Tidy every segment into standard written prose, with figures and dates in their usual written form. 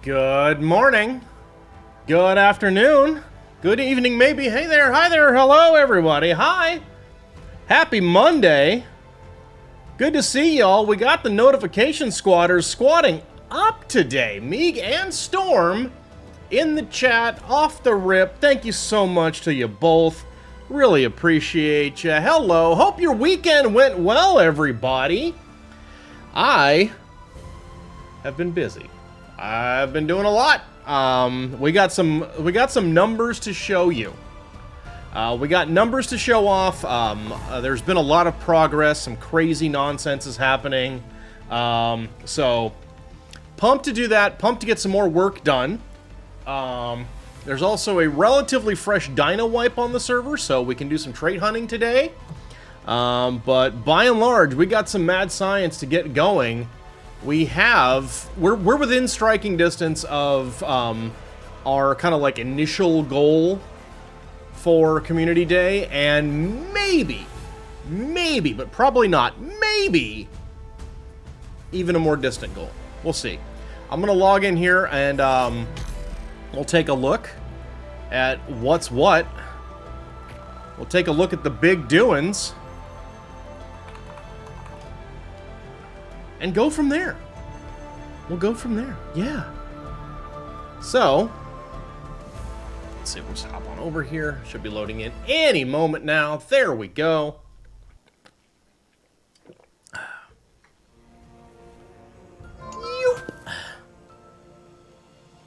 Good morning. Good afternoon. Good evening, maybe. Hey there. Hi there. Hello, everybody. Hi. Happy Monday. Good to see y'all. We got the notification squatters squatting up today. Meeg and Storm in the chat, off the rip. Thank you so much to you both. Really appreciate you. Hello. Hope your weekend went well, everybody. I have been busy. I've been doing a lot. We got some numbers to show you. We got numbers to show off. There's been a lot of progress. Some crazy nonsense is happening. So pumped to do that. Pumped to get some more work done. There's also a relatively fresh dino wipe on the server, so we can do some trait hunting today. But by and large, we got some mad science to get going. We're within striking distance of our kind of like initial goal for Community Day, and maybe, but probably not, maybe even a more distant goal. We'll see. I'm gonna log in here and we'll take a look at what's what. We'll take a look at the big doings and go from there. We'll go from there. Yeah. So, let's see. We'll just hop on over here. Should be loading in any moment now. There we go.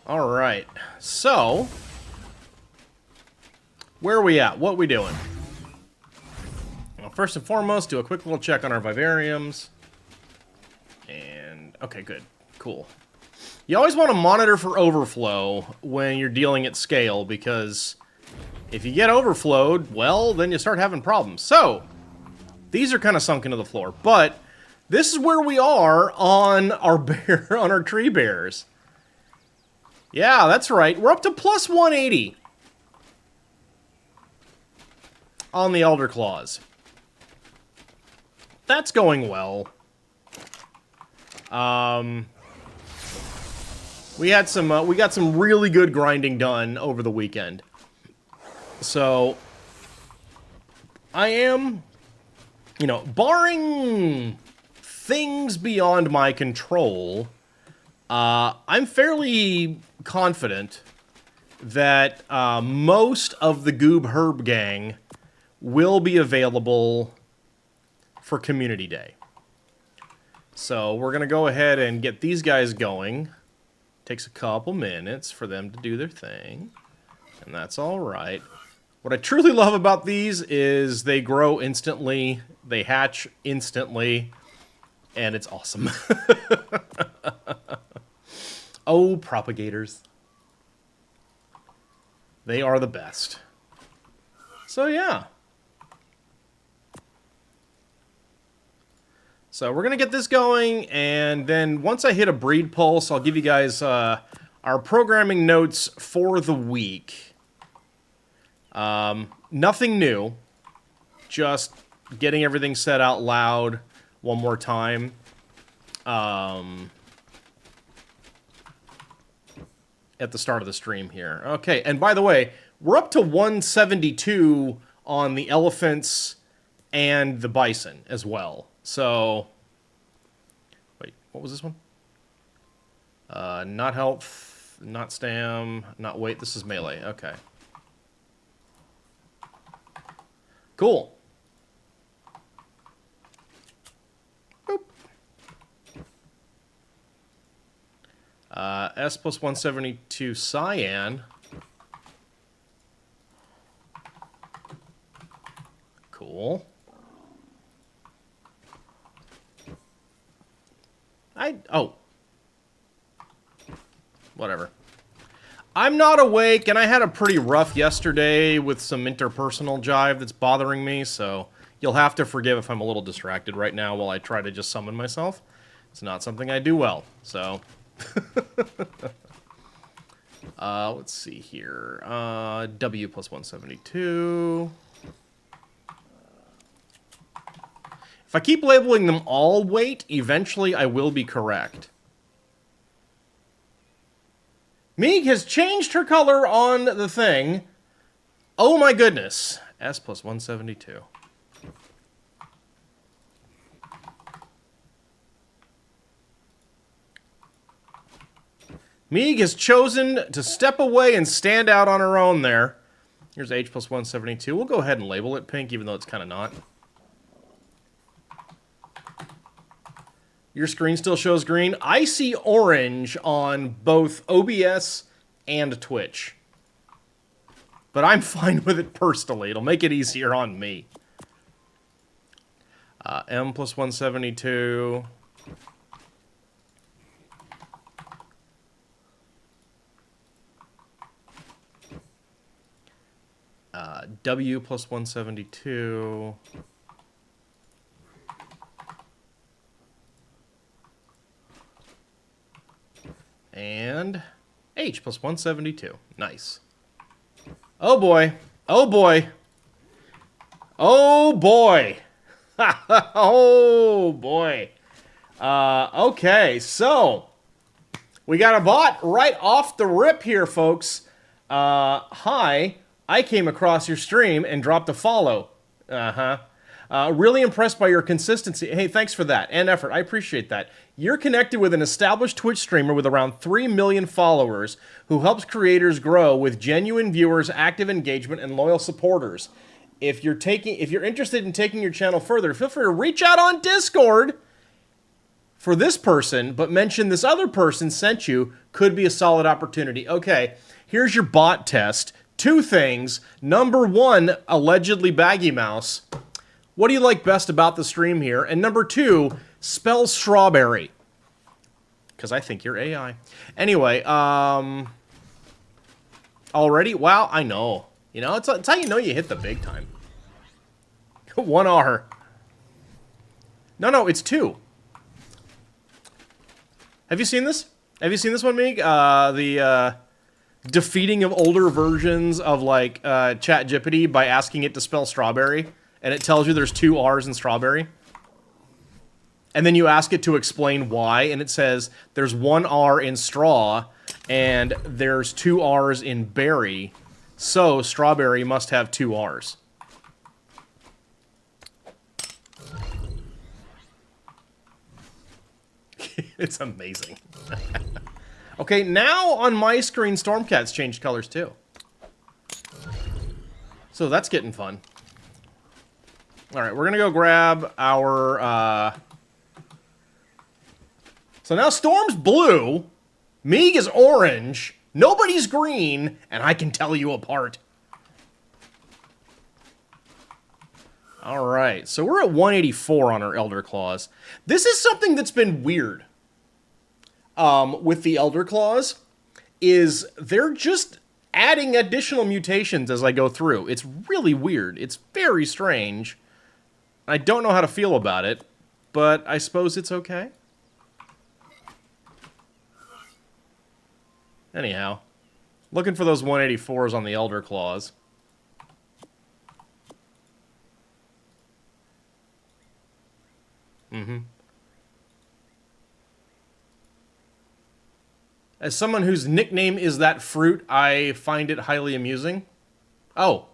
All right. So, where are we at? What are we doing? Well, first and foremost, do a quick little check on our vivariums. And, okay, good. Cool. You always want to monitor for overflow when you're dealing at scale, because if you get overflowed, well, then you start having problems. So, these are kind of sunk into the floor, but this is where we are on our on our tree bears. Yeah, that's right. We're up to plus 180 on the Elder Claws. That's going well. We got some really good grinding done over the weekend. So I am, barring things beyond my control, I'm fairly confident that most of the Goob Herb gang will be available for Community Day. So we're going to go ahead and get these guys going. Takes a couple minutes for them to do their thing, and that's all right. What I truly love about these is they grow instantly, they hatch instantly, and it's awesome. Oh, propagators. They are the best. So, yeah. So we're going to get this going, and then once I hit a breed pulse, I'll give you guys our programming notes for the week. Nothing new. Just getting everything said out loud one more time. At the start of the stream here. Okay, and by the way, we're up to 172 on the elephants and the bison as well. So, wait, what was this one? Not health, not stam, not weight. This is melee. Okay. Cool. Boop. S plus 172 cyan. Cool. Whatever. I'm not awake, and I had a pretty rough yesterday with some interpersonal jive that's bothering me, so you'll have to forgive if I'm a little distracted right now while I try to just summon myself. It's not something I do well, so... let's see here. W plus 172. If I keep labeling them all weight, eventually I will be correct. Meeg has changed her color on the thing. Oh my goodness. S plus 172. Meeg has chosen to step away and stand out on her own there. Here's H plus 172. We'll go ahead and label it pink, even though it's kind of not. Your screen still shows green. I see orange on both OBS and Twitch. But I'm fine with it personally. It'll make it easier on me. M plus 172. W plus 172. And H plus 172. Nice. Oh boy. Oh boy. Oh boy. Oh boy. Okay, so we got a bot right off the rip here, folks. Hi, I came across your stream and dropped a follow. Really impressed by your consistency. Hey, thanks for that and effort. I appreciate that. You're connected with an established Twitch streamer with around 3 million followers who helps creators grow with genuine viewers, active engagement, and loyal supporters. If you're interested in taking your channel further, feel free to reach out on Discord for this person, but mention this other person sent you. Could be a solid opportunity. Okay, here's your bot test. 2 things. Number 1, allegedly Baggy Mouse. What do you like best about the stream here? And number 2, spell strawberry. Because I think you're AI. Anyway, already? Wow, I know. You know, it's how you know you hit the big time. 1 R. No, it's 2. Have you seen this? Have you seen this one, Meeg? The defeating of older versions of, like, ChatGPT by asking it to spell strawberry. And it tells you there's 2 R's in strawberry. And then you ask it to explain why, and it says there's 1 R in straw, and there's 2 R's in berry, so strawberry must have 2 R's. It's amazing. Okay, now on my screen, Stormcat's changed colors too. So that's getting fun. Alright, we're gonna go grab our, So now Storm's blue, Meeg is orange, nobody's green, and I can tell you apart. Alright, so we're at 184 on our Elder Claws. This is something that's been weird with the Elder Claws, is they're just adding additional mutations as I go through. It's really weird. It's very strange. I don't know how to feel about it, but I suppose it's okay. Anyhow, looking for those 184s on the Elder Claws. As someone whose nickname is that fruit, I find it highly amusing. Oh.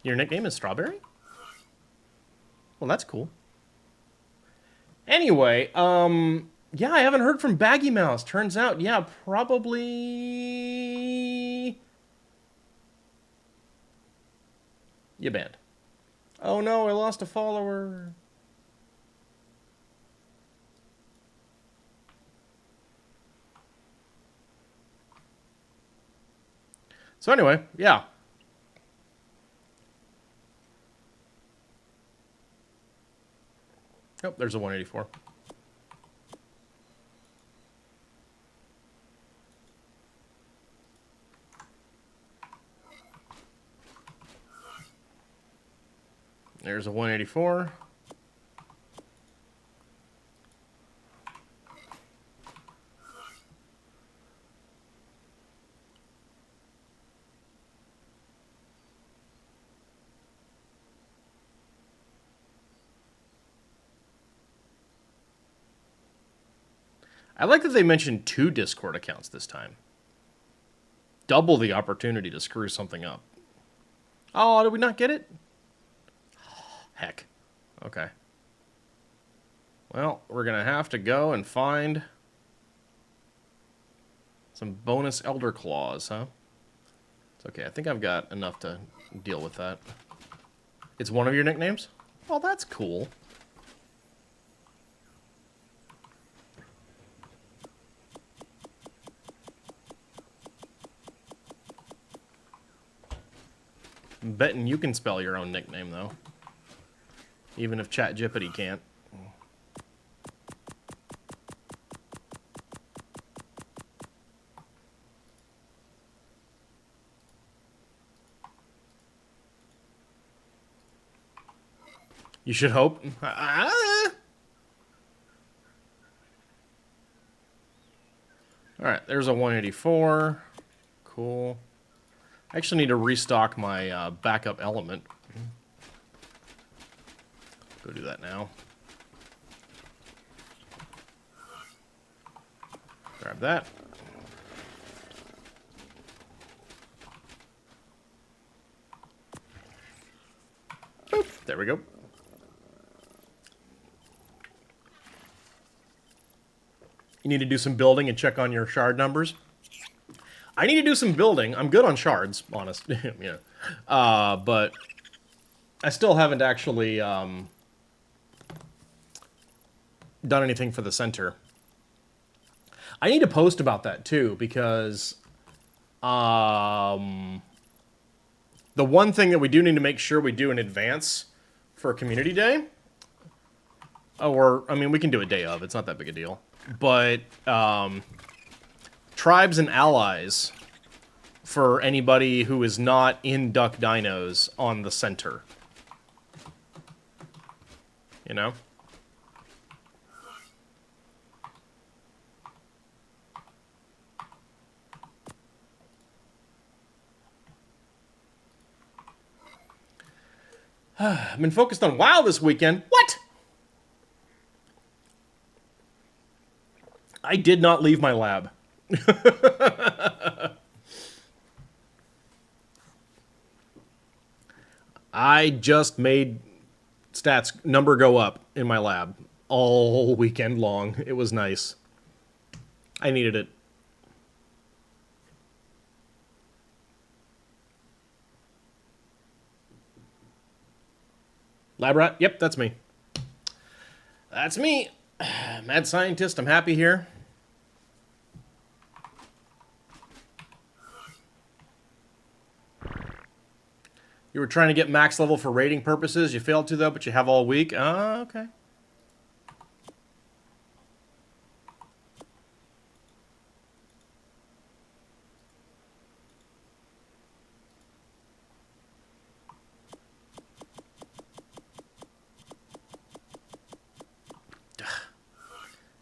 Your nickname is Strawberry? Well, that's cool. Anyway, yeah, I haven't heard from Baggy Mouse. Turns out, yeah, probably... You banned. Oh no, I lost a follower. So anyway, yeah. Oh, there's a 184. There's a 184. I like that they mentioned 2 Discord accounts this time. double the opportunity to screw something up. Oh, did we not get it? Heck. Okay. Well, we're going to have to go and find some bonus Elder Claws, huh? It's okay. I think I've got enough to deal with that. It's one of your nicknames? Oh, that's cool. I'm betting you can spell your own nickname, though. Even if ChatGPT can't. You should hope. Alright, there's a 184. Cool. I actually need to restock my backup element. Go do that now. Grab that. Boop. There we go. You need to do some building and check on your shard numbers. I need to do some building. I'm good on shards, honest. Yeah. But I still haven't actually done anything for the center. I need to post about that too, because the one thing that we do need to make sure we do in advance for Community Day, or, I mean, we can do a day of. It's not that big a deal. But tribes and allies for anybody who is not in Duck Dinos on the center. You know? I've been focused on WoW this weekend. What? I did not leave my lab. I just made stats number go up in my lab all weekend long. It was nice. I needed it. Lab rat? Yep, that's me. That's me. Mad scientist, I'm happy here. You were trying to get max level for rating purposes. You failed to, though, but you have all week. Oh, okay.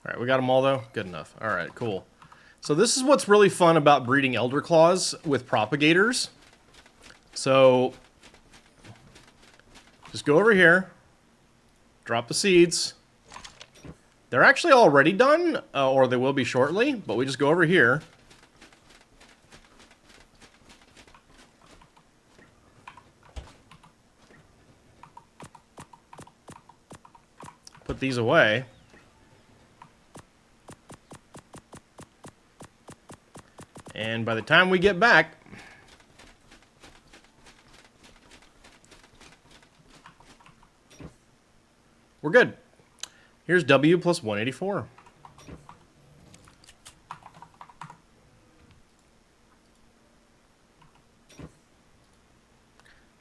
All right, we got them all, though? Good enough. All right, cool. So this is what's really fun about breeding Elder Claws with propagators. So just go over here, drop the seeds. They're actually already done, or they will be shortly, but we just go over here. Put these away. And by the time we get back, we're good. Here's W plus 184.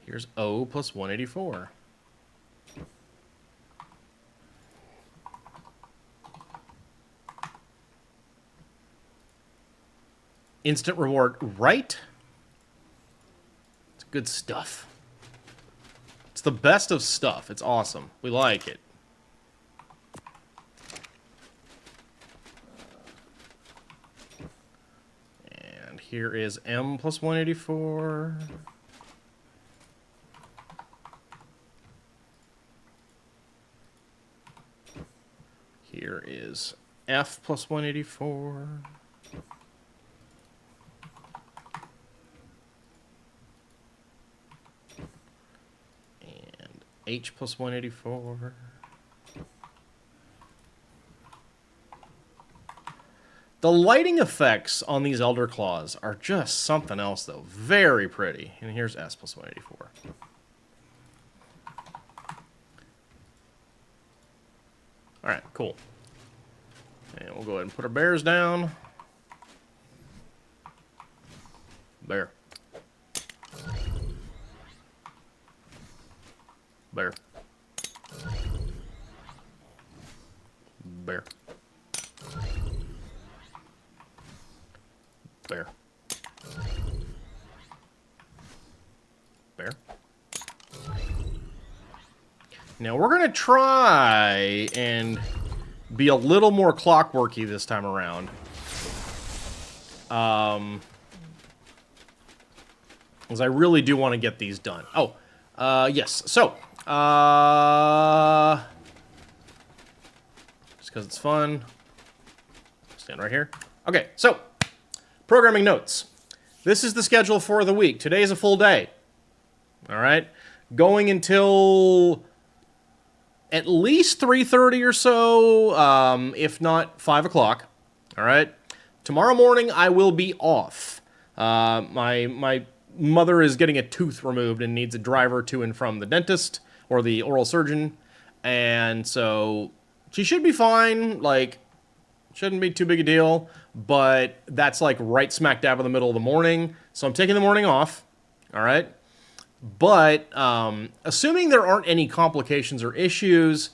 Here's O plus 184. Instant reward, right? It's good stuff. It's the best of stuff. It's awesome. We like it. And here is M plus 184. Here is F plus 184. H plus 184. The lighting effects on these Elder Claws are just something else, though. Very pretty. And here's S plus 184. Alright, cool. And we'll go ahead and put our bears down. Bear. Bear. Bear. Bear. Bear. Now we're going to try and be a little more clockworky this time around. Because I really do want to get these done. Oh, yes. So, just because it's fun. Stand right here. Okay, so, programming notes. This is the schedule for the week. Today is a full day. All right? Going until at least 3:30 or so, if not 5 o'clock. All right? Tomorrow morning, I will be off. My mother is getting a tooth removed and needs a driver to and from the dentist or the oral surgeon. And so she should be fine. Like, shouldn't be too big a deal. But that's like right smack dab in the middle of the morning. So I'm taking the morning off. All right? But assuming there aren't any complications or issues,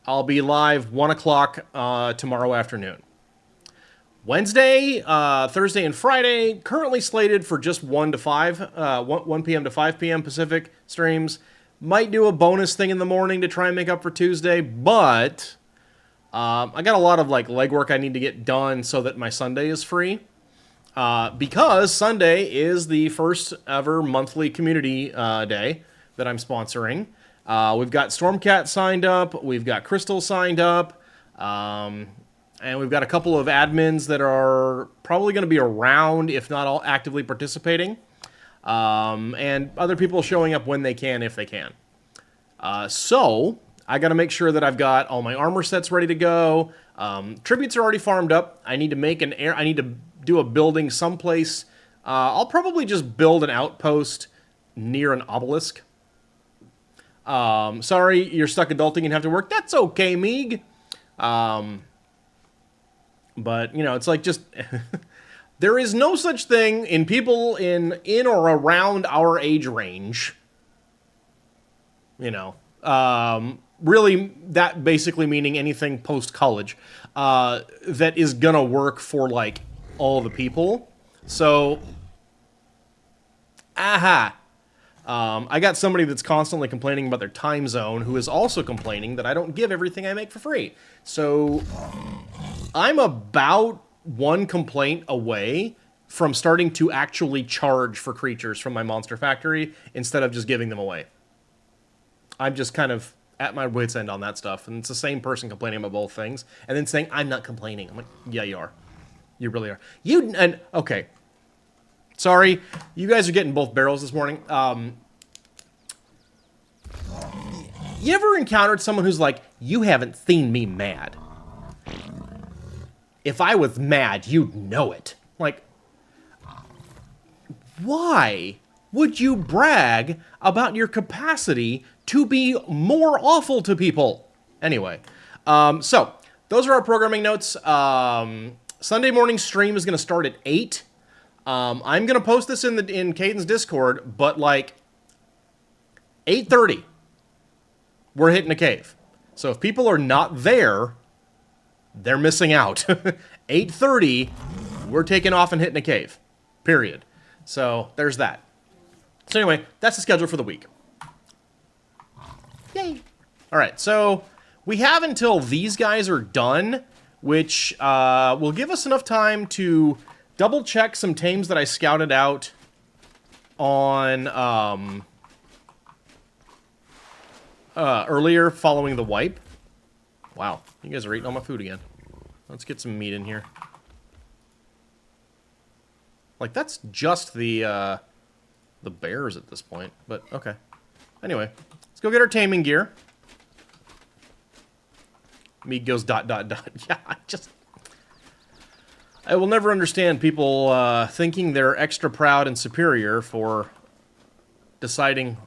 I'll be live 1 o'clock tomorrow afternoon. Wednesday, Thursday, and Friday, currently slated for just 1 p.m. to 5 p.m. Pacific streams. Might do a bonus thing in the morning to try and make up for Tuesday, but I got a lot of like legwork I need to get done so that my Sunday is free. Because Sunday is the first ever monthly community day that I'm sponsoring. We've got Stormcat signed up. We've got Crystal signed up. And we've got a couple of admins that are probably going to be around, if not all actively participating. And other people showing up when they can, if they can. So I got to make sure that I've got all my armor sets ready to go. Tributes are already farmed up. I need to make I need to do a building someplace. I'll probably just build an outpost near an obelisk. Sorry, you're stuck adulting and have to work. That's okay, Meeg. But, you know, it's like just... there is no such thing in people in or around our age range. You know. Really, that basically meaning anything post-college. That is gonna work for, like, all the people. So... Aha! I got somebody that's constantly complaining about their time zone who is also complaining that I don't give everything I make for free. So... I'm about one complaint away from starting to actually charge for creatures from my monster factory instead of just giving them away. I'm just kind of at my wit's end on that stuff. And it's the same person complaining about both things and then saying, I'm not complaining. I'm like, yeah, you are. You really are. Okay. Sorry. You guys are getting both barrels this morning. You ever encountered someone who's like, you haven't seen me mad? If I was mad, you'd know it. Like, why would you brag about your capacity to be more awful to people? Anyway, so those are our programming notes. Sunday morning stream is going to start at 8. I'm going to post this in Caden's Discord, but like 8:30, we're hitting a cave. So if people are not there, they're missing out. 8:30, we're taking off and hitting a cave. Period. So, there's that. So anyway, that's the schedule for the week. Yay! Alright, so we have until these guys are done, which will give us enough time to double-check some tames that I scouted out on earlier following the wipe. Wow, you guys are eating all my food again. Let's get some meat in here. Like, that's just the bears at this point, but okay. Anyway, Let's go get our taming gear. Me goes ... Yeah, I will never understand people thinking they're extra proud and superior for deciding,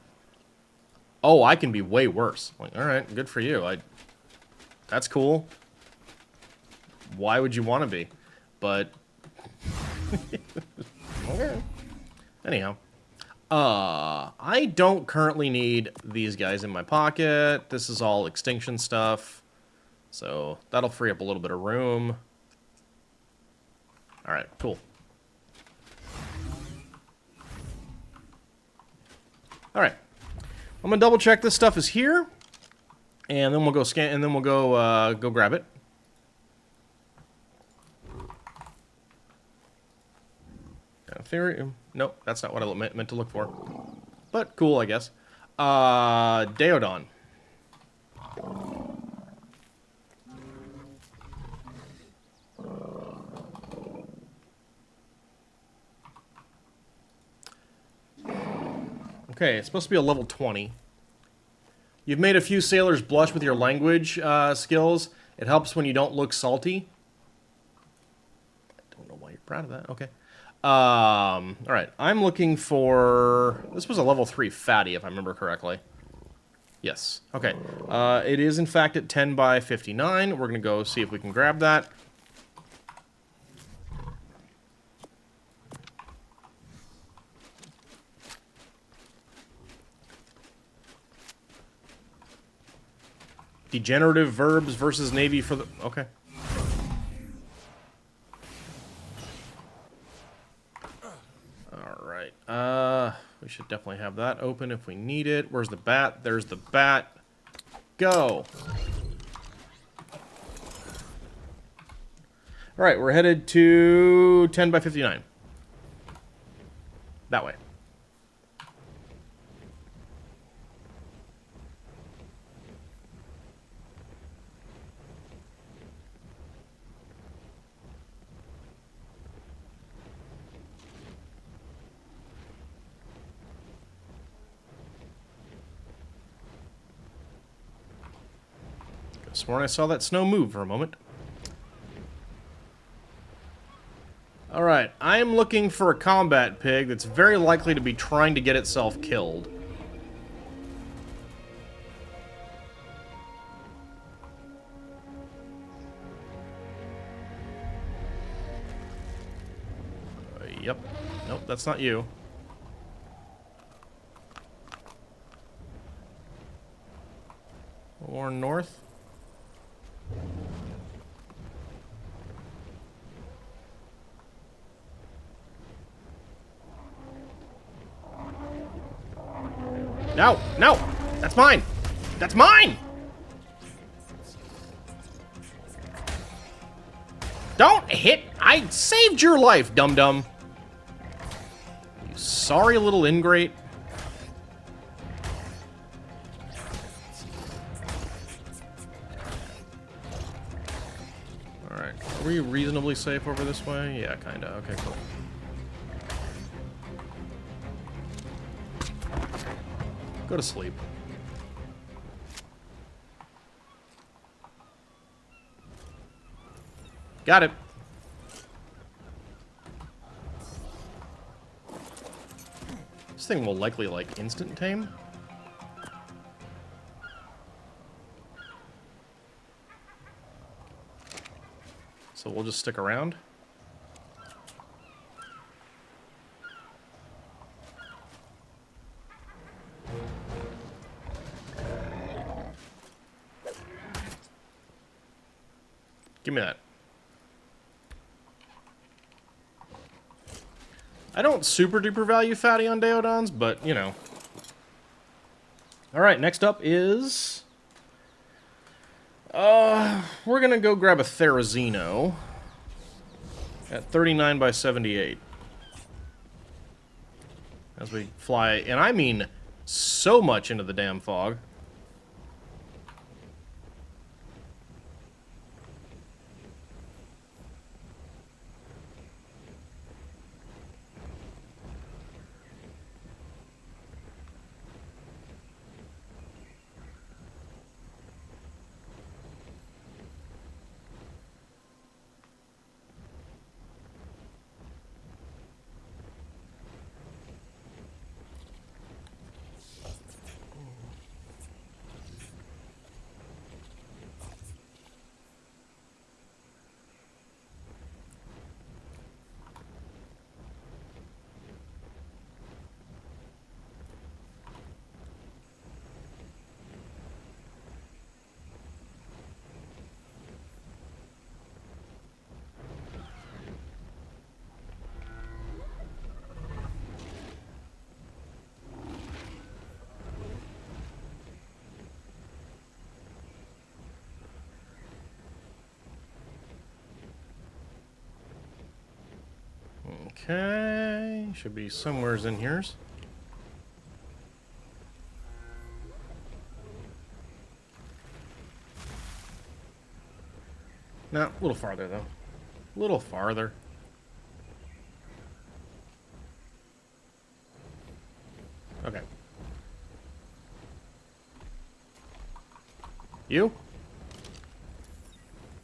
oh, I can be way worse. Like, all right, good for you. That's cool. Why would you want to be? But okay. Anyhow, I don't currently need these guys in my pocket. This is all extinction stuff, so that'll free up a little bit of room. All right, cool. All right, I'm gonna double check this stuff is here, and then we'll go scan, and then we'll go go grab it. Ethereum. Nope, that's not what I meant to look for. But cool, I guess. Deodon. Okay, it's supposed to be a level 20. You've made a few sailors blush with your language skills. It helps when you don't look salty. I don't know why you're proud of that. Okay. All right. I'm looking for... This was a level 3 fatty, if I remember correctly. Yes. Okay. It is, in fact, at 10 by 59. We're going to go see if we can grab that. Degenerative verbs versus Navy for the... Okay. Alright. We should definitely have that open if we need it. Where's the bat? There's the bat. Go! Alright, we're headed to 10 by 59. That way. Sworn I saw that snow move for a moment. Alright, I am looking for a combat pig that's very likely to be trying to get itself killed. Yep. Nope, that's not you. Or north. No! No! That's mine! That's mine! Don't hit! I saved your life, dum-dum! You sorry little ingrate. Alright, are we reasonably safe over this way? Yeah, kinda. Okay, cool. Go to sleep. Got it. This thing will likely, like, instant tame. So we'll just stick around. Give me that. I don't super duper value fatty on Deodons, but, you know. Alright, next up is... we're gonna go grab a Therizino at 39 by 78. As we fly, and I mean so much into the damn fog. Okay, should be somewheres in here. No, a little farther though. A little farther. Okay. You?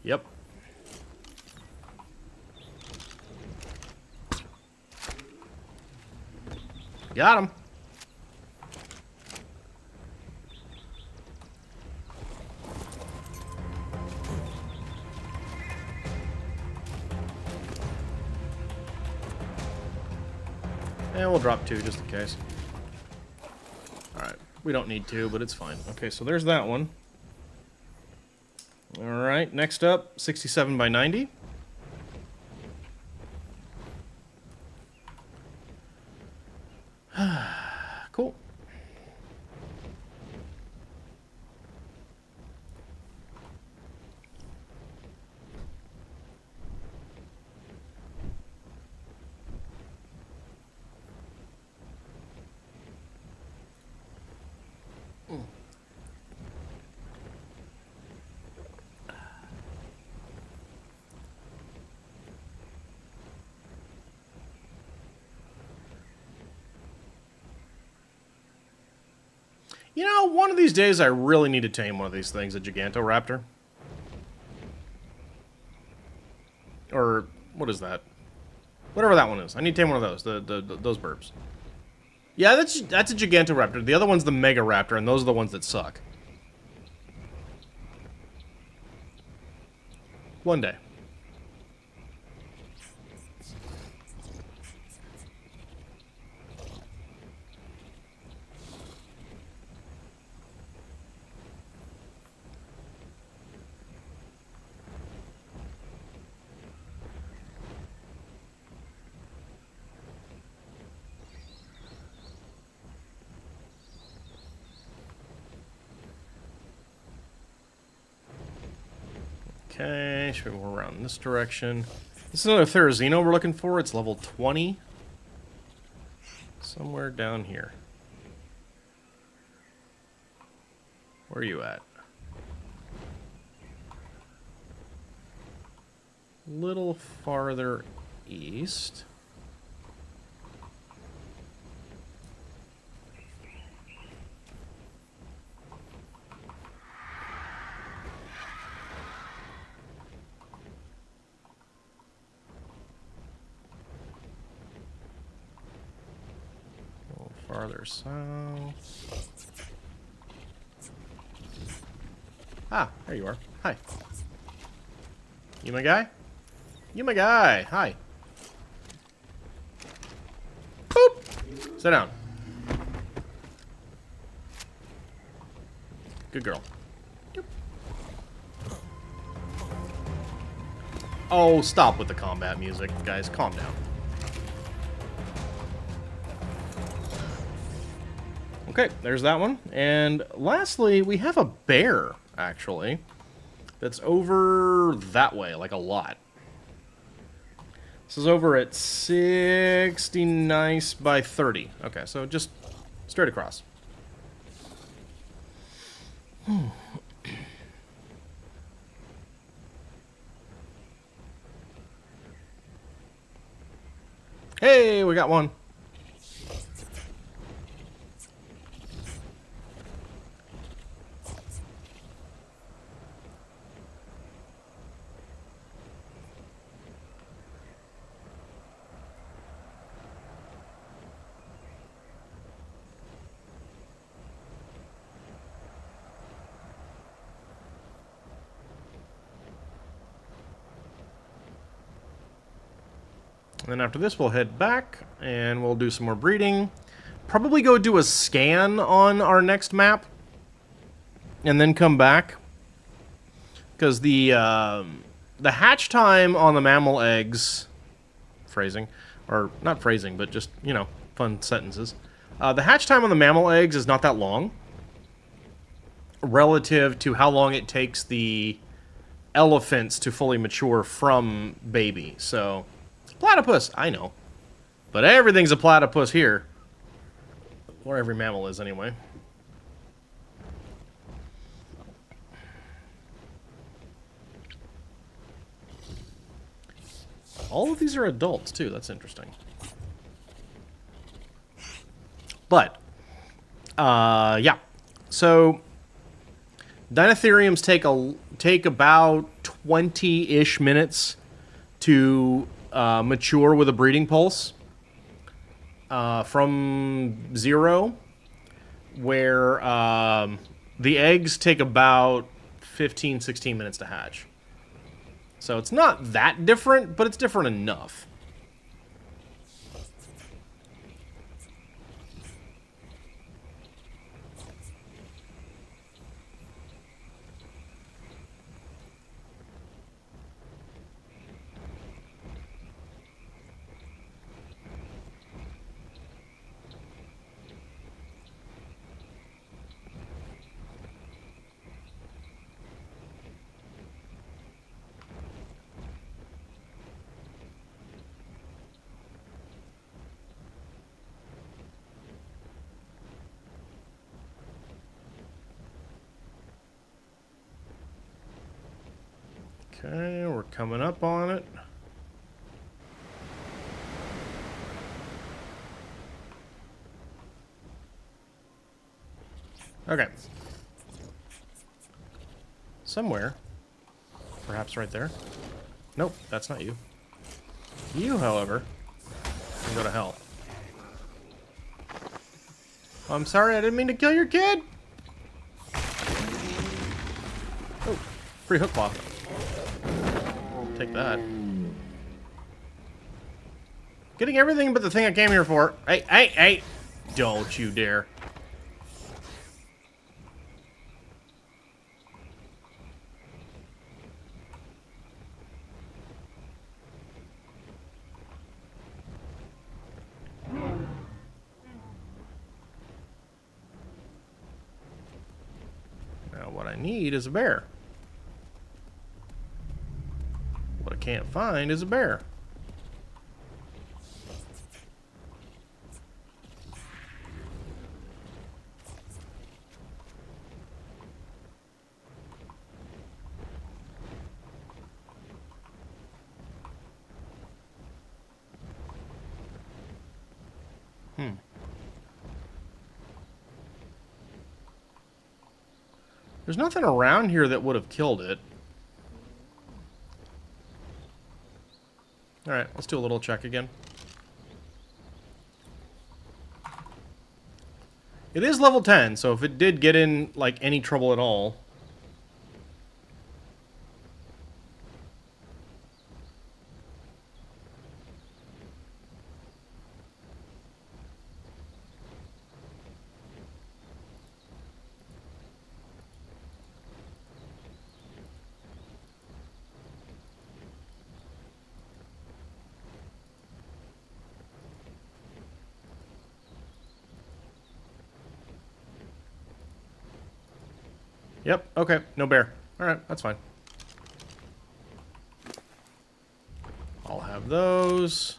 Yep. Got him. And we'll drop 2 just in case. Alright. We don't need 2, but it's fine. Okay, so there's that one. Alright, next up, 67 by 90. Cool. You know, one of these days I really need to tame one of these things, a Gigantoraptor. Or, what is that? Whatever that one is. I need to tame one of those, those burbs. Yeah, that's a Gigantoraptor. The other one's the Megaraptor, and those are the ones that suck. One day. Okay, should we go around in this direction? This is another Therizino we're looking for. It's level 20. Somewhere down here. Where are you at? A little farther east. Farther south. Ah, there you are. Hi. You my guy? You my guy. Hi. Boop. Sit down. Good girl. Yep. Oh, stop with the combat music, guys. Calm down. Okay, there's that one. And lastly, we have a bear, actually, that's over that way, like a lot. This is over at 60 nice by 30. Okay, so just straight across. Hey, we got one. And then after this, we'll head back, and we'll do some more breeding. Probably go do a scan on our next map, and then come back. Because the hatch time on the mammal eggs... Phrasing. Or, not phrasing, but just, you know, fun sentences. The hatch time on the mammal eggs is not that long. Relative to how long it takes the elephants to fully mature from baby, so... Platypus, I know. But everything's a platypus here. Or every mammal is, anyway. All of these are adults, too. That's interesting. But, yeah. So, Dinotheriums take about 20-ish minutes to mature with a breeding pulse. From 0, where the eggs take about 15, 16 minutes to hatch. So it's not that different, but it's different enough. Okay, we're coming up on it. Okay. Somewhere. Perhaps right there. Nope, that's not you. You, however, can go to hell. I'm sorry, I didn't mean to kill your kid! Oh, free hook claw. Take that. Getting everything but the thing I came here for. Hey, hey, hey! Don't you dare. Now what I need is a bear. What I can't find is a bear. There's nothing around here that would have killed it. Alright, let's do a little check again. It is level 10, so if it did get in, like, any trouble at all... Yep, okay, no bear. Alright, that's fine. I'll have those.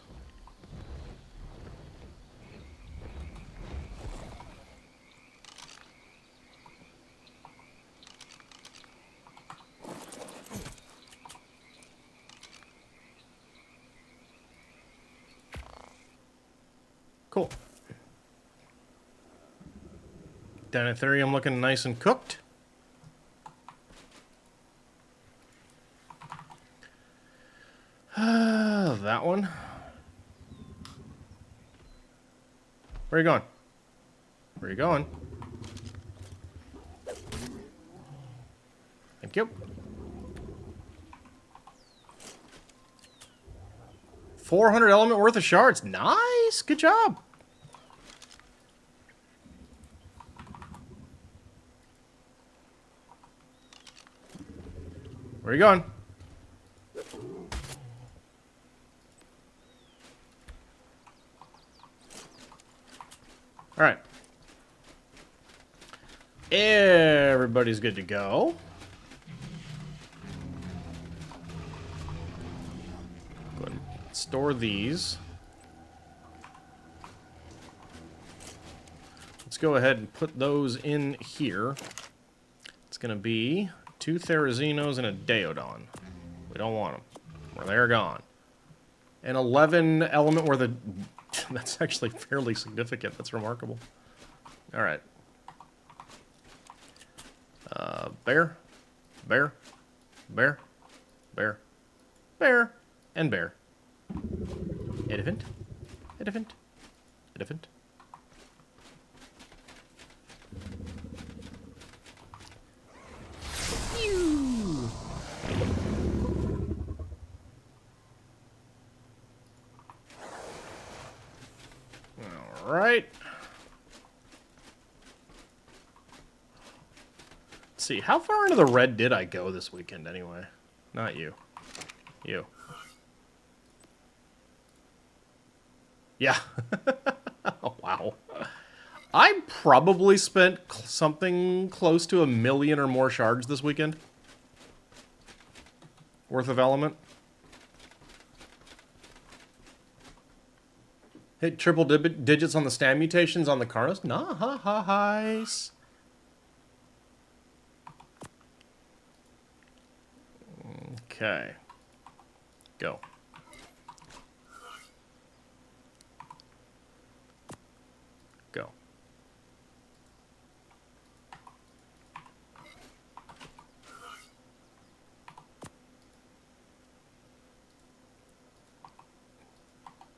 Cool. Dinotherium looking nice and cooked. That one. Where are you going? Where are you going? Thank you. 400 element worth of shards. Nice. Good job. Where are you going? All right. Everybody's good to go. Go ahead and store these. let's go ahead and put those in here. It's going to be 2 Therazinos and a Deodon. We don't want them. Well, they're gone. An 11 element where the... That's actually fairly significant. That's remarkable. Alright. Bear. Bear. Bear. Bear. Bear. And bear. Elephant. Elephant. Elephant. All right. Let's see. How far into the red did I go this weekend anyway? Not you. You. Yeah. Wow. I probably spent something close to 1 million or more shards this weekend. Worth of element. Hit triple digits on the stand mutations on the Carnos. Nice. Okay. Go. Go.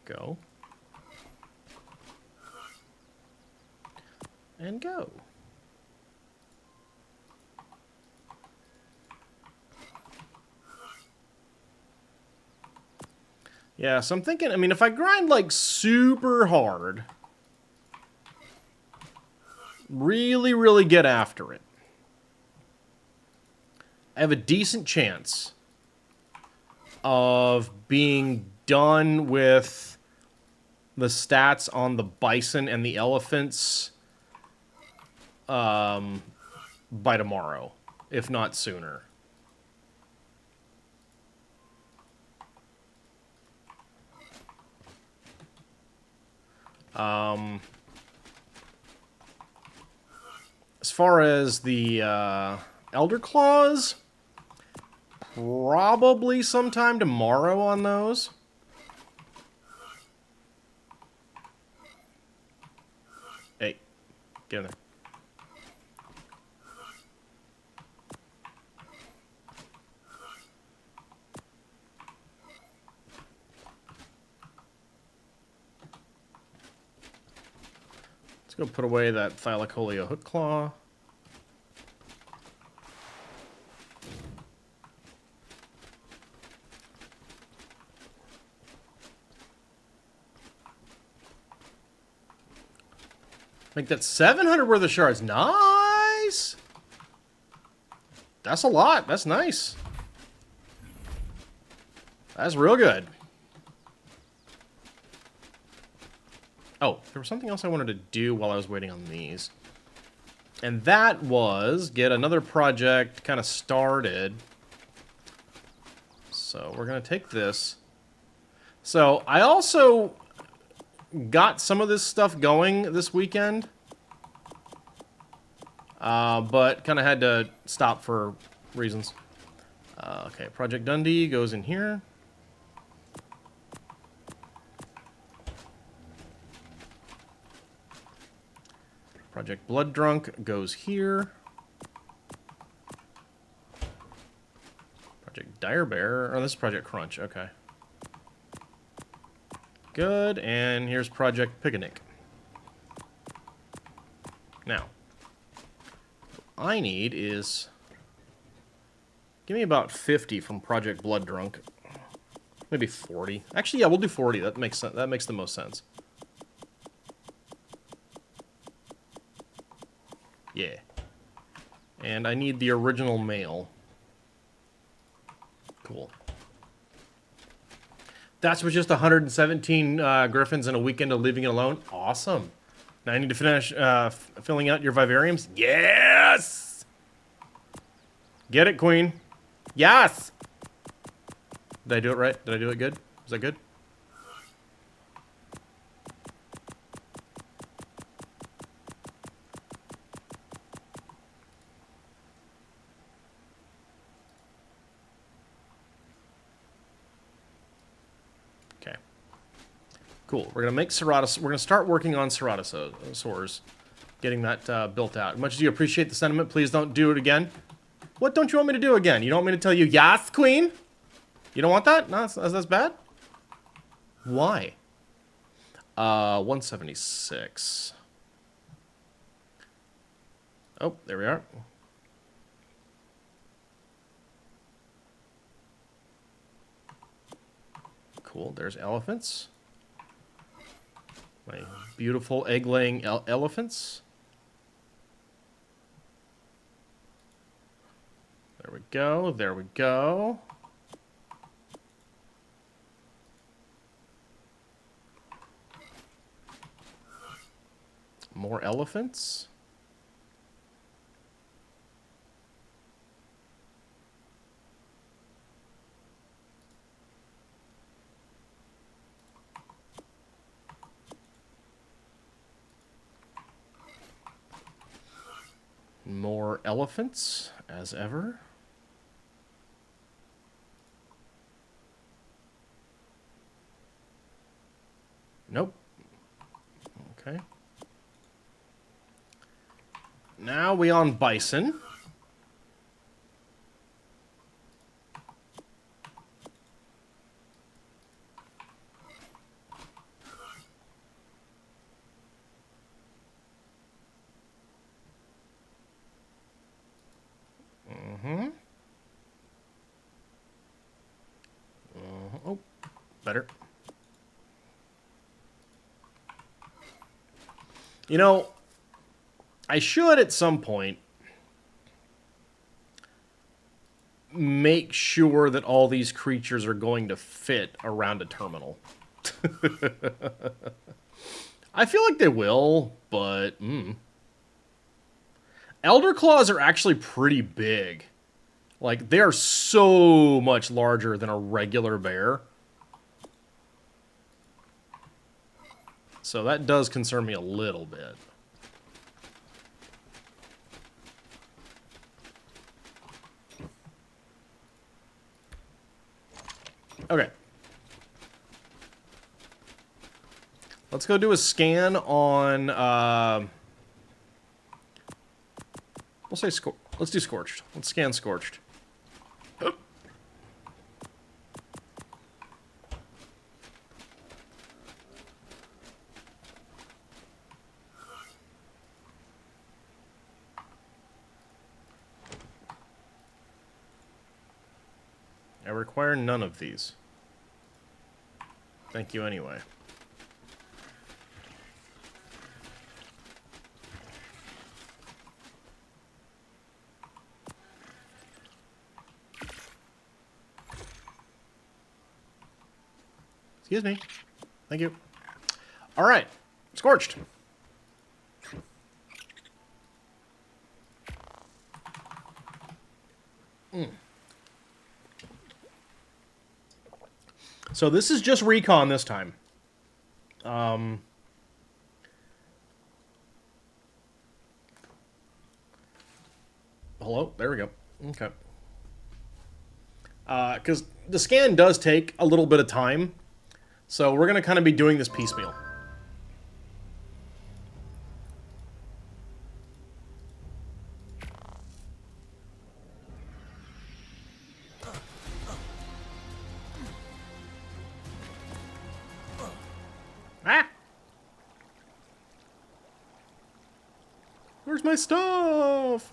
Go. And go. Yeah, so I'm thinking, I mean, if I grind, like, super hard, really, really get after it, I have a decent chance of being done with the stats on the bison and the elephants by tomorrow, if not sooner. As far as the Elder Claws, probably sometime tomorrow on those. Hey, get in there. Let's go put away that Thylacoleo Hook Claw. Make that 700 worth of shards. Nice! That's a lot. That's nice. That's real good. Oh, there was something else I wanted to do while I was waiting on these. And that was get another project kind of started. So we're going to take this. So I also got some of this stuff going this weekend. But kind of had to stop for reasons. Okay, Project Dundee goes in here. Project Blood Drunk goes here. Project Dire Bear. Oh, this is Project Crunch. Okay. Good. And here's Project Picnic. Now, what I need is... Give me about 50 from Project Blood Drunk. Maybe 40. Actually, yeah, we'll do 40. That makes sense. That makes the most sense. Yeah. And I need the original male. Cool. That's with just 117 griffins in a weekend of leaving it alone. Awesome. Now I need to finish filling out your vivariums. Yes! Get it, Queen. Yes! Did I do it right? Did I do it good? Was that good? Cool. We're gonna make Ceratosaurs. We're gonna start working on Ceratosaurs, getting that built out. As much as you appreciate the sentiment, please don't do it again. What don't you want me to do again? You don't want me to tell you, yes, queen? You don't want that? No, that's bad? Why? 176. Oh, there we are. Cool, there's elephants. My beautiful egg-laying elephants. There we go, there we go. More elephants. More elephants, as ever. Nope. Okay. Now we on bison. Oh, better. You know, I should at some point make sure that all these creatures are going to fit around a terminal. I feel like they will, but... Elder Claws are actually pretty big. Like, they are so much larger than a regular bear. So that does concern me a little bit. Okay. Let's go do a scan on, we'll say let's do Scorched. Let's scan Scorched. I require none of these. Thank you anyway. Excuse me. Thank you. All right. Scorched. So this is just recon this time. Hello? There we go. Okay. Because the scan does take a little bit of time. So we're going to kind of be doing this piecemeal. Ah! Where's my stuff?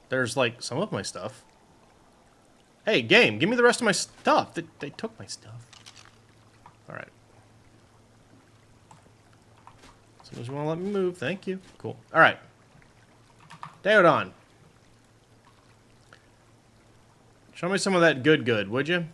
There's, like, some of my stuff. Hey, game, give me the rest of my stuff. They took my stuff. Alright. As soon as you want to let me move, thank you. Cool. Alright. Daodon. Show me some of that good, would you?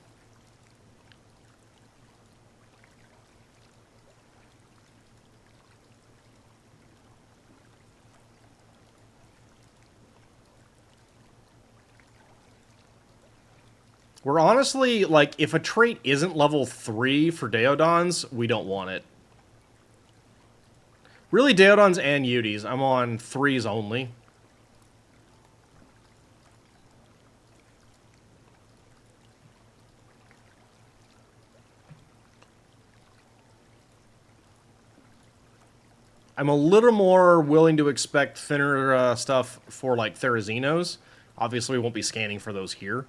We're honestly, like, if a trait isn't level 3 for Daodons, we don't want it. Really, Daodons and Uties. I'm on 3s only. I'm a little more willing to expect thinner stuff for like Therazinos. Obviously, we won't be scanning for those here.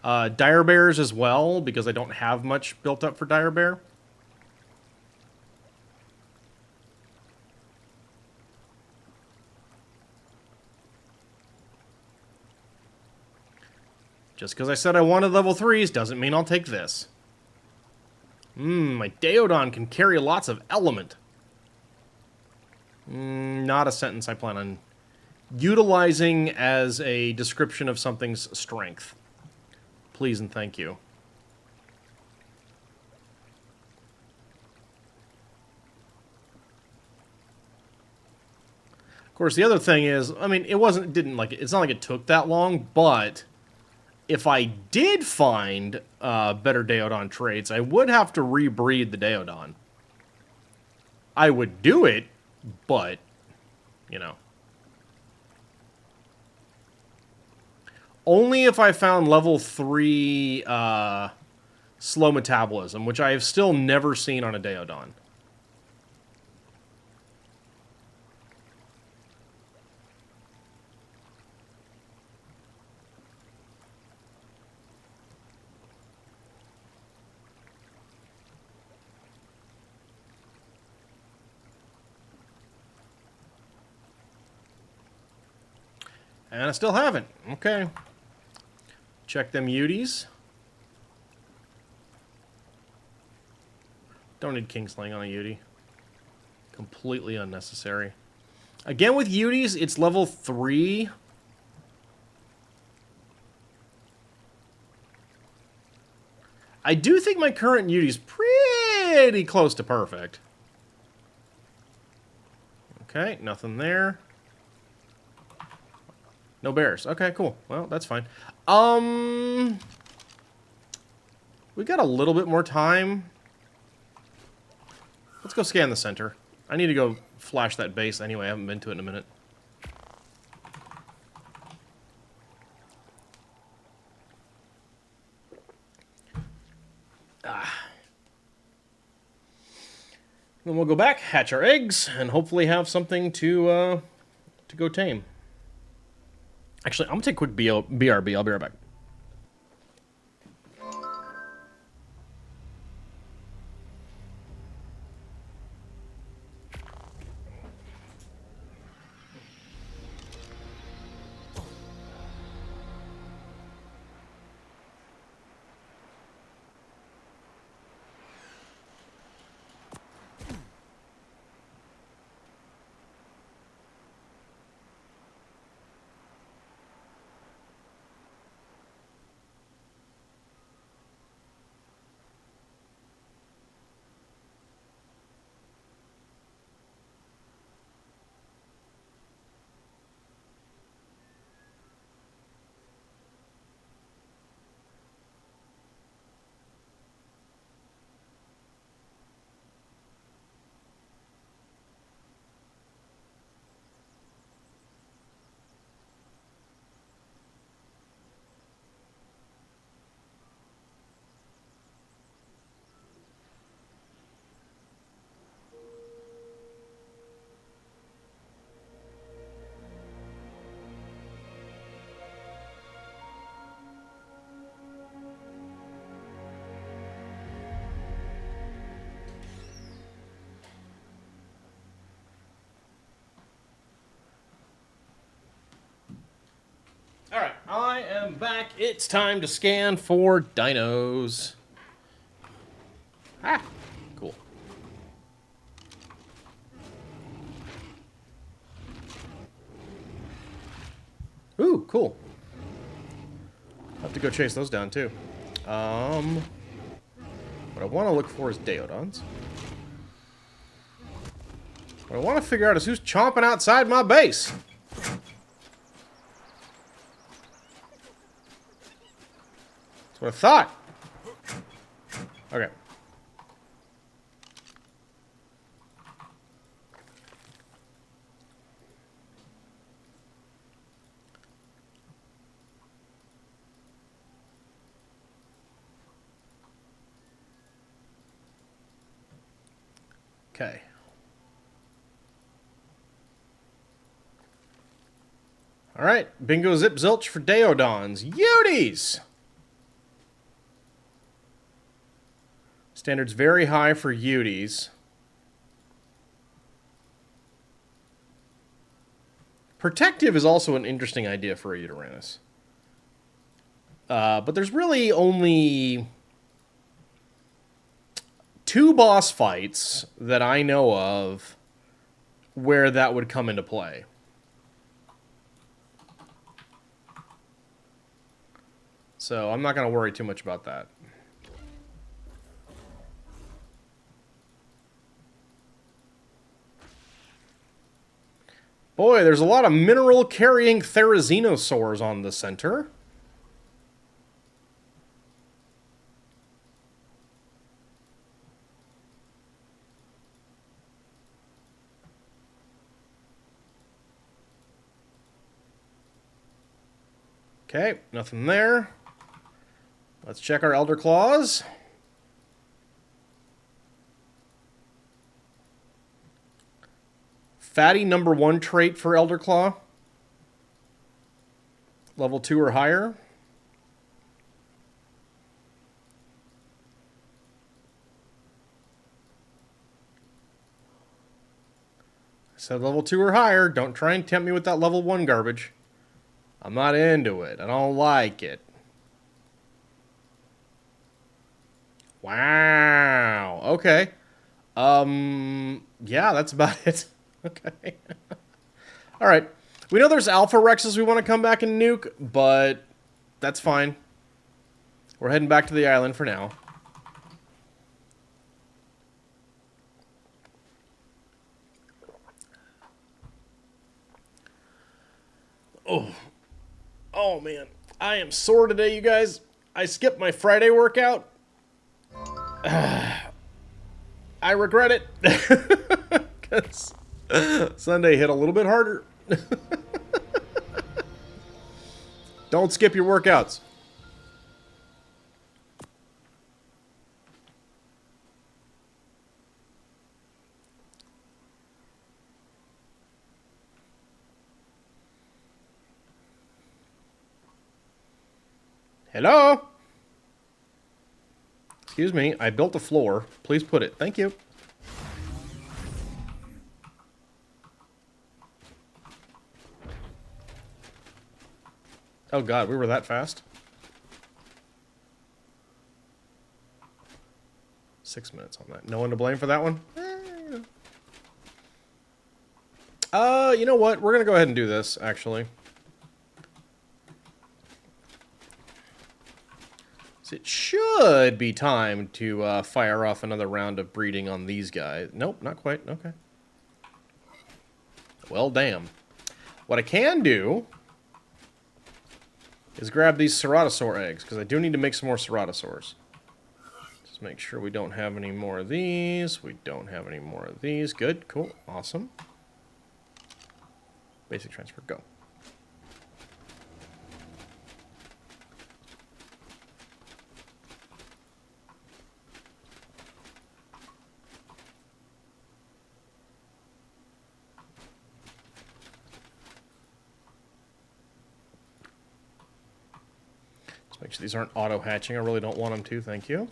Dire Bears as well, because I don't have much built up for Dire Bear. Just because I said I wanted level 3s doesn't mean I'll take this. My Deodon can carry lots of element. Not a sentence I plan on utilizing as a description of something's strength. Please and thank you. Of course, the other thing is, I mean, it's not like it took that long, but if I did find better Deodon traits, I would have to rebreed the Deodon. I would do it, but, you know. Only if I found level 3 slow metabolism, which I have still never seen on a Deodon. And I still haven't. Okay. Check them Uties. Don't need Kingsling on a Utie. Completely unnecessary. Again with Uties, it's level 3. I do think my current Utie's pretty close to perfect. Okay, nothing there. No bears. Okay, cool. Well, that's fine. We got a little bit more time. Let's go scan the center. I need to go flash that base anyway. I haven't been to it in a minute. Then we'll go back, hatch our eggs, and hopefully have something to go tame. Actually, I'm gonna take a quick BRB. I'll be right back. Alright, I am back. It's time to scan for dinos. Ah, cool. Ooh, cool. Have to go chase those down, too. What I want to look for is Deodons. What I want to figure out is who's chomping outside my base. That's what I thought. Okay. Okay. All right, bingo zip zilch for Deodons. Uties! Standards very high for Uties. Protective is also an interesting idea for a Uteranus. But there's really only 2 boss fights that I know of where that would come into play. So I'm not going to worry too much about that. Boy, there's a lot of mineral-carrying Therizinosaurs on the center. Okay, nothing there. Let's check our Elder Claws. Fatty #1 trait for Elder Claw. Level 2 or higher. I said level 2 or higher. Don't try and tempt me with that level 1 garbage. I'm not into it. I don't like it. Wow. Okay. Yeah, that's about it. Okay. All right. We know there's Alpha Rexes we want to come back and nuke, but that's fine. We're heading back to the island for now. Oh man. I am sore today, you guys. I skipped my Friday workout. I regret it. Because Sunday hit a little bit harder. Don't skip your workouts. Hello? Excuse me, I built a floor. Please put it. Thank you. Oh god, we were that fast? 6 minutes on that. No one to blame for that one? You know what? We're gonna go ahead and do this, actually. So it should be time to fire off another round of breeding on these guys. Nope, not quite. Okay. Well, damn. What I can do is grab these Ceratosaur eggs, because I do need to make some more Ceratosaurs. Just make sure we don't have any more of these. We don't have any more of these. Good, cool, awesome. Basic transfer, go. Make sure these aren't auto-hatching. I really don't want them to, thank you.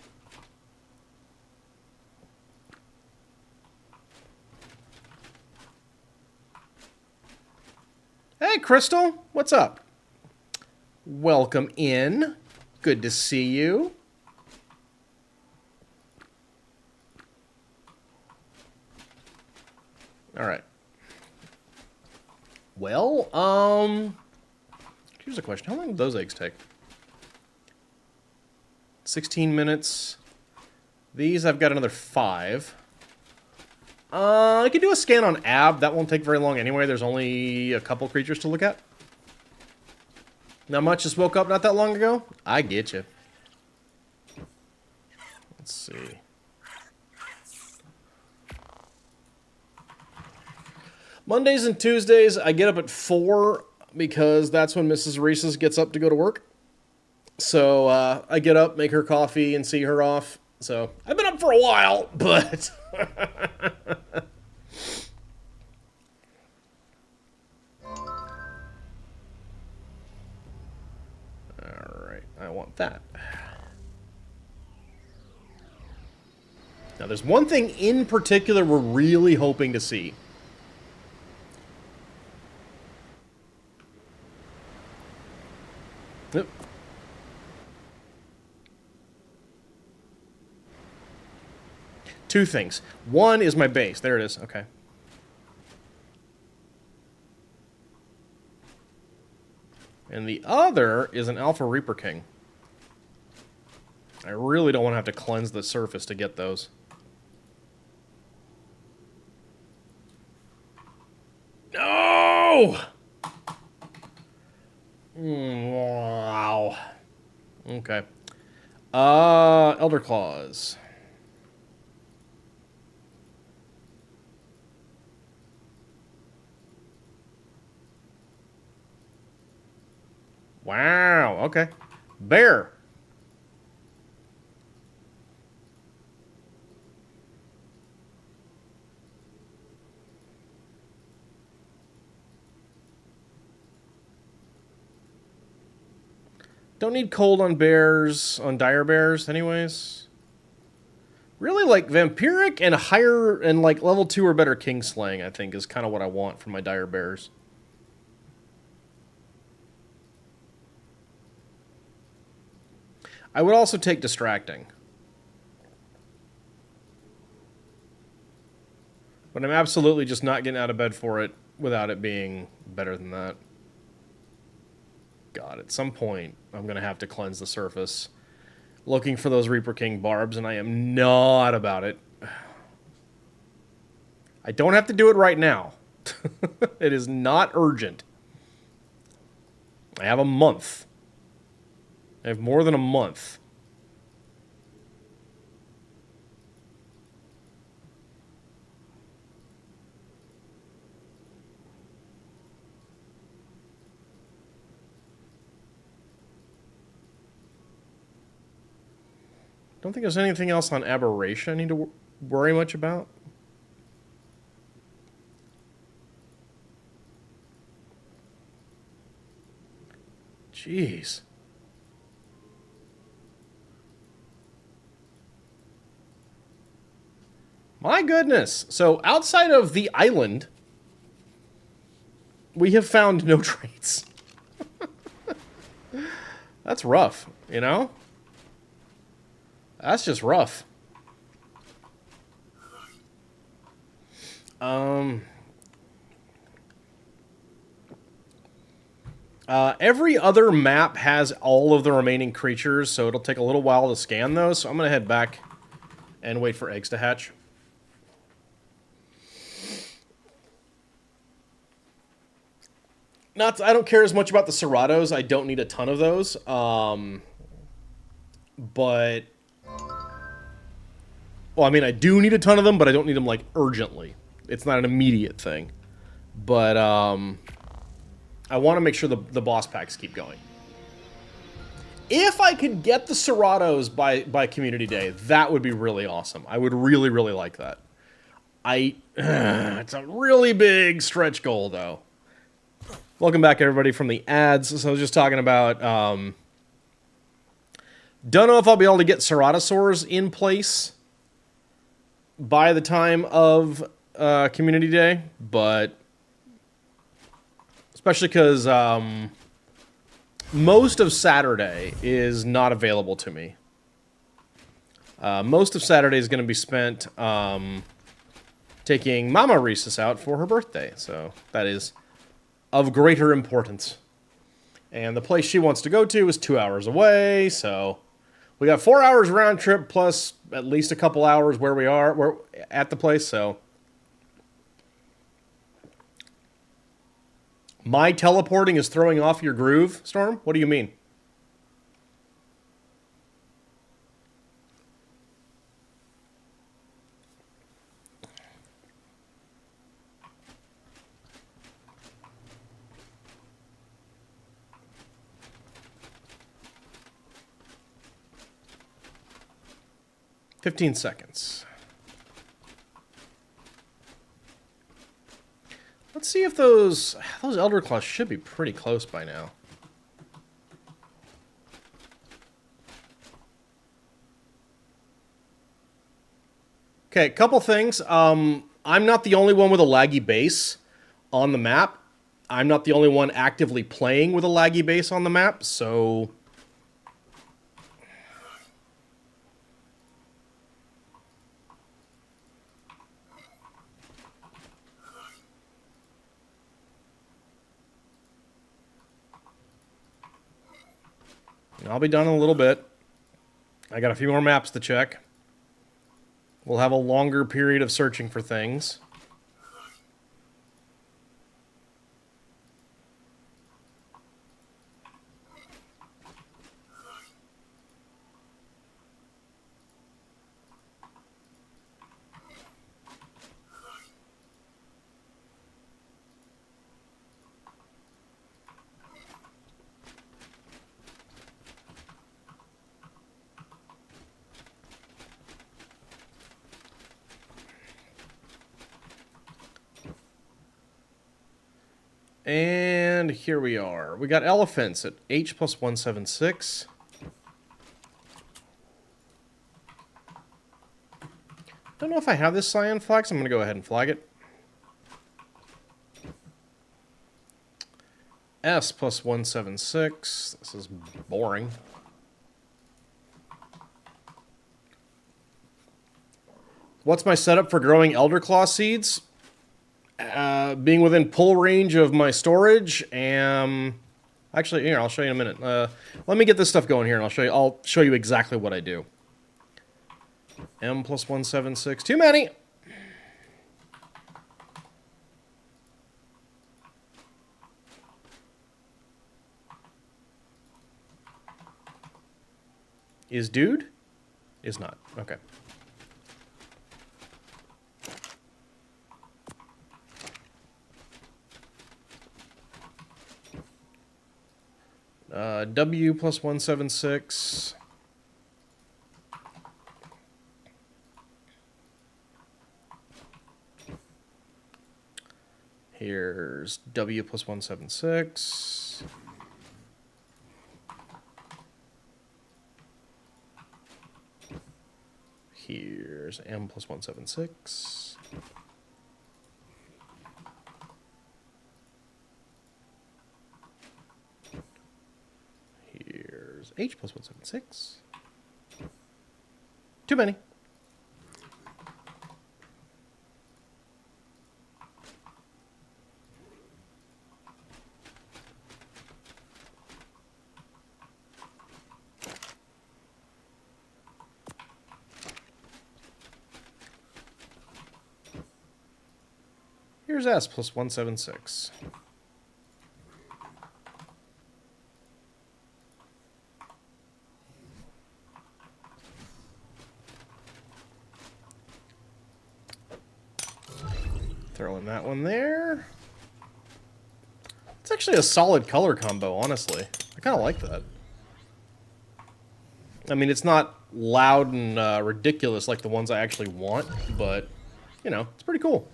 Hey, Crystal. What's up? Welcome in. Good to see you. All right. Well, here's a question. How long did those eggs take? 16 minutes. These, I've got another 5. I could do a scan on Ab. That won't take very long anyway. There's only a couple creatures to look at. Not much. Just woke up not that long ago. I get you. Let's see. Mondays and Tuesdays, I get up at 4 because that's when Mrs. Reese's gets up to go to work. So I get up, make her coffee, and see her off. So I've been up for a while, but... want that. Now, there's one thing in particular we're really hoping to see. Yep. Two things. One is my base. There it is. Okay. And the other is an Alpha Reaper King. I really don't want to have to cleanse the surface to get those. No! Wow. Okay. Elder Claws. Wow, okay. Bear. Don't need cold on bears, on dire bears anyways. Really, like, vampiric and higher, and like level 2 or better king slaying, I think, is kind of what I want from my dire bears. I would also take distracting. But I'm absolutely just not getting out of bed for it without it being better than that. God, at some point, I'm going to have to cleanse the surface. Looking for those Reaper King barbs, and I am not about it. I don't have to do it right now. It is not urgent. I have a month. I have more than a month. Don't think there's anything else on Aberration I need to worry much about. Jeez. My goodness. So outside of the island, we have found no traits. That's rough, you know? That's just rough. Every other map has all of the remaining creatures, so it'll take a little while to scan those. So I'm going to head back and wait for eggs to hatch. I don't care as much about the Seratos. I don't need a ton of those. But... Well, I mean, I do need a ton of them, but I don't need them, like, urgently. It's not an immediate thing. But, I want to make sure the boss packs keep going. If I could get the Seratos by Community Day, that would be really awesome. I would really, really like that. It's a really big stretch goal, though. Welcome back, everybody, from the ads. So I was just talking about, don't know if I'll be able to get Ceratosaurs in place by the time of Community Day, but especially because most of Saturday is not available to me. Most of Saturday is going to be spent taking Mama Rhesus out for her birthday, so that is of greater importance. And the place she wants to go to is 2 hours away, so we got 4 hours round trip plus at least a couple hours where we're at the place, so. My teleporting is throwing off your groove, Storm? What do you mean? "15 seconds. Let's see if those Elder Claws should be pretty close by now. Okay, couple things. I'm not the only one with a laggy base on the map. I'm not the only one actively playing with a laggy base on the map, so... I'll be done in a little bit. I got a few more maps to check. We'll have a longer period of searching for things. And here we are. We got elephants at H plus 176. Don't know if I have this cyan flag, so I'm going to go ahead and flag it. S plus 176. This is boring. What's my setup for growing Elderclaw seeds? Being within pull range of my storage, and actually, here, I'll show you in a minute. Let me get this stuff going here, and I'll show you exactly what I do. M plus 176. Too many! Is dude? Is not. Okay. W plus 176. Here's W plus 176. Here's M plus 176. Here's H plus 176. Too many. Here's S plus 176. Throw in that one there. It's actually a solid color combo, honestly. I kind of like that. I mean, it's not loud and ridiculous like the ones I actually want, but, you know, it's pretty cool.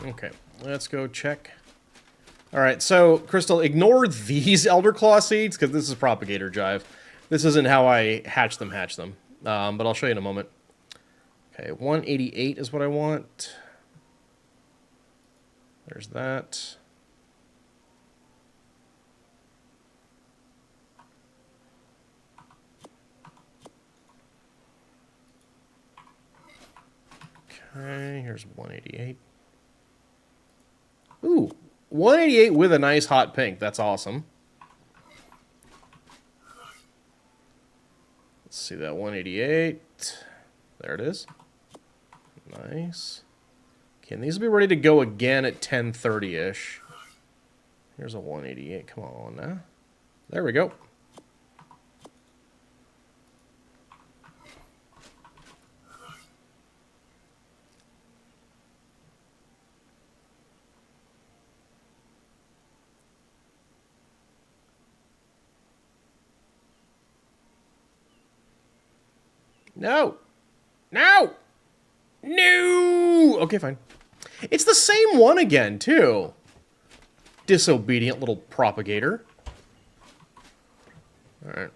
Okay, let's go check. All right, so, Crystal, ignore these Elderclaw seeds, because this is propagator jive. This isn't how I hatch them. But I'll show you in a moment. Okay, 188 is what I want. There's that. Okay, here's 188. Ooh, 188 with a nice hot pink. That's awesome. Let's see that 188. There it is. Nice. Okay, and these will be ready to go again at 10:30-ish. Here's a 188. Come on now. There we go. No! No! No! Okay, fine. It's the same one again, too. Disobedient little propagator. Alright.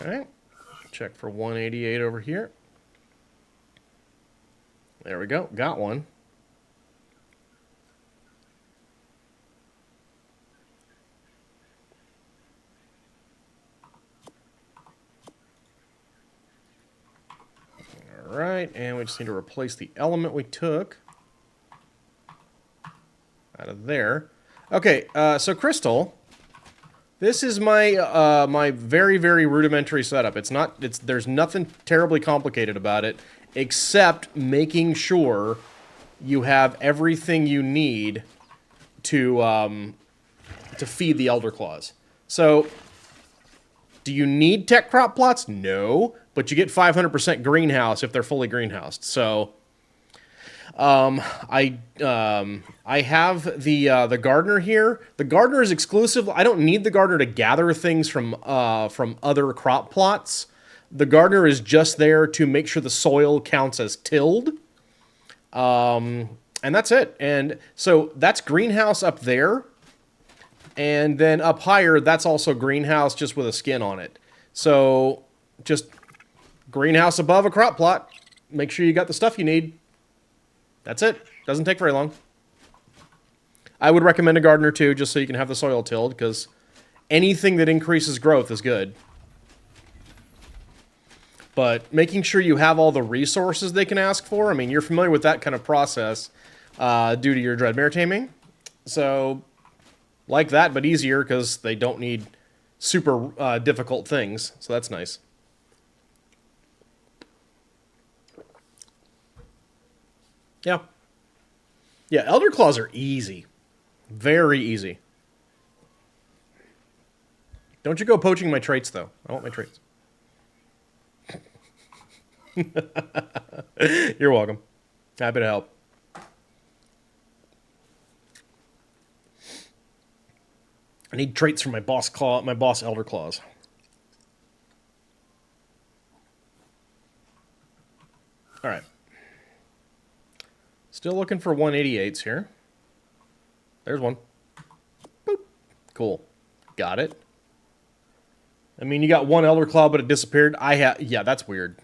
Okay. Check for 188 over here. There we go. Got one. Alright, and we just need to replace the element we took out of there. Okay, so Crystal, this is my my very, very rudimentary setup. There's nothing terribly complicated about it, except making sure you have everything you need to feed the Elder Claws. So, do you need tech crop plots? No, but you get 500% greenhouse if they're fully greenhoused. So, I have the gardener here. The gardener is exclusive. I don't need the gardener to gather things from other crop plots. The gardener is just there to make sure the soil counts as tilled. And that's it. And so that's greenhouse up there. And then up higher, that's also greenhouse just with a skin on it. So just greenhouse above a crop plot. Make sure you got the stuff you need. That's it. Doesn't take very long. I would recommend a gardener too, just so you can have the soil tilled, because anything that increases growth is good. But making sure you have all the resources they can ask for, I mean, you're familiar with that kind of process due to your Dreadmare taming. So, like that, but easier, because they don't need super difficult things. So that's nice. Yeah. Yeah, Elder Claws are easy. Very easy. Don't you go poaching my traits, though. I want my traits. You're welcome. Happy to help. I need traits from my boss Elder Claws. All right. Still looking for 188s here. There's one. Boop. Cool. Got it. I mean, you got one Elder Claw, but it disappeared. Yeah, that's weird.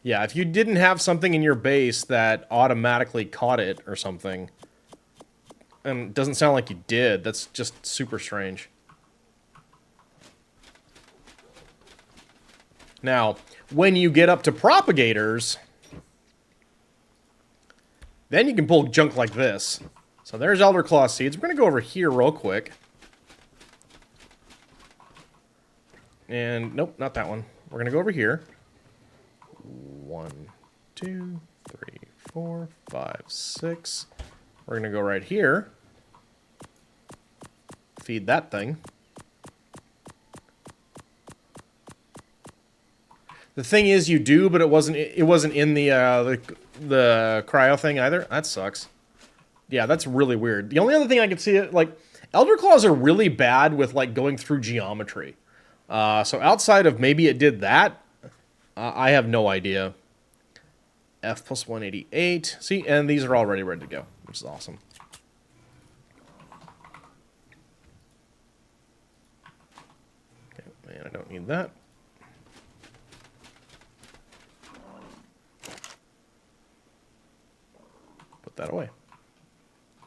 Yeah, if you didn't have something in your base that automatically caught it or something, and it doesn't sound like you did, that's just super strange. Now, when you get up to propagators, then you can pull junk like this. So there's Elder Claw seeds. We're going to go over here real quick. And, nope, not that one. We're going to go over here. 1, 2, 3, 4, 5, 6. We're going to go right here. Feed that thing. The thing is, you do, but it wasn't in the cryo thing either. That sucks. Yeah, that's really weird. The only other thing I could see, like, Elder Claws are really bad with, like, going through geometry. So outside of maybe it did that, I have no idea. F plus 188. See, and these are already ready to go, which is awesome. Okay, man, I don't need that. Put that away.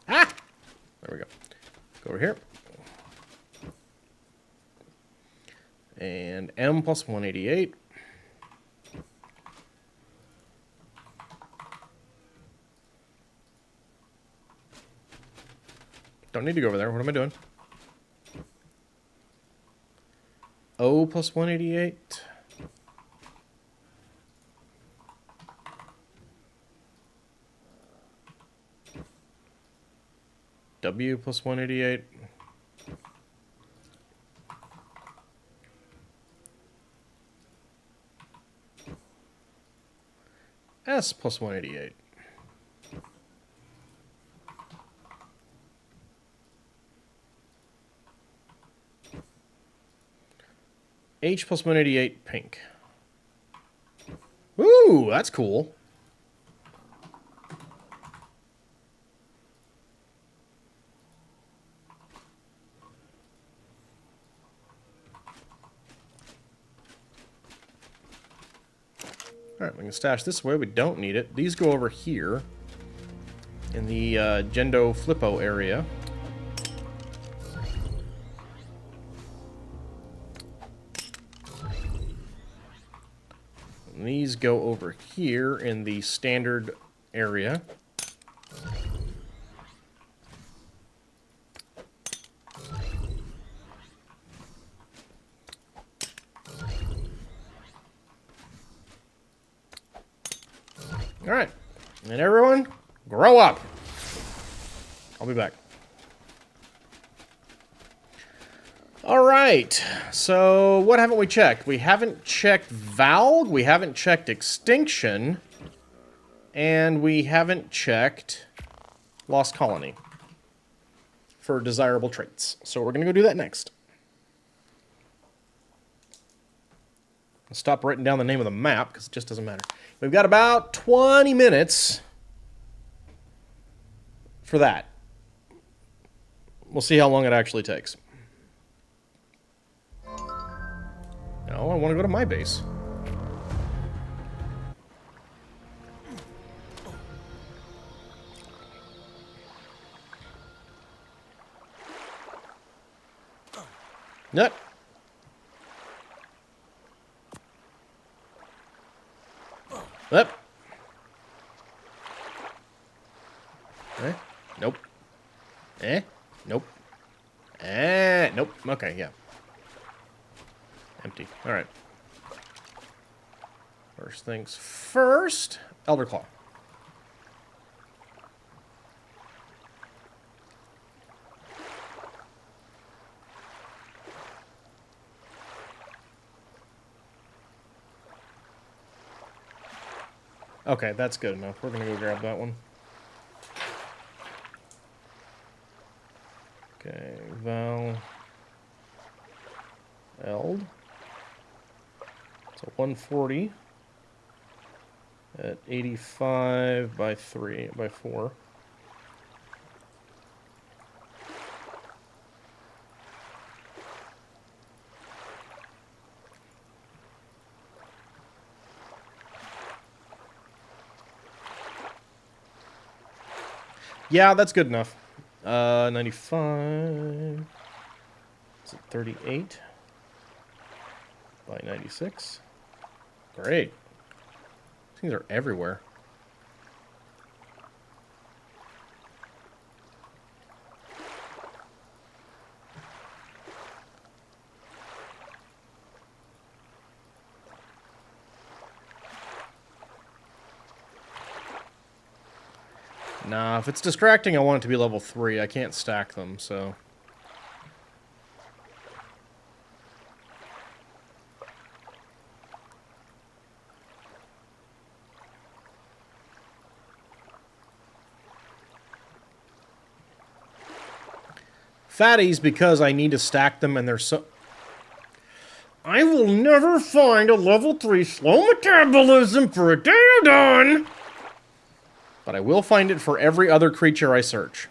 Ah! There we go. Go over here. And M plus 188. Don't need to go over there. What am I doing? O plus 188. W plus 188. S plus 188. H plus 188 pink. Ooh, that's cool. Alright, we can stash this away. We don't need it. These go over here in the Gendo Flippo area. And these go over here in the standard area. Alright. And everyone, grow up. I'll be back. Alright. So, what haven't we checked? We haven't checked Valg, we haven't checked Extinction, and we haven't checked Lost Colony for desirable traits. So we're going to go do that next. I'll stop writing down the name of the map, because it just doesn't matter. We've got about 20 minutes for that. We'll see how long it actually takes. No, I want to go to my base. Nut. Up. Eh? Nope. Eh? Nope. Eh? Nope. Okay, yeah. Empty. Alright. First things first. Elder Claw. Okay, that's good enough. We're gonna go grab that one. Okay, Val. Eld. So 140 at 85 by 3 by 4. Yeah, that's good enough. 95. Is it 38 by 96? Great. Things are everywhere. Nah, if it's distracting, I want it to be level 3. I can't stack them, so... Fatties, because I need to stack them and they're so... I will never find a level 3 slow metabolism for a Daeodon! But I will find it for every other creature I search.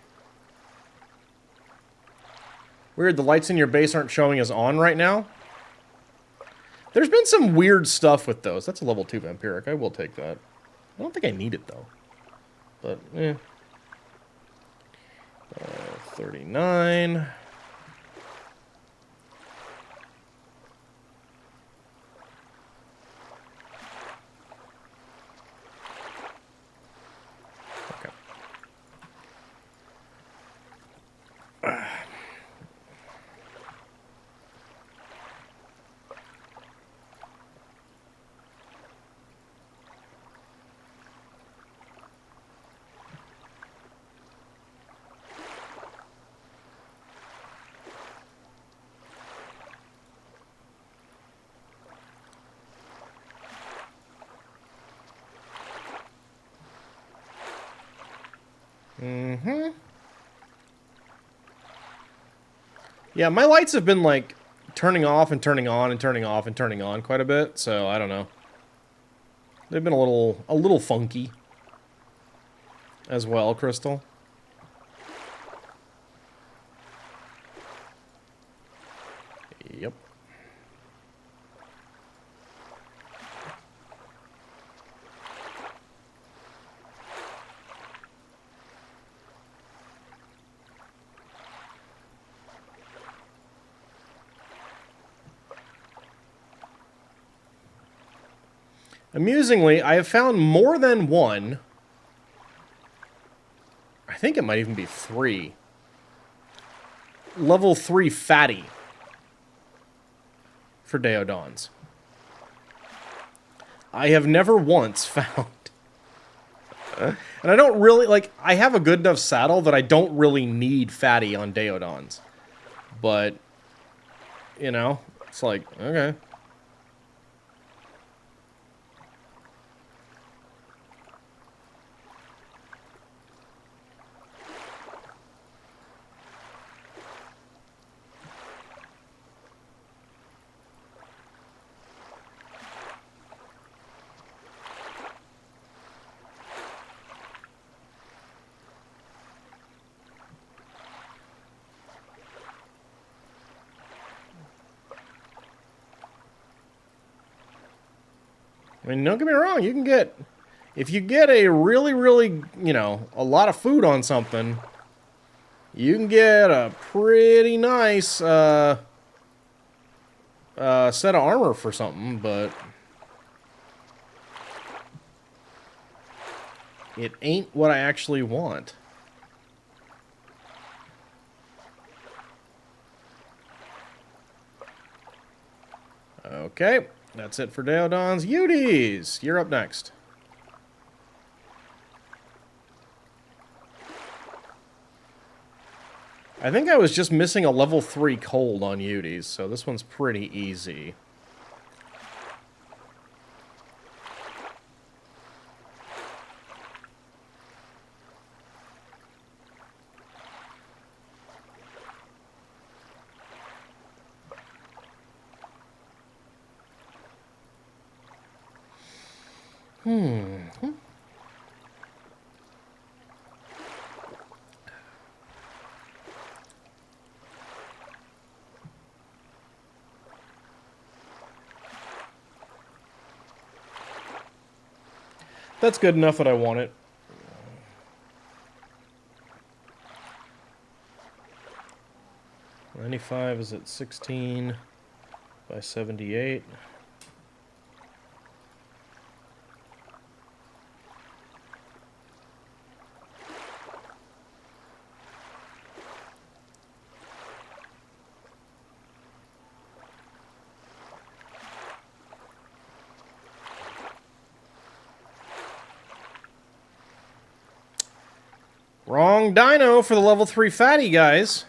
Weird, the lights in your base aren't showing as on right now. There's been some weird stuff with those. That's a level 2 Vampiric. I will take that. I don't think I need it, though. But, eh. 39. Mm-hmm. Yeah, my lights have been, like, turning off and turning on and turning off and turning on quite a bit, so I don't know. They've been a little funky as well, Crystal. Yep. Amusingly, I have found more than one. I think it might even be 3. Level 3 fatty for Deodons. I have never once found. And I don't really, like, I have a good enough saddle that I don't really need fatty on Deodons. But, you know, it's like, okay. I mean, don't get me wrong, you can get... If you get a really, you know, a lot of food on something, you can get a pretty nice set of armor for something, but... It ain't what I actually want. Okay, that's it for Deodons. Uties, you're up next. I think I was just missing a level 3 cold on Uties, so this one's pretty easy. That's good enough that I want it. $95 is at 16 by 78. Wrong dino for the level 3 fatty, guys.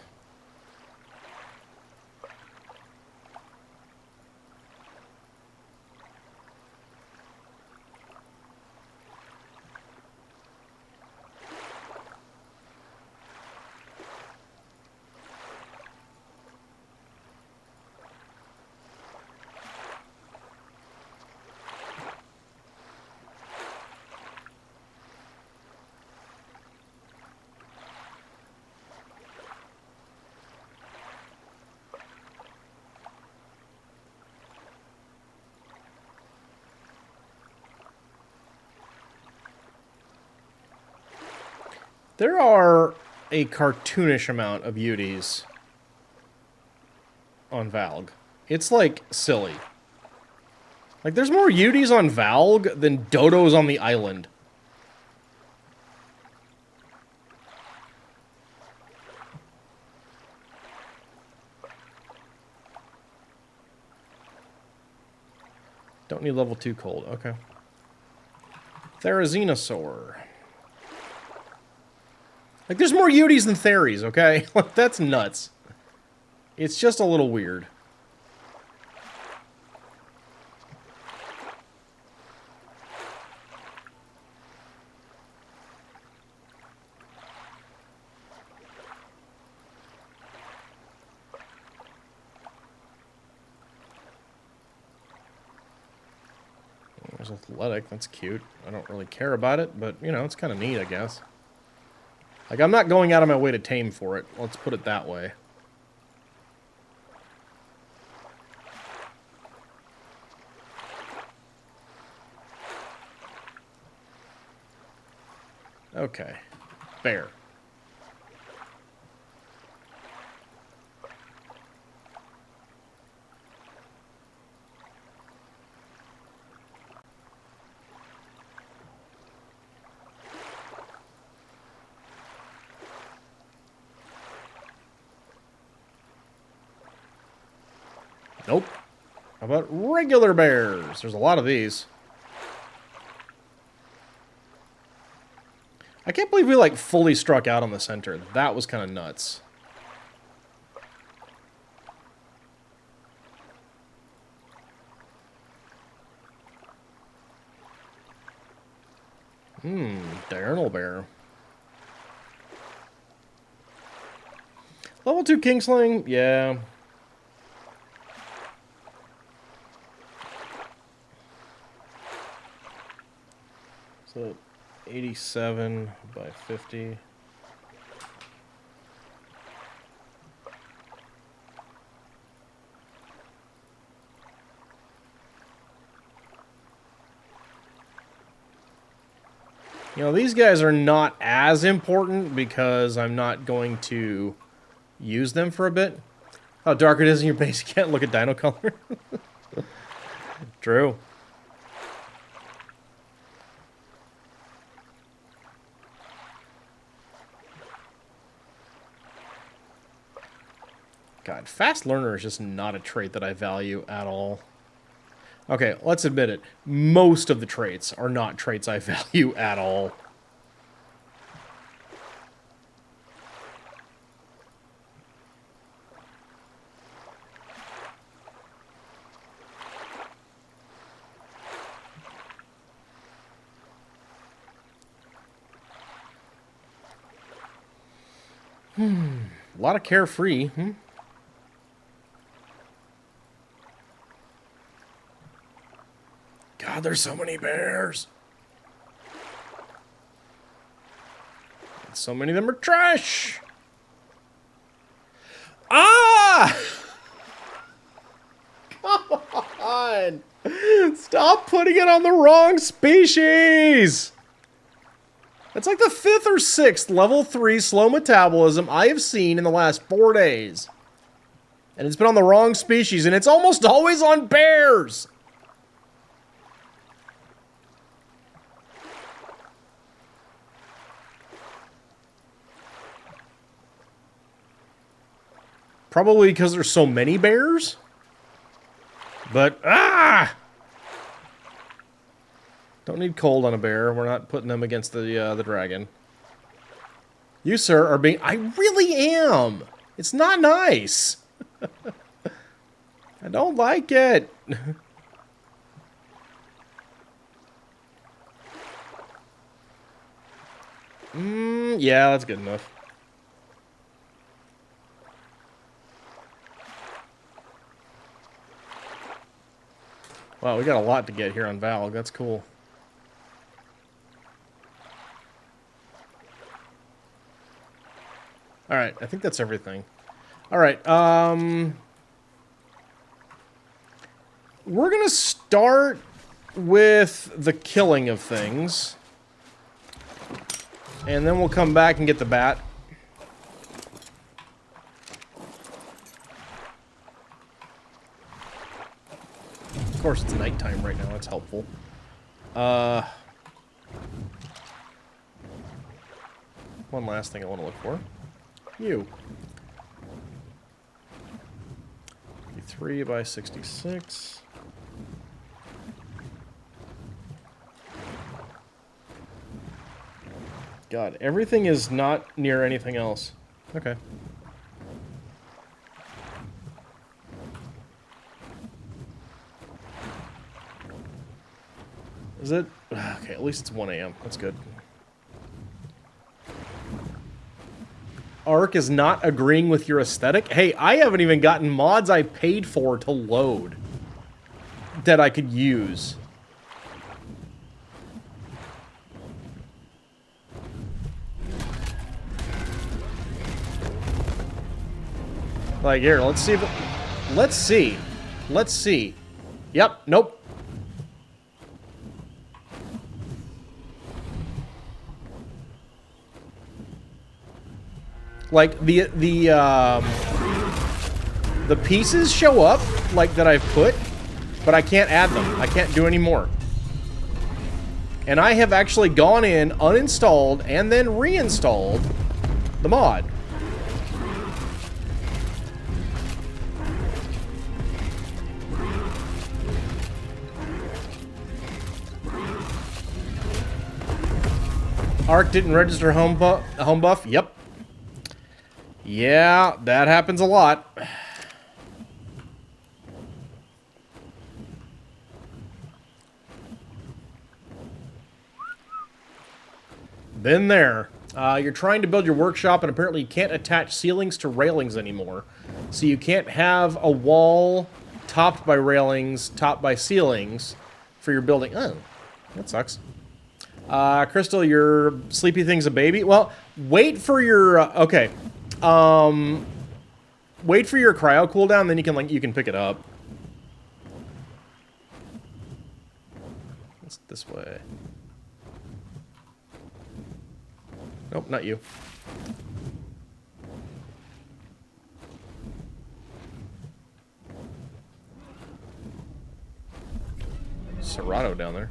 There are a cartoonish amount of Uties on Valg. It's, like, silly. Like, there's more Uties on Valg than dodos on the island. Don't need level 2 cold. Okay. Therizinosaur. Like, there's more Uties than Theries, okay? Like, that's nuts. It's just a little weird. There's athletic. That's cute. I don't really care about it, but, you know, it's kind of neat, I guess. Like, I'm not going out of my way to tame for it. Let's put it that way. Okay. Bear. Nope. How about regular bears? There's a lot of these. I can't believe we, like, fully struck out on the center. That was kind of nuts. Diurnal bear. Level 2 Kingsling? Yeah. So, 87 by 50. You know, these guys are not as important because I'm not going to use them for a bit. How dark it is in your base, you can't look at dino color. True. God, fast learner is just not a trait that I value at all. Okay, let's admit it. Most of the traits are not traits I value at all. A lot of carefree. God, there's so many bears. And so many of them are trash. Ah! Come on. Stop putting it on the wrong species. That's like the 5th or 6th level 3 slow metabolism I have seen in the last 4 days. And it's been on the wrong species, and it's almost always on bears. Probably because there's so many bears. But, don't need cold on a bear. We're not putting them against the dragon. You, sir, are being... I really am. It's not nice. I don't like it. Yeah, that's good enough. Wow, we got a lot to get here on Valg. That's cool. Alright, I think that's everything. Alright, we're gonna start with the killing of things. And then we'll come back and get the bat. Of course, it's nighttime right now. That's helpful. One last thing I want to look for. You. 3 by 66. God, everything is not near anything else. Okay. Is it? Okay, at least it's 1 a.m. That's good. ARK is not agreeing with your aesthetic? Hey, I haven't even gotten mods I paid for to load that I could use. Like, here, let's see if it... Let's see. Let's see. Yep, nope. Like, the pieces show up, like, that I've put, but I can't add them. I can't do any more. And I have actually gone in, uninstalled, and then reinstalled the mod. ARK didn't register home buff? Yep. Yeah, that happens a lot. Been there. You're trying to build your workshop, and apparently you can't attach ceilings to railings anymore. So you can't have a wall topped by railings, topped by ceilings for your building. Oh, that sucks. Crystal, your sleepy thing's a baby? Well, wait for your... okay. Wait for your cryo cooldown, then you can pick it up. It's this way. Nope, not you. Serato down there.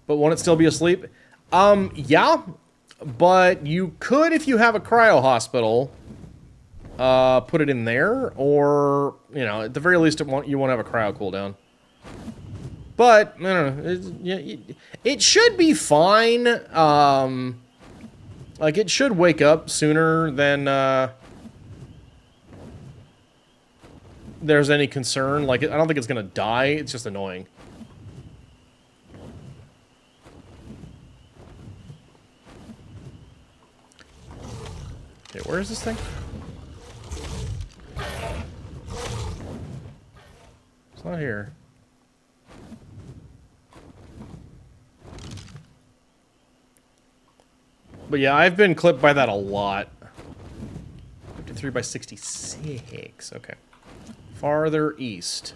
But won't it still be asleep? Yeah. But you could, if you have a cryo hospital, put it in there. Or, you know, at the very least, you won't have a cryo cooldown. But, I don't know. It should be fine. Like, it should wake up sooner than there's any concern. Like, I don't think it's going to die. It's just annoying. Okay, where is this thing? It's not here. But yeah, I've been clipped by that a lot. 53 by 66. Okay. Farther east.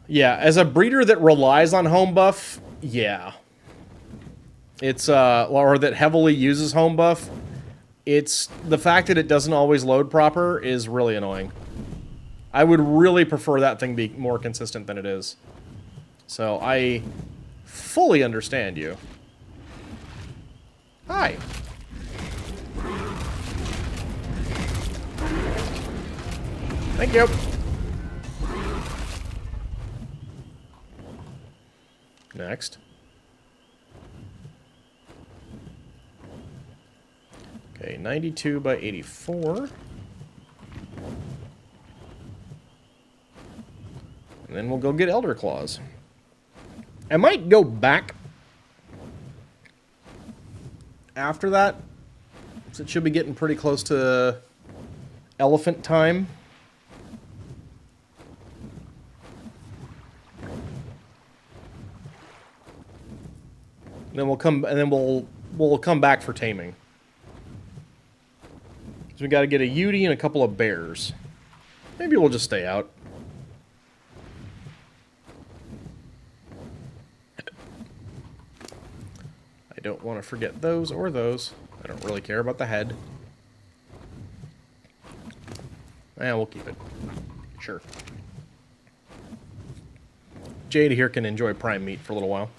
Yeah, as a breeder that relies on home buff, yeah. It's, or that heavily uses home buff, it's, the fact that it doesn't always load proper is really annoying. I would really prefer that thing be more consistent than it is. So, I fully understand you. Hi. Thank you. Next. Okay, 92 by 84. And then we'll go get Elder Claws. I might go back after that, so it should be getting pretty close to elephant time. Then we'll come, and then we'll come back for taming. So we got to get a Yudi and a couple of bears. Maybe we'll just stay out. I don't want to forget those or those. I don't really care about the head. Eh, we'll keep it. Sure. Jade here can enjoy prime meat for a little while.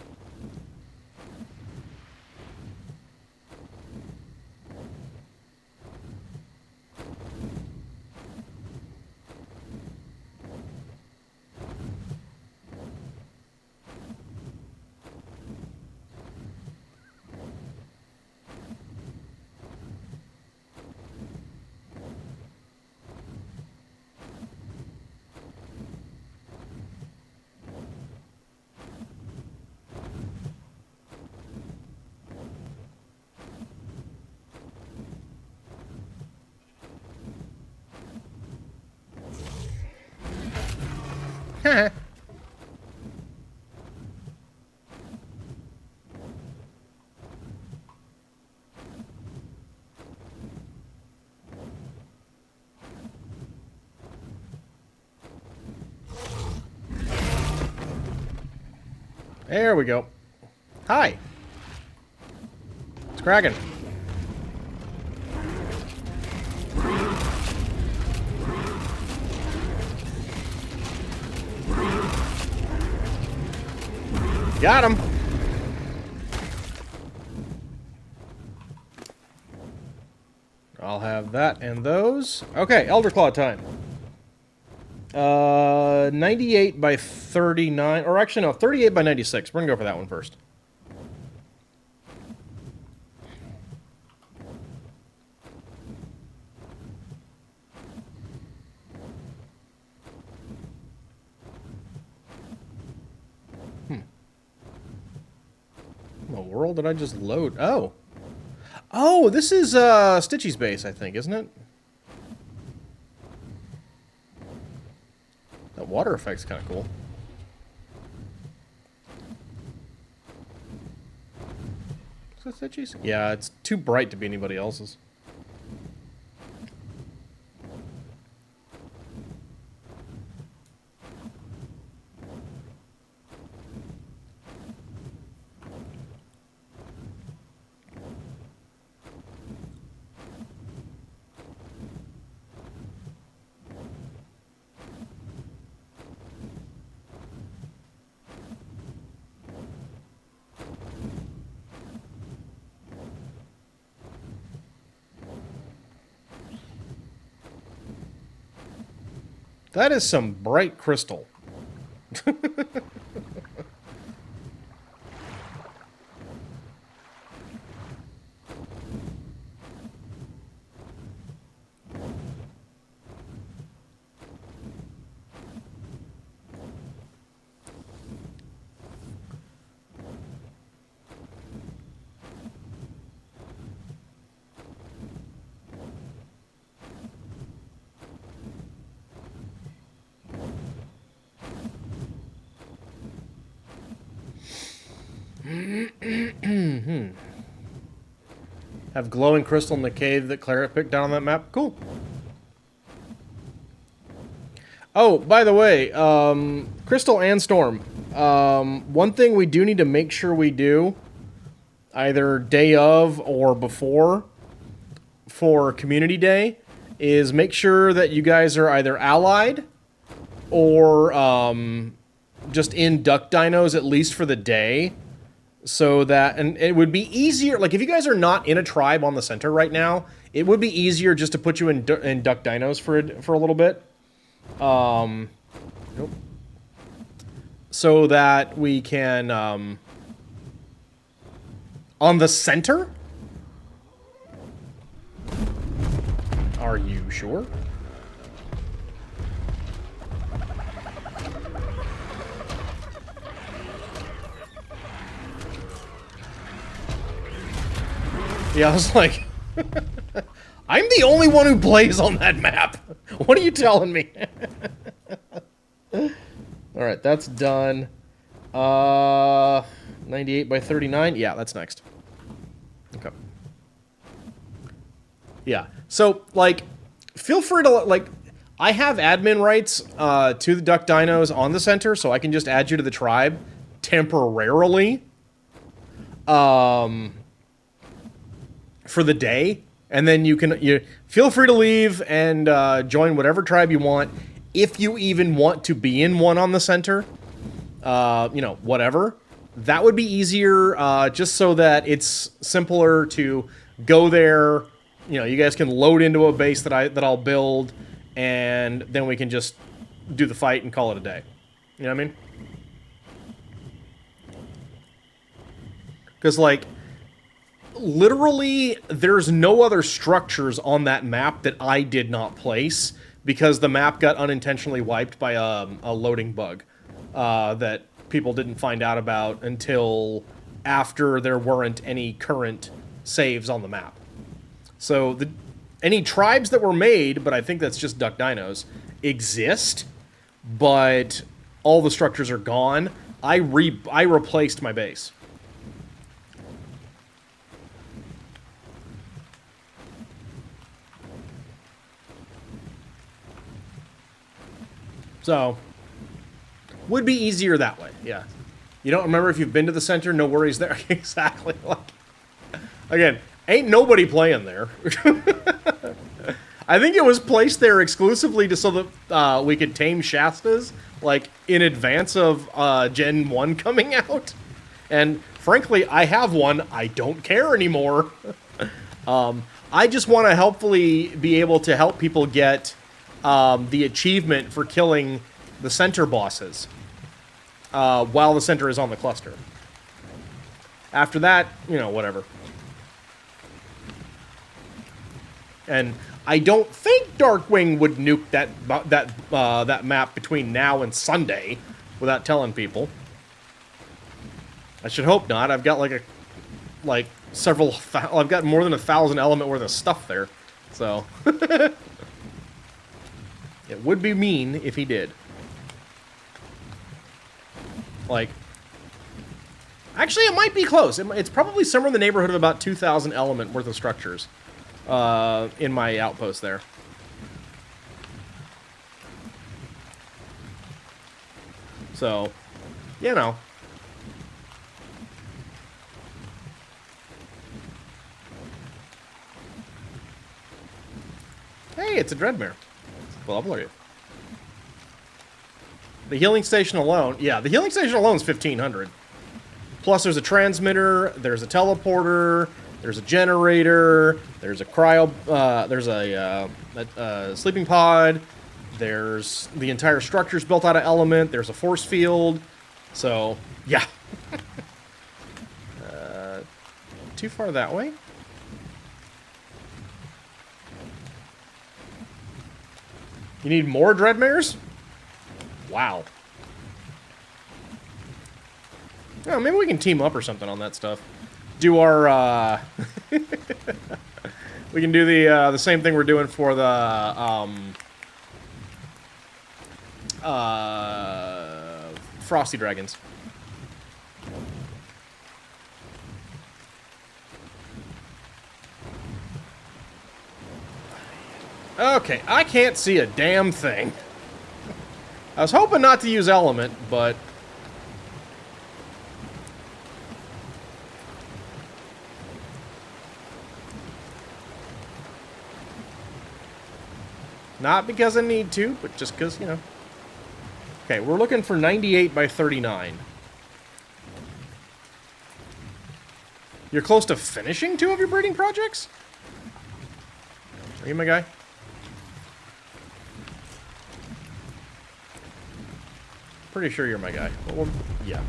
There we go. Hi. It's cracking. Got him. I'll have that and those. Okay, Elder Claw time. 98 by 39, or actually no, 38 by 96. We're gonna go for that one first. What world did I just load? Oh. Oh, this is Stitchy's base, I think, isn't it? That water effect's kind of cool. Is that Stitchy's? Yeah, it's too bright to be anybody else's. That is some bright crystal. Have glowing crystal in the cave that Clara picked down on that map. Cool. Oh, by the way, Crystal and Storm. One thing we do need to make sure we do, either day of or before, for Community Day, is make sure that you guys are either allied or just in Duck Dinos, at least for the day. So that, and it would be easier, like if you guys are not in a tribe on the center right now, it would be easier just to put you in Duck Dinos for a little bit. Nope. So that we can, on the center? Are you sure? Yeah, I was like, I'm the only one who plays on that map. What are you telling me? Alright, that's done. 98 by 39? Yeah, that's next. Okay. Yeah, so, like, feel free to, like, I have admin rights to the Duck Dinos on the center, so I can just add you to the tribe temporarily. For the day, and then you feel free to leave and join whatever tribe you want, if you even want to be in one on the center. You know, whatever. That would be easier, just so that it's simpler to go there. You know, you guys can load into a base that I'll build, and then we can just do the fight and call it a day. You know what I mean? Because, like, literally, there's no other structures on that map that I did not place, because the map got unintentionally wiped by a loading bug that people didn't find out about until after there weren't any current saves on the map. So any tribes that were made, but I think that's just Duck Dinos, exist, but all the structures are gone. I replaced my base. So, would be easier that way, yeah. You don't remember if you've been to the center? No worries there. Exactly. Like, again, ain't nobody playing there. I think it was placed there exclusively to so that we could tame Shastas, like, in advance of Gen 1 coming out. And, frankly, I have one. I don't care anymore. I just want to helpfully be able to help people get the achievement for killing the center bosses while the center is on the cluster. After that, you know, whatever. And I don't think Darkwing would nuke that map between now and Sunday without telling people. I should hope not. I've got like several. I've got more than 1,000 element worth of stuff there, so it would be mean if he did. Like, actually, it might be close. It's probably somewhere in the neighborhood of about 2,000 element worth of structures in my outpost there. So, you know. Hey, it's a Dreadmare. What level are you? The healing station alone, yeah, the healing station alone is 1,500. Plus, there's a transmitter, there's a teleporter, there's a generator, there's a cryo, there's a sleeping pod, there's the entire structure's built out of element, there's a force field, so, yeah. Too far that way? You need more Dreadmares? Wow. Oh, maybe we can team up or something on that stuff. Do our, we can do the same thing we're doing for the, Frosty Dragons. Okay, I can't see a damn thing. I was hoping not to use element, but... Not because I need to, but just because, you know. Okay, we're looking for 98 by 39. You're close to finishing 2 of your breeding projects? Are you my guy? Pretty sure you're my guy. Well, yeah.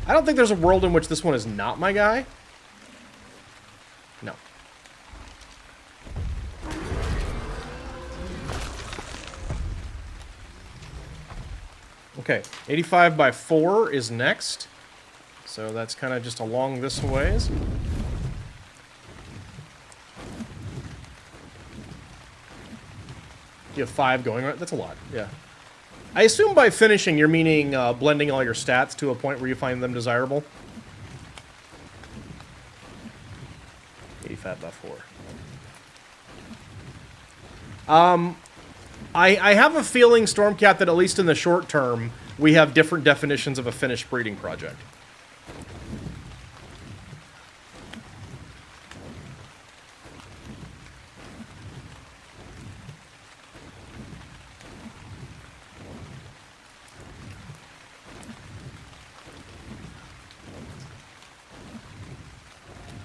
I don't think there's a world in which this one is not my guy. No. Okay, 85 by 4 is next. So that's kind of just along this ways. You have 5 going, right? That's a lot, yeah. I assume by finishing you're meaning blending all your stats to a point where you find them desirable. 85 by 4. I have a feeling, Stormcat, that at least in the short term, we have different definitions of a finished breeding project.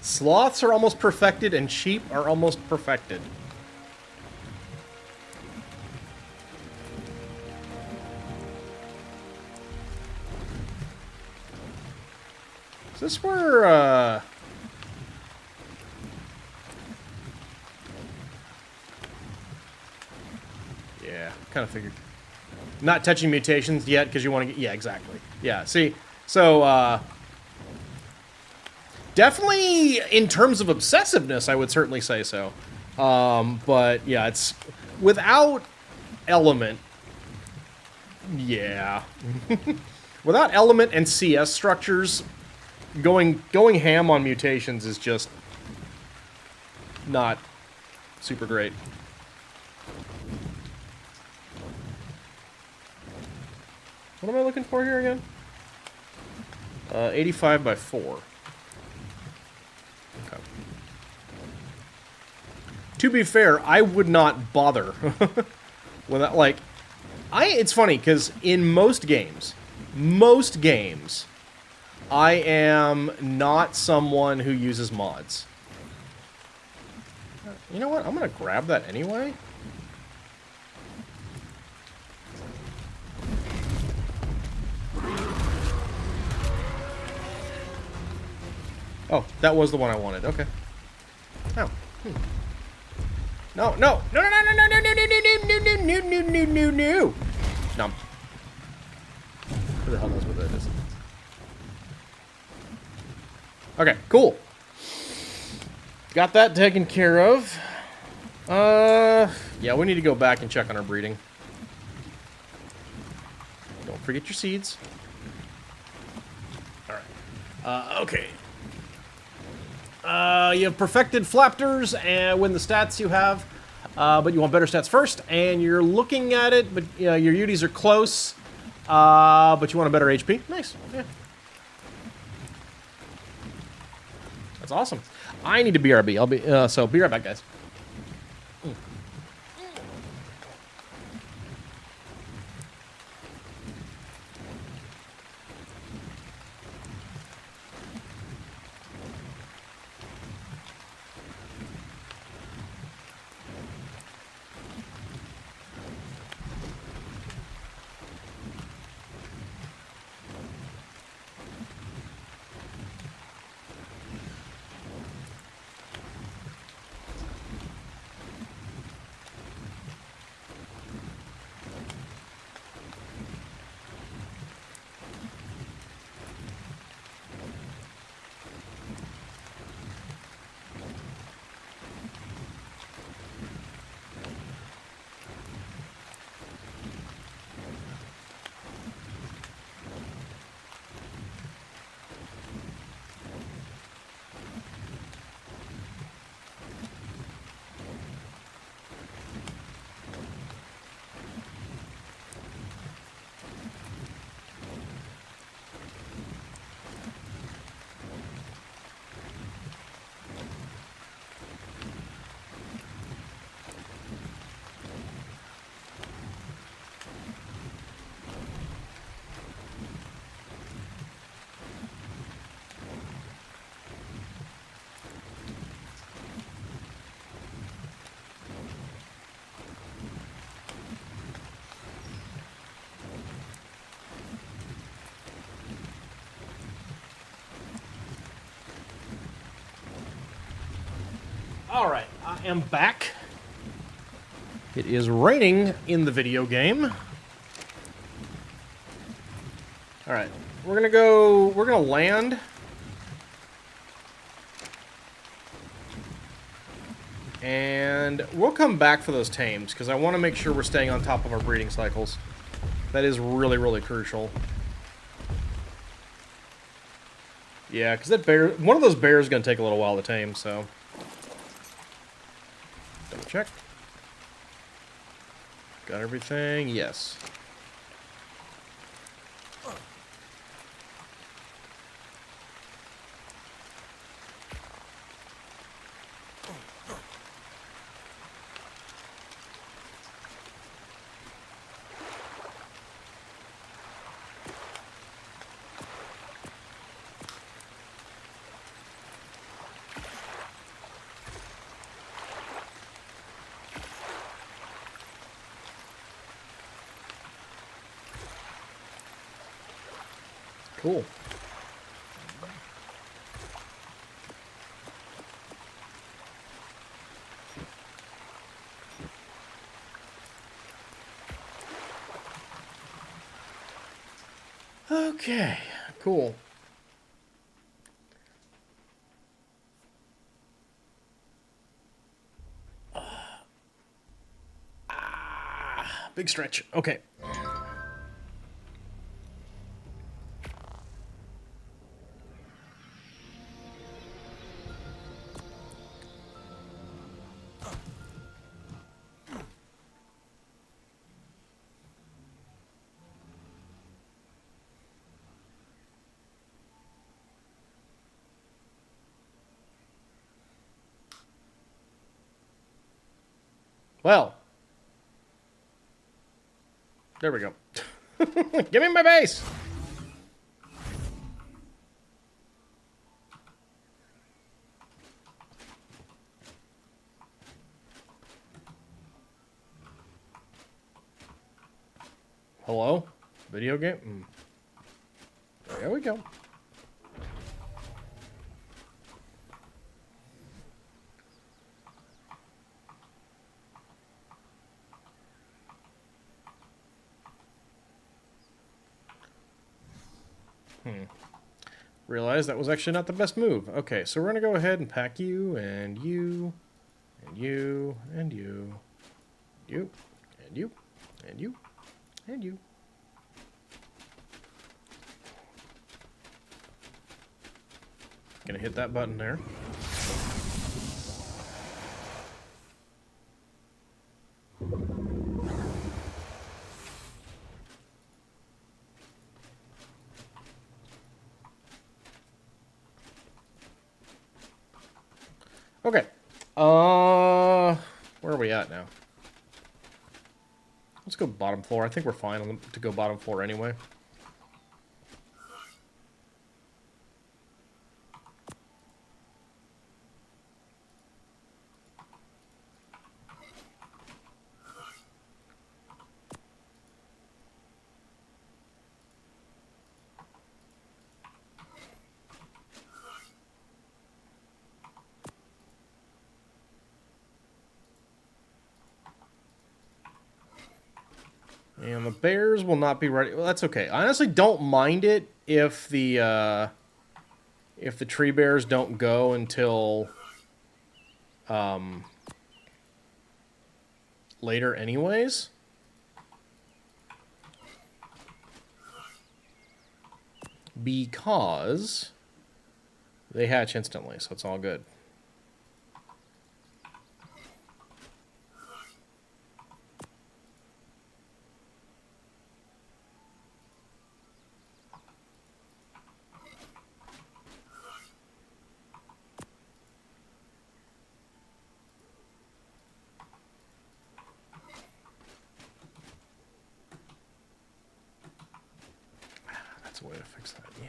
Sloths are almost perfected, and sheep are almost perfected. Is this where, yeah, kind of figured. Not touching mutations yet, because you want to get... Yeah, exactly. Yeah, see? So, definitely, in terms of obsessiveness, I would certainly say so. But, yeah, it's... Without element... Yeah. Without element and CS structures, going ham on mutations is just... not super great. What am I looking for here again? 85 by 4. Okay. To be fair, I would not bother with that. Like, it's funny because in most games, I am not someone who uses mods. You know what? I'm gonna grab that anyway. Oh, that was the one I wanted. Okay. Oh. No, no, no, no, no, no, no, no, no, no, no, no, no, no, no, no, no. No. Who the hell knows what that is? Okay, cool. Got that taken care of. Yeah, we need to go back and check on our breeding. Don't forget your seeds. All right. Okay. You have perfected flaptors and win the stats you have, but you want better stats first, and you're looking at it, but you know, your UDs are close, but you want a better HP. Nice. Yeah. That's awesome. I need to BRB. I'll be so be right back, guys. All right, I am back. It is raining in the video game. All right, we're gonna land. And we'll come back for those tames, because I want to make sure we're staying on top of our breeding cycles. That is really, really crucial. Yeah, because that bear, one of those bears is going to take a little while to tame, so. Double check. Got everything? Yes. Cool. Okay, cool. Big stretch. Okay. Well. There we go. Give me my base! Hello? Video game? There we go. Realized that was actually not the best move. Okay, so we're going to go ahead and pack you, and you, and you, and you, you, and you, and you, and you. Gonna hit that button there. Okay. Where are we at now? Let's go bottom floor. I think we're fine to go bottom floor anyway. And the bears will not be ready. Well, that's okay. I honestly don't mind it if the tree bears don't go until later anyways. Because they hatch instantly, so it's all good. That's a way to fix that. Yeah.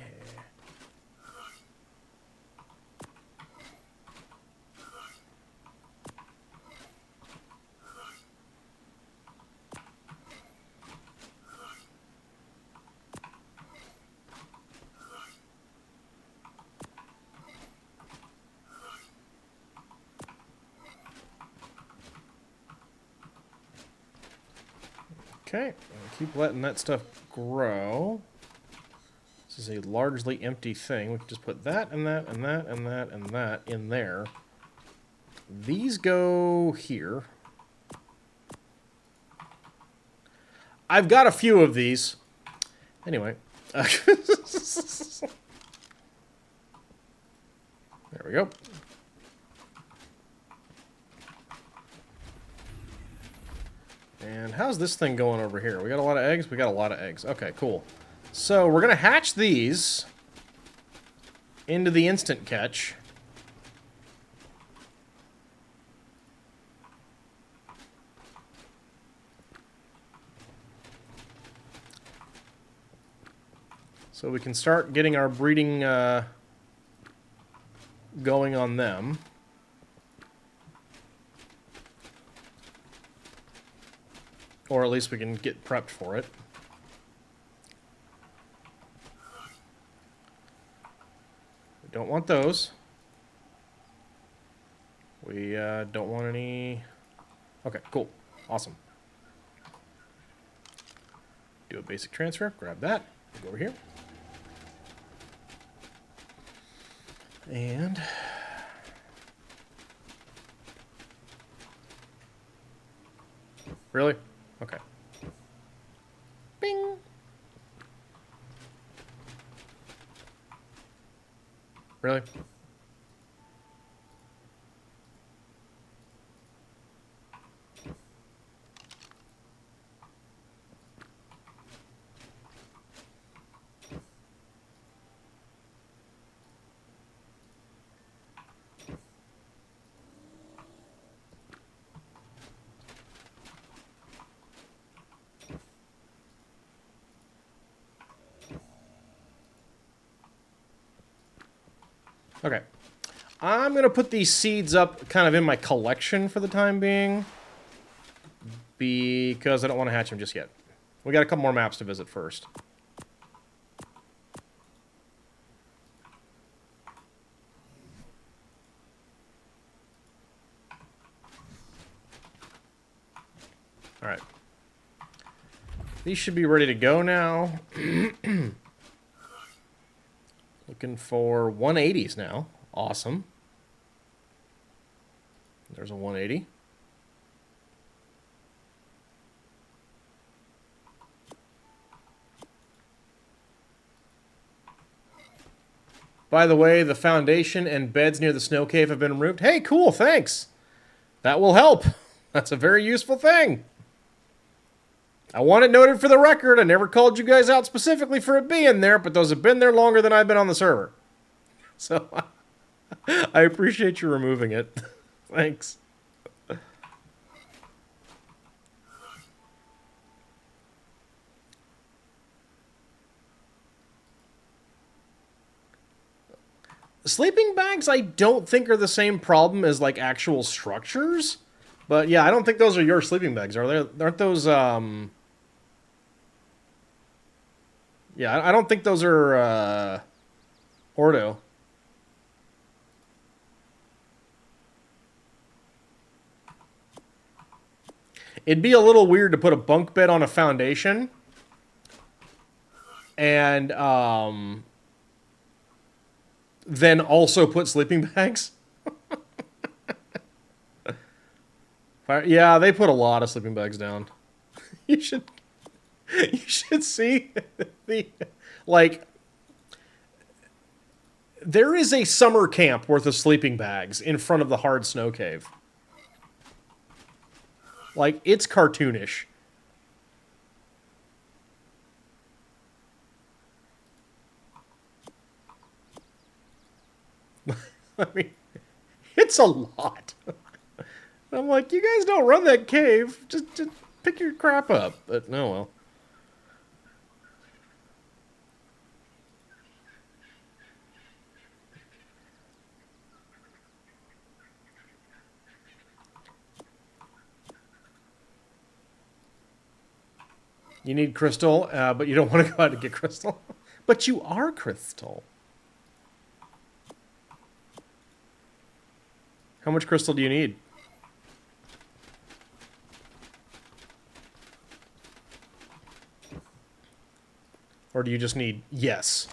Okay, keep letting that stuff grow. This is a largely empty thing. We can just put that and that and that and that and that in there. These go here. I've got a few of these. Anyway. There we go. And how's this thing going over here? We got a lot of eggs? We got a lot of eggs. Okay, cool. So we're going to hatch these into the instant catch. So we can start getting our breeding going on them. Or at least we can get prepped for it. We don't want those. We don't want any... Okay, cool. Awesome. Do a basic transfer. Grab that. Go over here. And... Really? Okay. Bing! Really? Okay. I'm going to put these seeds up kind of in my collection for the time being. Because I don't want to hatch them just yet. We got a couple more maps to visit first. Alright. These should be ready to go now. Looking for 180s now. Awesome. There's a 180. By the way, the foundation and beds near the snow cave have been removed. Hey, cool, thanks. That will help. That's a very useful thing. I want it noted for the record. I never called you guys out specifically for it being there, but those have been there longer than I've been on the server. So, I appreciate you removing it. Thanks. Sleeping bags, I don't think are the same problem as, like, actual structures. But, yeah, I don't think those are your sleeping bags, are they? Aren't those, Yeah, I don't think those are, Ordo. It'd be a little weird to put a bunk bed on a foundation. And, then also put sleeping bags. Yeah, they put a lot of sleeping bags down. You should see the, like, there is a summer camp worth of sleeping bags in front of the hard snow cave. Like, it's cartoonish. I mean, it's a lot. I'm like, you guys don't run that cave. Just pick your crap up. But no, well. You need crystal, but you don't want to go out and get crystal. But you are crystal. How much crystal do you need? Or do you just need yes?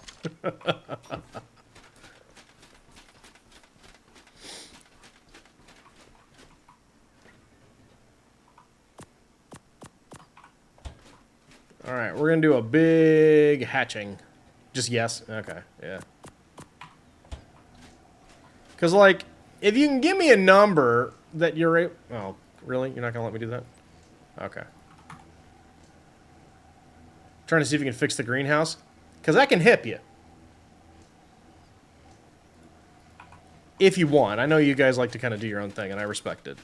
Alright, we're gonna do a big hatching. Just yes? Okay, yeah. Because, like, if you can give me a number that you're able... Oh, really? You're not gonna let me do that? Okay. Trying to see if you can fix the greenhouse. Because I can hip you. If you want. I know you guys like to kind of do your own thing, and I respect it.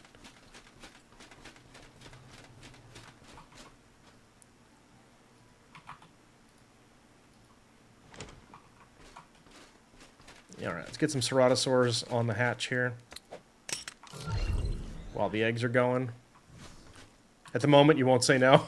Alright, let's get some ceratosaurs on the hatch here. While the eggs are going. At the moment, you won't say no.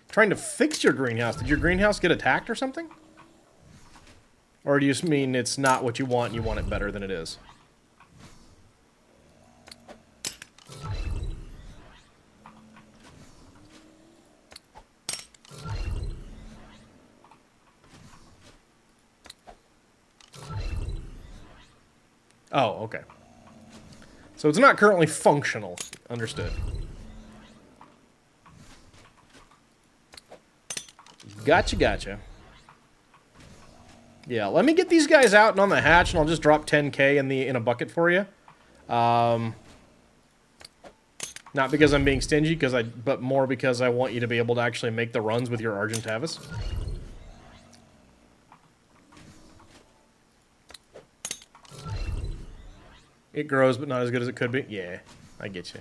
Trying to fix your greenhouse. Did your greenhouse get attacked or something? Or do you just mean it's not what you want and you want it better than it is? Oh, okay. So it's not currently functional. Understood. Gotcha, gotcha. Yeah, let me get these guys out and on the hatch, and I'll just drop 10k in a bucket for you. Not because I'm being stingy, but more because I want you to be able to actually make the runs with your Argentavis. It grows, but not as good as it could be. Yeah, I get you.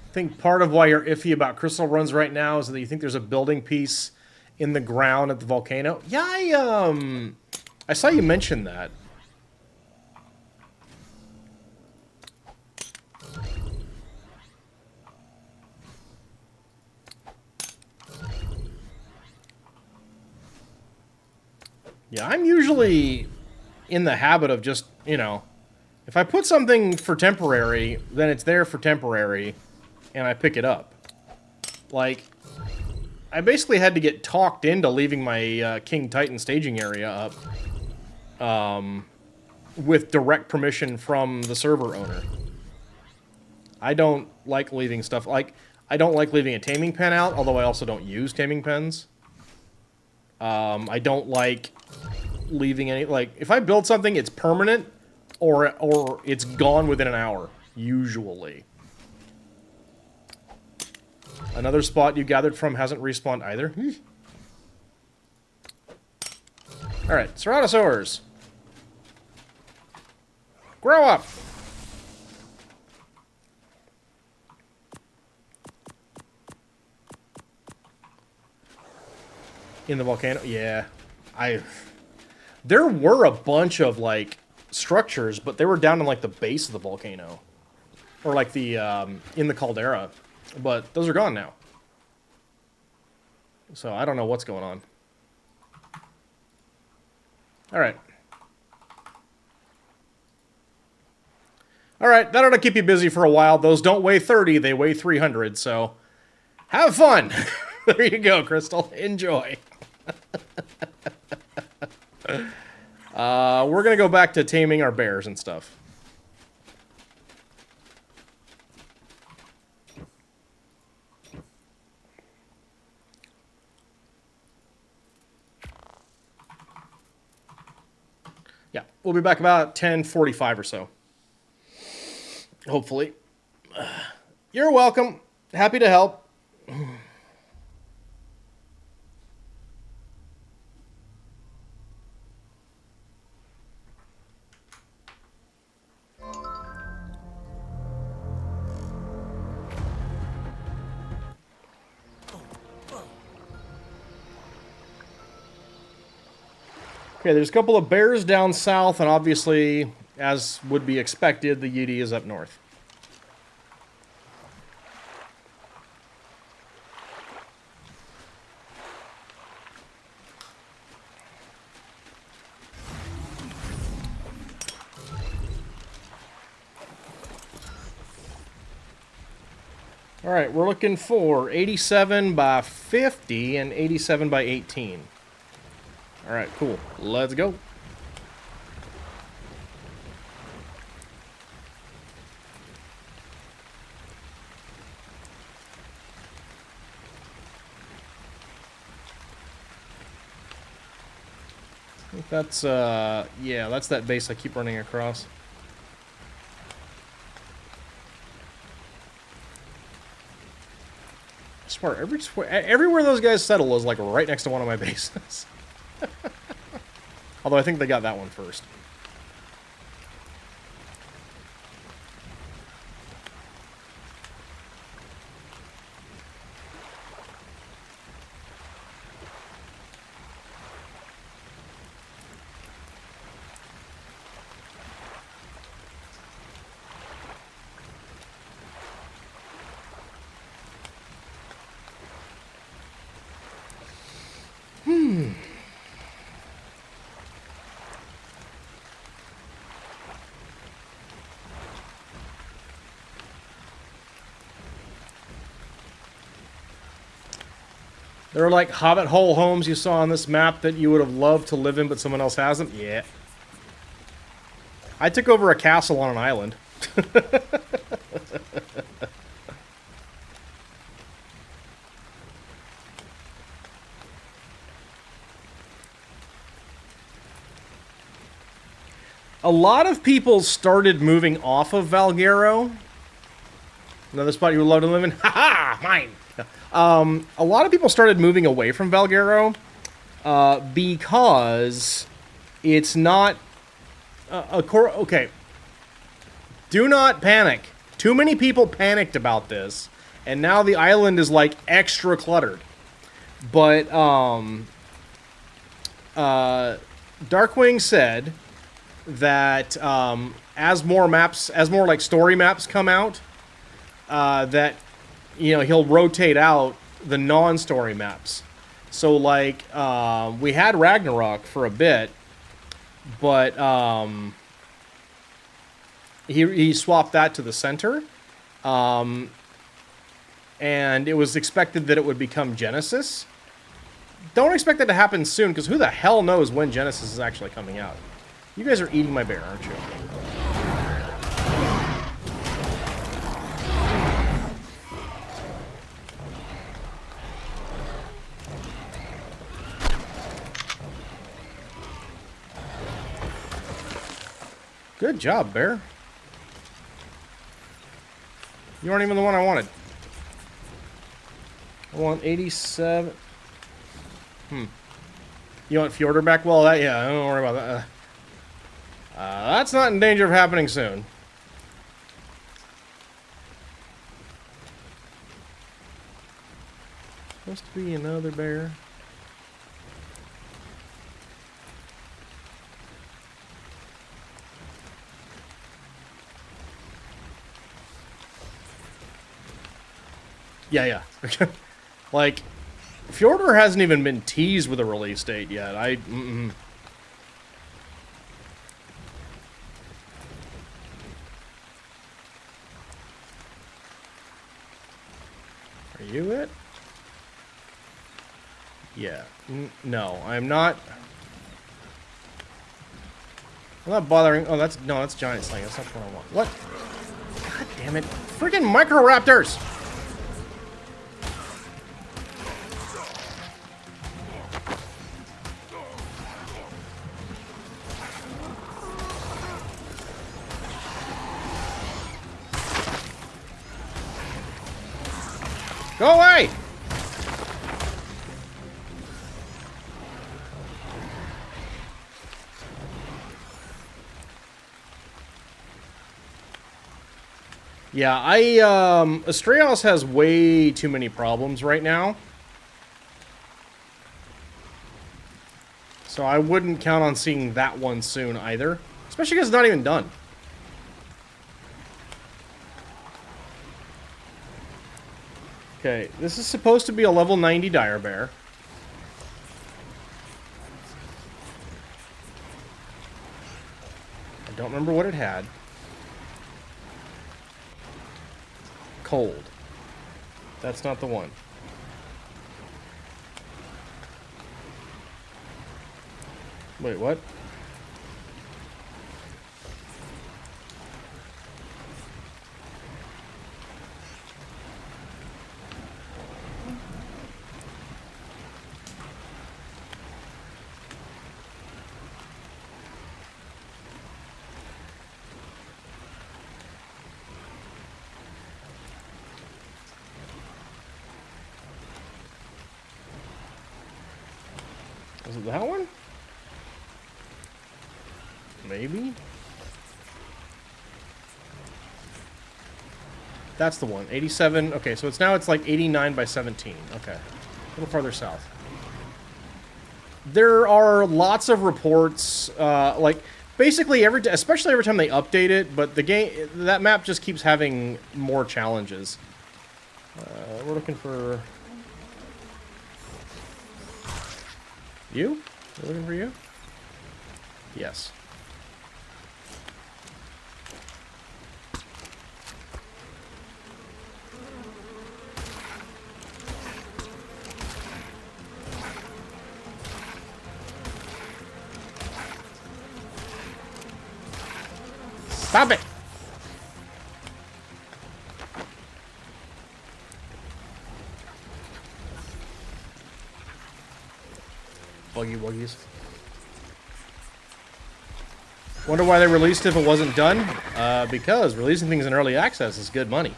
I think part of why you're iffy about crystal runs right now is that you think there's a building piece in the ground at the volcano. Yeah, I saw you mention that. Yeah, I'm usually in the habit of just, you know, if I put something for temporary, then it's there for temporary, and I pick it up. Like, I basically had to get talked into leaving my King Titan staging area up with direct permission from the server owner. I don't like leaving stuff, like, I don't like leaving a taming pen out, although I also don't use taming pens. I don't like leaving any, like, if I build something, it's permanent, or it's gone within an hour, usually. Another spot you gathered from hasn't respawned either. Alright, Ceratosaurs. Grow up! In the volcano? Yeah. There were a bunch of, like, structures, but they were down in, like, the base of the volcano. Or, like, the, in the caldera. But those are gone now. So I don't know what's going on. Alright. Alright, that ought to keep you busy for a while. Those don't weigh 30, they weigh 300, so have fun! There you go, Crystal. Enjoy. We're gonna go back to taming our bears and stuff. Yeah, we'll be back about 10:45 or so. Hopefully. You're welcome. Happy to help. Okay, there's a couple of bears down south, and obviously, as would be expected, the Yeti is up north. Alright, we're looking for 87 by 50 and 87 by 18. Alright, cool. Let's go. I think that's, yeah, that's that base I keep running across. I swear, everywhere those guys settle is like right next to one of my bases. Although I think they got that one first. There are like hobbit hole homes you saw on this map that you would have loved to live in, but someone else hasn't. Yeah. I took over a castle on an island. A lot of people started moving off of Valguero. Another spot you would love to live in? Haha! Mine! A lot of people started moving away from Valguero because it's not... okay. Do not panic. Too many people panicked about this, and now the island is, like, extra cluttered. But, Darkwing said that as more like story maps come out, that, you know, he'll rotate out the non-story maps. So like we had Ragnarok for a bit, but he swapped that to the center, and it was expected that it would become Genesis. Don't expect that to happen soon, because who the hell knows when Genesis is actually coming out. You guys are eating my bear, aren't you? Good job, bear. You aren't even the one I wanted. I want 87. You want Fjordur back? Well, that, yeah, don't worry about that. That's not in danger of happening soon. Supposed to be another bear. Yeah. Like, Fjordur hasn't even been teased with a release date yet. Are you it? Yeah. No, I'm not. I'm not bothering. Oh, that's giant sling. That's not what I want. What? God damn it! Freaking Microraptors! Go away! Yeah, Astraeos has way too many problems right now. So I wouldn't count on seeing that one soon either. Especially because it's not even done. Okay, this is supposed to be a level 90 Dire Bear. I don't remember what it had. Cold. That's not the one. Wait, what? Was it that one? Maybe? That's the one. 87. Okay, so it's like 89 by 17. Okay. A little farther south. There are lots of reports, like, basically especially every time they update it, but the game, that map just keeps having more challenges. We're looking for... You? We're looking for you? Yes. Stop it! Buggy wuggies. Wonder why they released if it wasn't done? Because releasing things in early access is good money.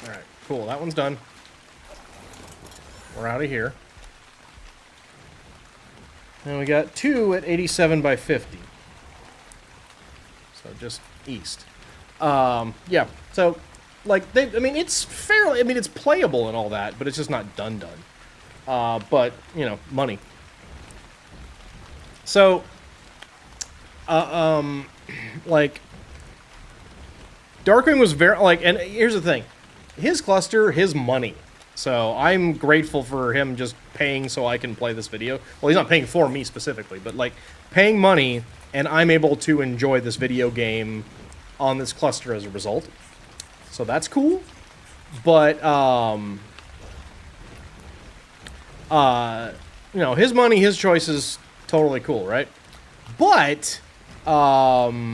Alright, cool. That one's done. We're out of here. And we got 2 at 87 by 50. So just east. Yeah, so... Like, I mean, it's fairly... I mean, it's playable and all that, but it's just not done. But, you know, money. So, like... Darkwing was very... Like, and here's the thing. His cluster, his money. So, I'm grateful for him just paying so I can play this video. Well, he's not paying for me specifically, but, like, paying money, and I'm able to enjoy this video game on this cluster as a result. So that's cool, but, you know, his money, his choices, totally cool, right? But, I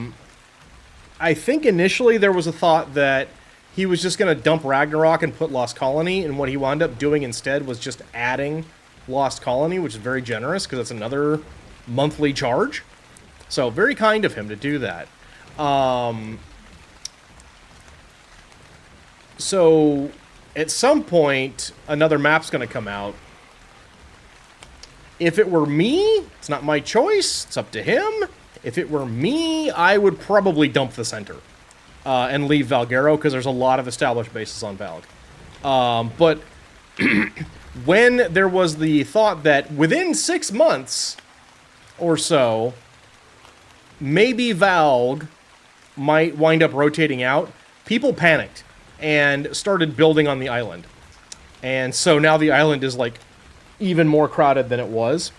think initially there was a thought that he was just going to dump Ragnarok and put Lost Colony, and what he wound up doing instead was just adding Lost Colony, which is very generous, because it's another monthly charge. So, very kind of him to do that. So, at some point, another map's going to come out. If it were me, it's not my choice. It's up to him. If it were me, I would probably dump the center and leave Valguero, because there's a lot of established bases on Valg. But when there was the thought that within 6 months or so, maybe Valg might wind up rotating out, people panicked and started building on the island. And so now the island is, like, even more crowded than it was.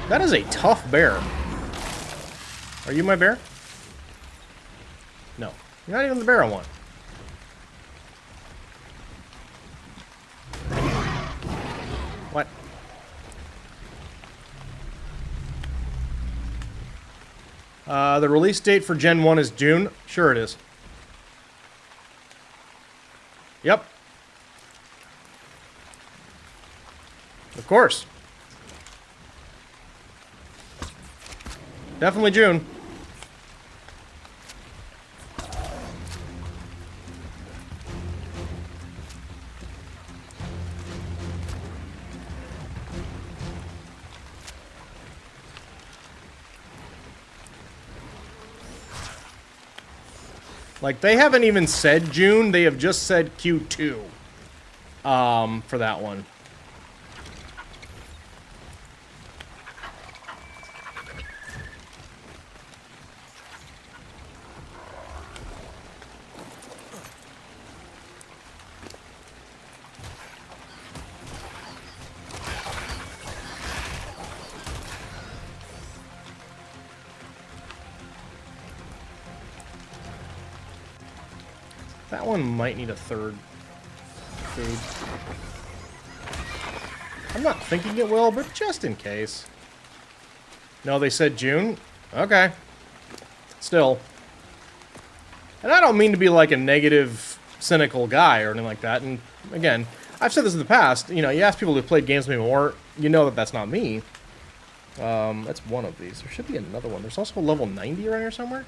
That is a tough bear. Are you my bear? No. You're not even the bear I want. What? The release date for Gen 1 is June? Sure it is. Yep. Of course. Definitely June. Like, they haven't even said June, they have just said Q2 for that one. That one might need a third food. I'm not thinking it will, but just in case. No, they said June? Okay. Still. And I don't mean to be like a negative, cynical guy or anything like that. And again, I've said this in the past. You know, you ask people who've played games with me more, you know that that's not me. That's one of these. There should be another one. There's also a level 90 around here somewhere.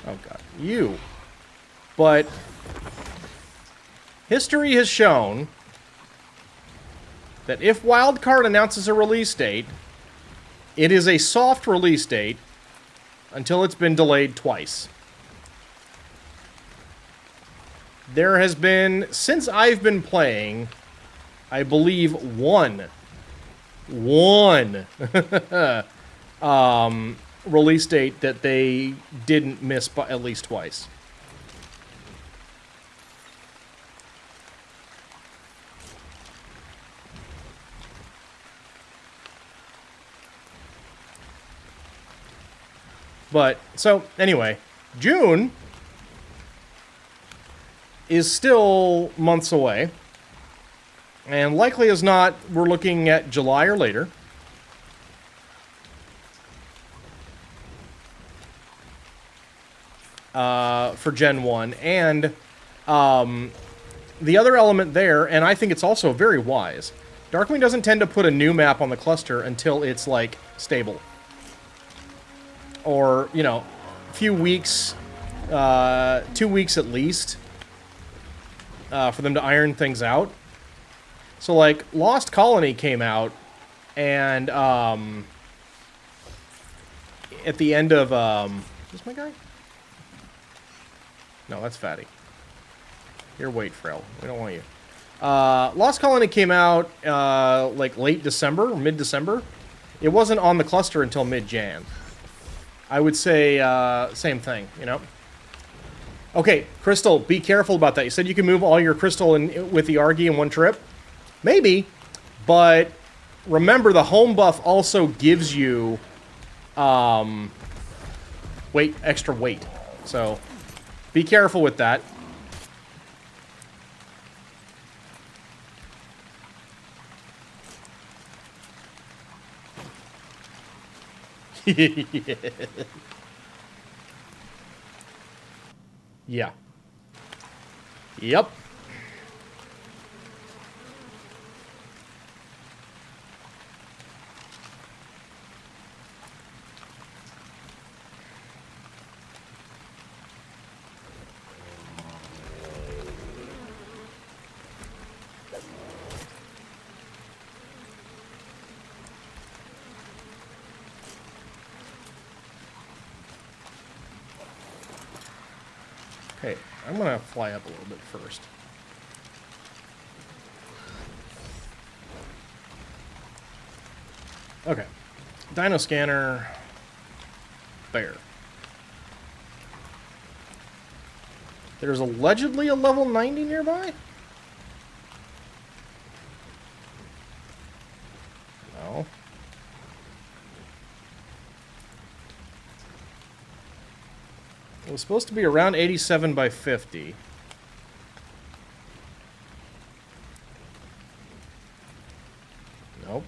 Oh, God. You. But history has shown that if Wildcard announces a release date, it is a soft release date until it's been delayed twice. There has been, since I've been playing, I believe one release date that they didn't miss by at least twice. But, so, anyway, June is still months away. And likely as not, we're looking at July or later. For Gen 1. And the other element there, and I think it's also very wise, Darkwing doesn't tend to put a new map on the cluster until it's, like, stable. Or, you know, a few weeks, 2 weeks at least, for them to iron things out. So, like, Lost Colony came out, and, at the end of, is this my guy? No, that's Fatty. Here, wait, Frail. We don't want you. Lost Colony came out, like, late December, or mid-December. It wasn't on the cluster until mid-Jan. I would say, same thing, you know? Okay, Crystal, be careful about that. You said you can move all your Crystal with the Argy in one trip? Maybe, but remember the home buff also gives you, extra weight. So, be careful with that. Yeah. Yep. Okay, I'm gonna fly up a little bit first. Okay. Dino scanner. There. There's allegedly a level 90 nearby? No. It was supposed to be around 87 by 50. Nope.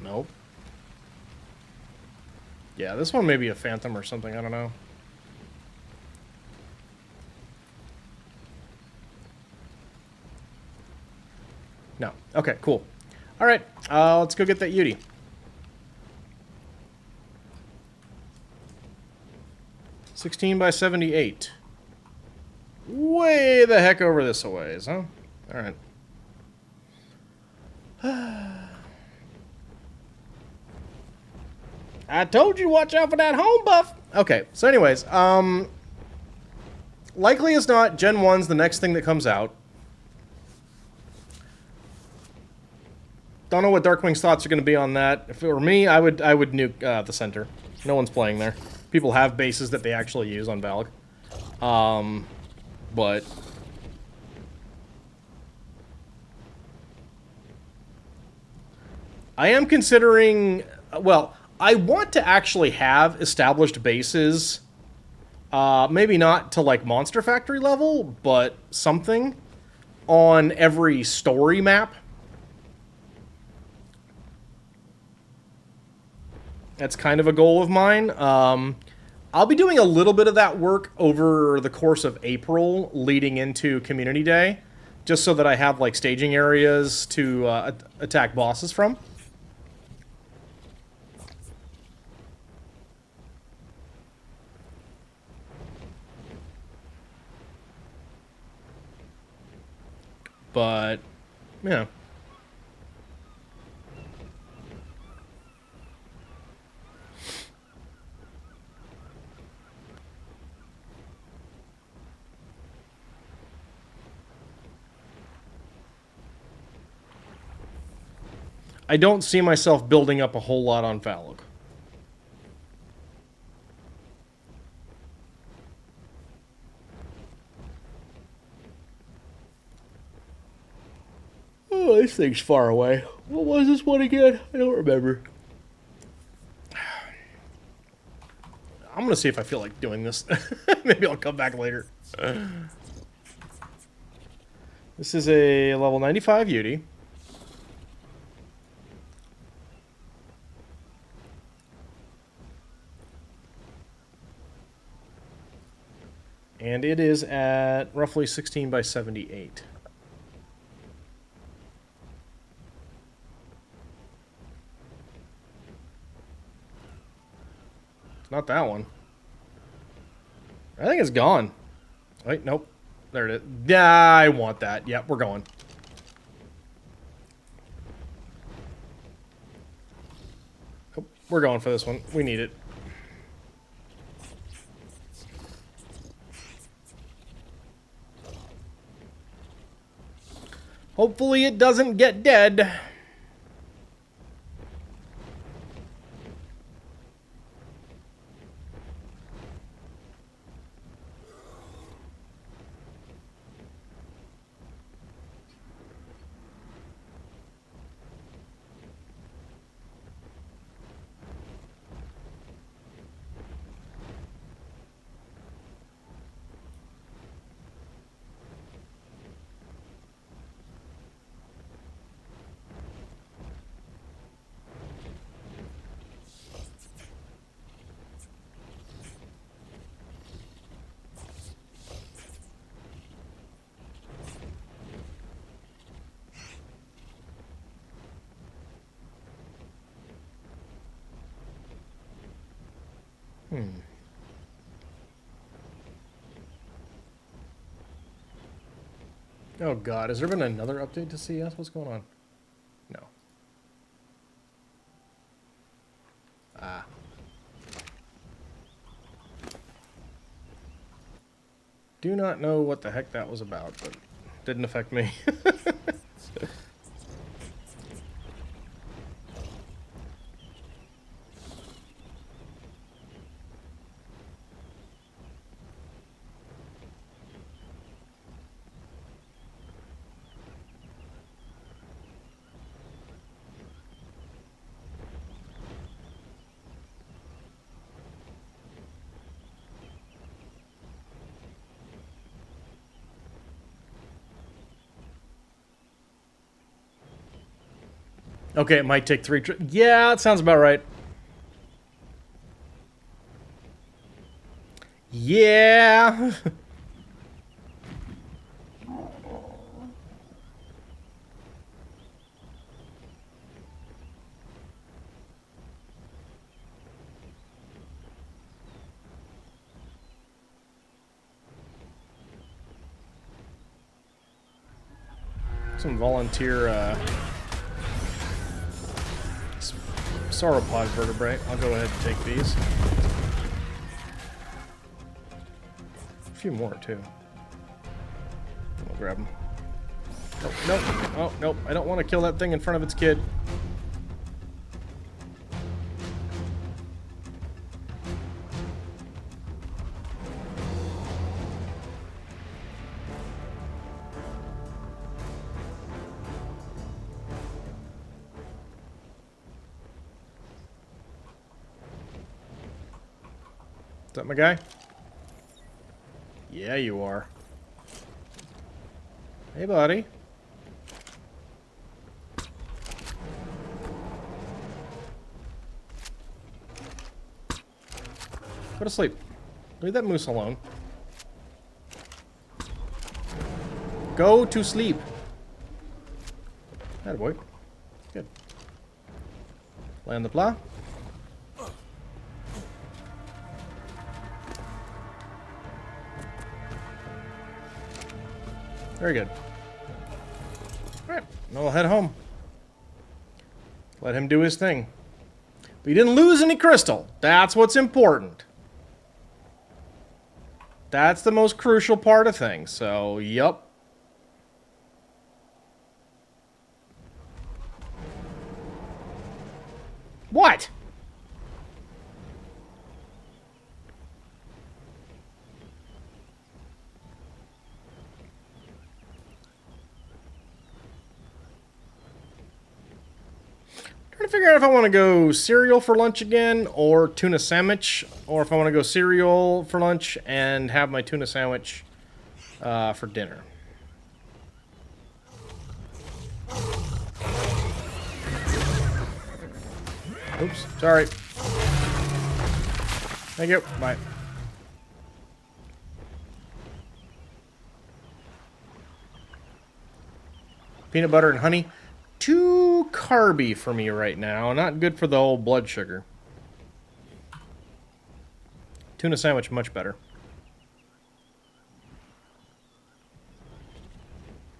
Nope. Yeah, this one may be a Phantom or something, I don't know. No. Okay, cool. Alright, let's go get that Yudi. $16 by 78. Way the heck over this a ways, huh? Alright. I told you, watch out for that home buff! Okay, so anyways, likely as not, Gen 1's the next thing that comes out. Don't know what Darkwing's thoughts are going to be on that. If it were me, I would nuke the center. No one's playing there. People have bases that they actually use on Valak. But I am considering, well, I want to actually have established bases, maybe not to like Monster Factory level, but something on every story map. That's kind of a goal of mine. I'll be doing a little bit of that work over the course of April leading into Community Day, just so that I have like staging areas to attack bosses from. But, yeah. I don't see myself building up a whole lot on Valak. Oh, this thing's far away. What was this one again? I don't remember. I'm gonna see if I feel like doing this. Maybe I'll come back later. This is a level 95 Yeti. And it is at roughly 16 by 78. It's not that one. I think it's gone. Wait, nope. There it is. Yeah, I want that. Yep, we're going. Oh, we're going for this one. We need it. Hopefully it doesn't get dead. Oh god, has there been another update to CS? What's going on? No. Ah. Do not know what the heck that was about, but didn't affect me. Okay, it might take 3 yeah, that sounds about right. Yeah. Some volunteer sauropod vertebrae. I'll go ahead and take these. A few more too. I'll grab them. Nope, nope. Oh, nope. I don't want to kill that thing in front of its kid. Is that my guy? Yeah, you are. Hey, buddy. Go to sleep. Leave that moose alone. Go to sleep. Atta boy. Good. Land the plow. Very good. Alright, we'll head home. Let him do his thing. But he didn't lose any crystal. That's what's important. That's the most crucial part of things. So, yup. What? to figure out if I want to go cereal for lunch again or tuna sandwich, or if I want to go cereal for lunch and have my tuna sandwich for dinner. Oops, sorry. Thank you. Bye. Peanut butter and honey. Too carby for me right now. Not good for the old blood sugar. Tuna sandwich, much better.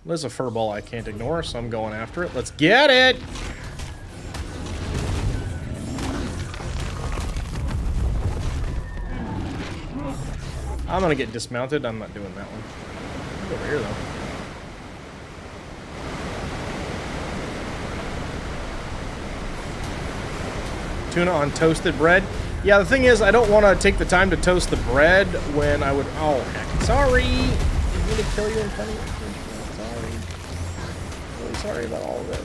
There's a furball I can't ignore, so I'm going after it. Let's get it! I'm gonna get dismounted. I'm not doing that one. Over here, though. Tuna on toasted bread. Yeah, the thing is, I don't want to take the time to toast the bread when I would... Oh, heck. Sorry! I'm gonna kill you in front of you. Sorry. Really sorry about all of this.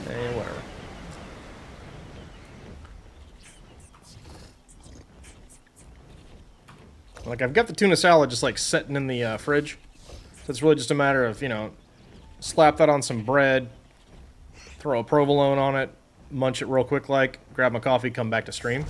Hey, whatever. Like, I've got the tuna salad just, like, sitting in the fridge. So it's really just a matter of, you know, slap that on some bread, throw a provolone on it, munch it real quick like, grab my coffee, come back to stream.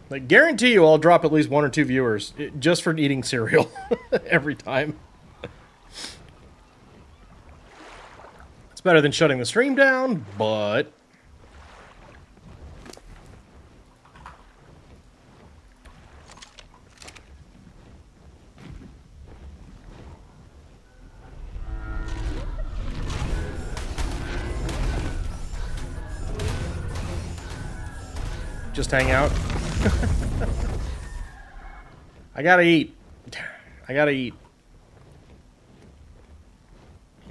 Like, guarantee you I'll drop at least 1 or 2 viewers just for eating cereal every time. It's better than shutting the stream down, but... Just hang out. I gotta eat. I gotta eat.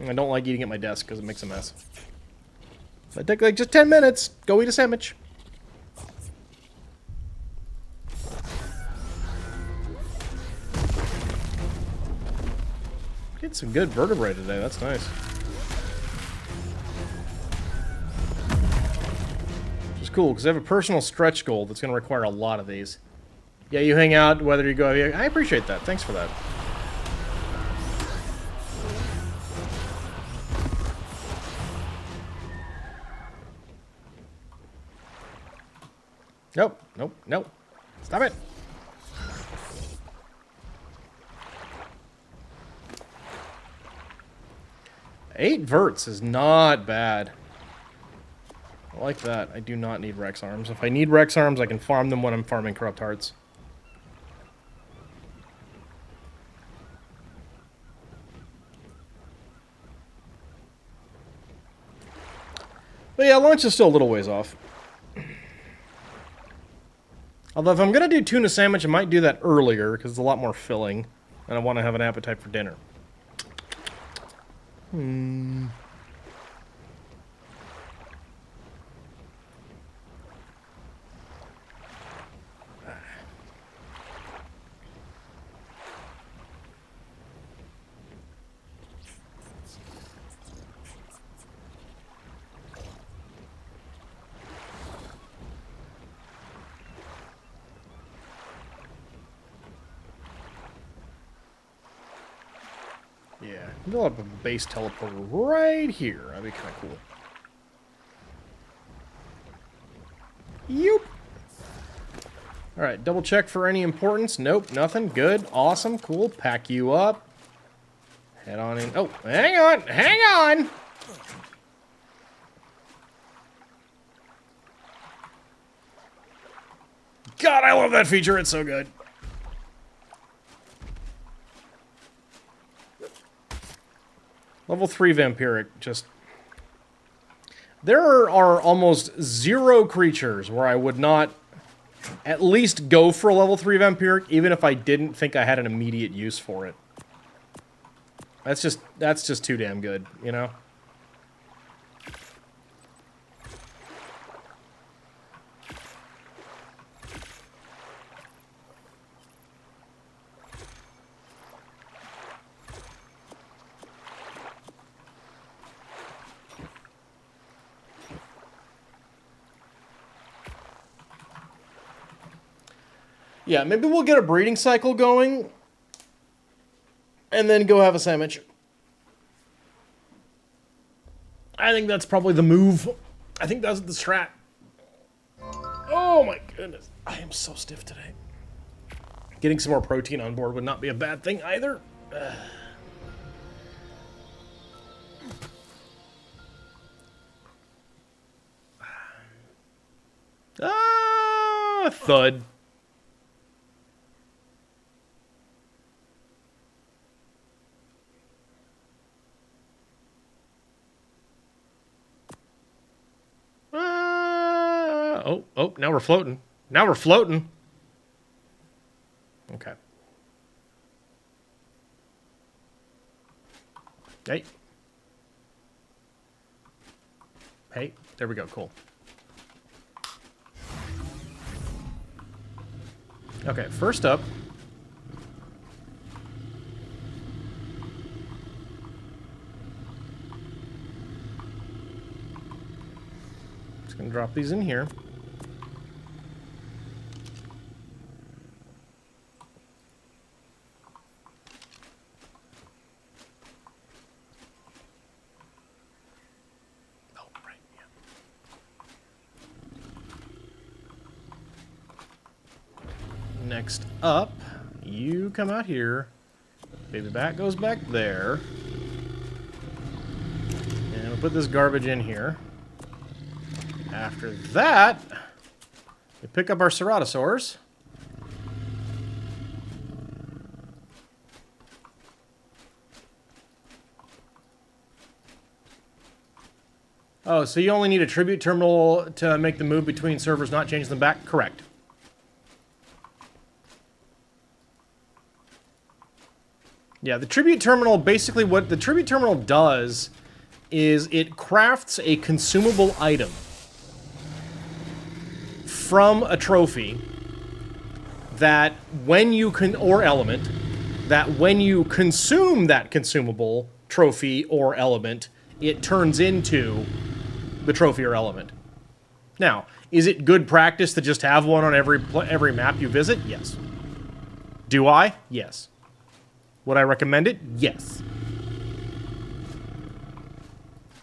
I don't like eating at my desk because it makes a mess. So I take like just 10 minutes. Go eat a sandwich. Get some good vertebrae today. That's nice. Which is cool because I have a personal stretch goal that's going to require a lot of these. Yeah, you hang out, whether you go... I appreciate that. Thanks for that. Nope, nope, nope. Stop it. Eight verts is not bad. I like that. I do not need Rex arms. If I need Rex arms, I can farm them when I'm farming corrupt hearts. But yeah, lunch is still a little ways off. Although if I'm going to do tuna sandwich, I might do that earlier, because it's a lot more filling, and I want to have an appetite for dinner. Yeah, build up a base teleporter right here. That'd be kind of cool. Yoop. Alright, double check for any importance. Nope, nothing. Good, awesome, cool. Pack you up. Head on in. Oh, hang on, hang on! God, I love that feature. It's so good. Level 3 Vampiric, just... There are almost 0 creatures where I would not at least go for a level 3 Vampiric, even if I didn't think I had an immediate use for it. That's just too damn good, you know? Yeah, maybe we'll get a breeding cycle going and then go have a sandwich. I think that's probably the move. I think that's the strat. Oh my goodness. I am so stiff today. Getting some more protein on board would not be a bad thing either. Thud. Oh, now we're floating. Now we're floating. Okay. Hey. Hey, there we go, cool. Okay, first up. Just gonna drop these in here. Next up, you come out here. Baby bat goes back there. And we'll put this garbage in here. After that, we pick up our ceratosaurs. Oh, so you only need a tribute terminal to make the move between servers, not change them back? Correct. Yeah, the tribute terminal, basically what the tribute terminal does is it crafts a consumable item from a trophy that when you or element, that when you consume that consumable trophy or element, it turns into the trophy or element. Now, is it good practice to just have one on every map you visit? Yes. Do I? Yes. Would I recommend it? Yes.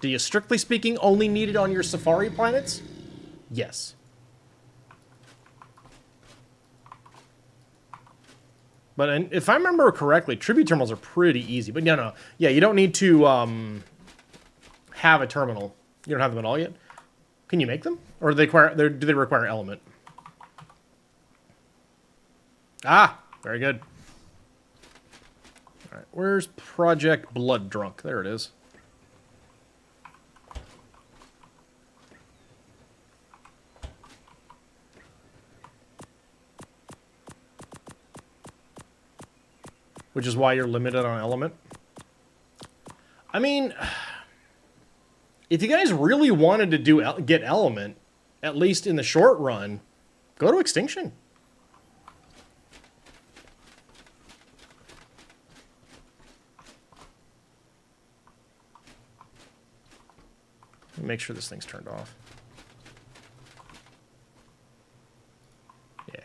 Do you, strictly speaking, only need it on your safari planets? Yes. But if I remember correctly, tribute terminals are pretty easy. But no. Yeah, you don't need to have a terminal. You don't have them at all yet? Can you make them? Or do they require element? Ah, very good. All right, where's Project Blood Drunk? There it is. Which is why you're limited on element. I mean, if you guys really wanted to get element, at least in the short run, go to Extinction. Make sure this thing's turned off. Yeah.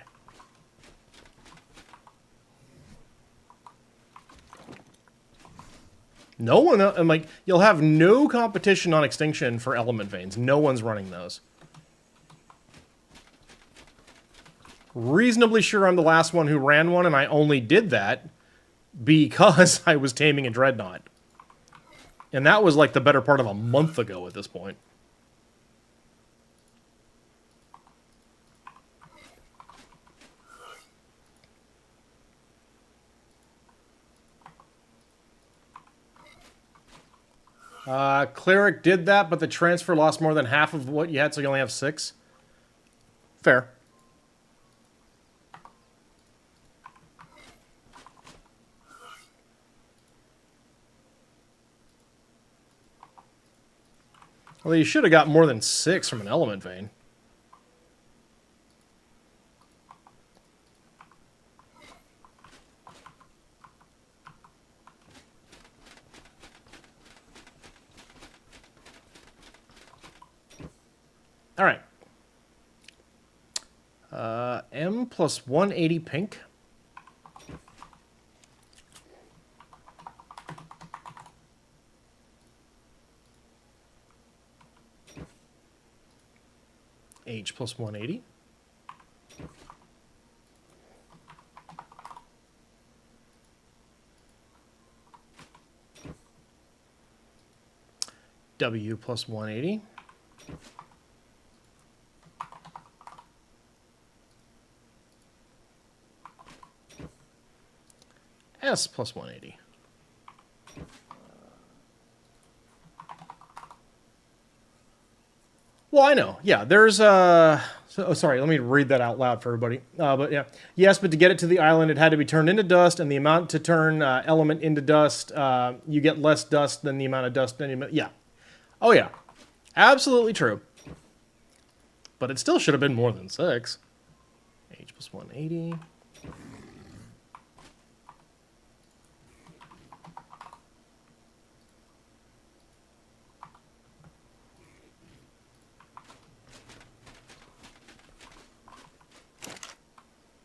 No one, I'm like, you'll have no competition on Extinction for element veins. No one's running those. Reasonably sure I'm the last one who ran one, and I only did that because I was taming a dreadnought. And that was like the better part of a month ago at this point. Cleric did that, but the transfer lost more than half of what you had, so you only have 6. Fair. Well, you should have got more than 6 from an element vein. All right. M plus 180 pink. H plus 180. W plus 180. S plus 180. Well, I know. Yeah, there's sorry, let me read that out loud for everybody. But yeah, yes, but to get it to the island, it had to be turned into dust, and the amount to turn element into dust, you get less dust than the amount of dust. Yeah. Oh yeah, absolutely true. But it still should have been more than 6. H plus 180.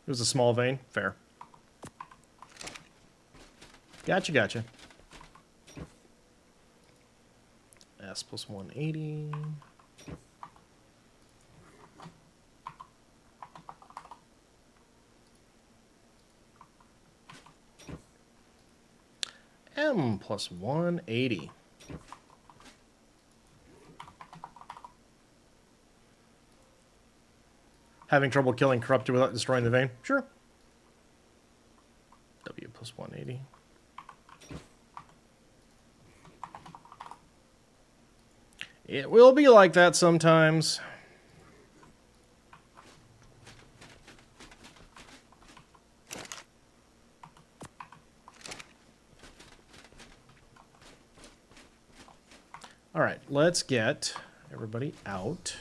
It was a small vein. Fair. Gotcha, gotcha. S plus 180. M plus 180. Having trouble killing corrupted without destroying the vein? Sure. W plus 180. It will be like that sometimes. All right, let's get everybody out.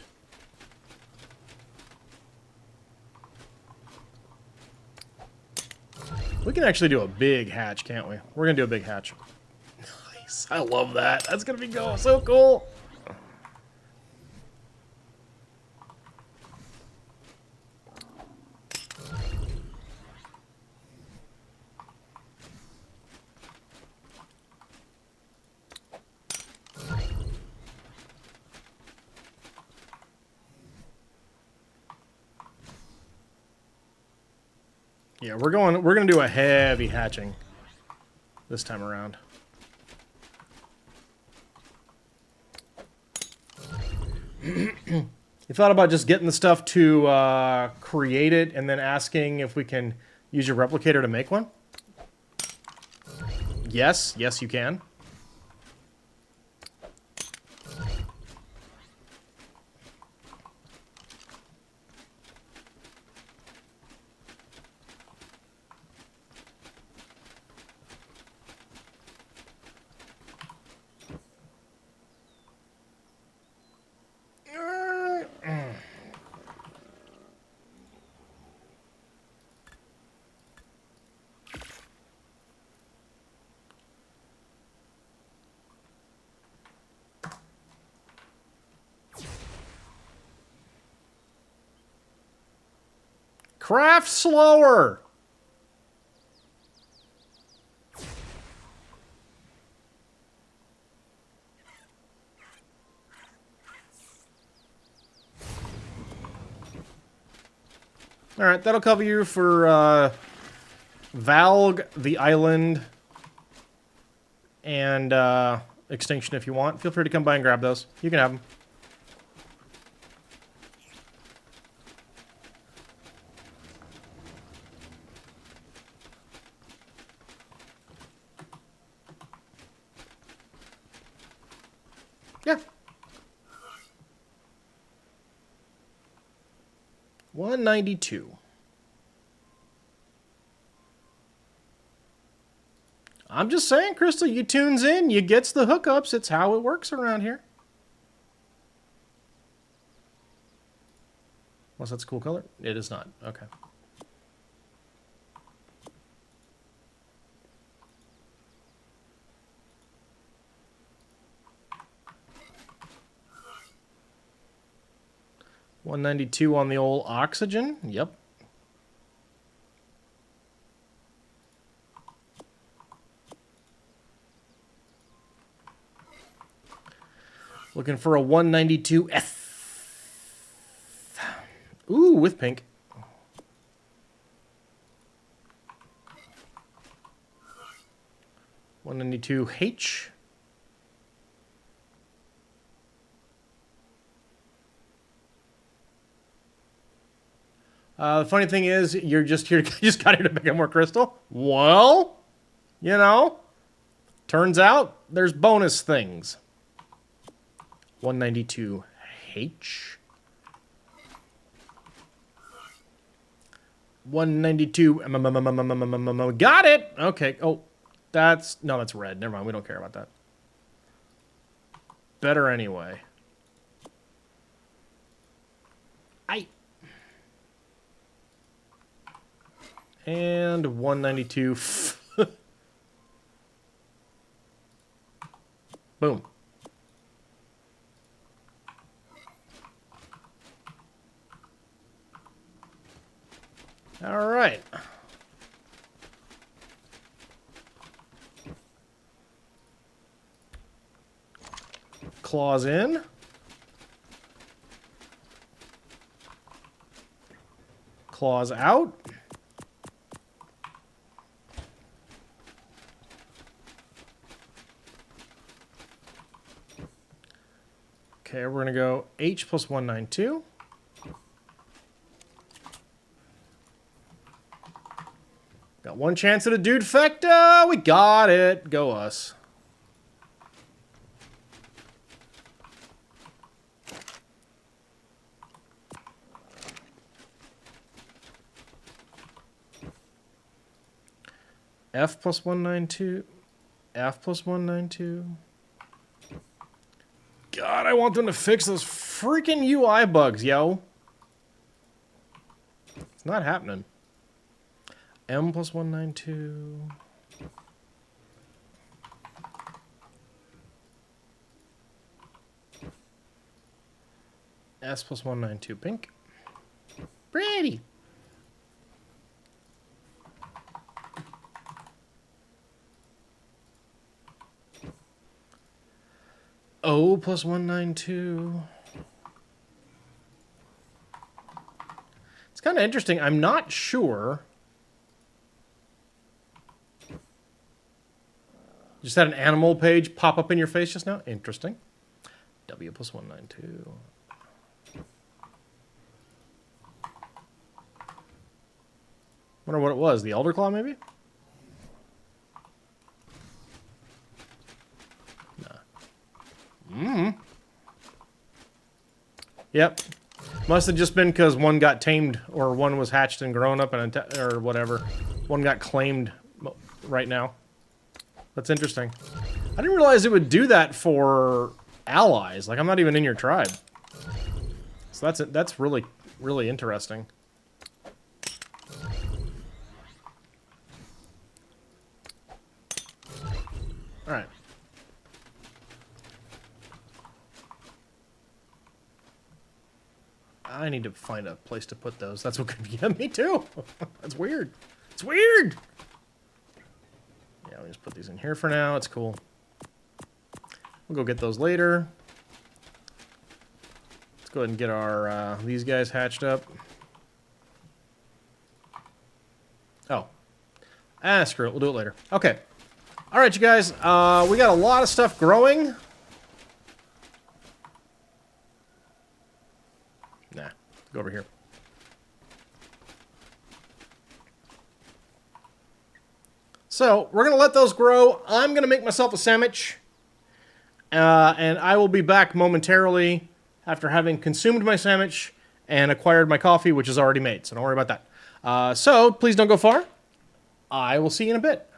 We can actually do a big hatch, can't we? We're going to do a big hatch. Nice. I love that. That's going to be so cool. Yeah, we're gonna do a heavy hatching this time around. You thought about just getting the stuff to create it and then asking if we can use your replicator to make one? Yes, yes you can. Craft slower! Alright, that'll cover you for Valg, the island, and Extinction if you want. Feel free to come by and grab those. You can have them. Yeah. 192. I'm just saying, Crystal, you tunes in, you gets the hookups. It's how it works around here. Unless that's a cool color. It is not. Okay. $192 on the old oxygen. Yep. Looking for a 192 F. Ooh, with pink. $192H. The funny thing is, you're just here. You just got here to pick up more crystal. Well, you know, turns out there's bonus things. 192H. 192. Got it. Okay. Oh, that's red. Never mind. We don't care about that. Better anyway. And 192. Boom. All right. Claws in. Claws out. Okay, we're going to go H plus 192. Got one chance at a dude fecta. We got it. Go us. F plus 192. F plus 192. God, I want them to fix those freaking UI bugs, yo. It's not happening. M plus 192. S plus 192 pink. Pretty. O plus 192. It's kind of interesting. I'm not sure. Just had an animal page pop up in your face just now. Interesting. W plus 192. Wonder what it was. The Elder Claw, maybe? Yep. Must have just been because one got tamed or one was hatched and grown up and or whatever. One got claimed right now. That's interesting. I didn't realize it would do that for allies. Like, I'm not even in your tribe. So that's really, really interesting. All right. I need to find a place to put those. That's what could be. Yeah, me too. That's weird. It's weird. Yeah, let me just put these in here for now. It's cool. We'll go get those later. Let's go ahead and get our these guys hatched up. Oh. Screw it. We'll do it later. Okay. All right, you guys. We got a lot of stuff growing. Nah. Go over here. So, we're going to let those grow. I'm going to make myself a sandwich. And I will be back momentarily after having consumed my sandwich and acquired my coffee, which is already made. So don't worry about that. So, please don't go far. I will see you in a bit.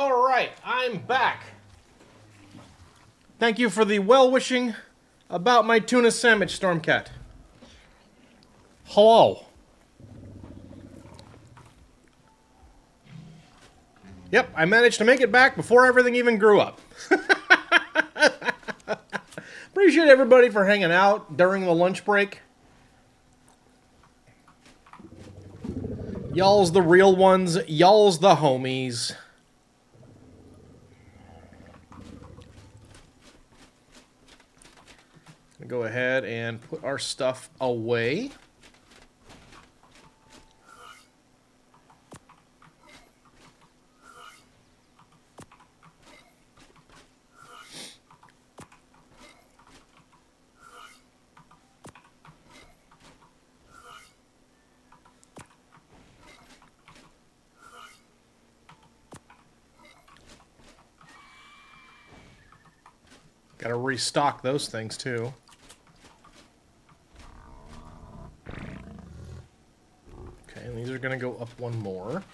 All right, I'm back. Thank you for the well-wishing about my tuna sandwich, Stormcat. Hello. Yep, I managed to make it back before everything even grew up. Appreciate everybody for hanging out during the lunch break. Y'all's the real ones. Y'all's the homies. Go ahead and put our stuff away. Gotta restock those things too. Okay, and these are gonna go up one more.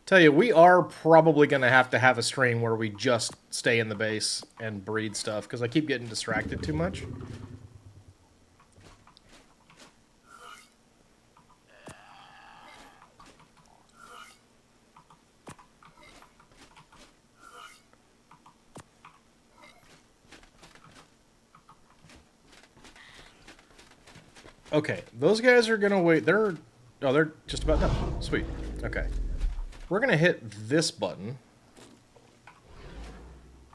Tell you, we are probably gonna have to have a strain where we just stay in the base and breed stuff, because I keep getting distracted too much. Okay, those guys are gonna wait. They're just about done. Sweet. Okay. We're gonna hit this button.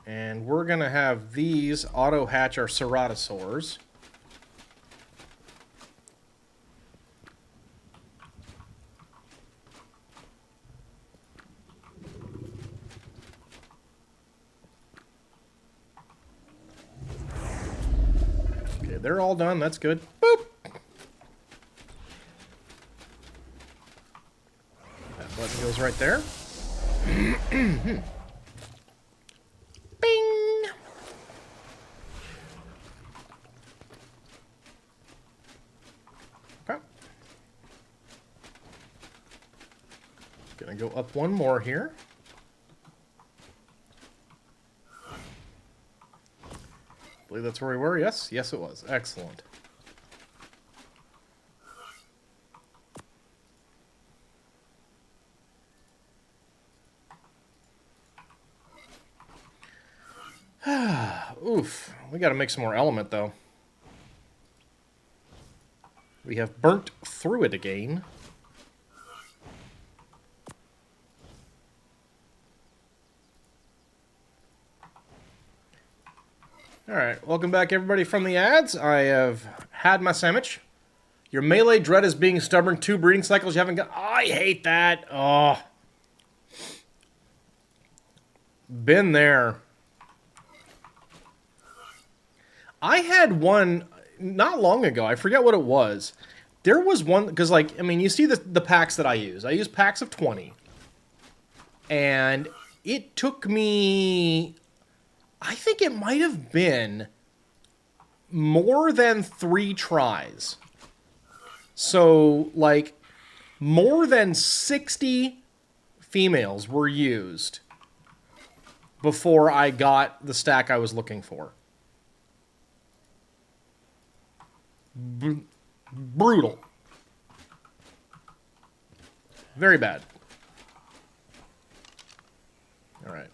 And we're gonna have these auto-hatch our ceratosaurs. Okay, they're all done. That's good. Boop! Button goes right there. Bing! Okay. Gonna go up one more here. I believe that's where we were. Yes, yes it was. Excellent. Oof. We gotta make some more element, though. We have burnt through it again. Alright, welcome back, everybody, from the ads. I have had my sandwich. Your melee dread is being stubborn. 2 breeding cycles you haven't got. Oh, I hate that. Oh. Been there. I had one not long ago. I forget what it was. There was one, because, like, I mean, you see the packs that I use. I use packs of 20. And it took me, I think it might have been more than 3 tries. So, like, more than 60 females were used before I got the stack I was looking for. Brutal. Very bad. All right.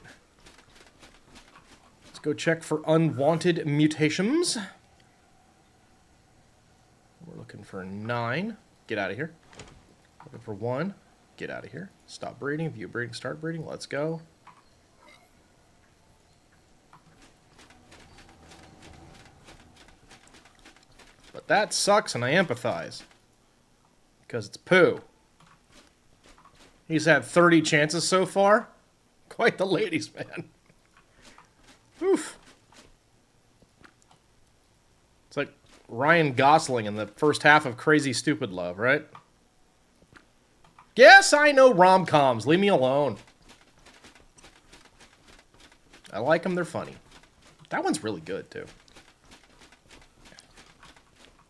Let's go check for unwanted mutations. We're looking for 9. Get out of here. Looking for 1. Get out of here. Stop breeding. View breeding. Start breeding. Let's go. But that sucks, and I empathize. Because it's poo. He's had 30 chances so far. Quite the ladies, man. Oof. It's like Ryan Gosling in the first half of Crazy Stupid Love, right? Yes, I know rom-coms. Leave me alone. I like them. They're funny. That one's really good, too.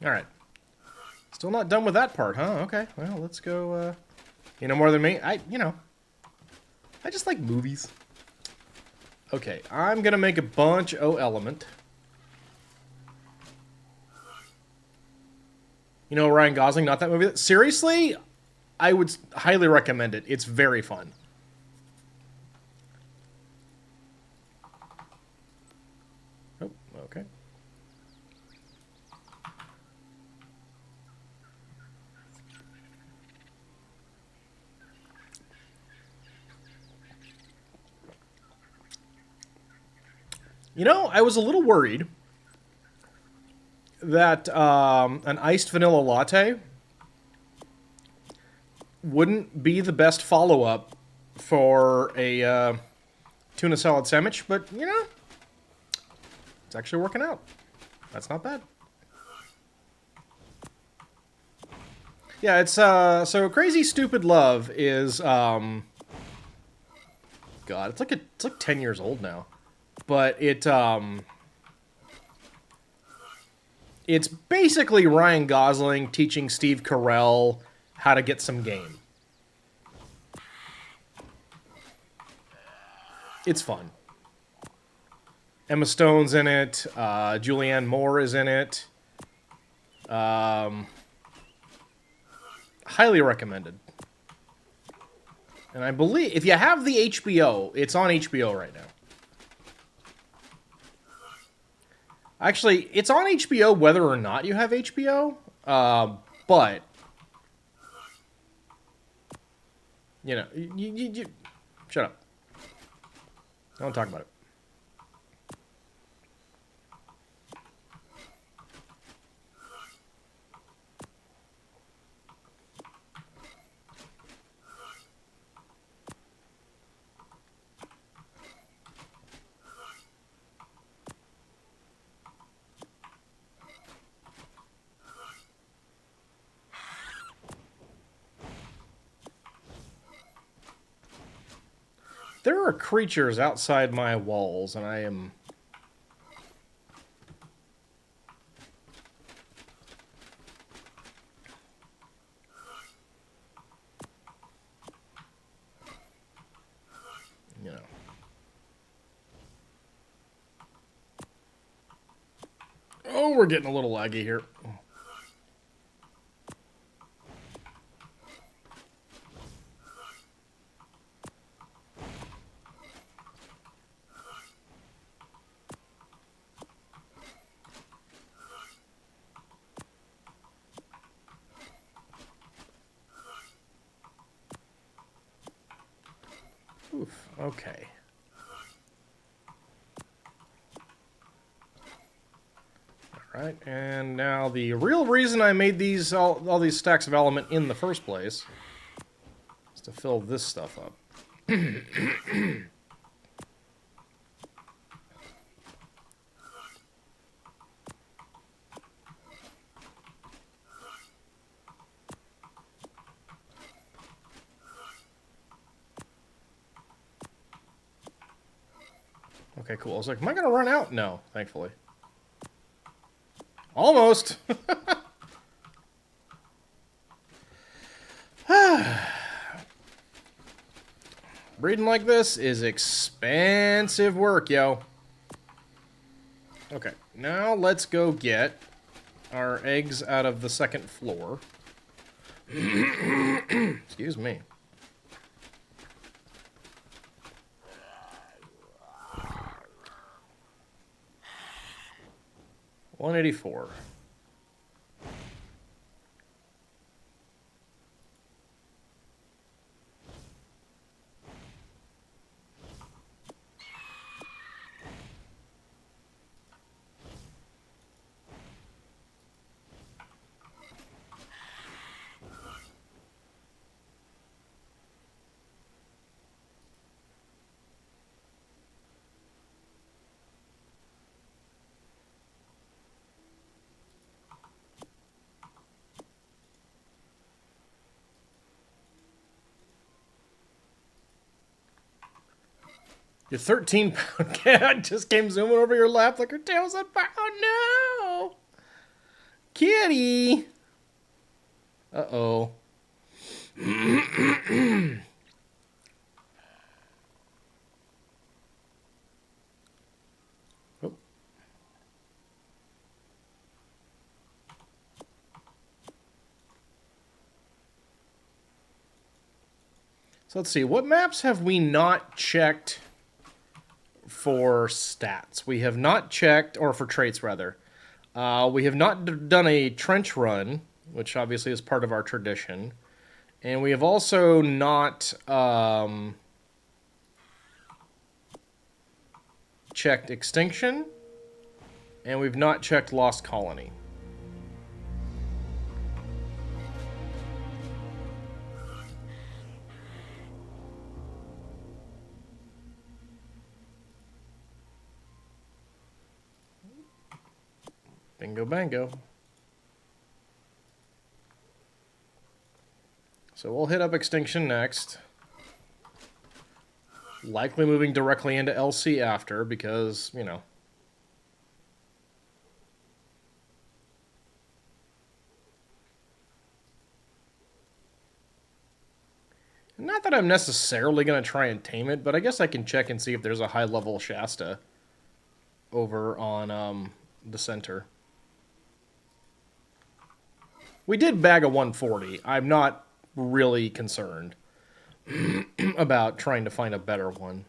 Alright. Still not done with that part, huh? Okay. Well, let's go, You know more than me? I just like movies. Okay, I'm gonna make a bunch O element. You know, Ryan Gosling, not that movie. Seriously, I would highly recommend it. It's very fun. Oh, okay. You know, I was a little worried that an iced vanilla latte wouldn't be the best follow-up for a tuna salad sandwich, but, you know, it's actually working out. That's not bad. Yeah, it's, so Crazy Stupid Love is, God, it's like 10 years old now. But it's basically Ryan Gosling teaching Steve Carell how to get some game. It's fun. Emma Stone's in it. Julianne Moore is in it. Highly recommended. And I believe if you have the HBO, it's on HBO right now. Actually, it's on HBO whether or not you have HBO, but, you know, you shut up. I don't talk about it. There are creatures outside my walls, and I am... You know. Oh, we're getting a little laggy here. Oof, okay. Alright, and now the real reason I made these all these stacks of element in the first place is to fill this stuff up. Okay, cool. I was like, am I going to run out? No, thankfully. Almost. Breeding like this is expensive work, yo. Okay, now let's go get our eggs out of the second floor. Excuse me. $184. Your 13-pound cat just came zooming over your lap like her tail's on fire. Oh, no! Kitty! Uh-oh. Oh. So let's see, what maps have we not checked for stats? We have not checked, or for traits rather. We have not done a trench run, which obviously is part of our tradition. And we have also not checked Extinction. And we've not checked Lost Colony. Bingo bango. So we'll hit up Extinction next. Likely moving directly into LC after, because, you know. Not that I'm necessarily going to try and tame it, but I guess I can check and see if there's a high-level Shasta over on the center. We did bag a 140. I'm not really concerned about trying to find a better one.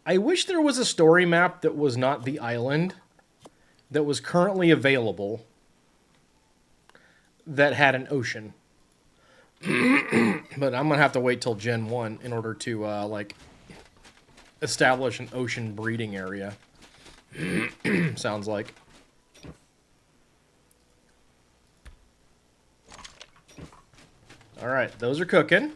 I wish there was a story map that was not the island that was currently available that had an ocean. But I'm going to have to wait till Gen 1 in order to, like, establish an ocean breeding area. Sounds like. Alright, those are cooking.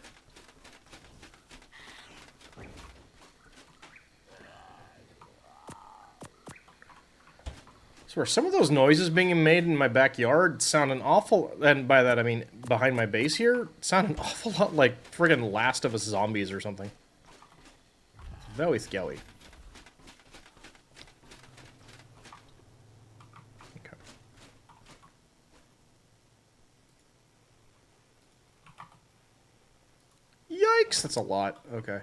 So are some of those noises being made in my backyard sound an awful, and by that I mean behind my base here, sound an awful lot like friggin' Last of Us zombies or something. Very scary. Okay. Yikes, that's a lot. Okay.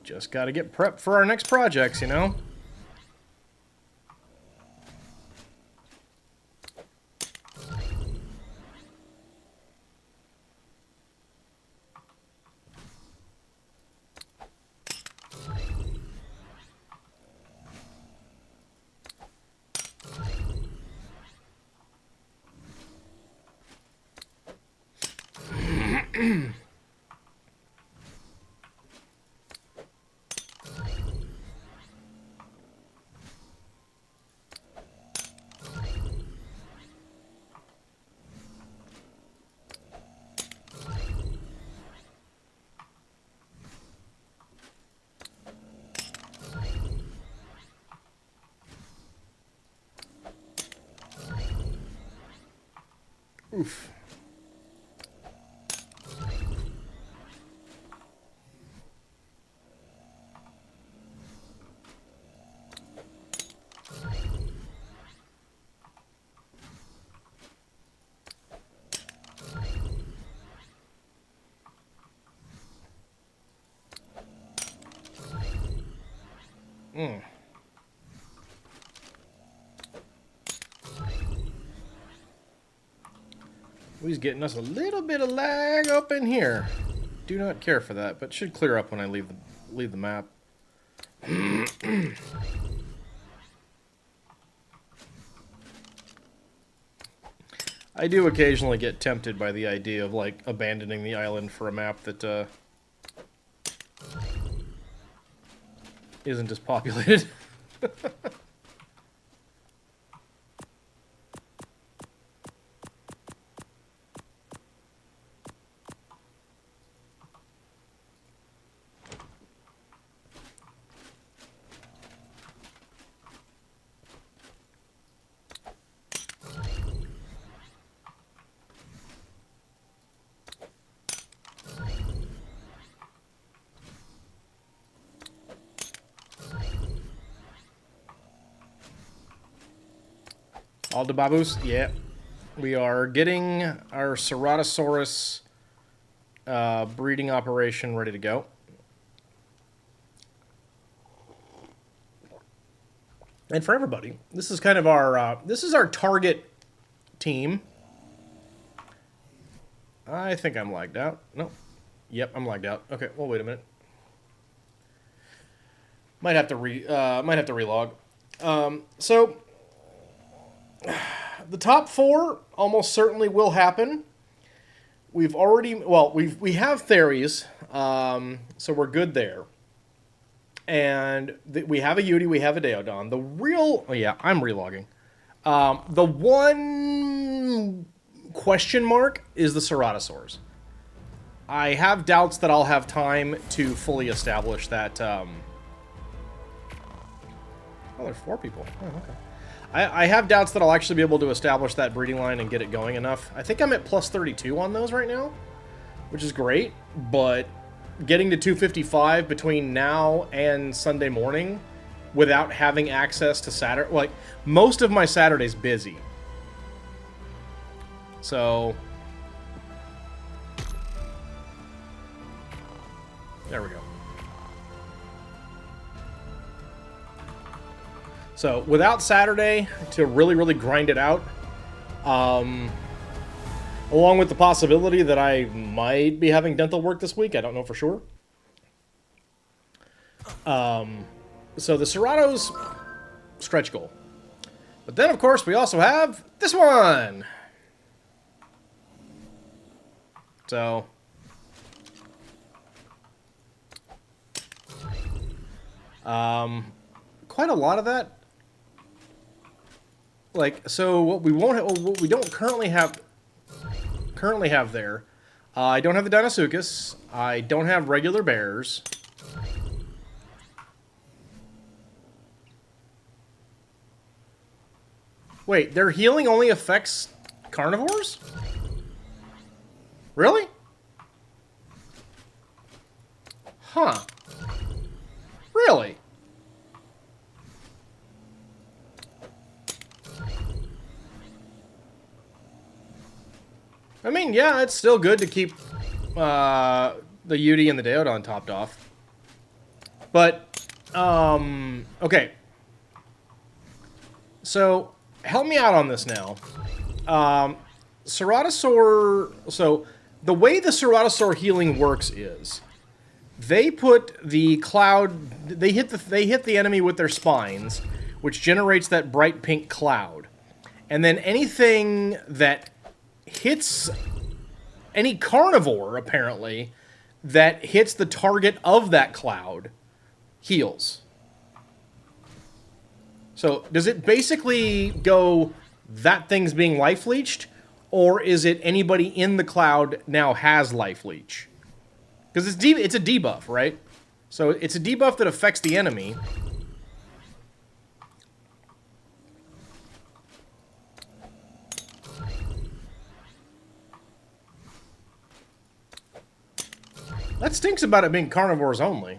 Just gotta get prepped for our next projects, you know? Oof. He's getting us a little bit of lag up in here. Do not care for that, but should clear up when I leave the map. I do occasionally get tempted by the idea of, like, abandoning the island for a map that isn't as populated. All the babus? Yeah. We are getting our Ceratosaurus breeding operation ready to go. And for everybody, this is kind of our this is our target team. I think I'm lagged out. No. Yep, I'm lagged out. Okay, well, wait a minute. Might have to relog. So the top 4 almost certainly will happen. We've already, well, we have Theres, so we're good there. And we have a Yudi, we have a Deodon. The real, oh yeah, I'm relogging. The one question mark is the Ceratosaurs. I have doubts that I'll have time to fully establish that. Oh, there's 4 people. Oh, okay. I have doubts that I'll actually be able to establish that breeding line and get it going enough. I think I'm at plus 32 on those right now, which is great, but getting to 255 between now and Sunday morning without having access to Saturday, like, most of my Saturday's busy. So, there we go. So, without Saturday to really, really grind it out, along with the possibility that I might be having dental work this week, I don't know for sure. So the Cerato's stretch goal. But then, of course, we also have this one! So, quite a lot of that. Like, so what we what we don't currently have there, I don't have the Deinosuchus, I don't have regular bears. Wait, their healing only affects carnivores? Really? Huh. Really? I mean, yeah, it's still good to keep the Yudi and the Deodon topped off. But, okay. So, help me out on this now. Ceratosaur... So, the way the Ceratosaur healing works is they put the cloud... They hit the enemy with their spines, which generates that bright pink cloud. And then anything that hits any carnivore, apparently, that hits the target of that cloud heals. So, does it basically go, that thing's being life leeched, or is it anybody in the cloud now has life leech? Because it's a debuff, right? So, it's a debuff that affects the enemy. That stinks about it being carnivores only.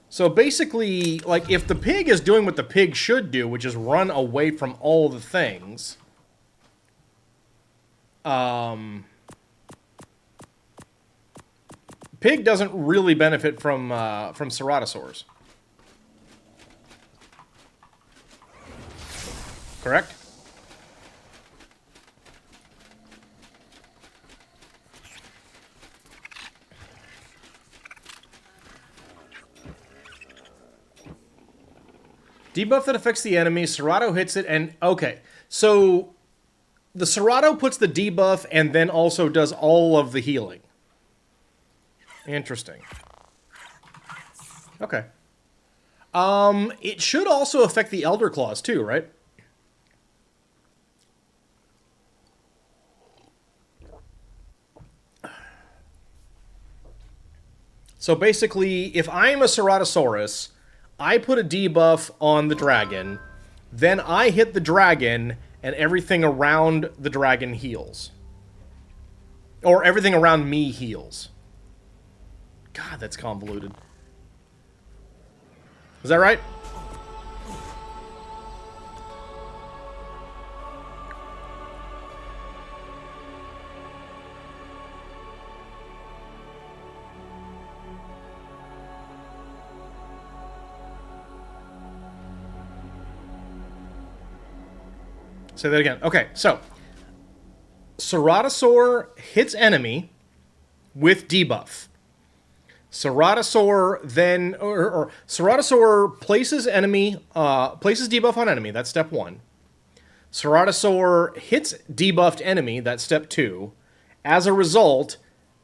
So basically, like, if the pig is doing what the pig should do, which is run away from all the things, pig doesn't really benefit from ceratosaurs. Correct? Debuff that affects the enemy, Cerato hits it, and... Okay, so the Cerato puts the debuff and then also does all of the healing. Interesting. Okay. It should also affect the Elder Claws too, right? So basically, if I'm a Ceratosaurus, I put a debuff on the dragon, then I hit the dragon, and everything around the dragon heals. Or everything around me heals. God, that's convoluted. Is that right? Say that again. Okay, so Ceratosaur hits enemy with debuff. Ceratosaur then, or Ceratosaur places places debuff on enemy. That's step 1. Ceratosaur hits debuffed enemy. That's step 2. As a result,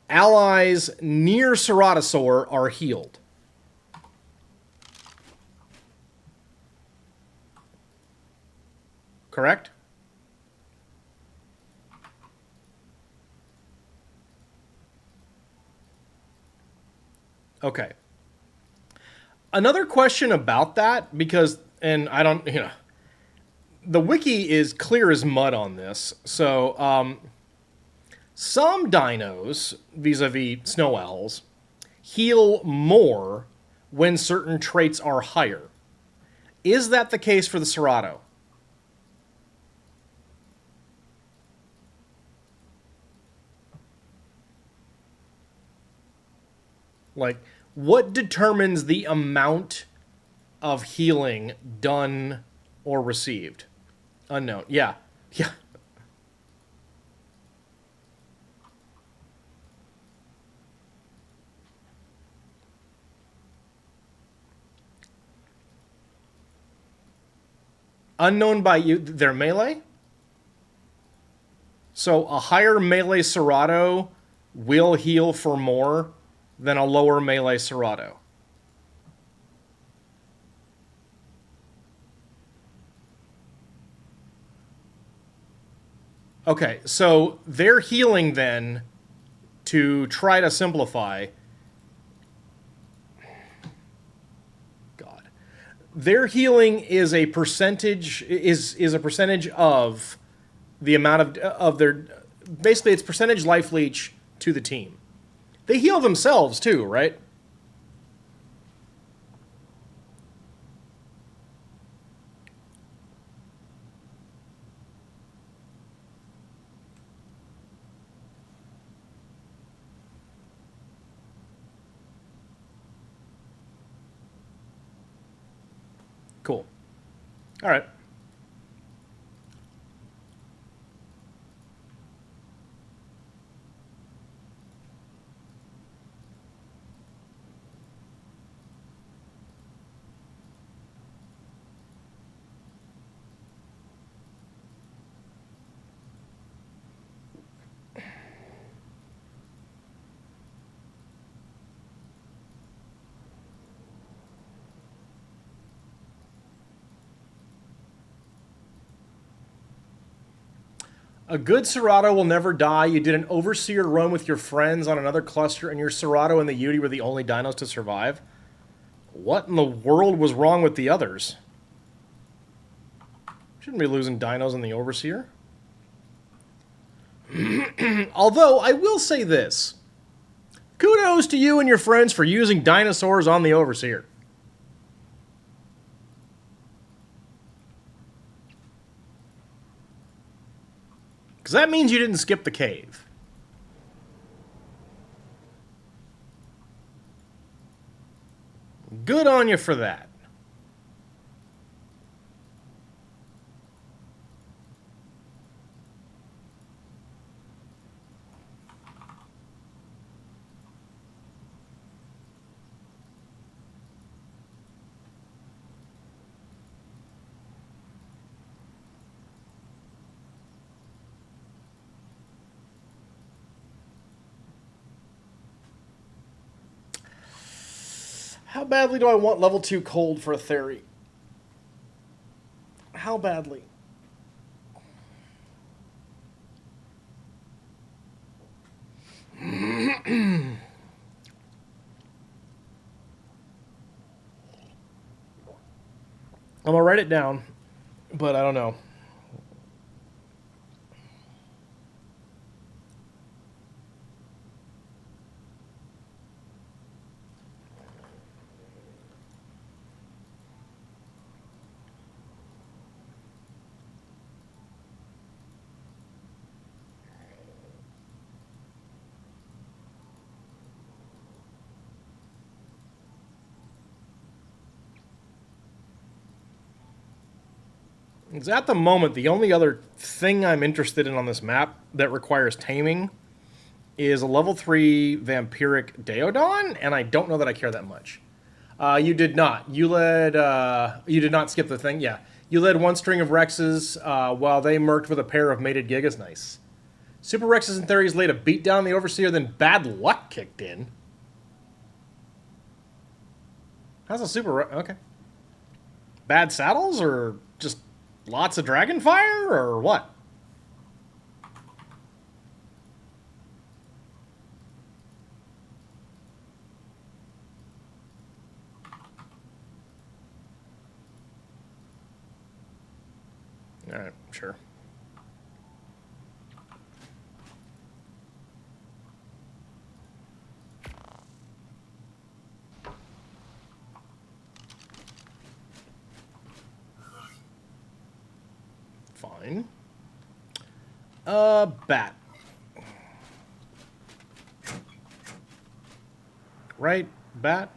allies near Ceratosaur are healed. Correct? Okay. Another question about that, because, and I don't, the wiki is clear as mud on this. So, some dinos, vis-a-vis snow owls, heal more when certain traits are higher. Is that the case for the Cerato? Like, what determines the amount of healing done or received? Unknown. Yeah. Yeah. Unknown by you, their melee? So a higher melee Cerato will heal for more than a lower melee Cerato. Okay, so their healing then, to try to simplify, God, their healing is a percentage is a percentage of the amount of their, basically it's percentage life leech to the team. They heal themselves too, right? Cool. All right. A good Serato will never die. You did an Overseer run with your friends on another cluster, and your Serato and the Yudi were the only dinos to survive. What in the world was wrong with the others? Shouldn't be losing dinos in the Overseer. Although, I will say this. Kudos to you and your friends for using dinosaurs on the Overseer. Because that means you didn't skip the cave. Good on you for that. How badly do I want level 2 cold for a theory? How badly? I'm gonna write it down, but I don't know. 'Cause at the moment, the only other thing I'm interested in on this map that requires taming is a level 3 vampiric Deodon, and I don't know that I care that much. You did not. You led. You did not skip the thing. Yeah, you led one string of Rexes while they merked with a pair of mated Gigas. Nice. Super Rexes and Theries laid a beat down on the Overseer, then bad luck kicked in. How's a okay. Bad saddles or just lots of dragon fire or what? All right, sure. Fine. Bat. Right? Bat?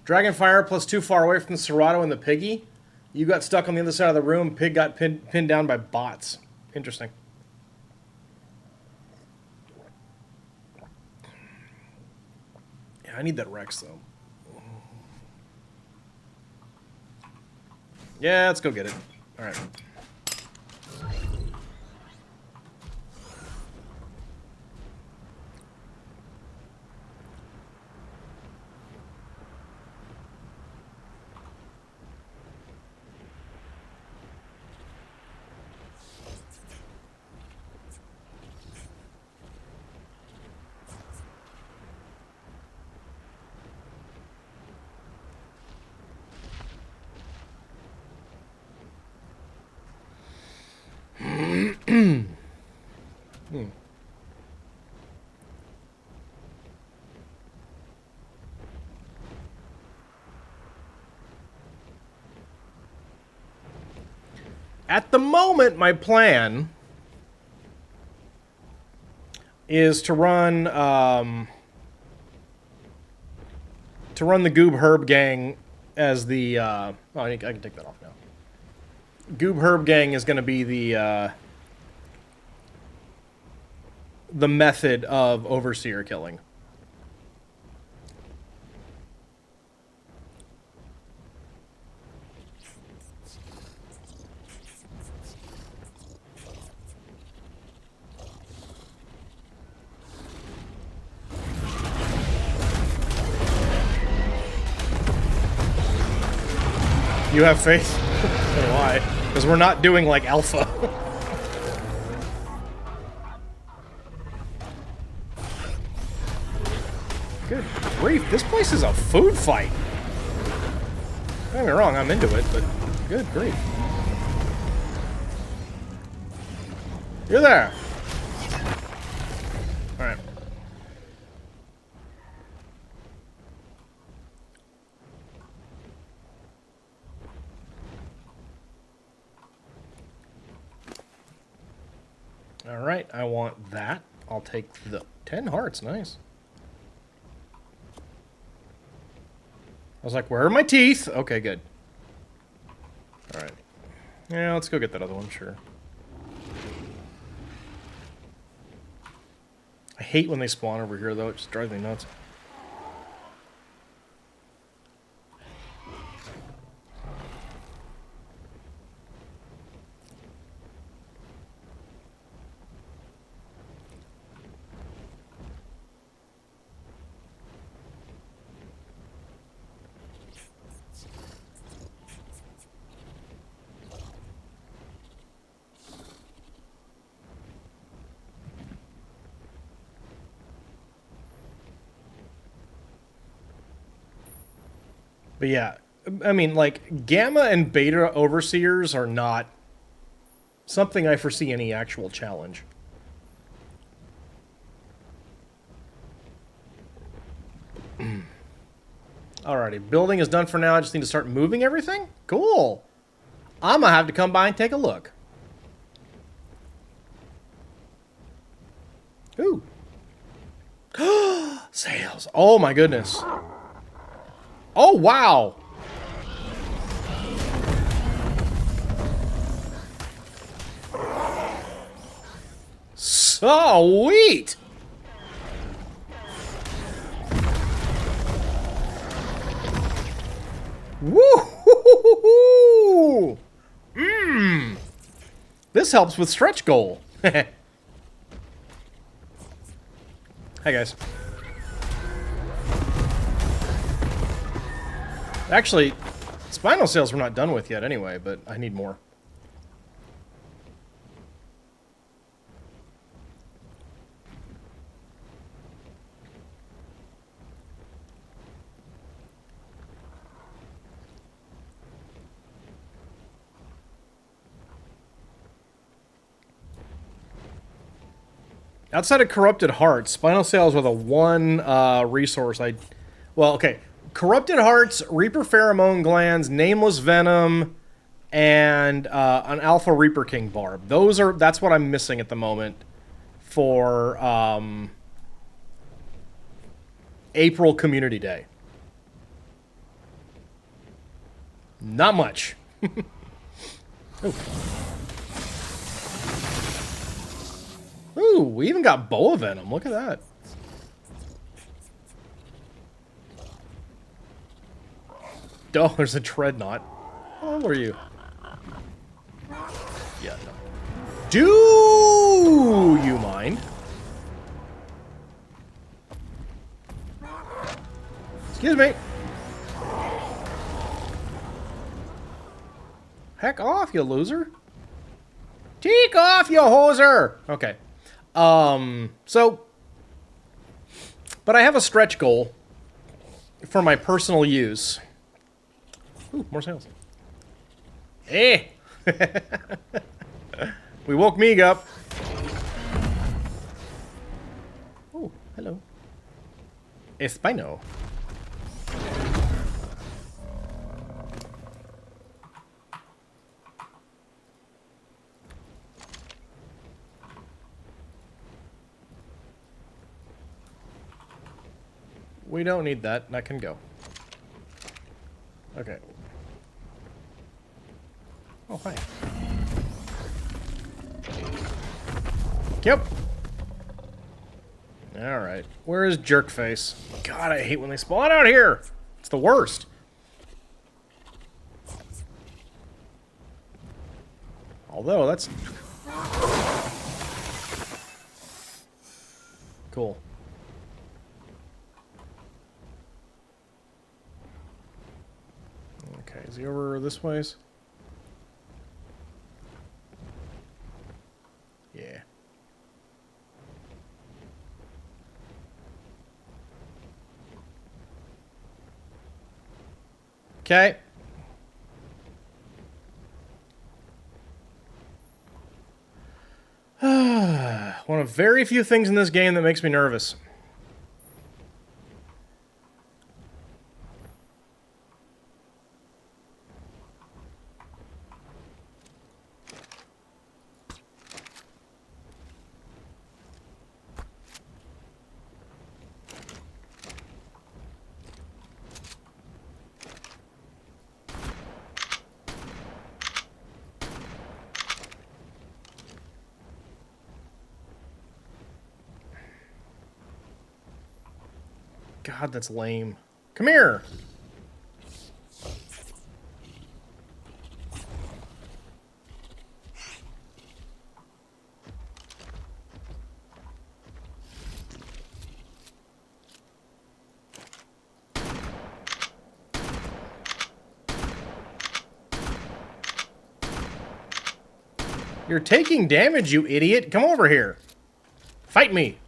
Dragonfire plus 2 far away from the Serato and the Piggy. You got stuck on the other side of the room. Pig got pinned down by bots. Interesting. Yeah, I need that Rex, though. Yeah, let's go get it. All right. At the moment, my plan is to run the Goob Herb Gang as the. Oh, I can take that off now. Goob Herb Gang is going to be the method of Overseer killing. You have faith? So do I. Because we're not doing, like, alpha. Good grief, this place is a food fight. Don't get me wrong, I'm into it, but good grief. You're there! Alright. Alright, I want that. I'll take the 10 hearts, nice. I was like, where are my teeth? Okay, good. Alright. Yeah, let's go get that other one, sure. I hate when they spawn over here, though. It just drives me nuts. But yeah, I mean, like, Gamma and Beta Overseers are not something I foresee any actual challenge. Alrighty, building is done for now. I just need to start moving everything? Cool. I'm gonna have to come by and take a look. Ooh. Sales. Oh my goodness. Oh, wow! Sweet! Woo! Mmm! This helps with stretch goal. Hi, guys. Actually, spinal sales we're not done with yet anyway, but I need more. Outside of Corrupted Hearts, Spinal Sales were the one resource I... Well, okay. Corrupted Hearts, Reaper Pheromone Glands, Nameless Venom, and an Alpha Reaper King Barb. That's what I'm missing at the moment for April Community Day. Not much. Ooh. Ooh, we even got Boa Venom. Look at that. Oh, there's a Dreadnought. How old are you? Yeah, no. Do you mind? Excuse me. Heck off, you loser. Take off, you hoser. Okay. But I have a stretch goal for my personal use. Ooh, more sales. Eh! We woke Meeg up. Oh, hello. Espino. We don't need that. That can go. Okay. Oh, hi. Yep. Alright. Where is Jerkface? God, I hate when they spawn out here! It's the worst. Although, that's... Cool. Okay, is he over this ways? Yeah. Okay. One of very few things in this game that makes me nervous. God, that's lame. Come here! You're taking damage, you idiot! Come over here! Fight me!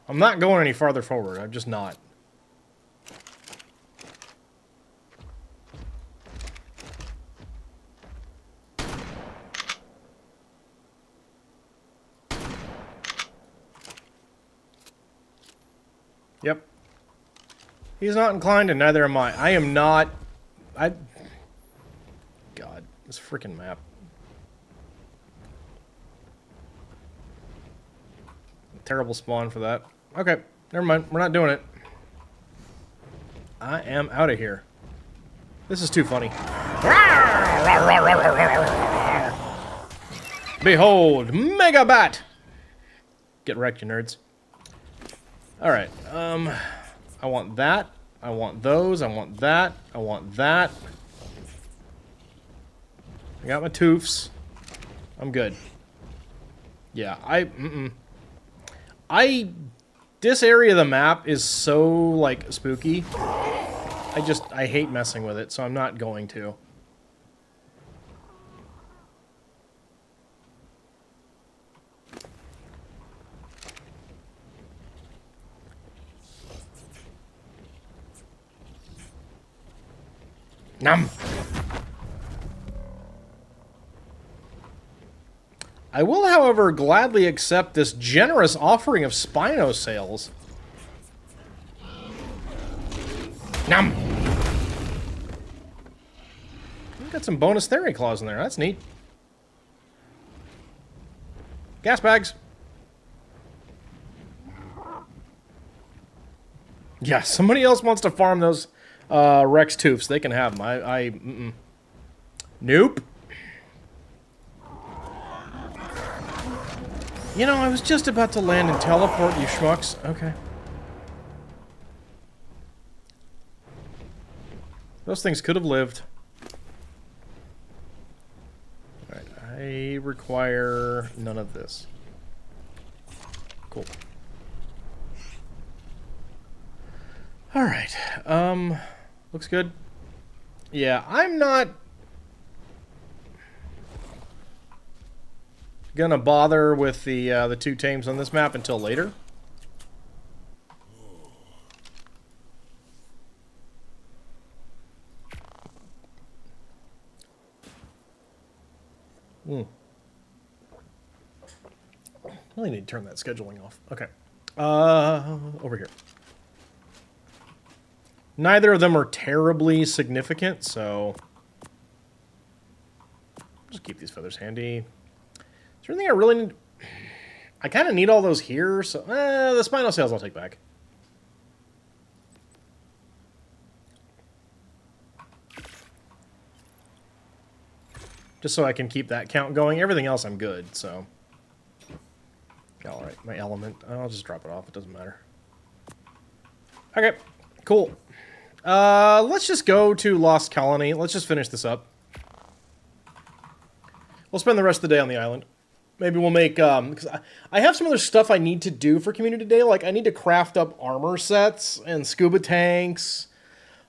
I'm not going any farther forward. I'm just not. Yep. He's not inclined, and neither am I. I am not... God, this freaking map. terrible spawn for that. Okay, never mind. We're not doing it. I am out of here. This is too funny. Behold, Mega Bat! Get wrecked, you nerds. Alright, I want that. I want those. I want that. I want that. I got my toofs. I'm good. Yeah, this area of the map is so, like, spooky. I hate messing with it, so I'm not going to. Nom! I will, however, gladly accept this generous offering of Spino sales. Nom! We've got some bonus theory claws in there. That's neat. Gas bags. Yeah, somebody else wants to farm those Rex Toofs. They can have them. Nope. You know, I was just about to land and teleport, you schmucks. Okay. Those things could have lived. Alright, I require none of this. Cool. Alright, looks good. Yeah, I'm not gonna bother with the two tames on this map until later. Really need to turn that scheduling off. Okay. Over here. Neither of them are terribly significant, so just keep these feathers handy. Is there anything I really need? I kind of need all those here, so the Spino sails I'll take back. Just so I can keep that count going. Everything else I'm good, so. Alright, my element. I'll just drop it off. It doesn't matter. Okay, cool. Let's just go to Lost Colony. Let's just finish this up. We'll spend the rest of the day on the island. Maybe we'll make, because I have some other stuff I need to do for Community Day. Like, I need to craft up armor sets and scuba tanks.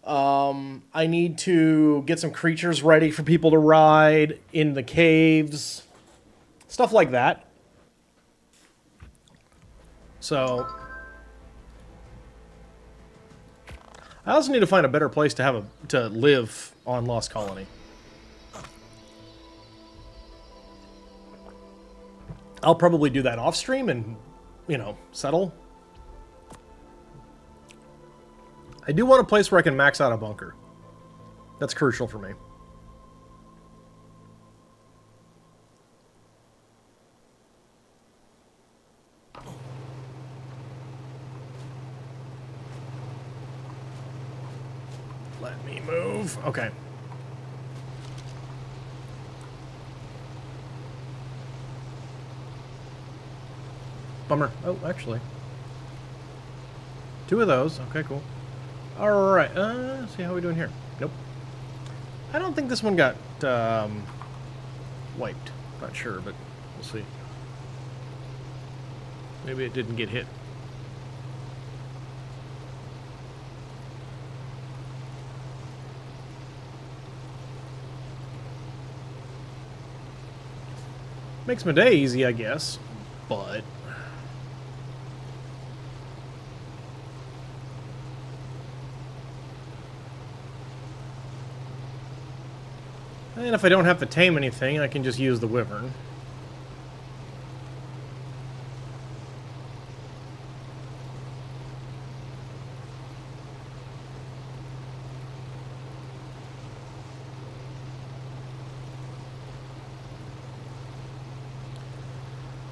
I need to get some creatures ready for people to ride in the caves. Stuff like that. So, I also need to find a better place to to live on Lost Colony. I'll probably do that off stream and, you know, settle. I do want a place where I can max out a bunker. That's crucial for me. Let me move. Okay. Bummer. Oh, actually. 2 of those. Okay, cool. Alright, see how we doing here. Nope. I don't think this one got, wiped. Not sure, but we'll see. Maybe it didn't get hit. Makes my day easy, I guess, but... And if I don't have to tame anything, I can just use the wyvern.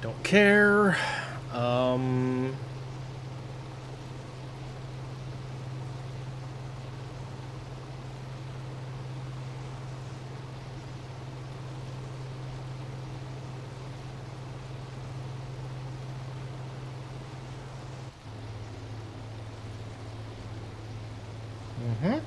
Don't care. Um... Mm-hmm.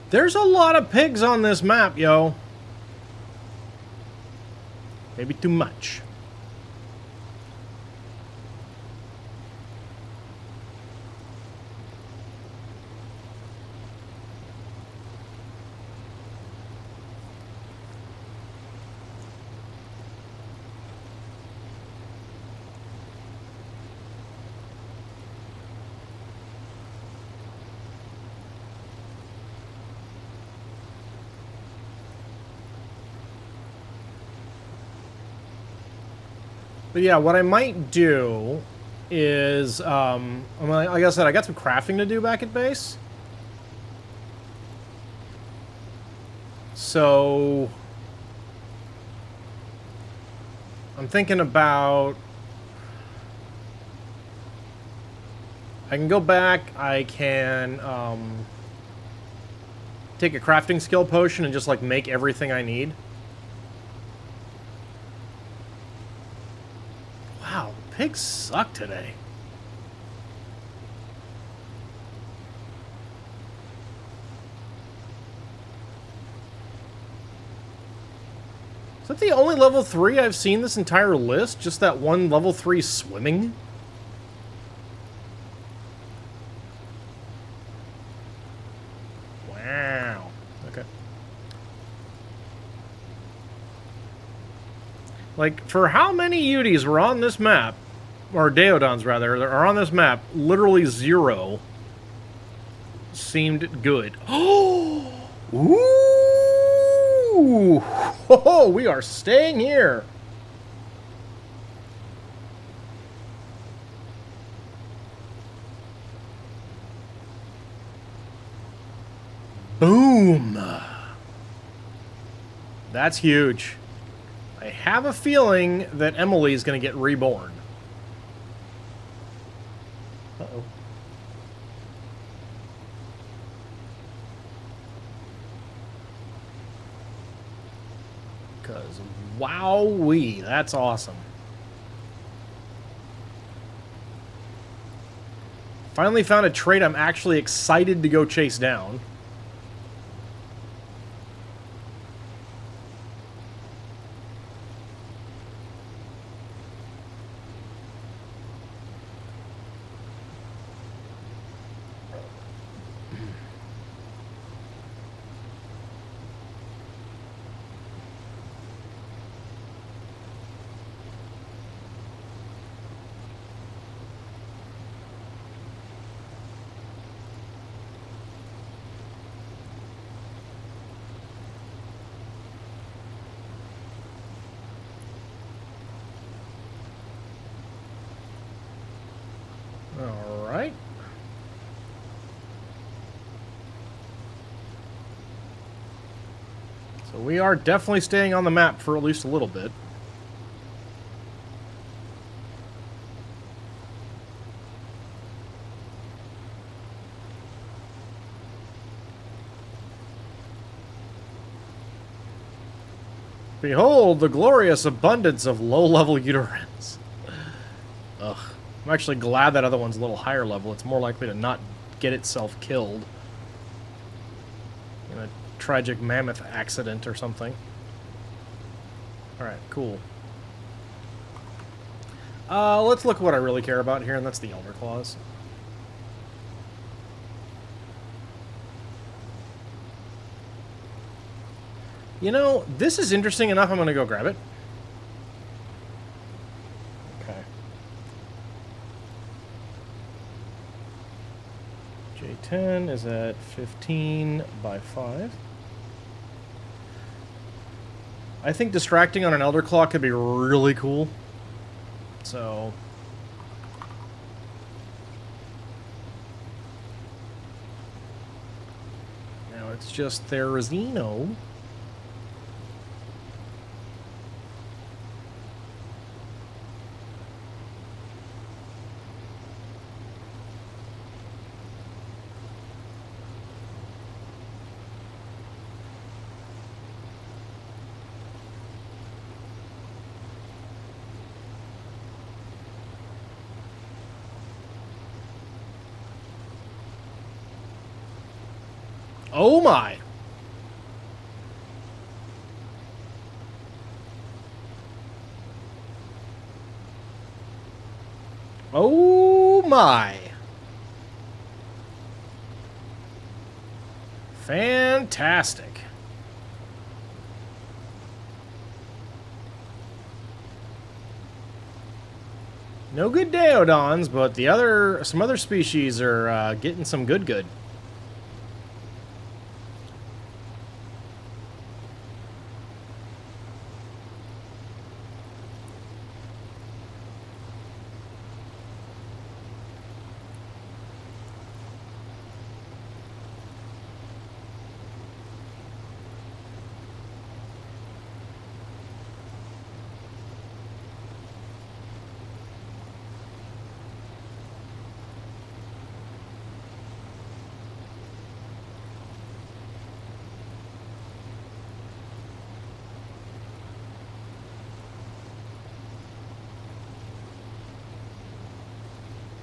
There's a lot of pigs on this map, yo. Maybe too much. But yeah, what I might do is, like I said, I got some crafting to do back at base. So I'm thinking about, I can go back, I can take a crafting skill potion and just like make everything I need. Wow, pigs suck today. Is that the only level 3 I've seen this entire list? Just that one level 3 swimming? Wow. Okay. Like, for how many Uties were on this map, or Deodons rather, are on this map, literally 0 seemed good. Oh! Ooh! Oh, we are staying here. Boom. That's huge. I have a feeling that Emily is going to get reborn. Uh-oh. Because, wowee, that's awesome. Finally found a trait I'm actually excited to go chase down. Alright. So we are definitely staying on the map for at least a little bit. Behold the glorious abundance of low-level uterines. Ugh. I'm actually glad that other one's a little higher level. It's more likely to not get itself killed in a tragic mammoth accident or something. Alright, cool. Let's look at what I really care about here, and that's the Elder Claws. You know, this is interesting enough, I'm going to go grab it. Okay. J10 is at 15 by 5. I think distracting on an Elder Claw could be really cool. So... now, it's just Therizino. Oh my! Oh my! Fantastic. No good Daeodons, but some other species are getting some good.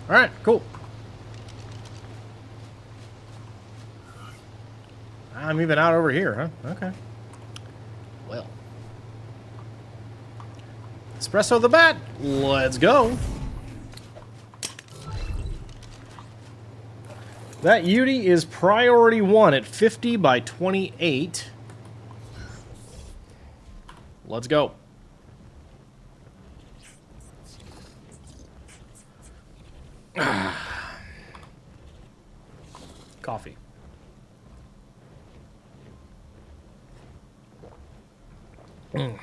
Alright, cool. I'm even out over here, huh? Okay. Well. Espresso the bat. Let's go. That Yudi is priority 1 at 50 by 28. Let's go. Coffee. Mm.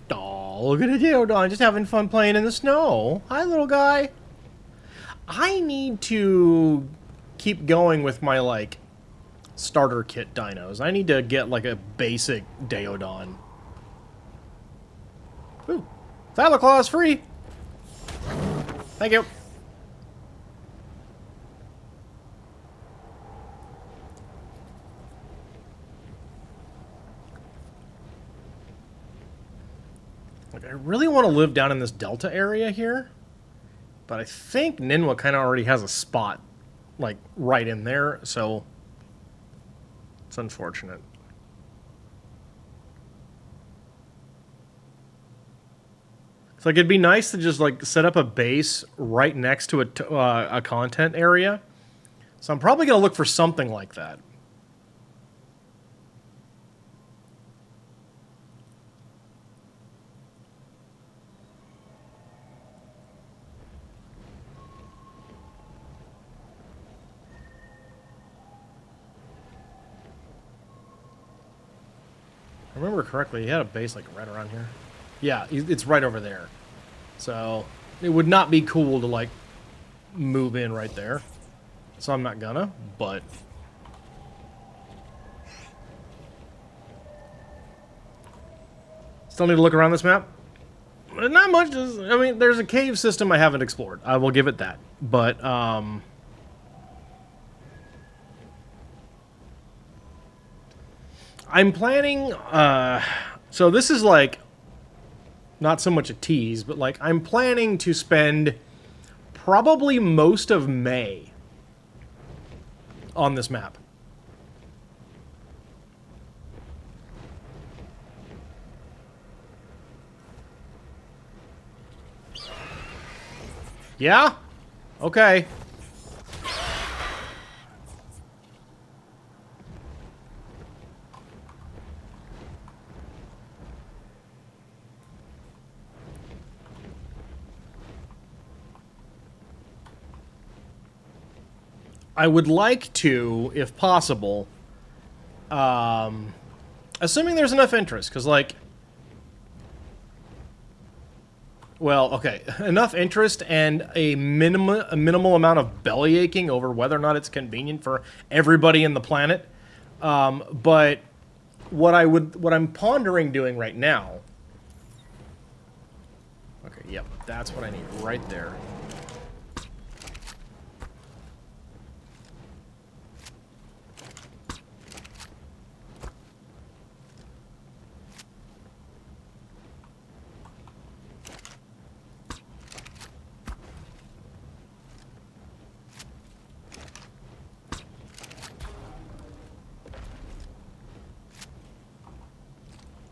Oh, look at a Daeodon just having fun playing in the snow. Hi, little guy. I need to keep going with my, like, starter kit dinos. I need to get, like, a basic Daeodon. Ooh. Thyla is free. Thank you. Like, I really want to live down in this delta area here. But I think Ninwa kind of already has a spot, like, right in there, so it's unfortunate. It's like, it'd be nice to just, like, set up a base right next to a content area. So I'm probably going to look for something like that. I remember correctly, he had a base, like, right around here. Yeah, it's right over there. So, it would not be cool to, like, move in right there. So I'm not gonna, but... Still need to look around this map. Not much. I mean, there's a cave system I haven't explored. I will give it that. But, I'm planning, so this is, like, not so much a tease, but, like, I'm planning to spend probably most of May on this map. Yeah? Okay. I would like to, if possible, assuming there's enough interest, because, like, well, okay, enough interest and a minimal amount of belly aching over whether or not it's convenient for everybody in the planet. But what I'm pondering doing right now. Okay, yep, that's what I need right there.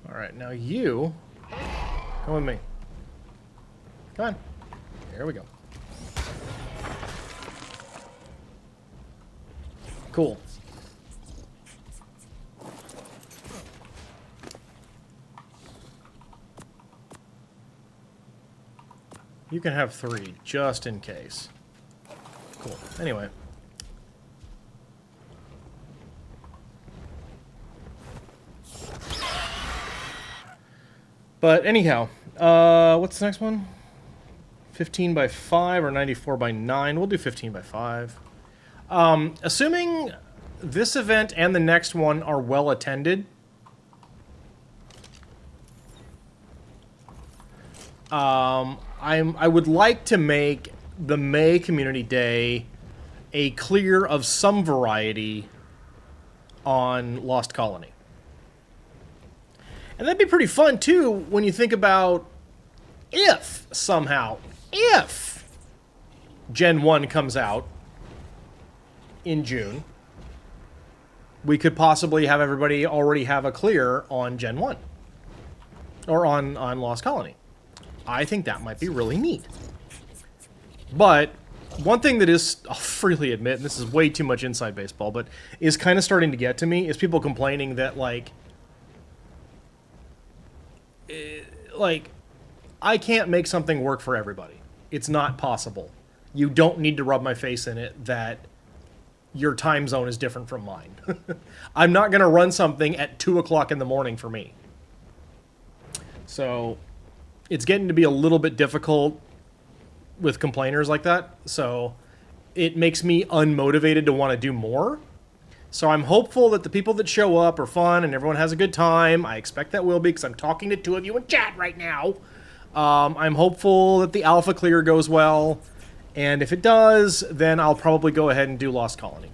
Alright, now you... come with me. Come on. There we go. Cool. You can have 3, just in case. Cool. Anyway. But anyhow, what's the next one? 15 by 5 or 94 by 9? We'll do 15 by 5. Assuming this event and the next one are well attended, I would like to make the May Community Day a clear of some variety on Lost Colony. And that'd be pretty fun, too, when you think about if, somehow, if Gen 1 comes out in June, we could possibly have everybody already have a clear on Gen 1. Or on Lost Colony. I think that might be really neat. But one thing that is, I'll freely admit, and this is way too much inside baseball, but is kind of starting to get to me, is people complaining that, like, I can't make something work for everybody. It's not possible. You don't need to rub my face in it that your time zone is different from mine. I'm not going to run something at 2 o'clock in the morning for me. So it's getting to be a little bit difficult with complainers like that. So it makes me unmotivated to want to do more. So I'm hopeful that the people that show up are fun and everyone has a good time. I expect that will be because I'm talking to 2 of you in chat right now. I'm hopeful that the alpha clear goes well. And if it does, then I'll probably go ahead and do Lost Colony.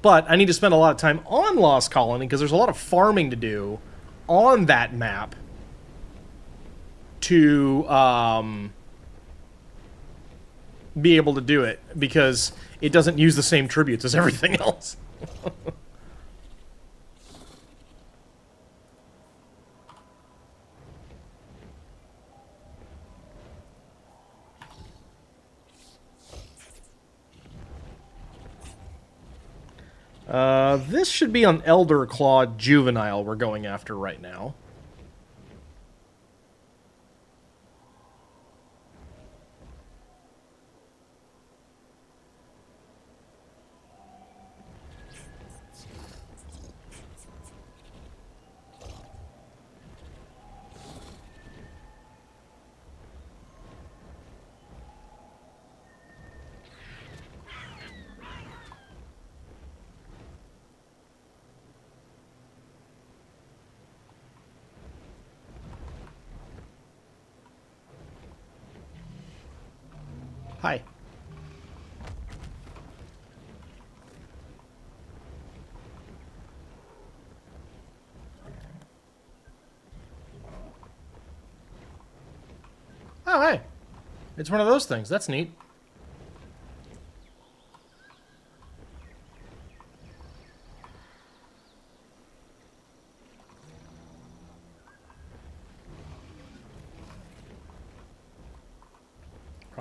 But I need to spend a lot of time on Lost Colony because there's a lot of farming to do on that map to be able to do it because it doesn't use the same tributes as everything else. This should be on Elder Claw Juvenile we're going after right now. Hi. Oh, hey. It's one of those things. That's neat.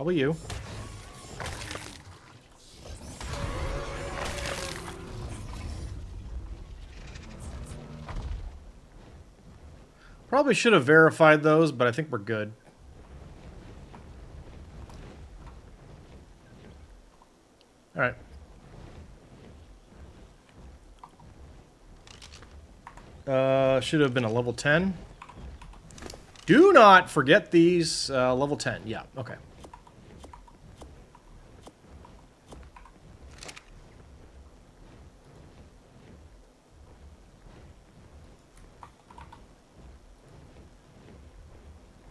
Probably you. Probably should have verified those, but I think we're good. Alright. Should have been a level 10. Do not forget these. Level 10. Yeah, okay.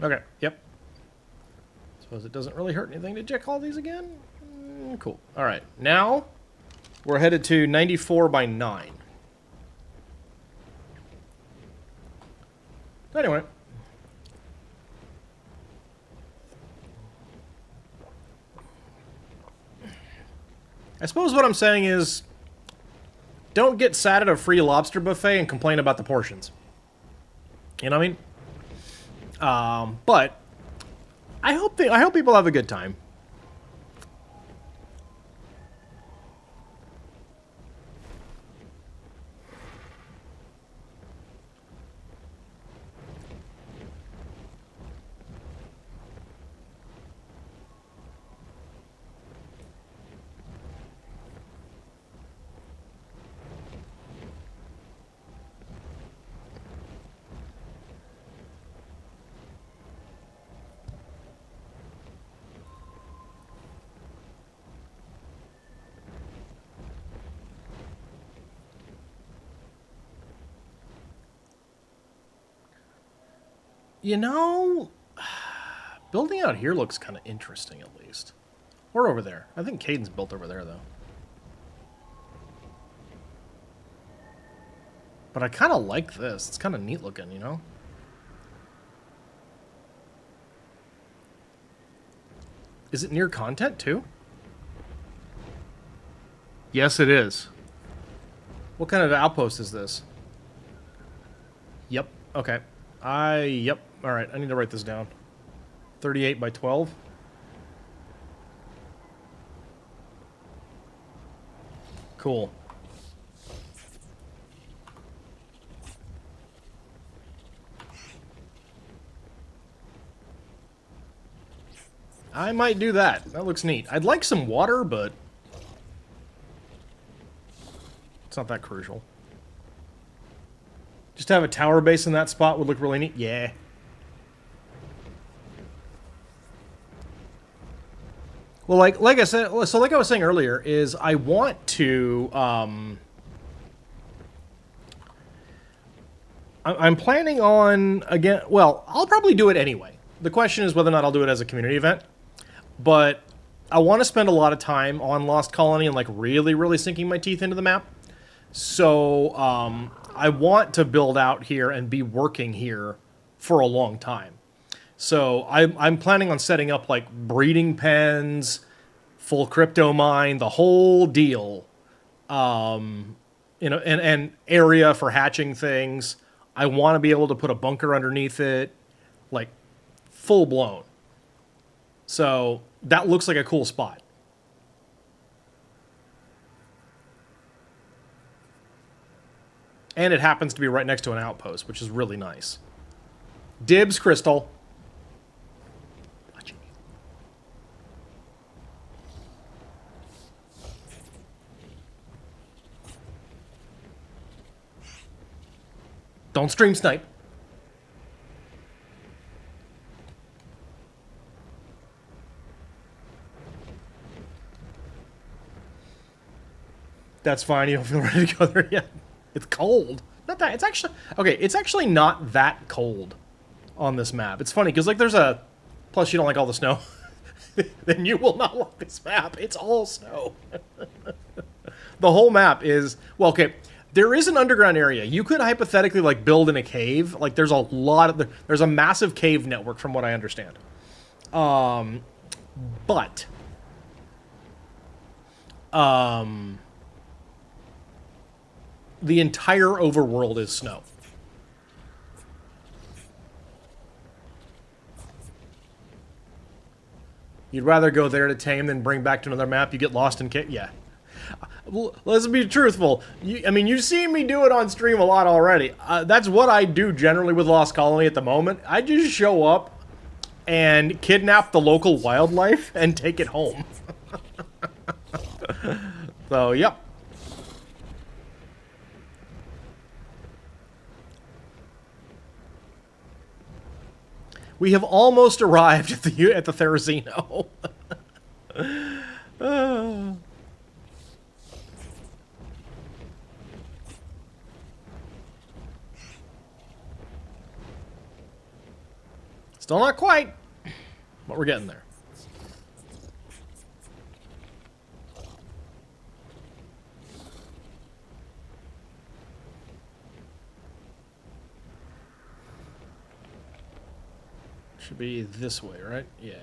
Okay, yep. Suppose it doesn't really hurt anything to check all these again. Cool. Alright, now we're headed to 94 by 9. Anyway. I suppose what I'm saying is, don't get sat at a free lobster buffet and complain about the portions. You know what I mean? But I hope people have a good time. You know, building out here looks kind of interesting, at least. Or over there. I think Caden's built over there, though. But I kind of like this. It's kind of neat looking, you know? Is it near content, too? Yes, it is. What kind of outpost is this? Yep. Okay. Yep. Alright, I need to write this down. 38 by 12. Cool. I might do that. That looks neat. I'd like some water, but it's not that crucial. Just to have a tower base in that spot would look really neat. Yeah. Well, like I said, so like I was saying earlier, is I want to, I'm planning on, again, well, I'll probably do it anyway. The question is whether or not I'll do it as a community event. But I want to spend a lot of time on Lost Colony and, like, really, really sinking my teeth into the map. So, I want to build out here and be working here for a long time. So I'm planning on setting up like breeding pens, full crypto mine, the whole deal. You know, and area for hatching things. I want to be able to put a bunker underneath it, like full blown. So that looks like a cool spot. And it happens to be right next to an outpost, which is really nice. Dibs, Crystal. Don't stream snipe. That's fine. You don't feel ready to go there yet. It's cold. Not that. It's actually... Okay, it's actually not that cold on this map. It's funny, because, like, there's a... Plus, you don't like all the snow. Then you will not like this map. It's all snow. The whole map is... Well, okay... There is an underground area. You could hypothetically, like, build in a cave. Like, there's a lot of... There's a massive cave network, from what I understand. But... the entire overworld is snow. You'd rather go there to tame than bring back to another map. You get lost in yeah. Well, let's be truthful. I mean, you've seen me do it on stream a lot already. That's what I do generally with Lost Colony at the moment. I just show up and kidnap the local wildlife and take it home. So, yep. We have almost arrived at the Therizino. Still not quite, but we're getting there. Should be this way, right? Yeah.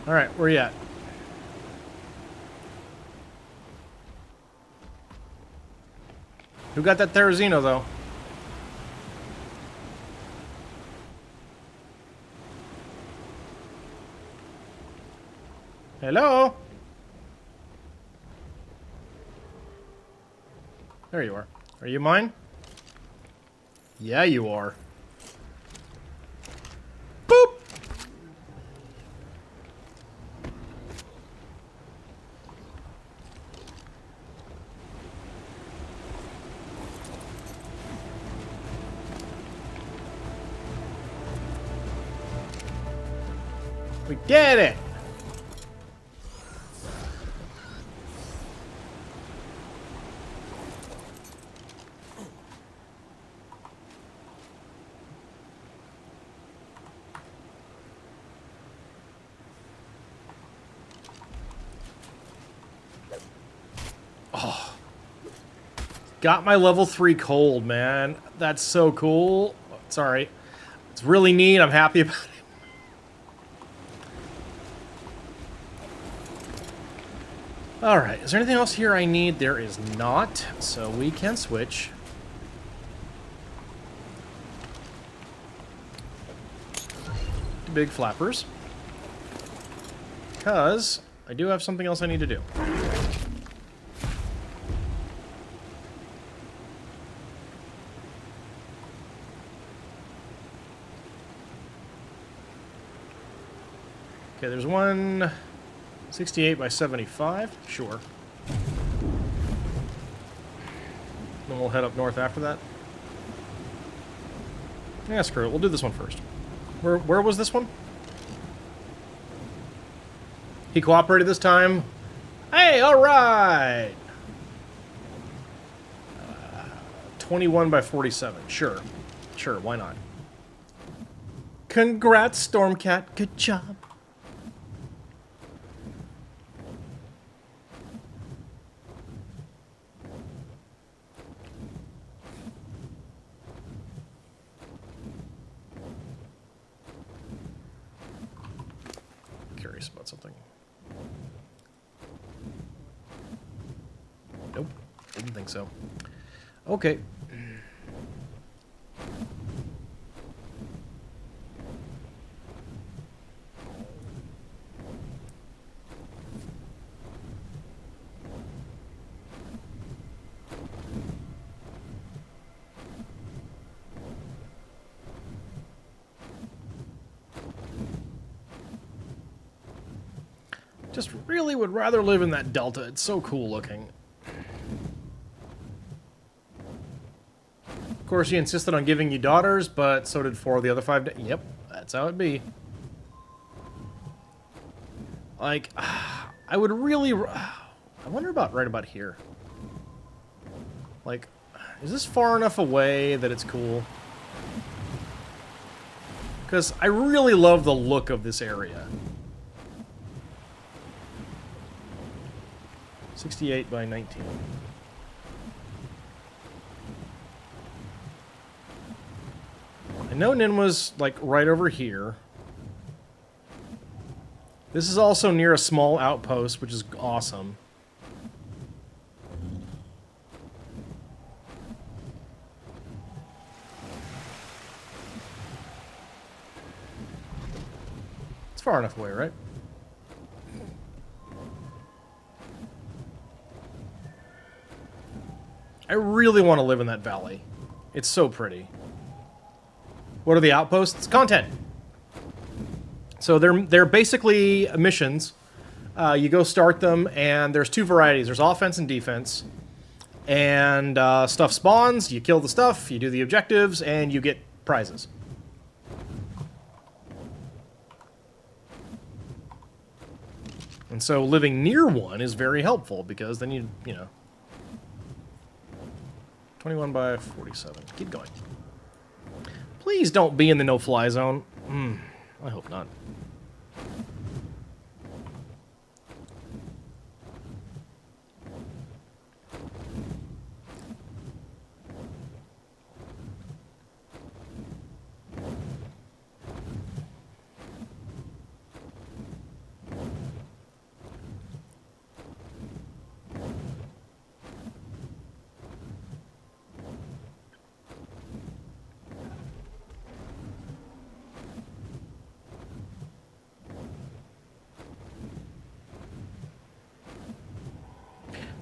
All right, where you at? Who got that Therizino, though? Hello? There you are. Are you mine? Yeah, you are. Boop! We did it! Oh. Got my level 3 cold, man. That's so cool. Sorry. It's really neat. I'm happy about it. Alright, is there anything else here I need? There is not, so we can switch. To big flappers. Because I do have something else I need to do. Okay, there's one... 68 by 75? Sure. Then we'll head up north after that. Yeah, screw it. We'll do this one first. Where was this one? He cooperated this time. Hey, alright! 21 by 47. Sure. Sure, why not? Congrats, Stormcat. Good job. Curious about something. Nope. Didn't think so. Okay. Just really would rather live in that delta. It's so cool looking. Of course, he insisted on giving you daughters, but so did 4 of the other 5. Yep, that's how it be. Like, I would really... I wonder about right about here. Like, is this far enough away that it's cool? Because I really love the look of this area. 68 by 19. I know Ninwa's, like, right over here. This is also near a small outpost, which is awesome. far enough away, right? I really want to live in that valley. It's so pretty. What are the outposts? Content. So they're basically missions. You go start them, and there's two varieties. There's offense and defense. And stuff spawns, you kill the stuff, you do the objectives, and you get prizes. And so living near one is very helpful, because then you know... 21 by 47. Keep going. Please don't be in the no-fly zone. I hope not.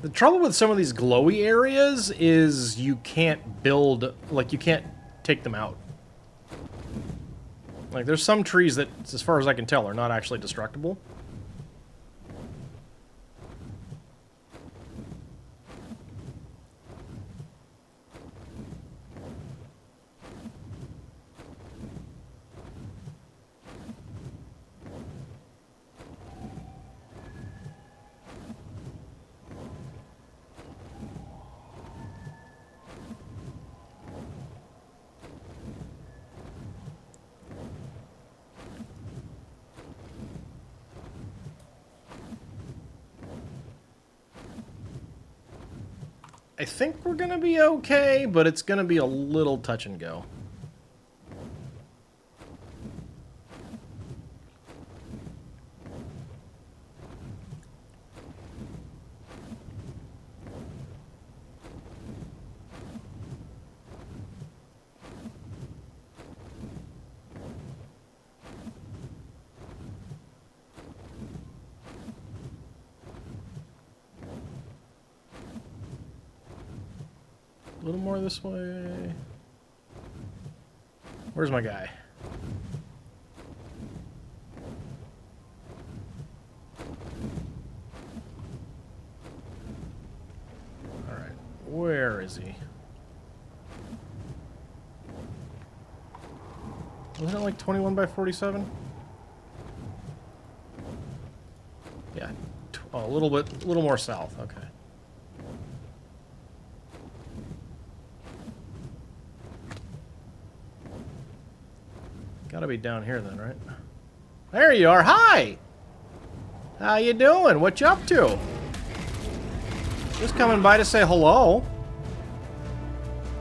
The trouble with some of these glowy areas is you can't build, like, you can't take them out. Like, there's some trees that, as far as I can tell, are not actually destructible. I think we're gonna be okay, but it's gonna be a little touch and go. A little more this way. Where's my guy? Alright, where is he? Wasn't it like 21 by 47? Yeah, oh, a little more south, okay. Gotta be down here then, right? There you are. Hi! How you doing? What you up to? Just coming by to say hello.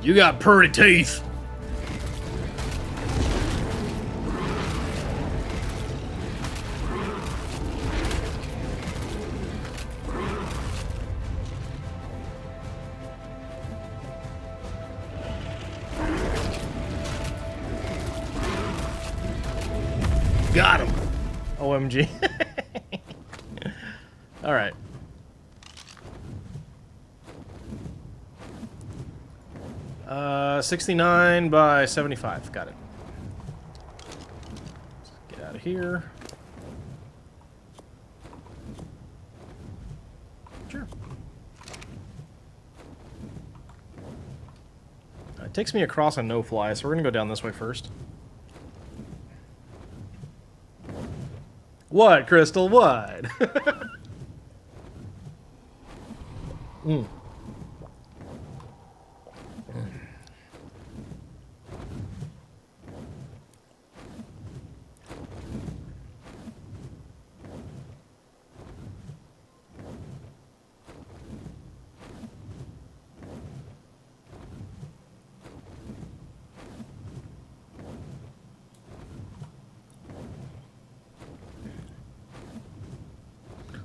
You got pretty teeth. Got him! OMG. Alright. Uh, 69 by 75. Got it. Let's get out of here. Sure. It takes me across a no-fly, so we're gonna go down this way first. What, Crystal? What?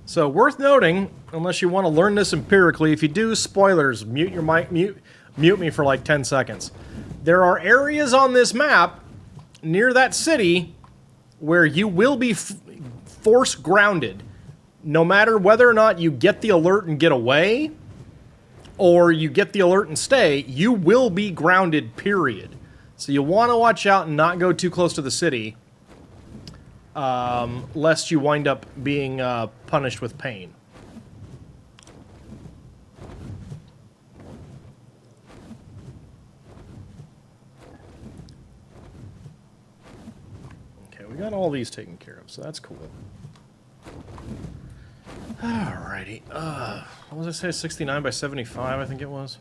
So, worth noting, unless you want to learn this empirically, if you do, spoilers, mute your mic, mute me for like 10 seconds. There are areas on this map near that city where you will be force grounded. No matter whether or not you get the alert and get away, or you get the alert and stay, you will be grounded, period. So you want to watch out and not go too close to the city, lest you wind up being punished with pain. Okay, we got all these taken care of, so that's cool. Alrighty. What was I say? 69 by 75, I think it was.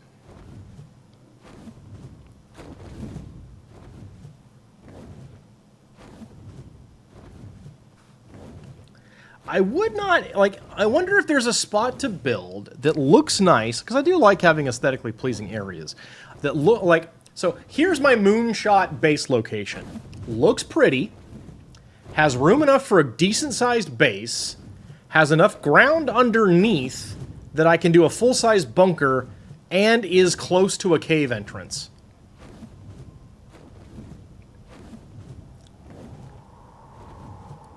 I would not, like, I wonder if there's a spot to build that looks nice, because I do like having aesthetically pleasing areas that look like, so here's my moonshot base location. Looks pretty, has room enough for a decent-sized base, has enough ground underneath that I can do a full-size bunker, and is close to a cave entrance.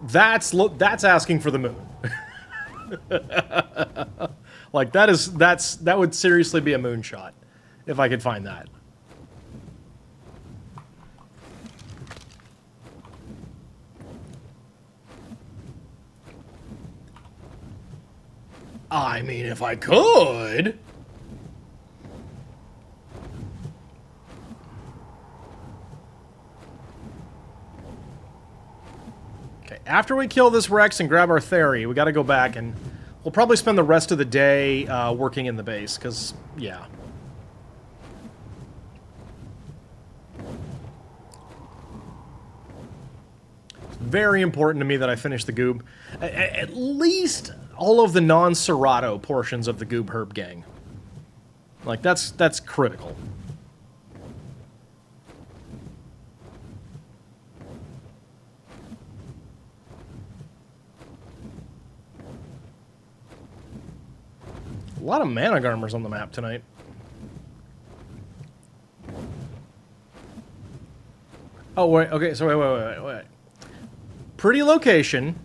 That's asking for the moon. Like, that would seriously be a moonshot if I could find that. I mean, if I could. Okay, after we kill this Rex and grab our Theory, we gotta go back and we'll probably spend the rest of the day working in the base, because, yeah. It's very important to me that I finish the Goob. At least all of the non-Serato portions of the Goob Herb Gang. Like, that's critical. A lot of mana garmers on the map tonight. Oh, wait, okay, so wait. Pretty location,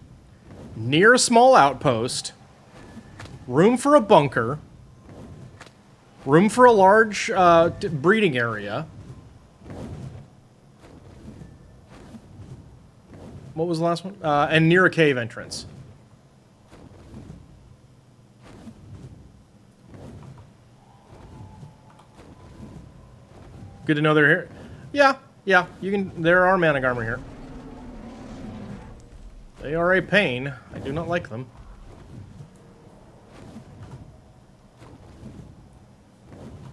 near a small outpost, room for a bunker, room for a large breeding area. What was the last one? And near a cave entrance. Good to know they're here. Yeah, you can. There are mana garmer here. They are a pain. I do not like them.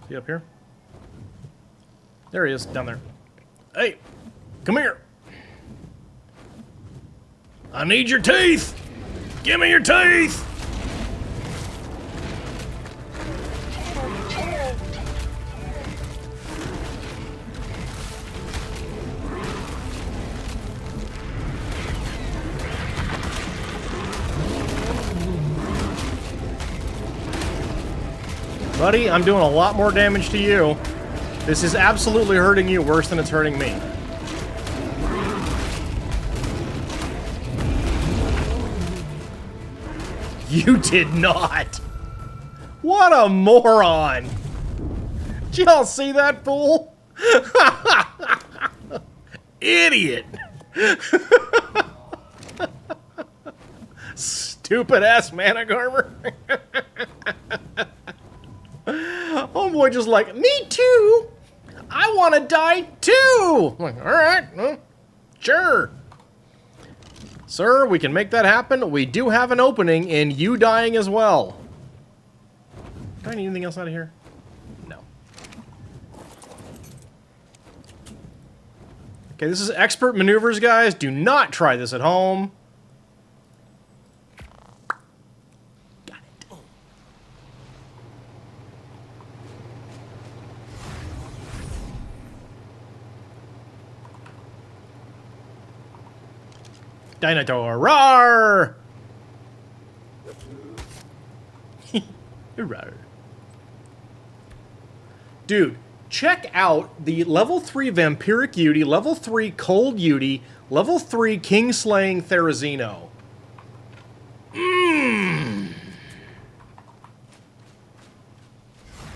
Is he up here? There he is, down there. Hey, come here. I need your teeth. Give me your teeth. Buddy, I'm doing a lot more damage to you. This is absolutely hurting you worse than it's hurting me. You did not! What a moron! Did y'all see that fool? Idiot! Stupid ass mana garmer. Homeboy just like, me too! I want to die too! I'm like, alright, well, sure. Sir, we can make that happen. We do have an opening in you dying as well. Do I need anything else out of here? No. Okay, this is expert maneuvers, guys. Do not try this at home. Dinotaur, roar! Roar. Dude, check out the level 3 Vampiric Yeti, level 3 Cold Yeti, level 3 Kingslaying Therizino.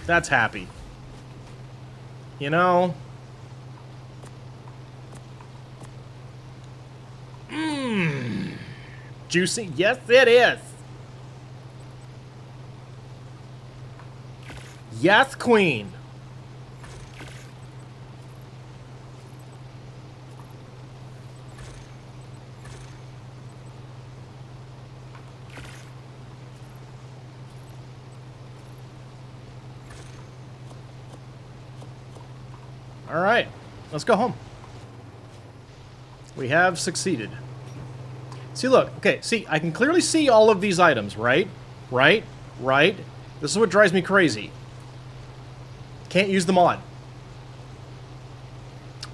That's happy. You know? Juicy? Yes, it is. Yes, queen. All right, let's go home. We have succeeded. See, look. Okay, see, I can clearly see all of these items, right? Right? Right? This is what drives me crazy. Can't use the mod.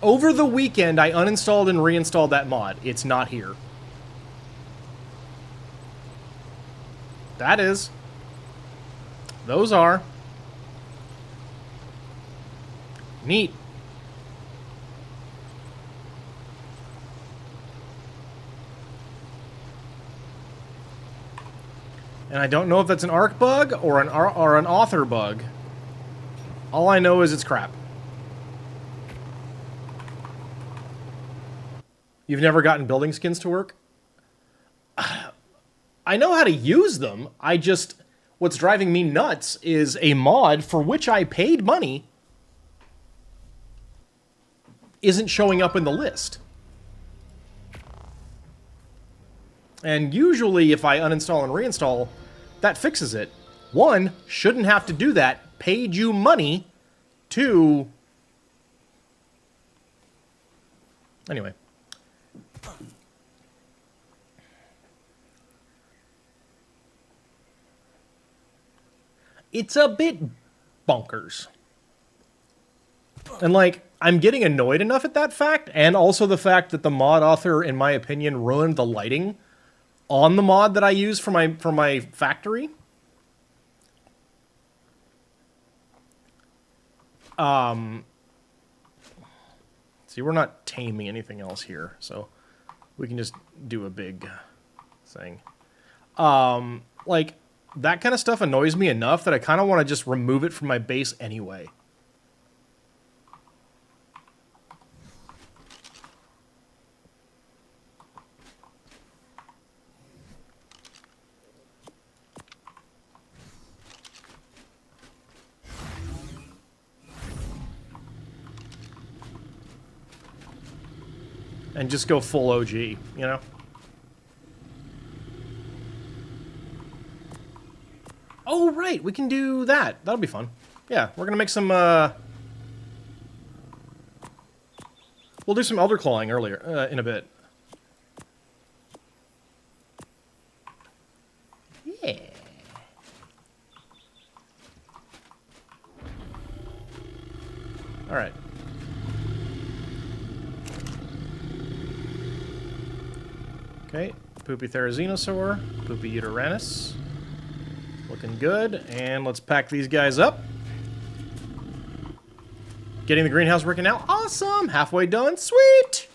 Over the weekend, I uninstalled and reinstalled that mod. It's not here. That is. Those are. Neat. And I don't know if that's an ARK bug or an author bug. All I know is it's crap. You've never gotten building skins to work? I know how to use them. What's driving me nuts is a mod for which I paid money isn't showing up in the list. And usually if I uninstall and reinstall, that fixes it. One, shouldn't have to do that. Paid you money. Two... Anyway. It's a bit bonkers. And, like, I'm getting annoyed enough at that fact, and also the fact that the mod author, in my opinion, ruined the lighting on the mod that I use for my factory. See, we're not taming anything else here, so we can just do a big thing. Like, that kind of stuff annoys me enough that I kind of want to just remove it from my base anyway. And just go full OG, you know? Oh, right, we can do that. That'll be fun. Yeah, we're gonna make some, we'll do some elder clawing earlier, in a bit. Yeah. Alright. Okay, Poopy Therizinosaur, Poopy Uteranus. Looking good, and let's pack these guys up. Getting the greenhouse working now. Awesome! Halfway done. Sweet!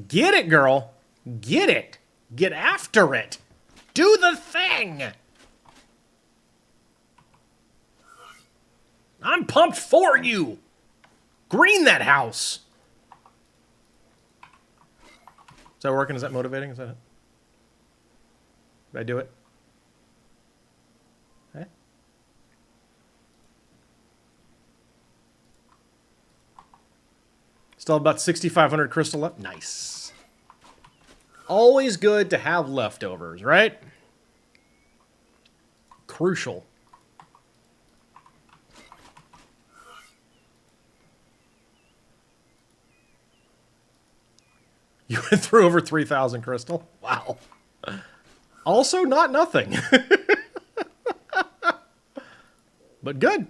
Get it, girl. Get it. Get after it. Do the thing! I'm pumped for you! Green that house! Is that working? Is that motivating? Is that it? Did I do it? Okay. Still about 6,500 crystal left. Nice. Always good to have leftovers, right? Crucial. You went through over 3,000 crystal? Wow. Also not nothing. But good.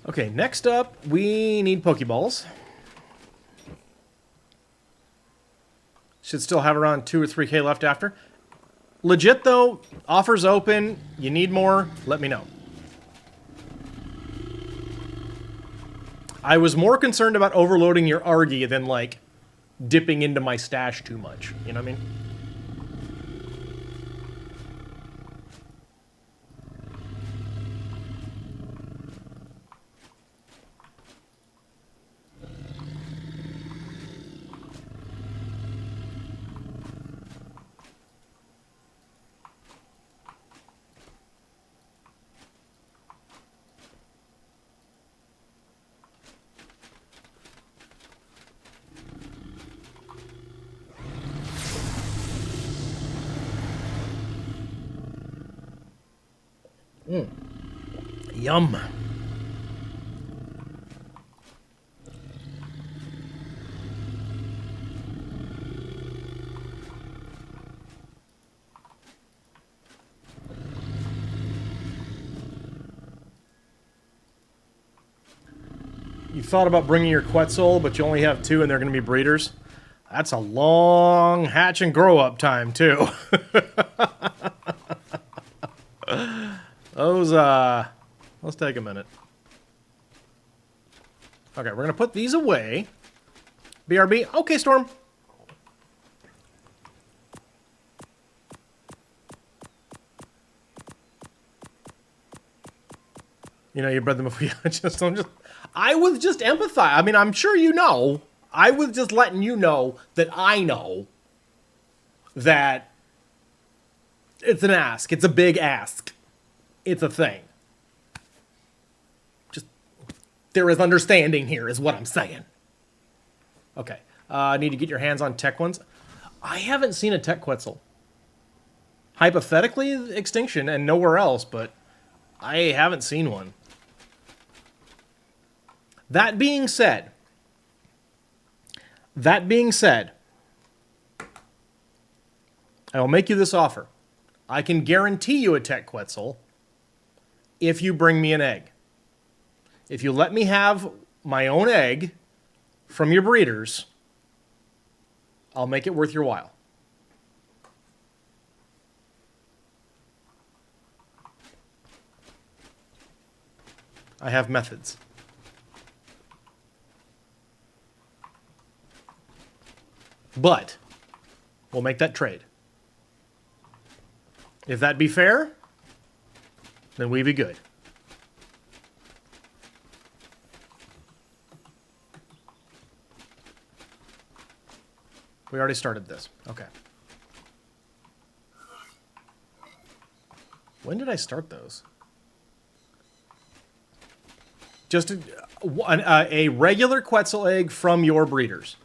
Okay, next up, we need Pokeballs. Should still have around 2 or 3K left after. Legit, though, offers open. You need more, let me know. I was more concerned about overloading your Argy than, like, dipping into my stash too much. You know what I mean? Yum. You thought about bringing your Quetzal, but you only have 2 and they're going to be breeders. That's a long hatch and grow up time, too. Those, let's take a minute. Okay, we're going to put these away. BRB. Okay, Storm. You know, you bred them before you I was just empathize. I mean, I'm sure you know. I was just letting you know that I know that it's an ask. It's a big ask. It's a thing. Just, there is understanding here, is what I'm saying. Okay. Need to get your hands on tech ones. I haven't seen a tech Quetzal. Hypothetically, extinction and nowhere else, but I haven't seen one. That being said, I will make you this offer. I can guarantee you a tech Quetzal if you bring me an egg. If you let me have my own egg from your breeders, I'll make it worth your while. I have methods. But we'll make that trade. If that be fair, then we be good. We already started this. Okay. When did I start those? Just a regular Quetzal egg from your breeders.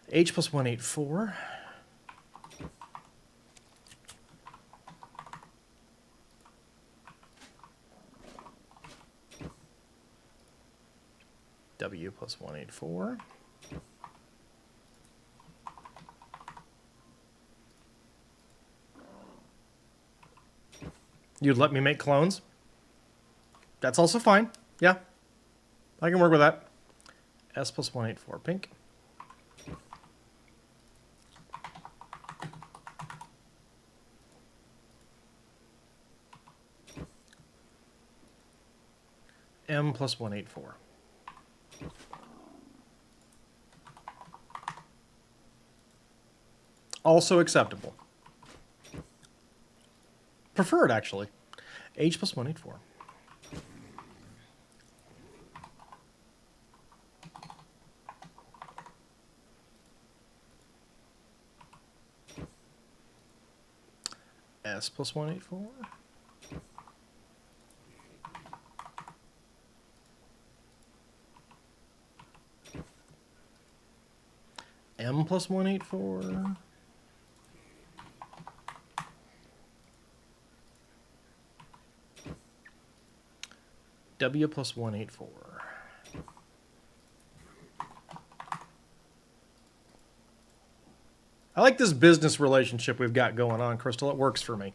H plus 184. W plus 184. You'd let me make clones? That's also fine. Yeah. I can work with that. S plus 184 pink. M plus 184. Also acceptable. Preferred, actually. H plus 184. S plus 184. M plus 184. W plus 184. I like this business relationship we've got going on, Crystal. It works for me.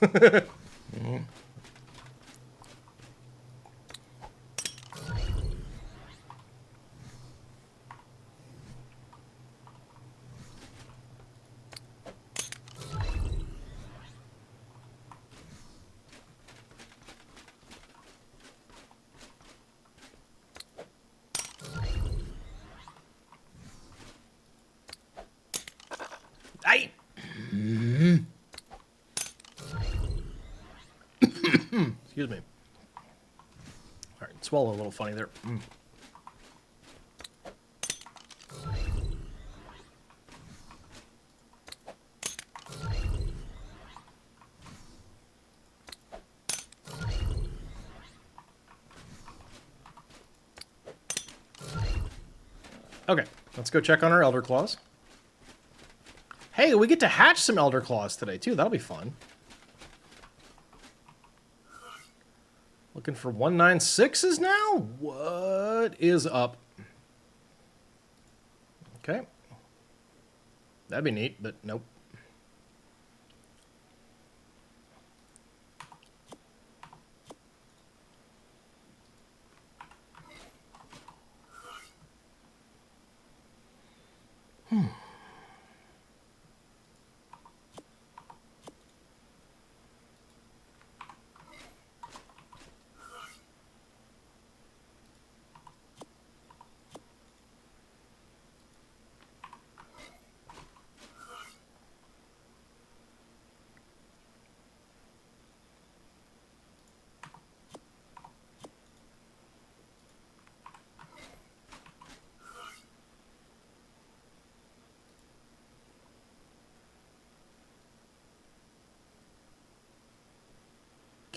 Mm-hmm. Aye. Excuse me. All right, swallow a little funny there. Okay, let's go check on our Elder Claws. Hey, we get to hatch some Elder Claws today, too. That'll be fun. Looking for 196s now? What is up? Okay. That'd be neat, but nope.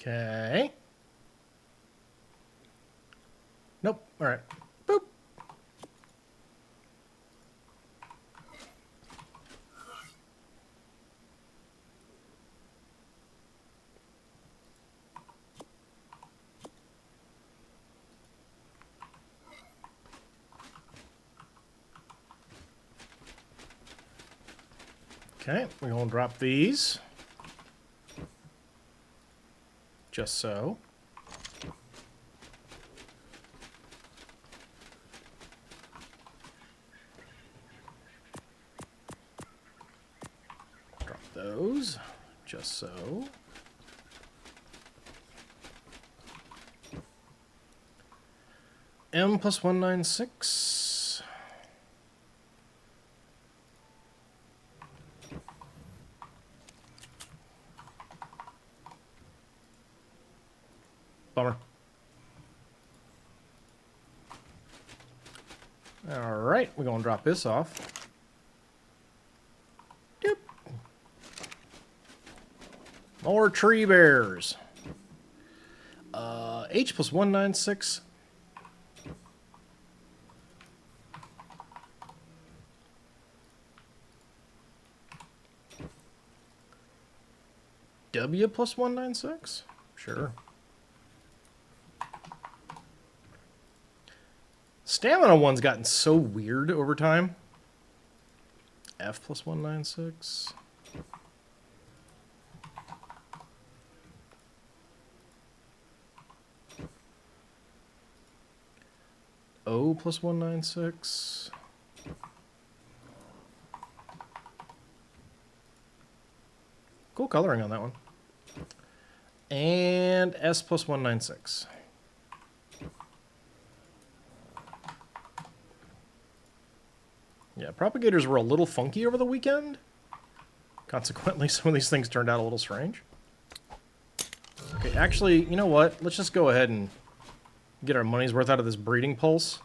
Okay. Nope. All right. Boop. Okay, we're going to drop these. Just so. Drop those. Just so. M plus 196. Bummer. Alright, we're going to drop this off. Doop. More tree bears. H plus 196. W plus 196? Sure. Stamina one's gotten so weird over time. F plus 196. O plus 196. Cool coloring on that one. And S plus 196. Yeah, propagators were a little funky over the weekend. Consequently, some of these things turned out a little strange. Okay, actually, you know what? Let's just go ahead and get our money's worth out of this breeding pulse.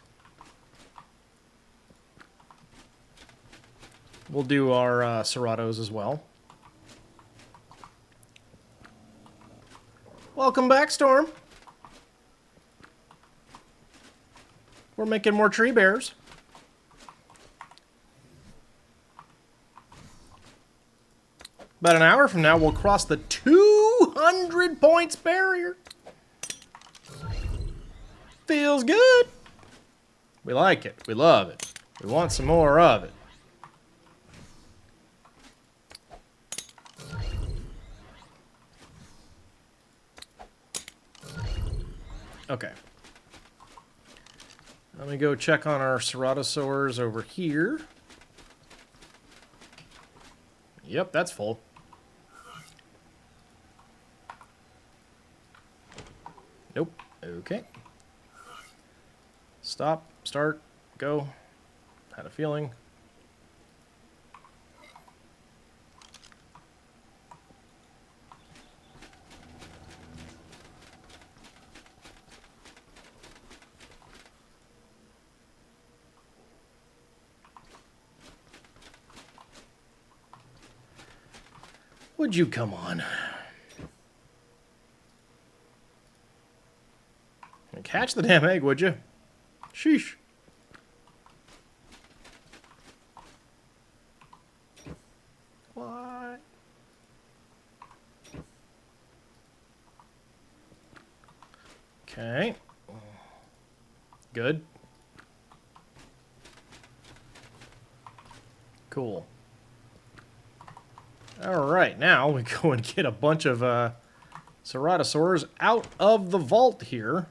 We'll do our Serratos as well. Welcome back, Storm. We're making more tree bears. About an hour from now, we'll cross the 200 points barrier. Feels good. We like it. We love it. We want some more of it. Okay. Let me go check on our Ceratosaurs over here. Yep, that's full. Nope. Okay. Stop, start, go. Had a feeling. Would you come on? And catch the damn egg, would you? Sheesh. What? Okay. Good. Cool. Alright, now we go and get a bunch of ceratosaurs out of the vault here.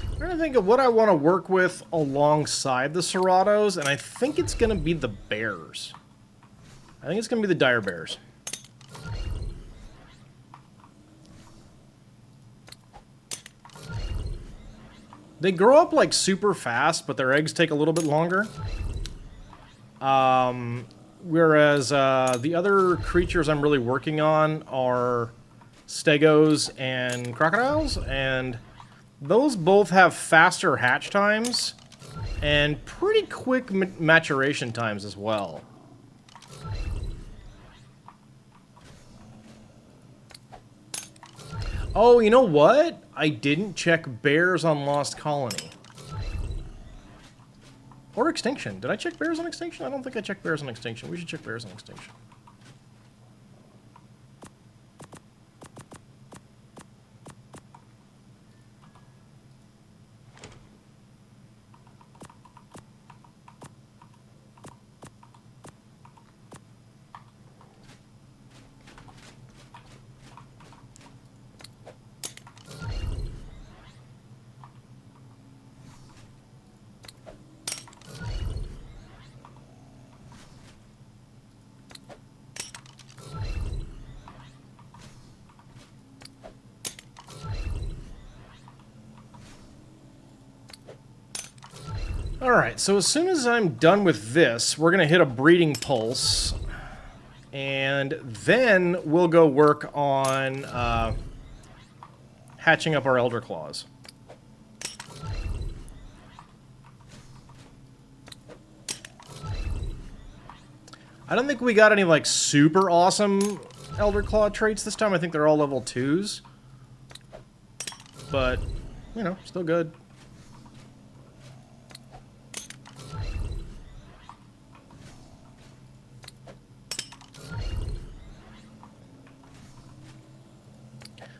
I'm trying to think of what I want to work with alongside the Ceratos, and I think it's going to be the bears. I think it's going to be the dire bears. They grow up like super fast, but their eggs take a little bit longer. Whereas the other creatures I'm really working on are stegos and crocodiles, and those both have faster hatch times and pretty quick maturation times as well. Oh, you know what? I didn't check bears on Lost Colony. Or Extinction. Did I check bears on Extinction? I don't think I checked bears on Extinction. We should check bears on Extinction. Alright, so as soon as I'm done with this, we're going to hit a breeding pulse. And then we'll go work on hatching up our Elder Claws. I don't think we got any, like, super awesome Elder Claw traits this time. I think they're all level 2s. But, you know, still good.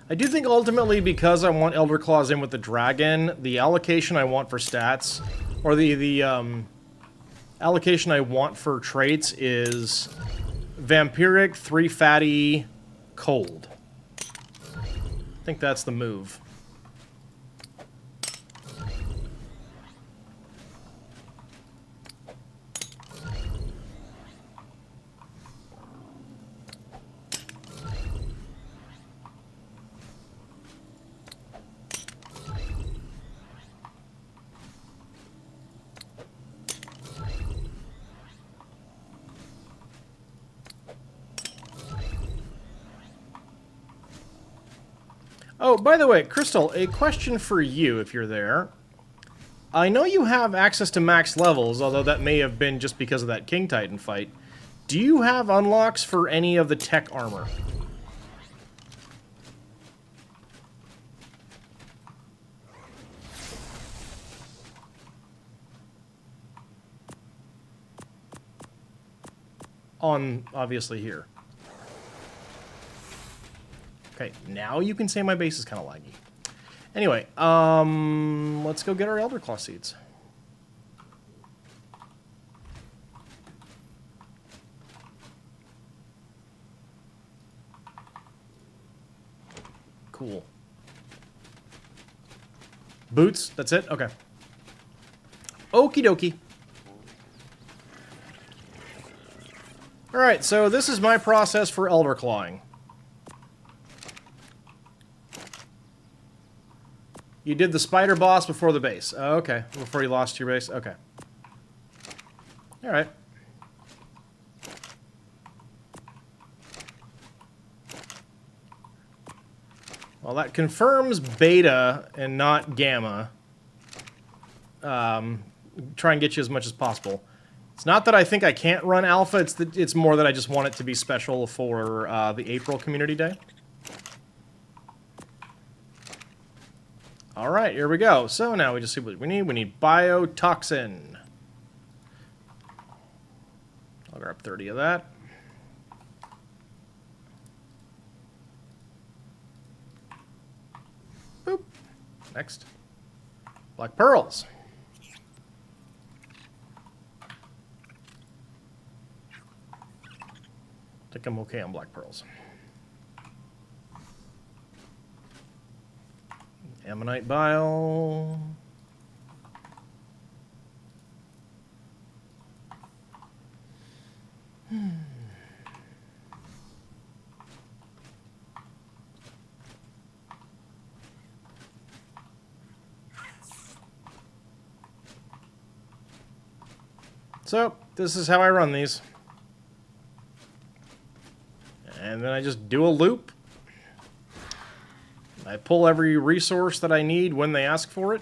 I do think ultimately, because I want Elder Claws in with the dragon, the allocation I want for stats, or the allocation I want for traits is Vampiric, 3 Fatty, Cold. I think that's the move. Oh, by the way, Crystal, a question for you, if you're there. I know you have access to max levels, although that may have been just because of that King Titan fight. Do you have unlocks for any of the tech armor? On, obviously, here. Okay, now you can say my base is kind of laggy. Anyway, let's go get our Elder Claw seeds. cool. Boots, that's it? Okay. Okie dokie. Alright, so this is my process for elder clawing. You did the spider boss before the base. Oh, okay. Before you lost your base? Okay. Alright. Well, that confirms beta and not gamma. Try and get you as much as possible. It's not that I think I can't run alpha, it's more that I just want it to be special for the April Community Day. Alright, here we go. So now we just see what we need. We need biotoxin. I'll grab 30 of that. Boop. Next. Black pearls. I think I'm okay on black pearls. Ammonite bile. So, this is how I run these. And then I just do a loop. I pull every resource that I need when they ask for it.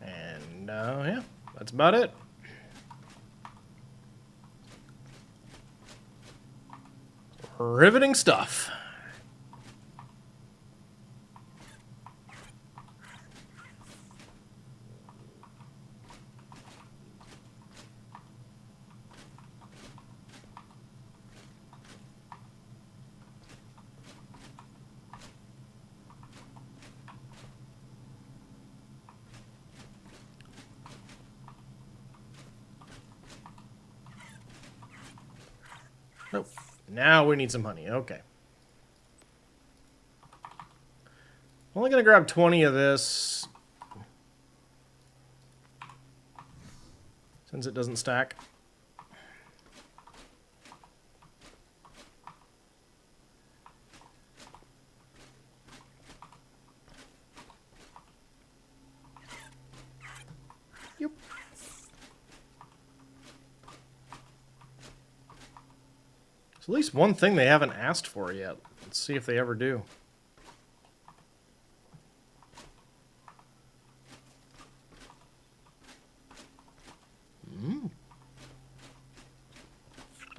And, yeah, that's about it. Riveting stuff. Nope. Now we need some honey. Okay. I'm only going to grab 20 of this, since it doesn't stack. Yep. It's at least one thing they haven't asked for yet. Let's see if they ever do.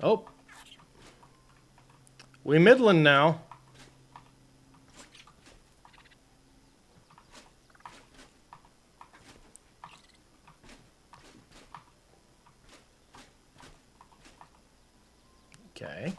Oh. We Midland now. Okay.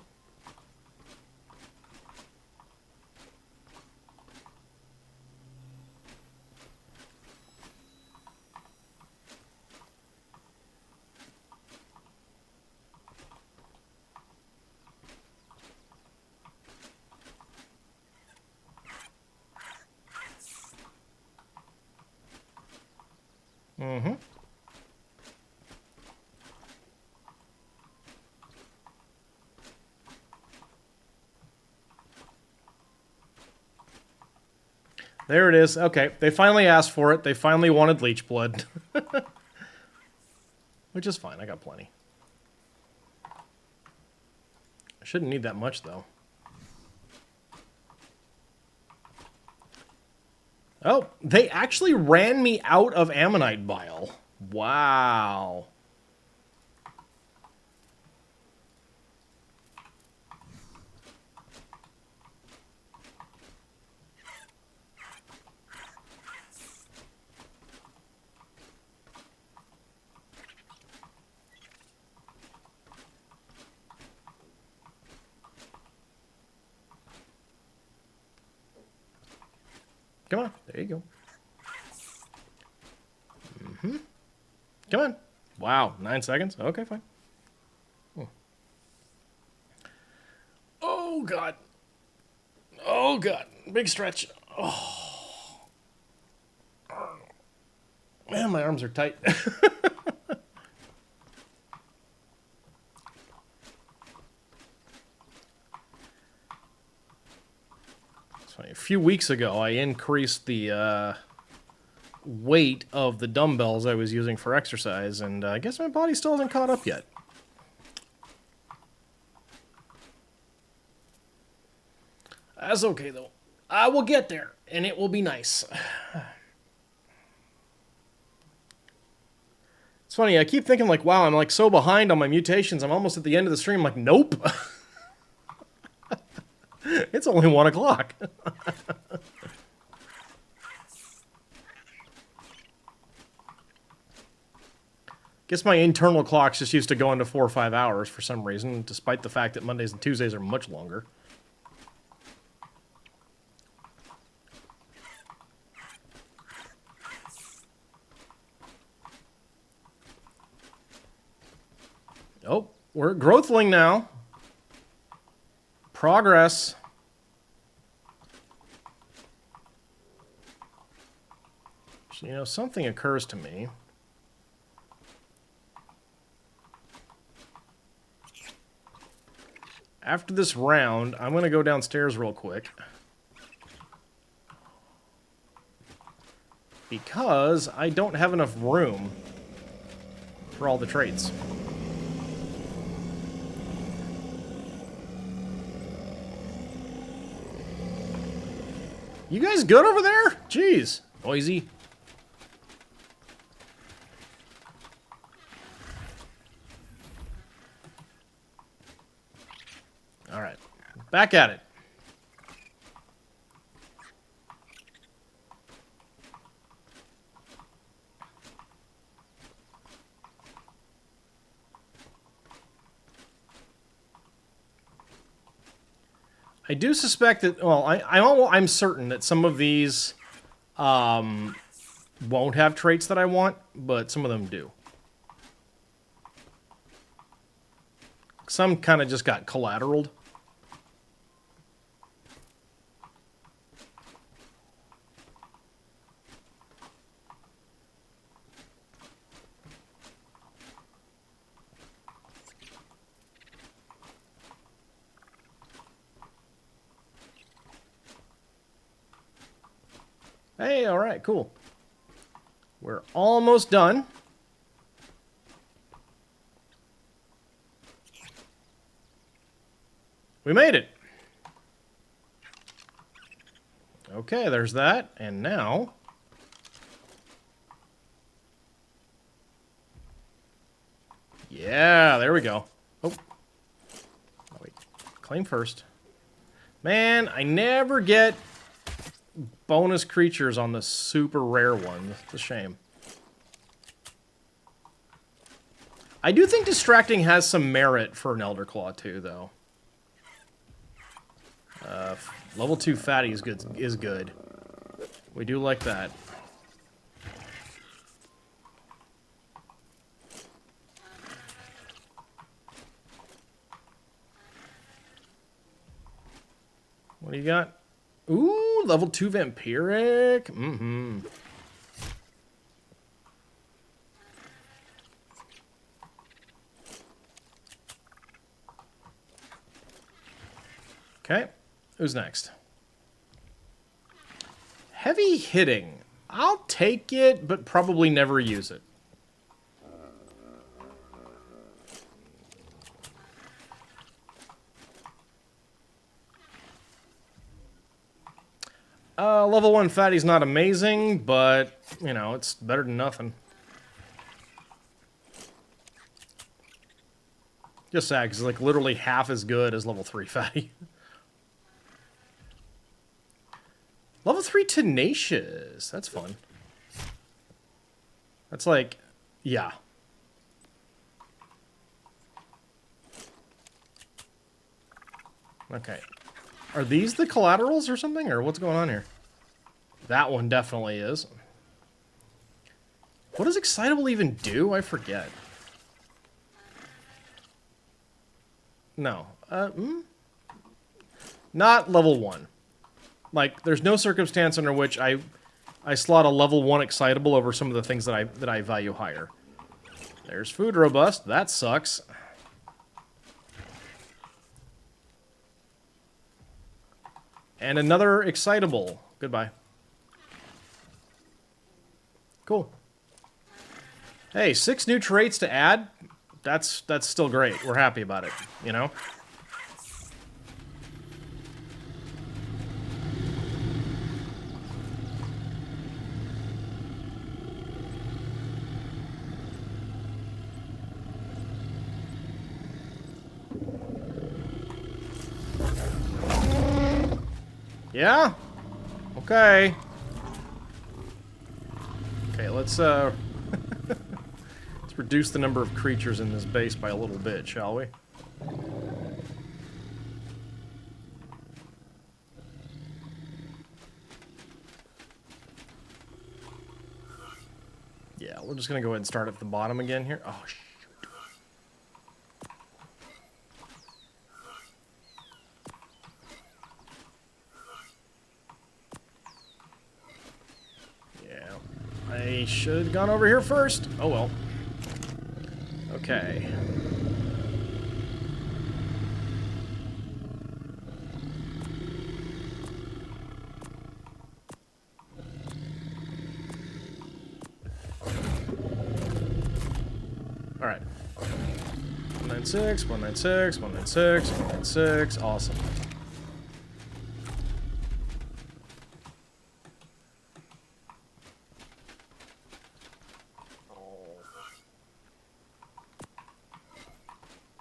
Mm-hmm. There it is. Okay, they finally asked for it. They finally wanted leech blood. Which is fine. I got plenty. I shouldn't need that much, though. Oh, they actually ran me out of ammonite bile. Wow. Come on. There you go. Come on. Wow. 9 seconds? Okay, fine. Oh, God. Oh, God. Big stretch. Oh. Man, my arms are tight. It's funny. A few weeks ago, I increased the weight of the dumbbells I was using for exercise, and I guess my body still hasn't caught up yet. That's okay, though. I will get there, and it will be nice. It's funny, I keep thinking, like, wow, I'm, like, so behind on my mutations, I'm almost at the end of the stream. I'm like, nope. It's only 1 o'clock. Guess my internal clock's just used to go into 4 or 5 hours for some reason, despite the fact that Mondays and Tuesdays are much longer. Oh, we're at Growthling now. Progress. So, you know, something occurs to me. After this round, I'm going to go downstairs real quick. Because I don't have enough room for all the traits. You guys good over there? Jeez. Noisy. All right. Back at it. I do suspect that, well, I'm certain that some of these won't have traits that I want, but some of them do. Some kind of just got collateraled. Hey, all right, cool. We're almost done. We made it. Okay, there's that. And now... yeah, there we go. Oh. Oh, wait. Claim first. Man, I never get bonus creatures on the super rare one. It's a shame. I do think distracting has some merit for an Elder Claw too, though. Level 2 fatty is good. We do like that. What do you got? Ooh, level 2 vampiric. Mm-hmm. Okay. Who's next? Heavy hitting. I'll take it, but probably never use it. Level 1 fatty's not amazing, but, you know, it's better than nothing. Just sad, because it's like literally half as good as level 3 fatty. Level 3 tenacious. That's fun. That's like, yeah. Okay. Are these the collaterals or something? Or what's going on here? That one definitely is. What does excitable even do? I forget. No. Not level 1. Like, there's no circumstance under which I slot a level 1 excitable over some of the things that I value higher. There's food robust. That sucks. And another excitable. Goodbye. Cool. Hey, 6 new traits to add. That's still great. We're happy about it, you know? Yeah? Okay. Okay, let's let's reduce the number of creatures in this base by a little bit, shall we? Yeah, we're just gonna go ahead and start at the bottom again here. Oh, shoot. Yeah, I should have gone over here first. Oh well. Okay. All right. 196, 196, 196, 196. Awesome.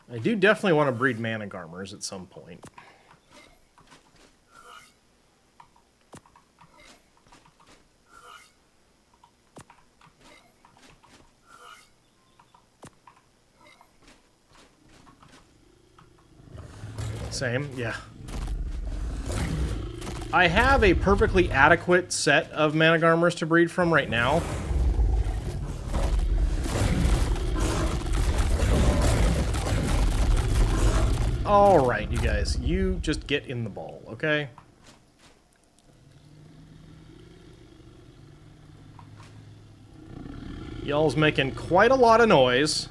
I do definitely want to breed mana garmers at some point. Same, yeah. I have a perfectly adequate set of mana garmers to breed from right now. Alright, you guys. You just get in the ball, okay? Y'all's making quite a lot of noise.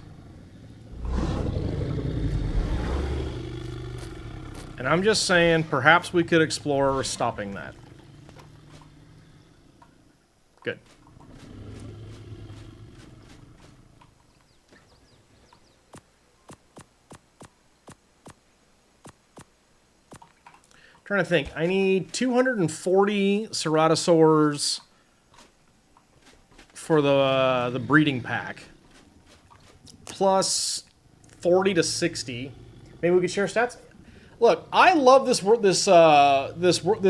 And I'm just saying, perhaps we could explore stopping that. Good. Trying to think. I need 240 ceratosaurs for the breeding pack, plus 40 to 60. Maybe we could share stats. Look, I love this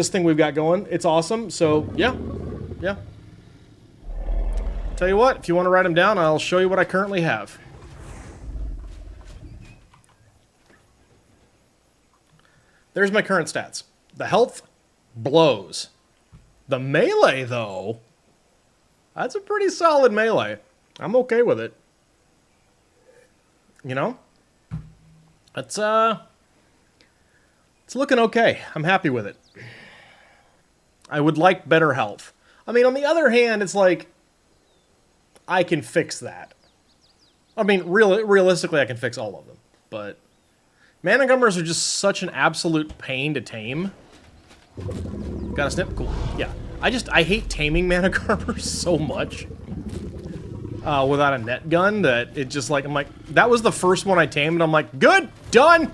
thing we've got going. It's awesome. So yeah. Tell you what, if you want to write them down, I'll show you what I currently have. There's my current stats. The health blows. The melee, though, that's a pretty solid melee. I'm okay with it. You know? It's looking okay. I'm happy with it. I would like better health. I mean, on the other hand, it's like, I can fix that. I mean, realistically, I can fix all of them. But mana gummers are just such an absolute pain to tame. Got a snip? Cool. Yeah. I hate taming mana gummers so much. Without a net gun, that it just like, I'm like, that was the first one I tamed, and I'm like, good, done!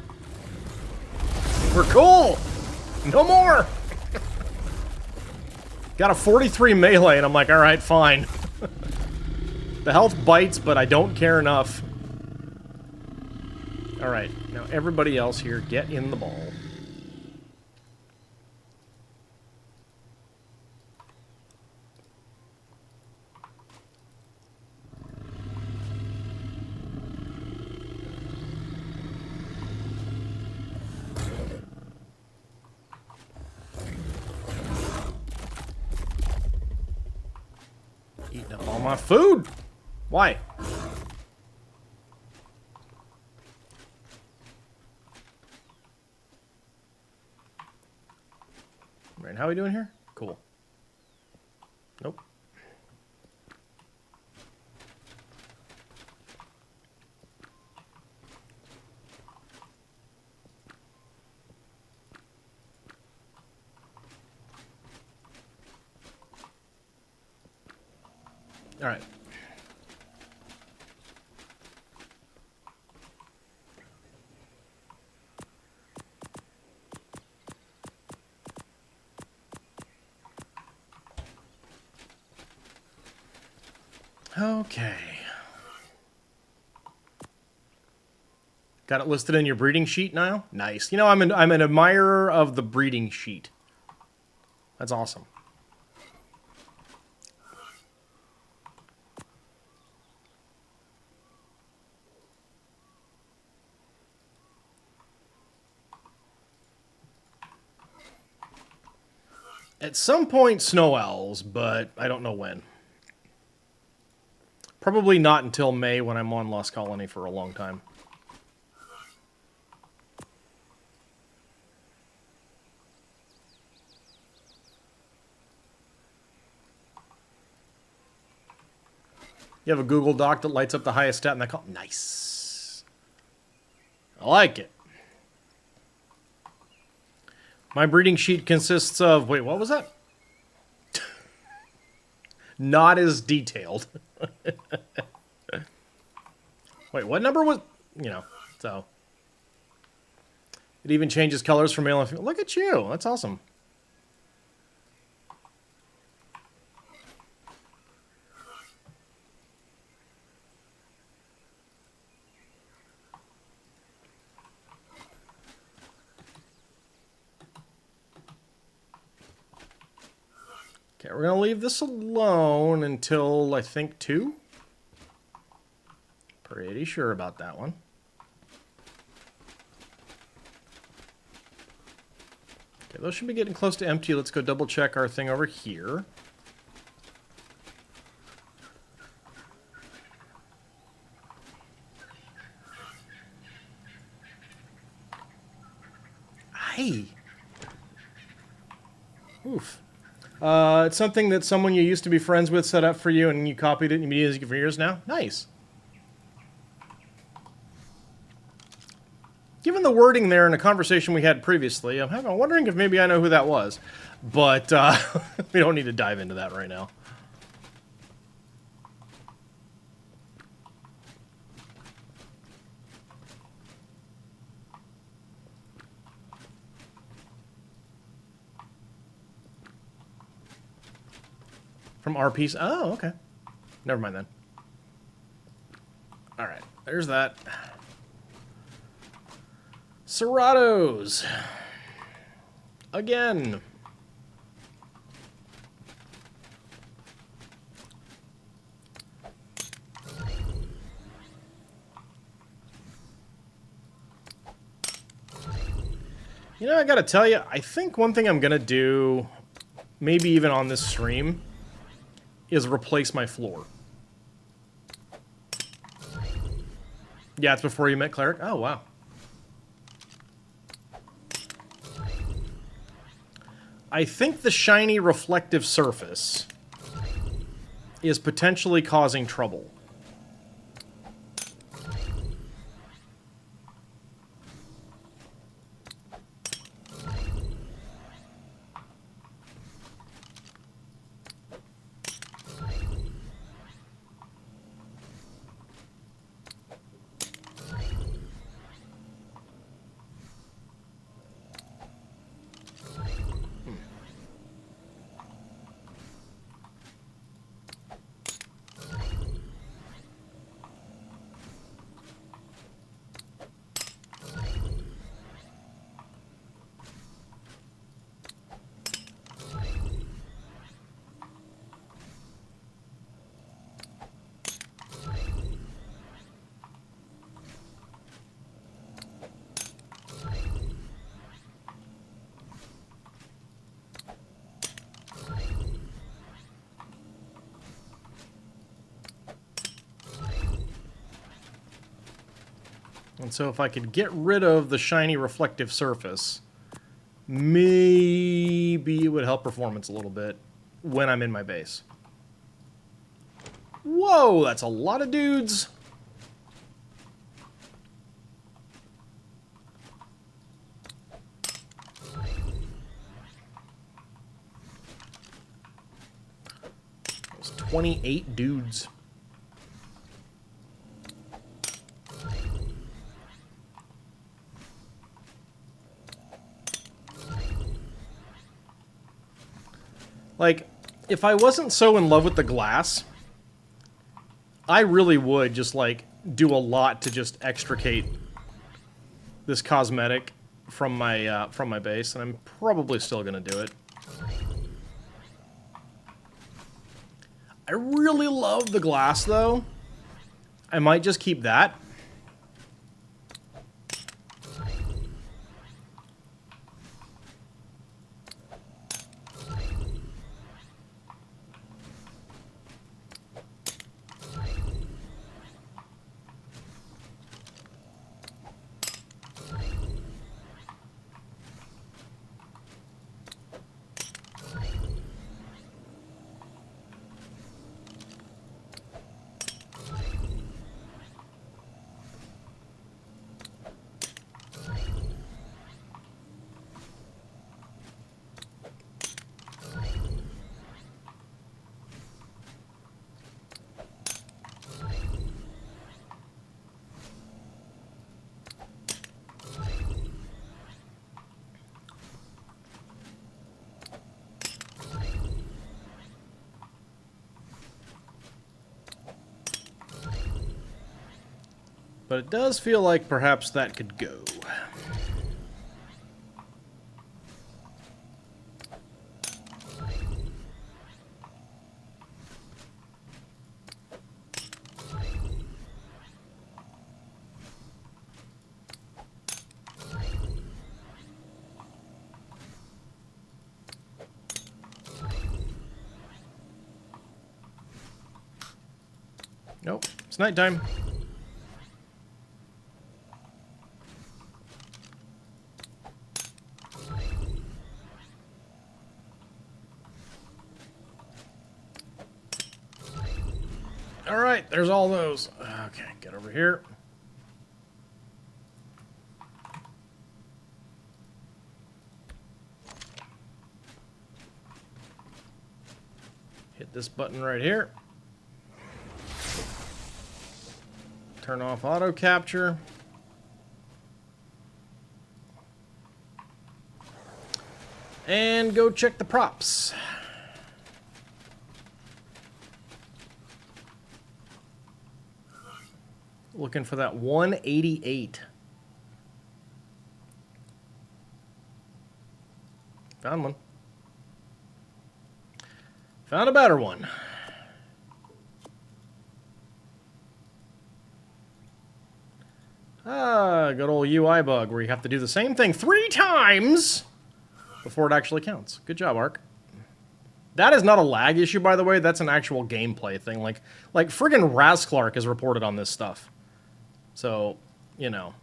We're cool! No more! Got a 43 melee, and I'm like, alright, fine. The health bites, but I don't care enough. Alright, now everybody else here, get in the ball. Eating up all my food. Why? Right, how are we doing here? Cool. Nope. All right. Okay. Got it listed in your breeding sheet now? Nice. You know, I'm an admirer of the breeding sheet. That's awesome. At some point, snow owls, but I don't know when. Probably not until May when I'm on Lost Colony for a long time. You have a Google Doc that lights up the highest stat in that column. Nice. I like it. My breeding sheet consists of... Wait, what was that? Not as detailed. Wait, what number was... You know, so... It even changes colors for male and female. Look at you. That's awesome. Okay, we're going to leave this alone until, I think, 2. Pretty sure about that one. Okay, those should be getting close to empty. Let's go double check our thing over here. Hey! Oof. It's something that someone you used to be friends with set up for you, and you copied it and you use it for years now? Nice. Given the wording there in a conversation we had previously, I'm wondering if maybe I know who that was. But we don't need to dive into that right now. From RP's... Oh, okay. Never mind then. Alright, there's that. Serratos. Again. You know, I gotta tell you, I think one thing I'm gonna do, maybe even on this stream, is replace my floor. Yeah, it's before you met Cleric? Oh, wow. I think the shiny reflective surface is potentially causing trouble. And so if I could get rid of the shiny reflective surface, maybe it would help performance a little bit when I'm in my base. Whoa, that's a lot of dudes. That's 28 dudes. Like, if I wasn't so in love with the glass, I really would just, like, do a lot to just extricate this cosmetic from my base, and I'm probably still gonna do it. I really love the glass, though. I might just keep that. But it does feel like perhaps that could go. Nope, it's nighttime. Alright, there's all those. Okay, get over here. Hit this button right here. Turn off auto capture. And go check the props. Looking for that 188. Found one. Found a better one. Ah, good old UI bug where you have to do the same thing 3 times before it actually counts. Good job, ARK. That is not a lag issue, by the way. That's an actual gameplay thing. Like friggin' Razclark has reported on this stuff. So, you know.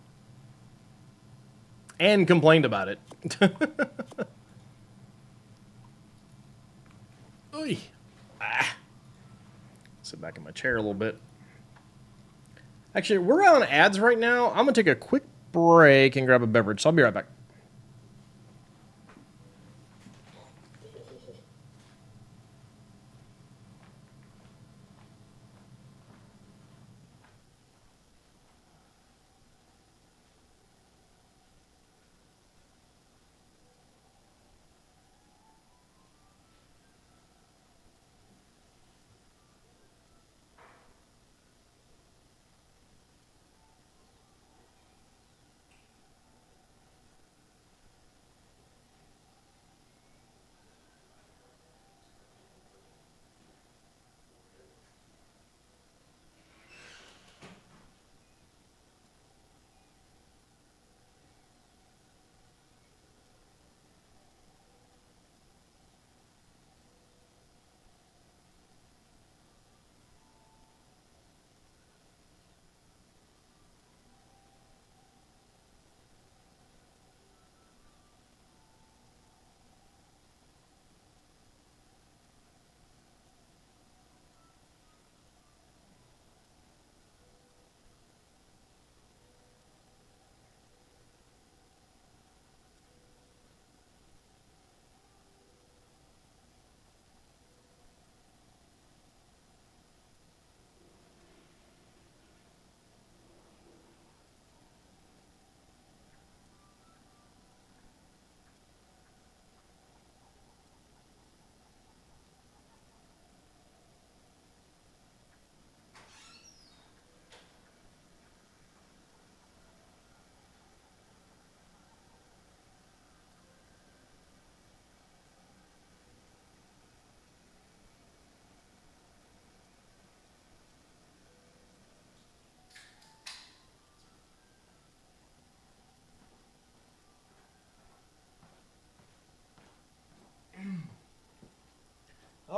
And complained about it. Oy. Ah. Sit back in my chair a little bit. Actually, we're on ads right now. I'm going to take a quick break and grab a beverage, so I'll be right back.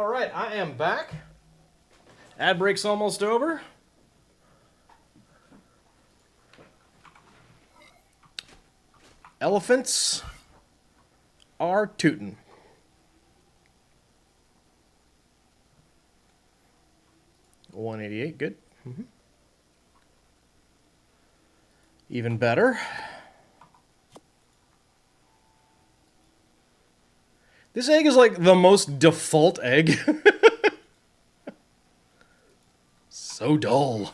All right, I am back. Ad break's almost over. Elephants are tootin'. $188, good. Even better. This egg is like the most default egg. So dull.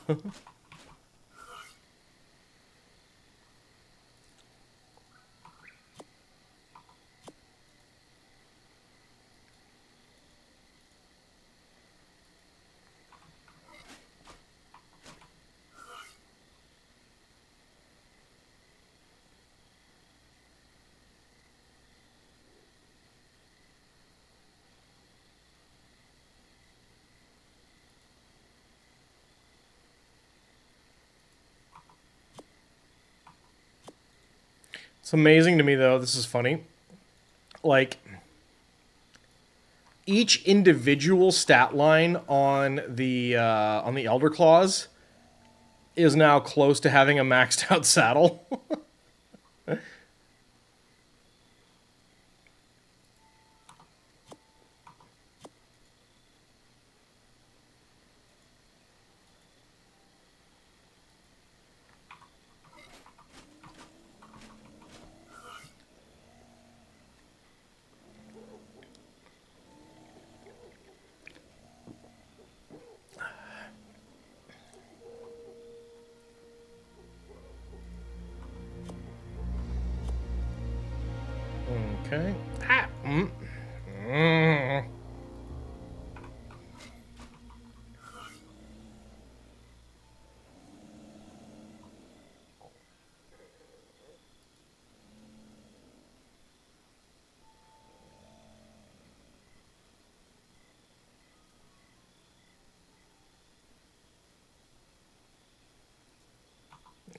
It's amazing to me, though. This is funny. Like, each individual stat line on the Elder Claws is now close to having a maxed out saddle. Okay. Ah.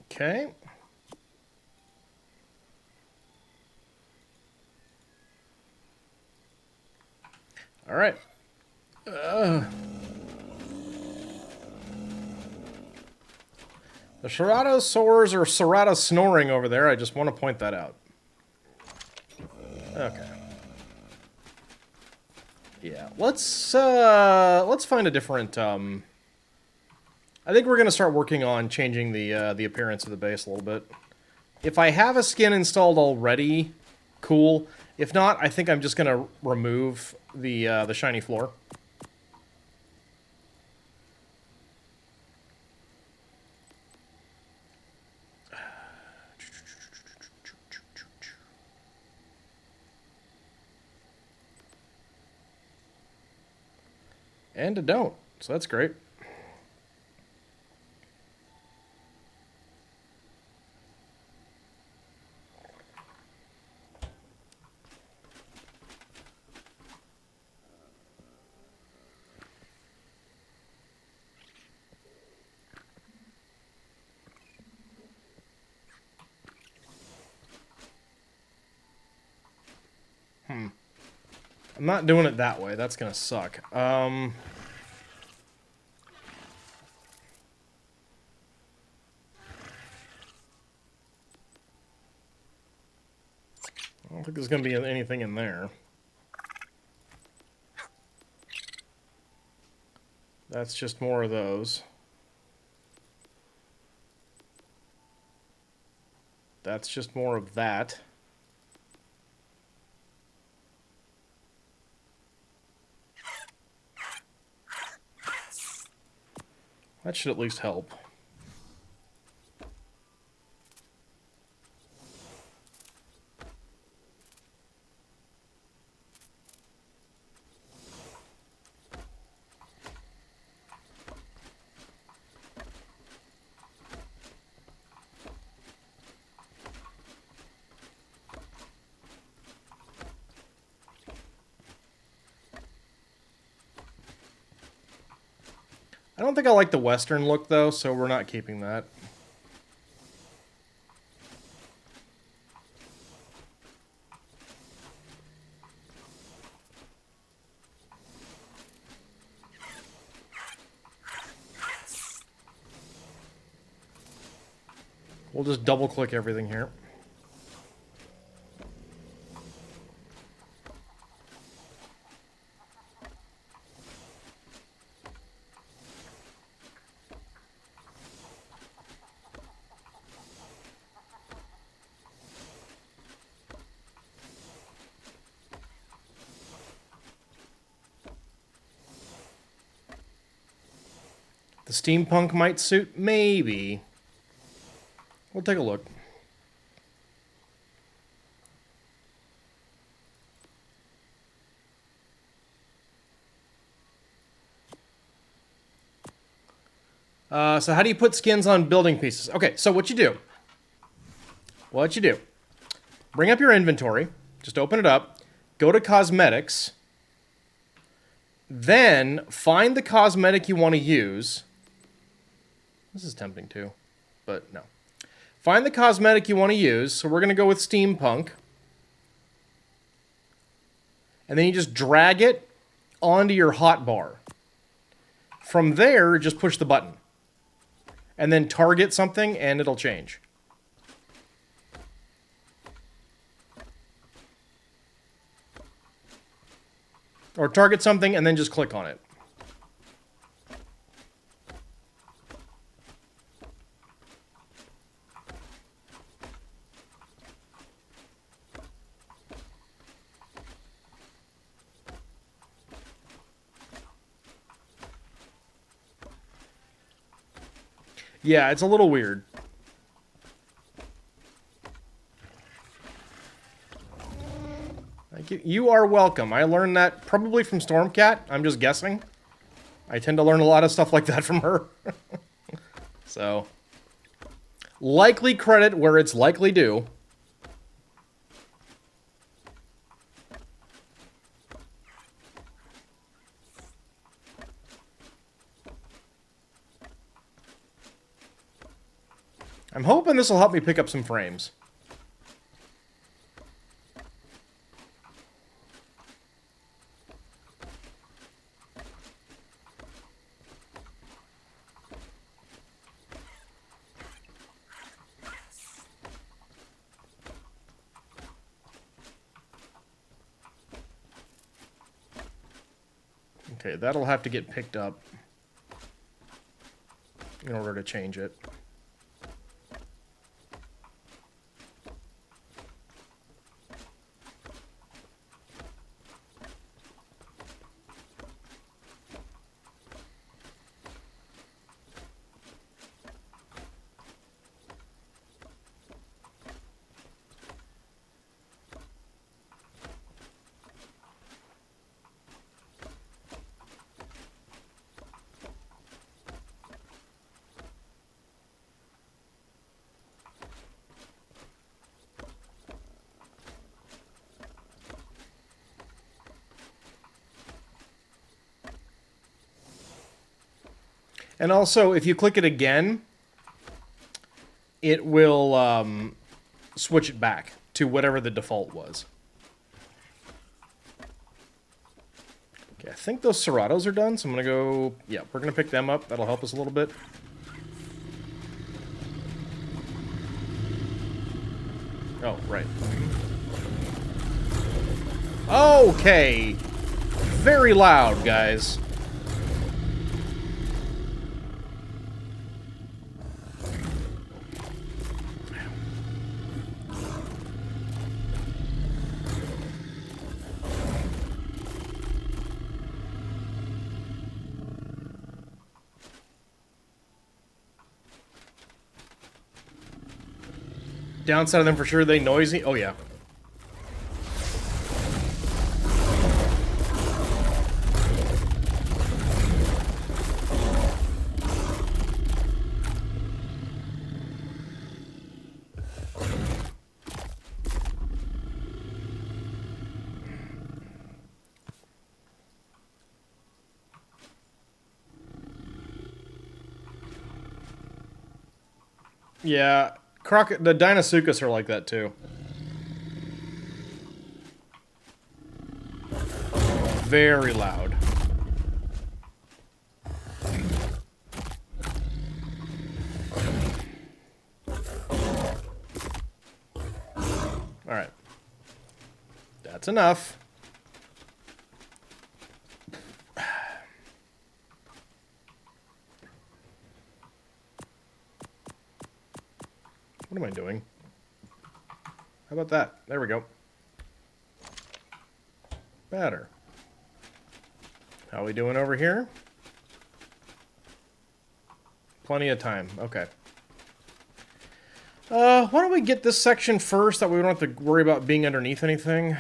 Okay. All right. The Ceratosaurs or Cerata snoring over there. I just want to point that out. Okay. Yeah, let's find a different. I think we're gonna start working on changing the appearance of the base a little bit. If I have a skin installed already, cool. If not, I think I'm just gonna remove the shiny floor. And I don't, so that's great. I'm not doing it that way. That's gonna suck. I don't think there's gonna be anything in there. That's just more of those. That's just more of that. That should at least help. I don't think I like the Western look, though, so we're not keeping that. We'll just double-click everything here. The steampunk might suit? Maybe. We'll take a look. So how do you put skins on building pieces? Okay, so what you do. Bring up your inventory. Just open it up. Go to cosmetics. Then find the cosmetic you want to use. This is tempting too, but no. Find the cosmetic you want to use. So we're going to go with steampunk. And then you just drag it onto your hotbar. From there, just push the button. And then target something and it'll change. Or target something and then just click on it. Yeah, it's a little weird. Thank you. You are welcome. I learned that probably from Stormcat. I'm just guessing. I tend to learn a lot of stuff like that from her. So, likely credit where it's likely due. I'm hoping this will help me pick up some frames. Okay, that'll have to get picked up in order to change it. And also, if you click it again, it will switch it back to whatever the default was. Okay, I think those Seratos are done, so I'm going to go... Yeah, we're going to pick them up. That'll help us a little bit. Oh, right. Okay. Very loud, guys. Downside of them for sure, they noisy. Oh, yeah. Yeah. The Dinosuchus are like that, too. Very loud. That's enough. What am I doing? How about that? There we go. Better. How are we doing over here? Plenty of time. Okay. Why don't we get this section first, that way we don't have to worry about being underneath anything.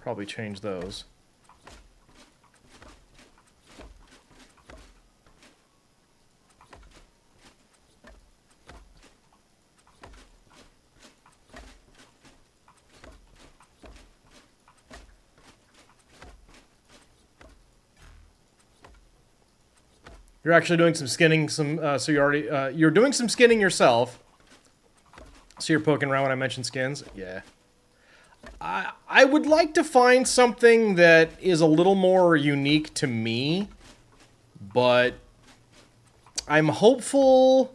Probably change those. You're actually doing some skinning, so you're doing some skinning yourself. So you're poking around when I mentioned skins? Yeah. I would like to find something that is a little more unique to me, but I'm hopeful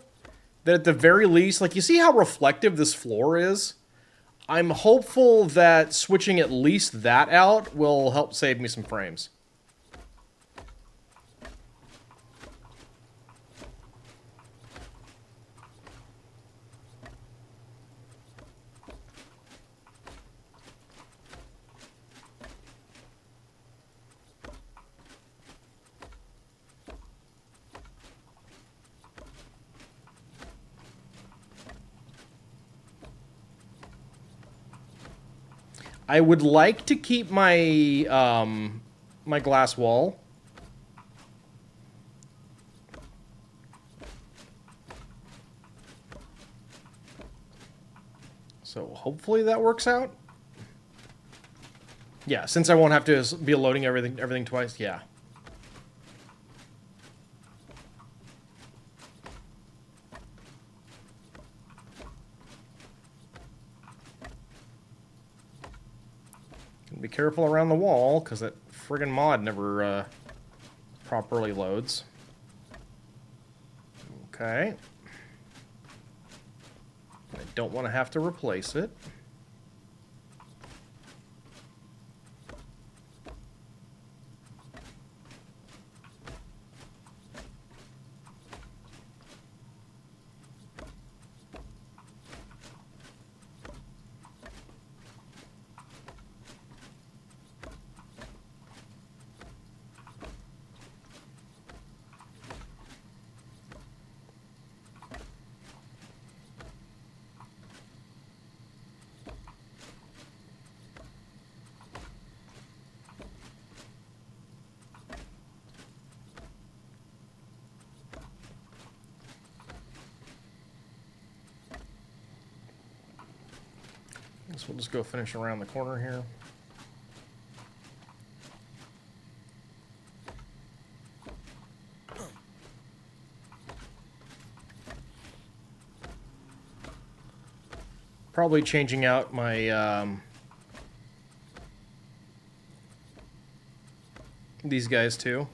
that at the very least, like, you see how reflective this floor is? I'm hopeful that switching at least that out will help save me some frames. I would like to keep my my glass wall. So hopefully that works out. Yeah, since I won't have to be loading everything twice. Yeah. Be careful around the wall, because that friggin' mod never properly loads. Okay. I don't want to have to replace it. So we'll just go finish around the corner here. Probably changing out my these guys too.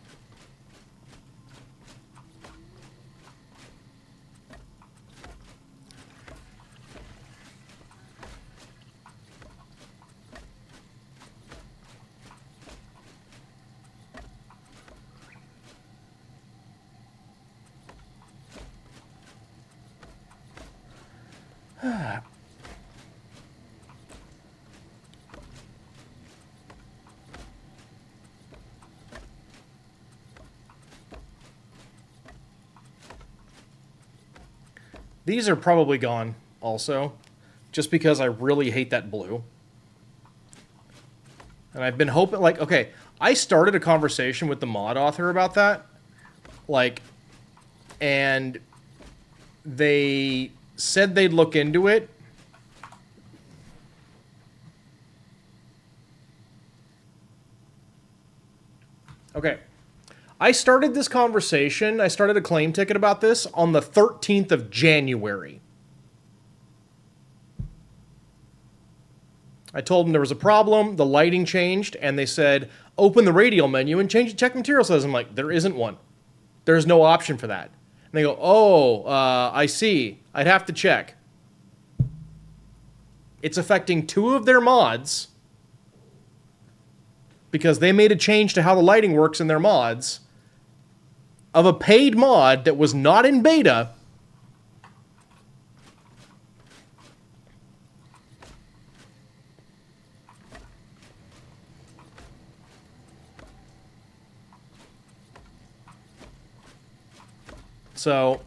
These are probably gone also, just because I really hate that blue. And I've been hoping, like, okay, I started a conversation with the mod author about that, like, and they said they'd look into it. Okay. I started this conversation, I started a claim ticket about this on the 13th of January. I told them there was a problem, the lighting changed, and they said, open the radial menu and check material size. I'm like, there isn't one. There's no option for that. And they go, oh, I see. I'd have to check. It's affecting 2 of their mods because they made a change to how the lighting works in their mods of a paid mod that was not in beta. So,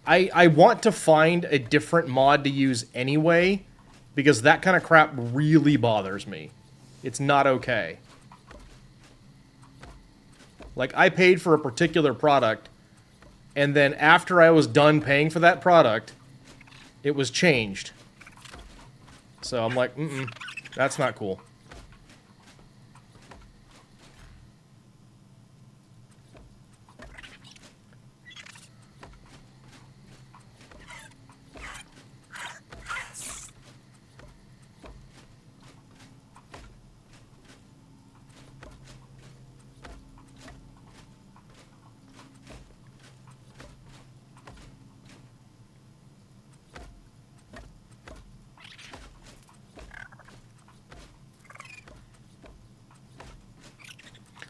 I want to find a different mod to use anyway, because that kind of crap really bothers me. It's not okay. Like, I paid for a particular product, and then after I was done paying for that product, it was changed. So I'm like, that's not cool.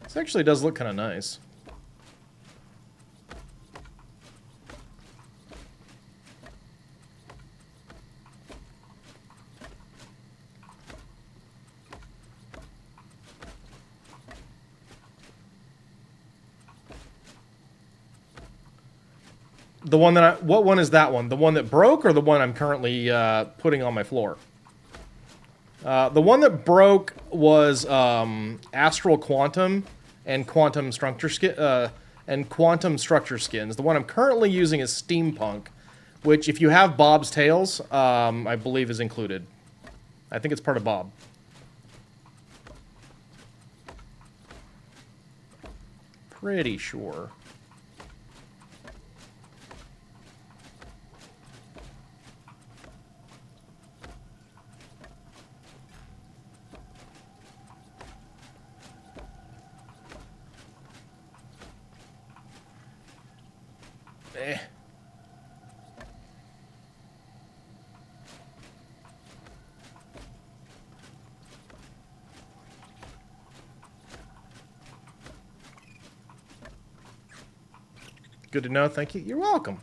This actually does look kind of nice. The one that what one is that one? The one that broke or the one I'm currently putting on my floor? The one that broke was Astral Quantum and Quantum Structure skins. The one I'm currently using is Steampunk, which, if you have Bob's Tales, I believe is included. I think it's part of Bob. Pretty sure. Good to know. Thank you. You're welcome.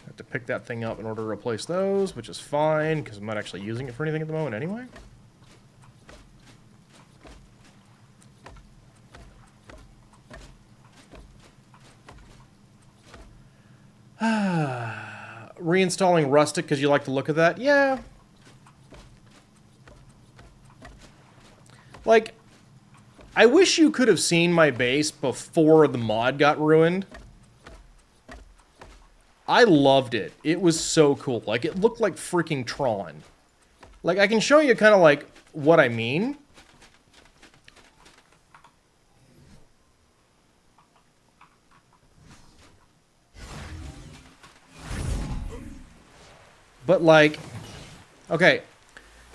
Have to pick that thing up in order to replace those, which is fine because I'm not actually using it for anything at the moment anyway. Reinstalling Rustic because you like the look of that? Yeah. Like, I wish you could have seen my base before the mod got ruined. I loved it. It was so cool. Like, it looked like freaking Tron. Like, I can show you kind of like what I mean. But, like, okay,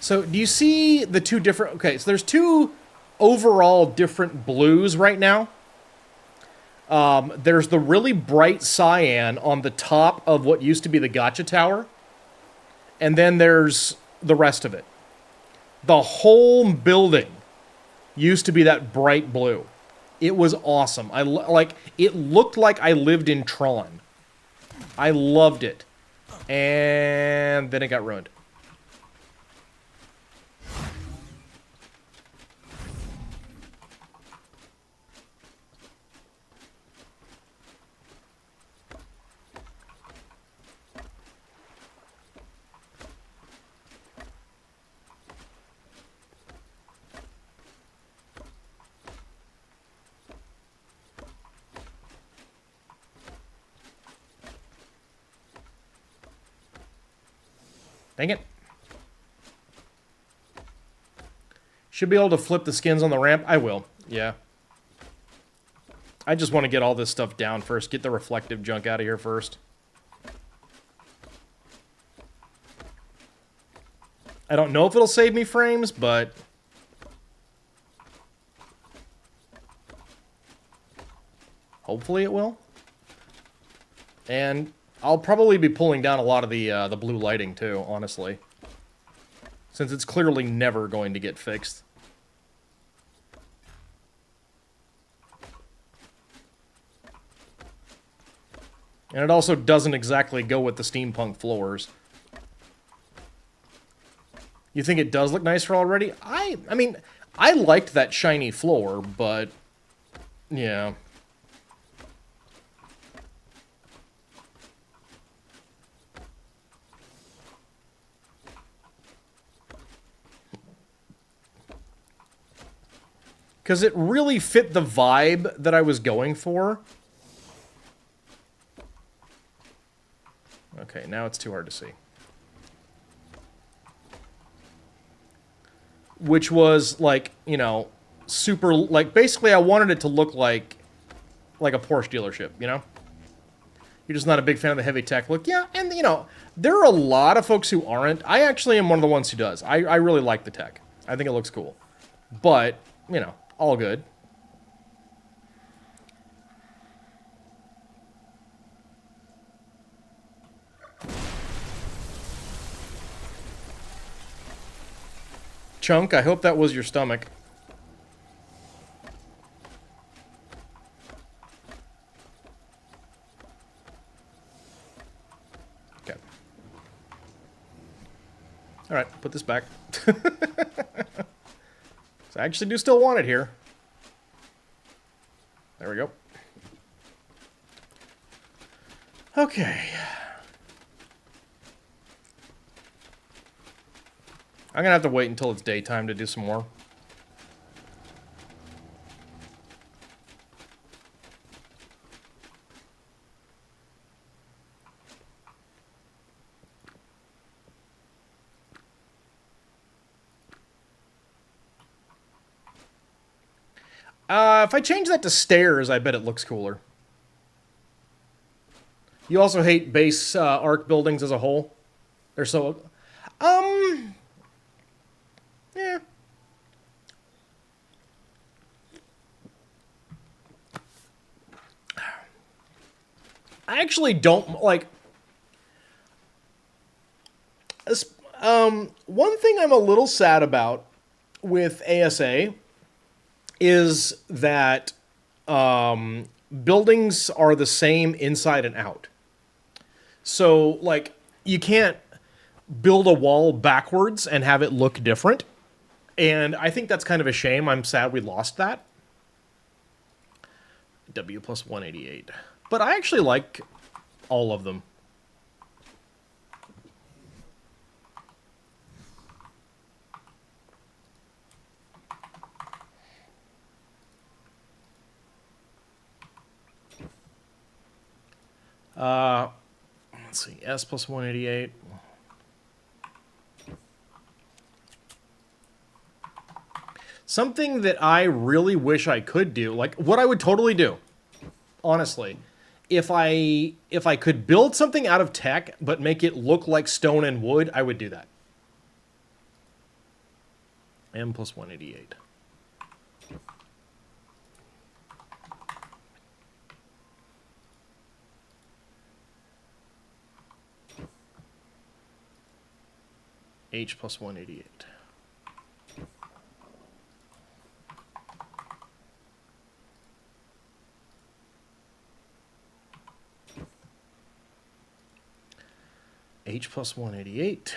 so do you see the two different, okay, so there's two overall different blues right now. There's the really bright cyan on the top of what used to be the gotcha tower, and then there's the rest of it. The whole building used to be that bright blue. It was awesome. It looked like I lived in Tron. I loved it. And then it got ruined. Dang it. Should be able to flip the skins on the ramp. I will. Yeah. I just want to get all this stuff down first. Get the reflective junk out of here first. I don't know if it'll save me frames, but... hopefully it will. And I'll probably be pulling down a lot of the blue lighting too, honestly. Since it's clearly never going to get fixed. And it also doesn't exactly go with the steampunk floors. You think it does look nicer already? I mean, I liked that shiny floor, but... yeah. Because it really fit the vibe that I was going for. Okay, now it's too hard to see. Which was, like, you know, super... like, basically I wanted it to look like a Porsche dealership, you know? You're just not a big fan of the heavy tech look. Yeah, and, you know, there are a lot of folks who aren't. I actually am one of the ones who does. I really like the tech. I think it looks cool. But, you know... all good. Chunk, I hope that was your stomach. Okay. Alright, put this back. I actually do still want it here. There we go. Okay. I'm gonna have to wait until it's daytime to do some more. If I change that to stairs, I bet it looks cooler. You also hate base ARK buildings as a whole? They're so... yeah. I actually don't, like... one thing I'm a little sad about with ASA... is that buildings are the same inside and out. So, like, you can't build a wall backwards and have it look different. And I think that's kind of a shame. I'm sad we lost that. W plus 188. But I actually like all of them. Let's see, S plus 188. Something that I really wish I could do, like what I would totally do, honestly, if I could build something out of tech but make it look like stone and wood, I would do that. M plus 188. H plus 188. H plus 188.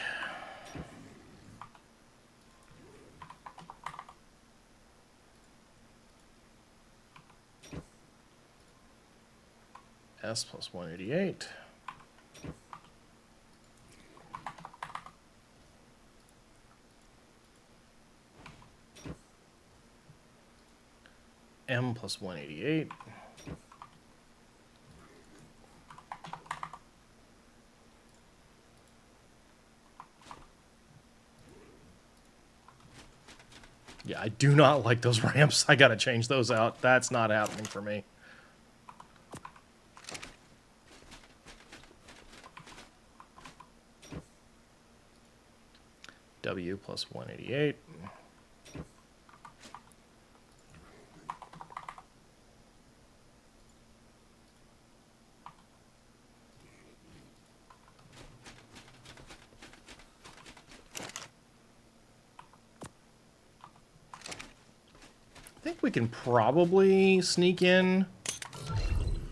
S plus 188. M plus 188. Yeah, I do not like those ramps. I gotta change those out. That's not happening for me. W plus 188. I think we can probably sneak in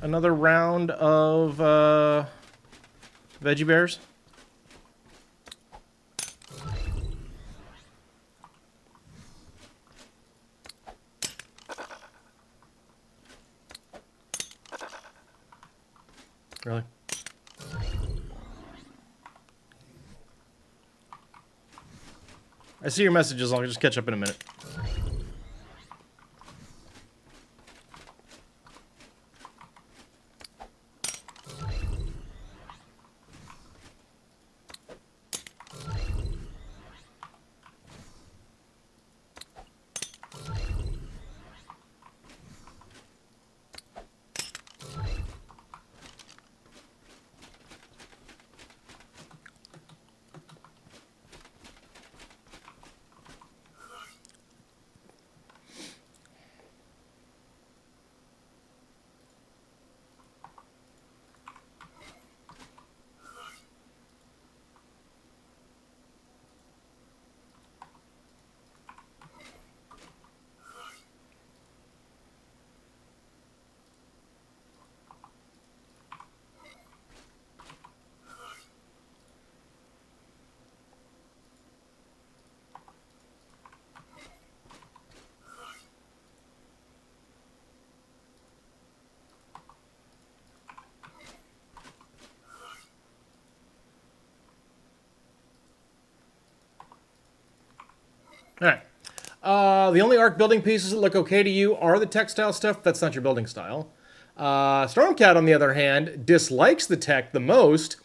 another round of veggie bears. Really? I see your messages. I'll just catch up in a minute. All right. The only ARK building pieces that look okay to you are the textile stuff. That's not your building style. Stormcat, on the other hand, dislikes the tech the most,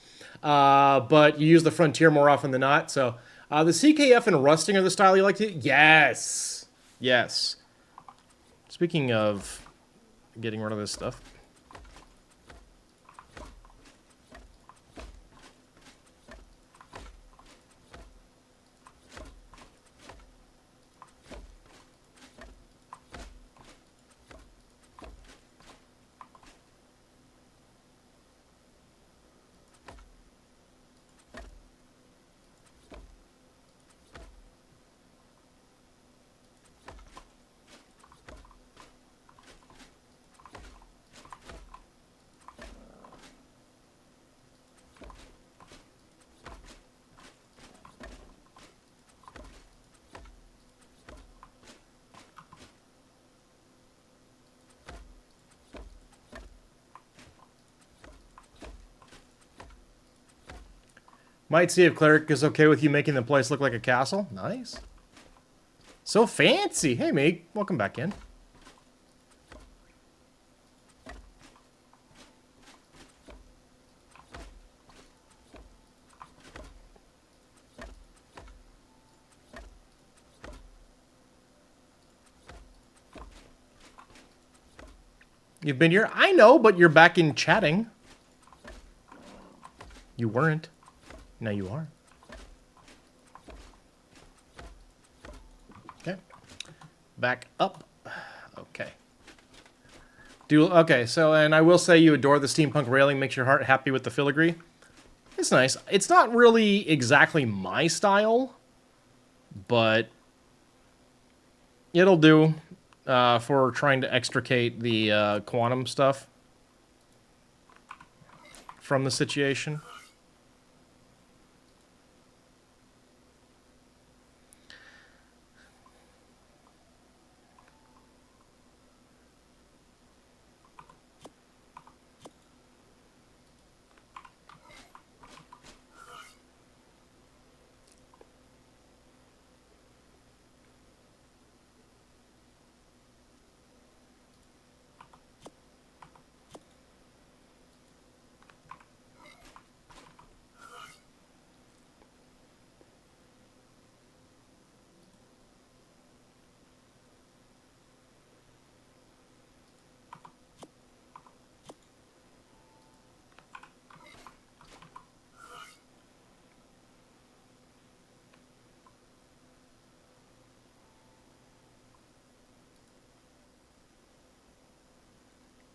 but you use the Frontier more often than not. So the CKF and rusting are the style you like to... Yes! Yes. Speaking of getting rid of this stuff... Might see if Cleric is okay with you making the place look like a castle. Nice. So fancy. Hey, Meek. Welcome back in. You've been here? I know, but you're back in chatting. You weren't. Now you are. Okay. Back up. Okay. Okay, so, and I will say you adore the steampunk railing, makes your heart happy with the filigree. It's nice. It's not really exactly my style, but it'll do for trying to extricate the quantum stuff from the situation.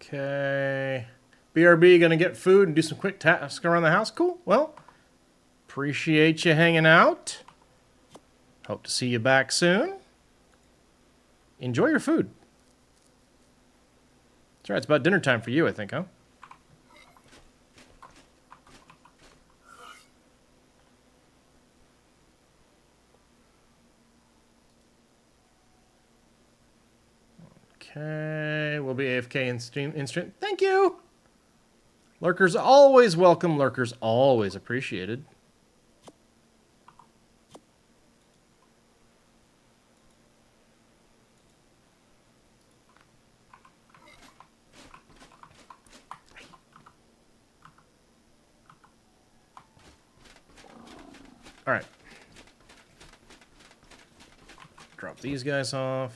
Okay. BRB gonna get food and do some quick tasks around the house. Cool. Well, appreciate you hanging out. Hope to see you back soon. Enjoy your food. That's right, it's about dinner time for you, I think, huh? Okay, we'll be AFK in stream. Thank you! Lurkers always welcome, lurkers always appreciated. Alright. Drop these guys off.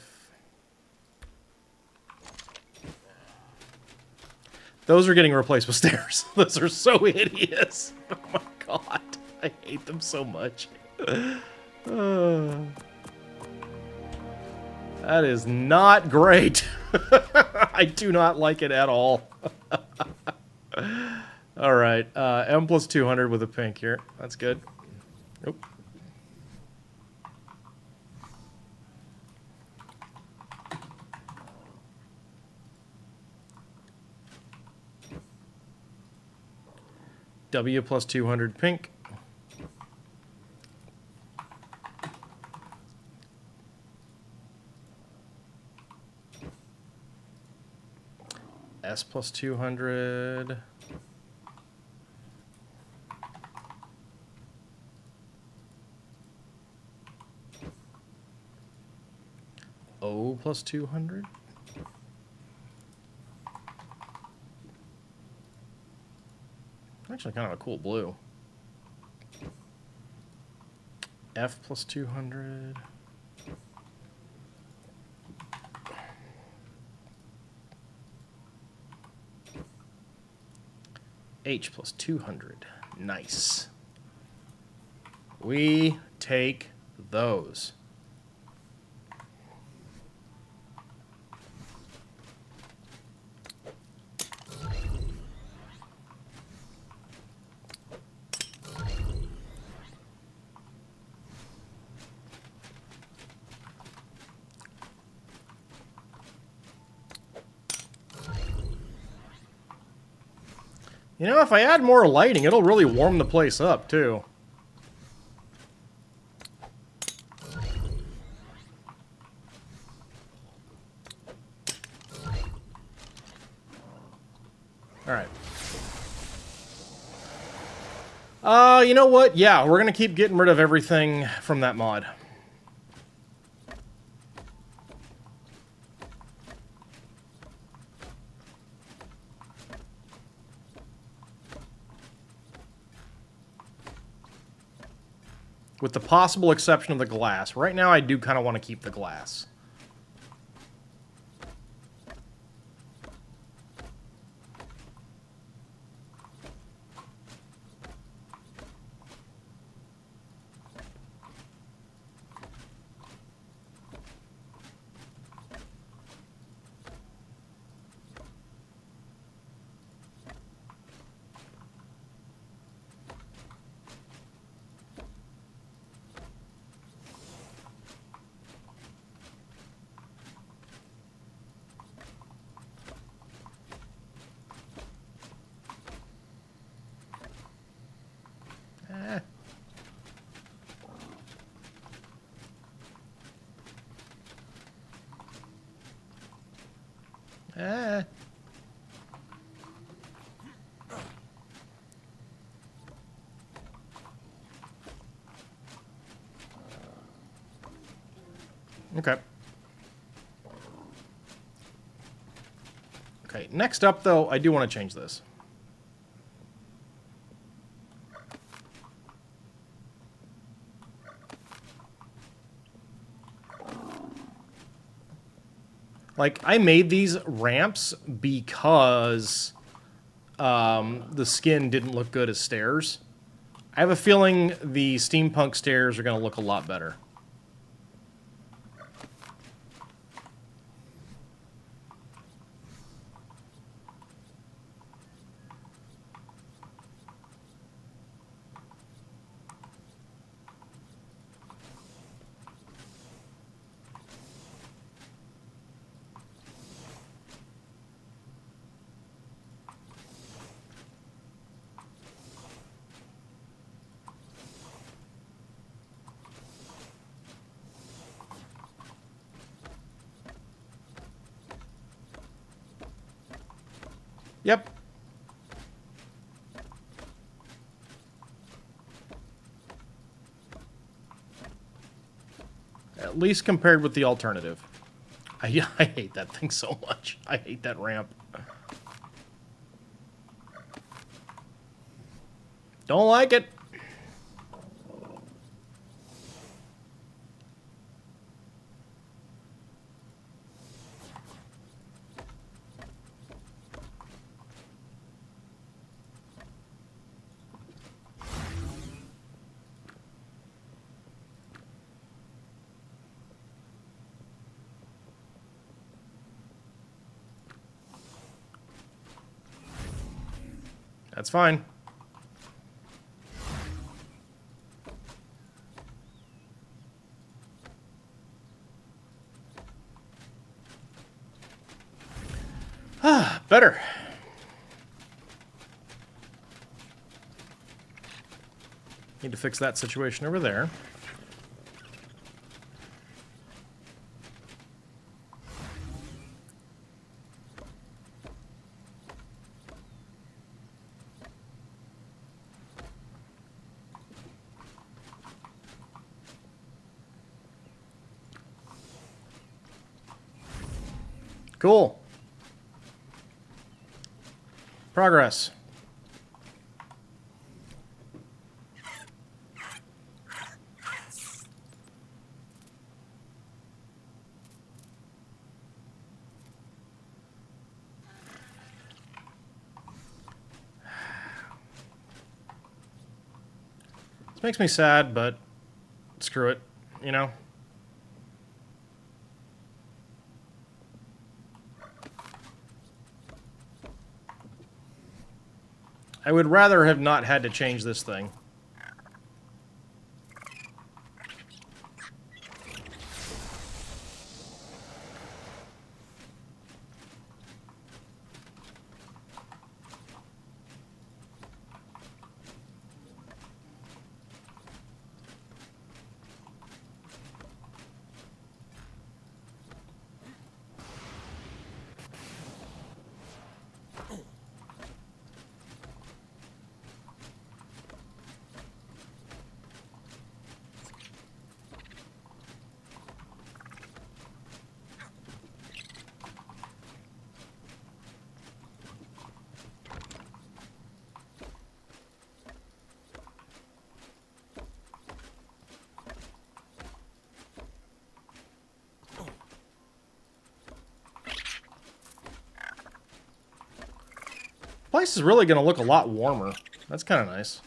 Those are getting replaced with stairs. Those are so hideous. Oh my god. I hate them so much. That is not great. I do not like it at all. Alright. M plus 200 with a pink here. That's good. Nope. W plus 200 pink. S plus 200. O plus 200. Actually kind of a cool blue. F plus 200. H plus 200. Nice. We take those. You know, if I add more lighting, it'll really warm the place up, too. Alright. You know what? Yeah, we're gonna keep getting rid of everything from that mod. With the possible exception of the glass. Right now, I do kind of want to keep the glass. Okay. Okay, next up, though, I do want to change this. Like, I made these ramps because the skin didn't look good as stairs. I have a feeling the steampunk stairs are going to look a lot better. Yep. At least compared with the alternative. I hate that thing so much. I hate that ramp. Don't like it. That's fine. Ah, better. Need to fix that situation over there. Cool. Progress. This makes me sad, but screw it, you know? I would rather have not had to change this thing. Place is really going to look a lot warmer. That's kind of nice.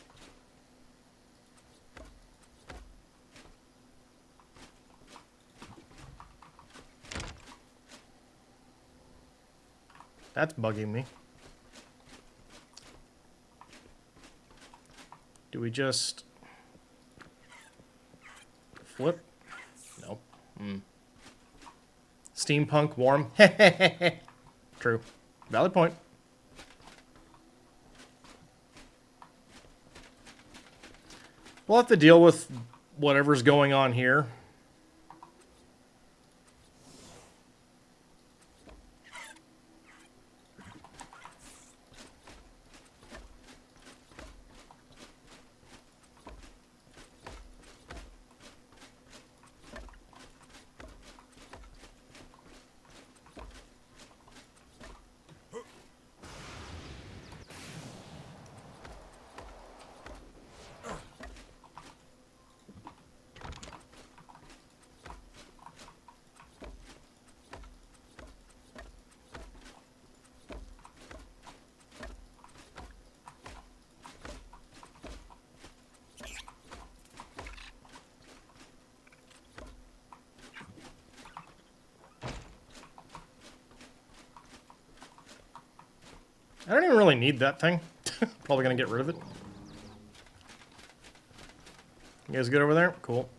That's bugging me. Do we just flip? No. Steampunk warm. True. Valid point. We'll have to deal with whatever's going on here. I don't even really need that thing. Probably gonna get rid of it. You guys good over there? Cool.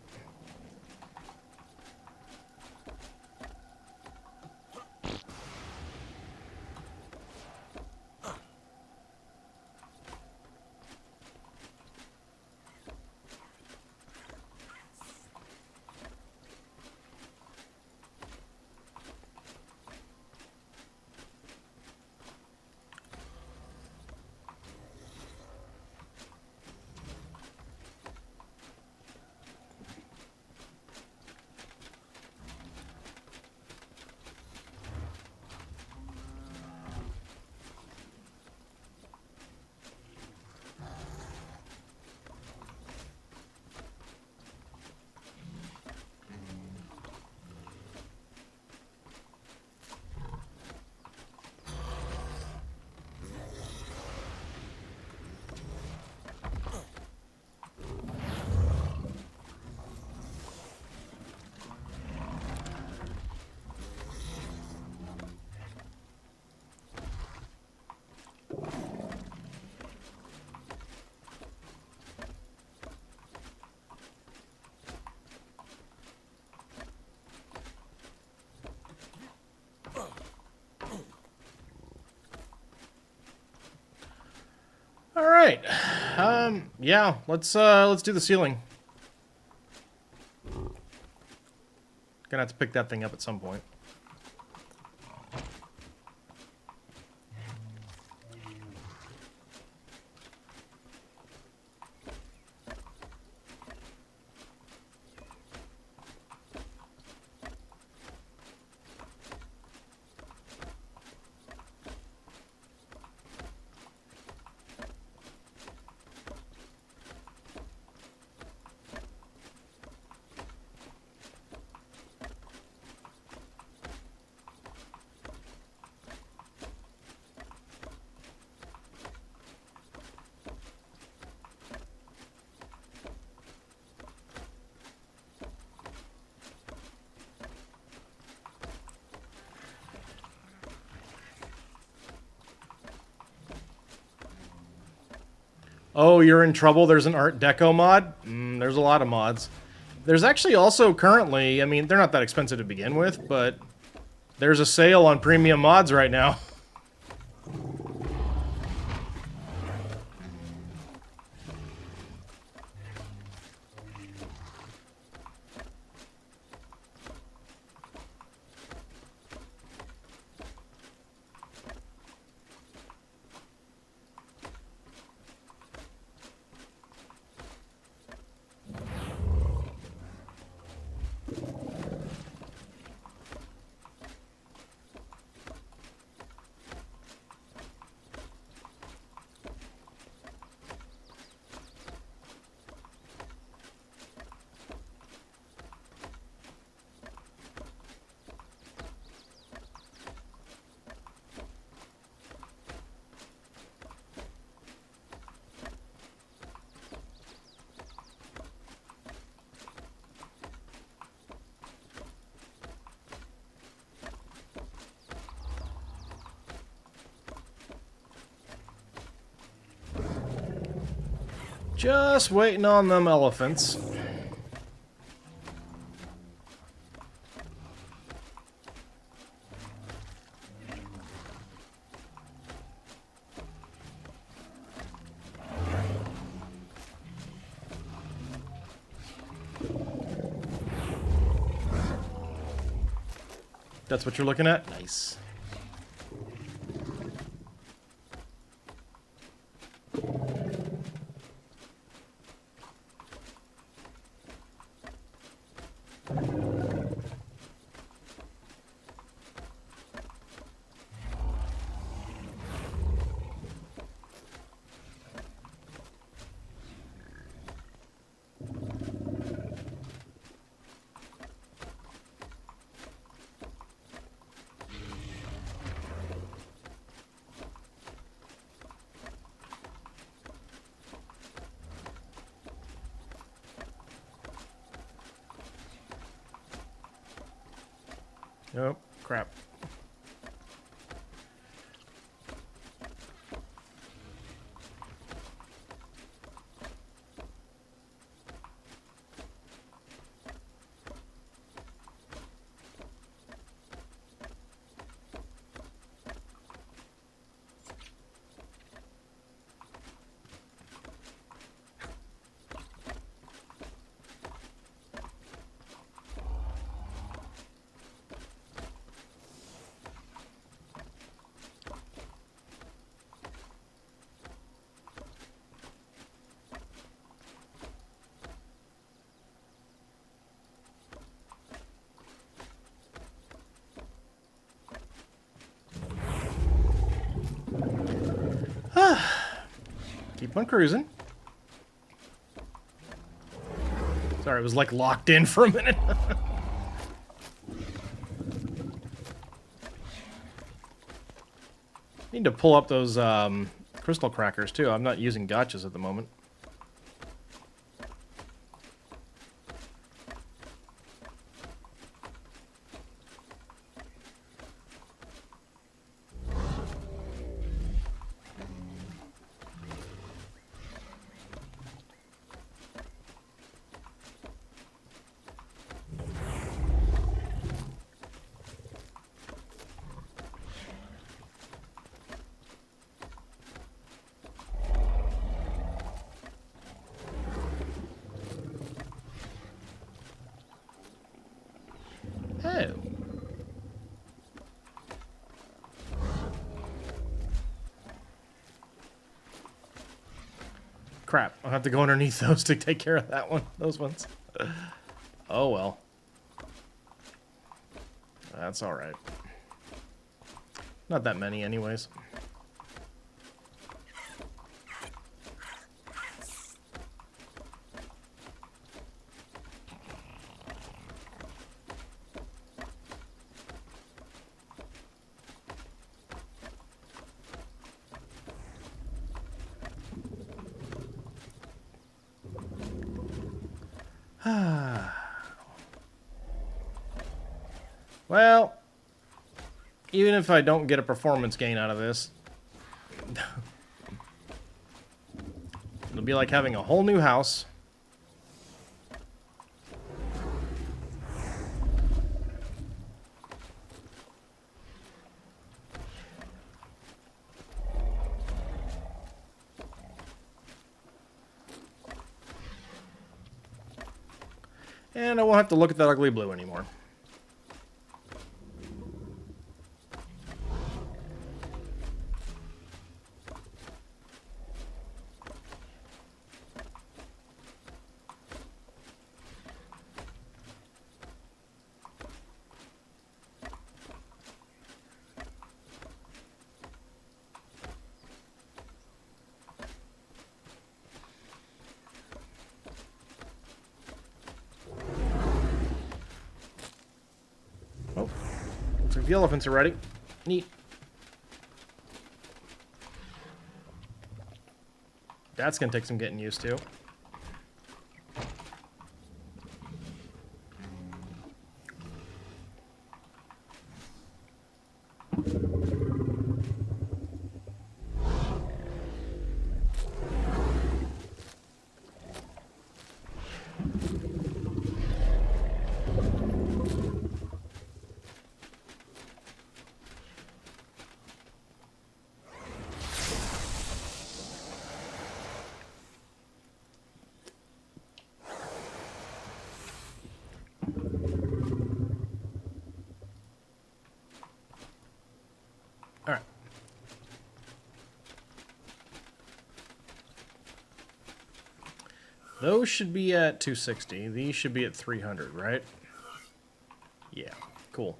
right. Yeah, let's do the ceiling. Gonna have to pick that thing up at some point. Oh, you're in trouble. There's an Art Deco mod? There's a lot of mods. There's actually also currently, I mean, they're not that expensive to begin with, but there's a sale on premium mods right now. Just waiting on them elephants. That's what you're looking at? Nice. Oh, crap. Keep on cruising. Sorry, it was like locked in for a minute. Need to pull up those crystal crackers too. I'm not using gotchas at the moment. I'll have to go underneath those to take care of that one. Those ones. Oh, well. That's alright. Not that many, anyways. Well, even if I don't get a performance gain out of this, it'll be like having a whole new house. And I won't have to look at that ugly blue anymore. Oh, looks like the elephants are ready. Neat. That's gonna take some getting used to. Alright. Those should be at 260. These should be at 300, right? Yeah, cool.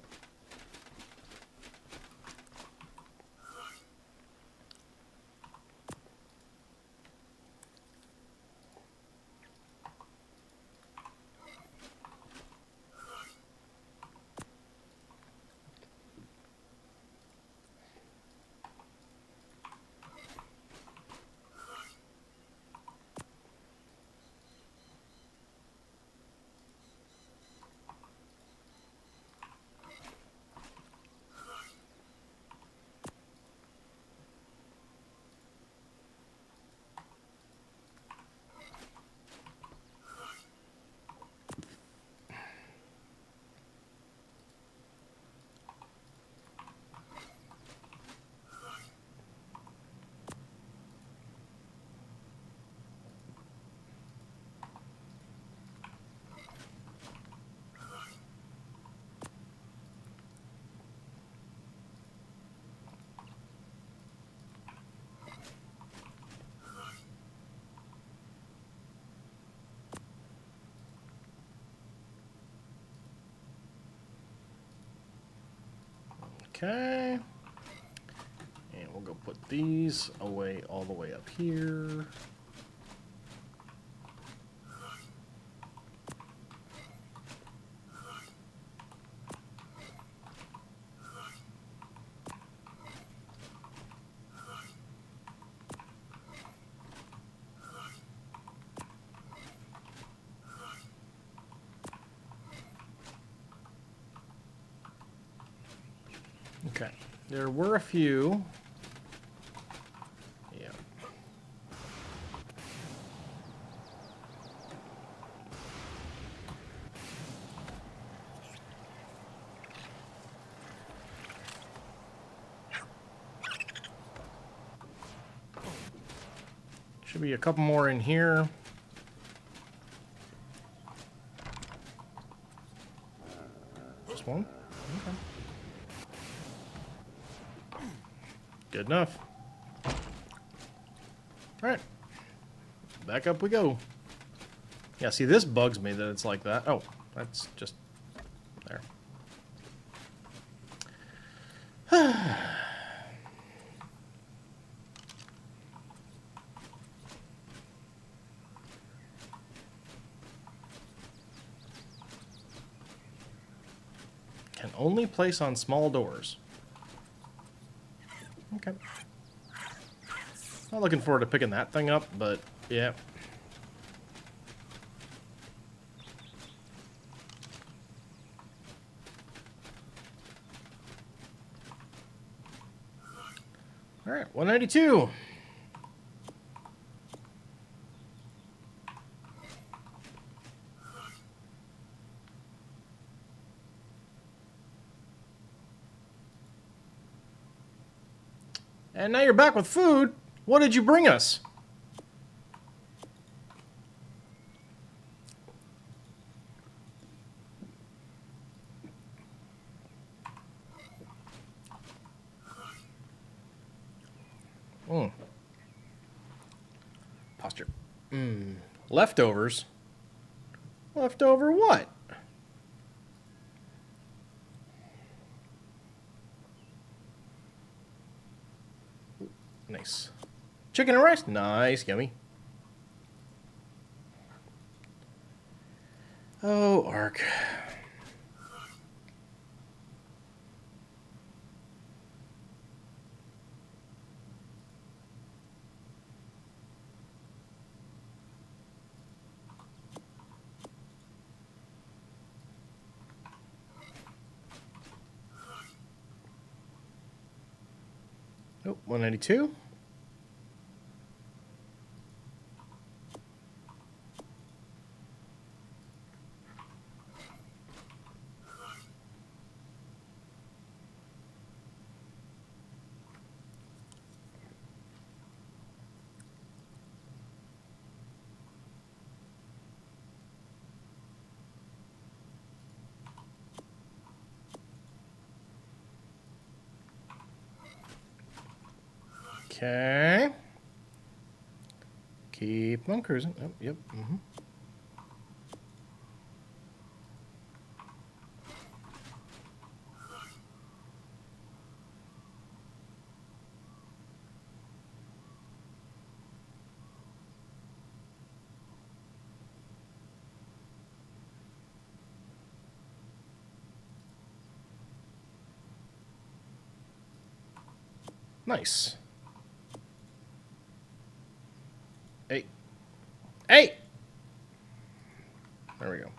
Okay. And we'll go put these away all the way up here. Okay, there were a few. Yeah. Should be a couple more in here. Just one? Okay. Good enough. All right. back up we go. Yeah, see, this bugs me that it's like that. Oh, that's just there. Can only place on small doors. Okay. Not looking forward to picking that thing up, but yeah. All right, 192. And now you're back with food. What did you bring us? Posture. Leftovers? Leftover what? Nice. Chicken and rice? Nice, yummy. Oh, ARK. Oh, 192. Okay. Keep on cruising. Oh, yep. Nice. Hey. Hey! There we go.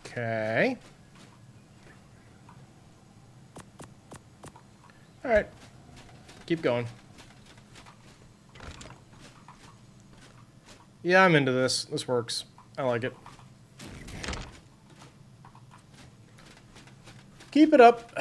Okay. All right. Keep going. Yeah, I'm into this. This works. I like it. Keep it up.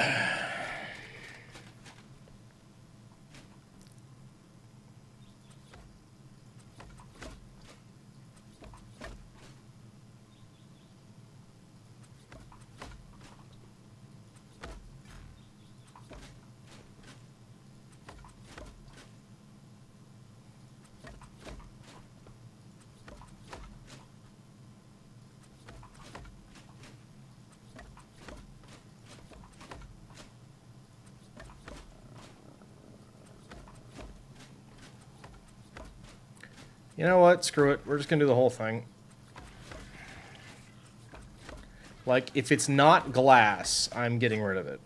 You know what? Screw it. We're just going to do the whole thing. Like, if it's not glass, I'm getting rid of it.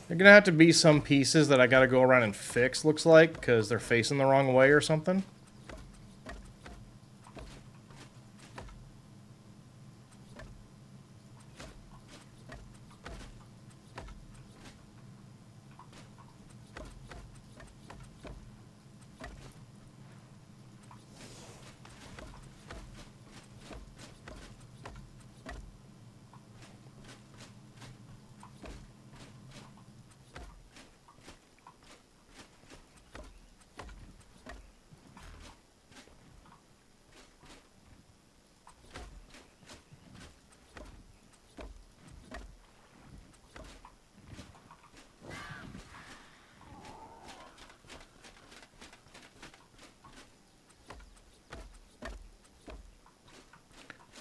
There are gonna have to be some pieces that I gotta go around and fix, looks like, because they're facing the wrong way or something.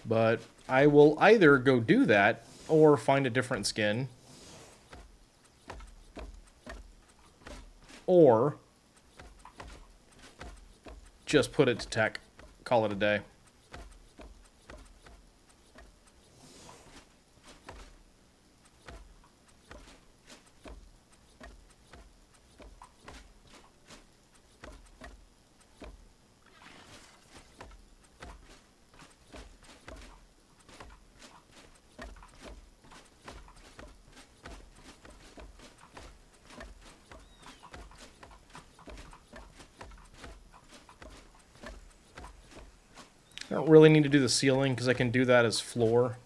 But I will either go do that or find a different skin. Or just put it to tech. Call it a day. I don't really need to do the ceiling because I can do that as floor.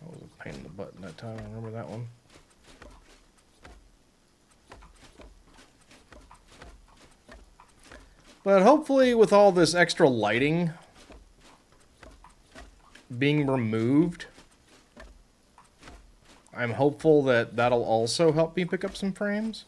That was a pain in the butt that time. I remember that one. But hopefully with all this extra lighting being removed, I'm hopeful that that'll also help me pick up some frames.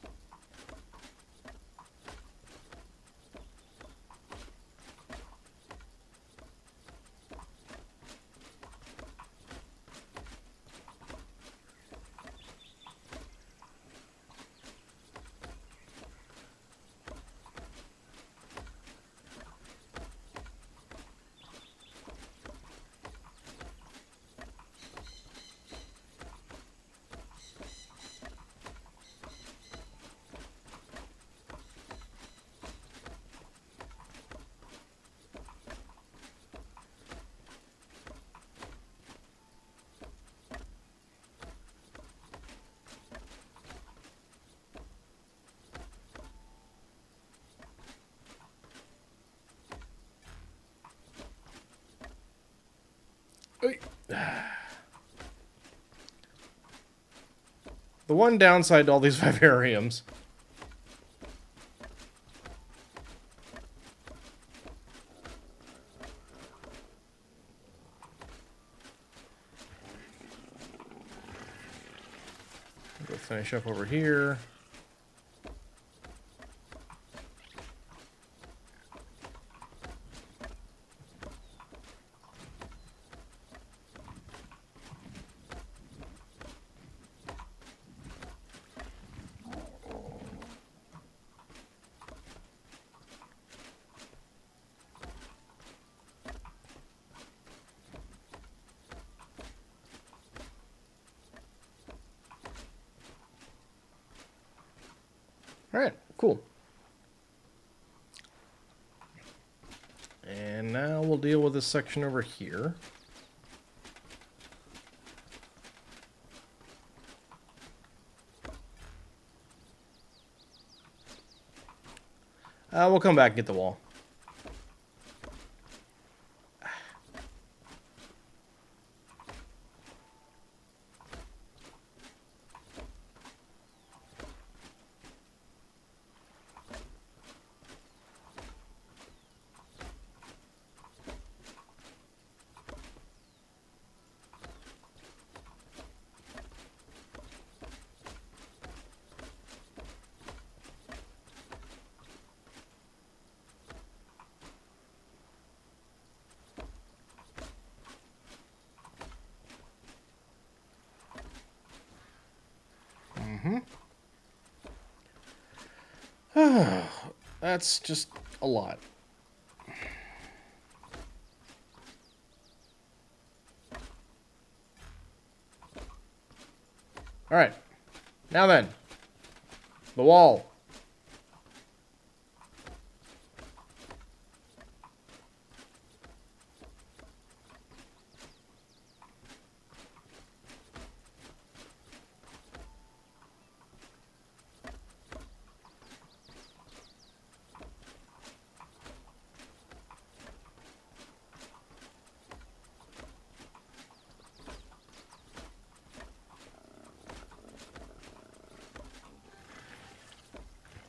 The one downside to all these vivariums go finish up over here. Alright, cool. And now we'll deal with this section over here. We'll come back and get the wall. That's just a lot. Alright. Now then. The wall.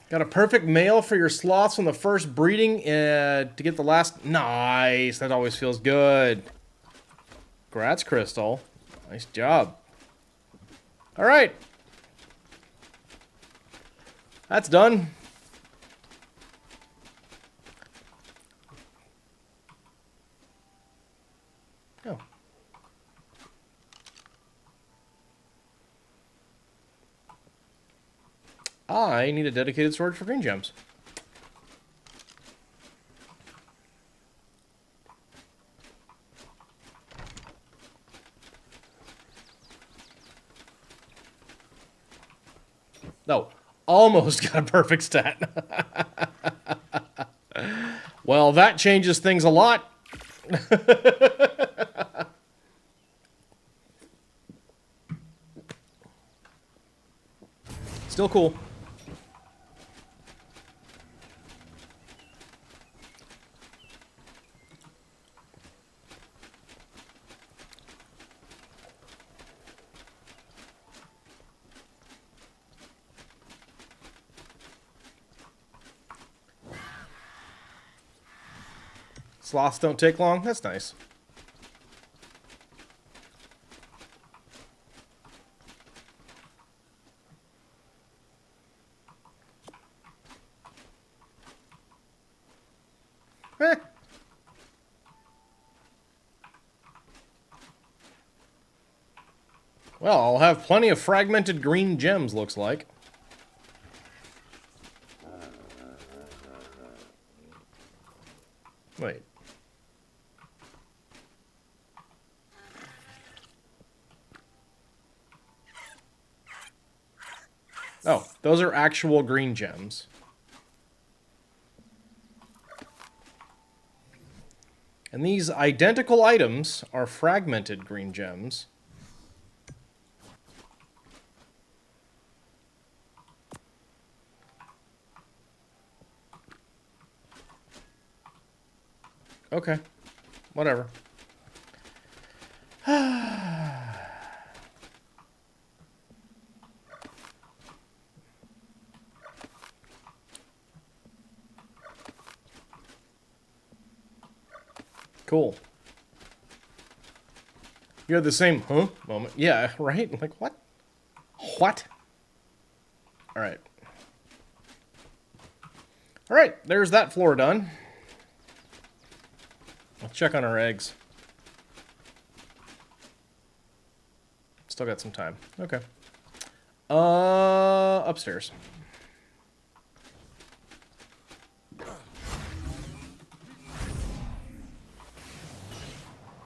Got a perfect male for your sloths on the first breeding to get the last... Nice! That always feels good. Congrats, Crystal. Nice job. Alright. That's done. Oh. I need a dedicated storage for green gems. No, almost got a perfect stat. Well, that changes things a lot. Still cool. Sloths don't take long. That's nice. Eh. Well, I'll have plenty of fragmented green gems, looks like. Wait. Oh, those are actual green gems. And these identical items are fragmented green gems. Okay. Whatever. Cool. You had the same, huh, moment. Yeah, right? Like, what? What? Alright. Alright, there's that floor done. Let's check on our eggs. Still got some time. Okay. Upstairs.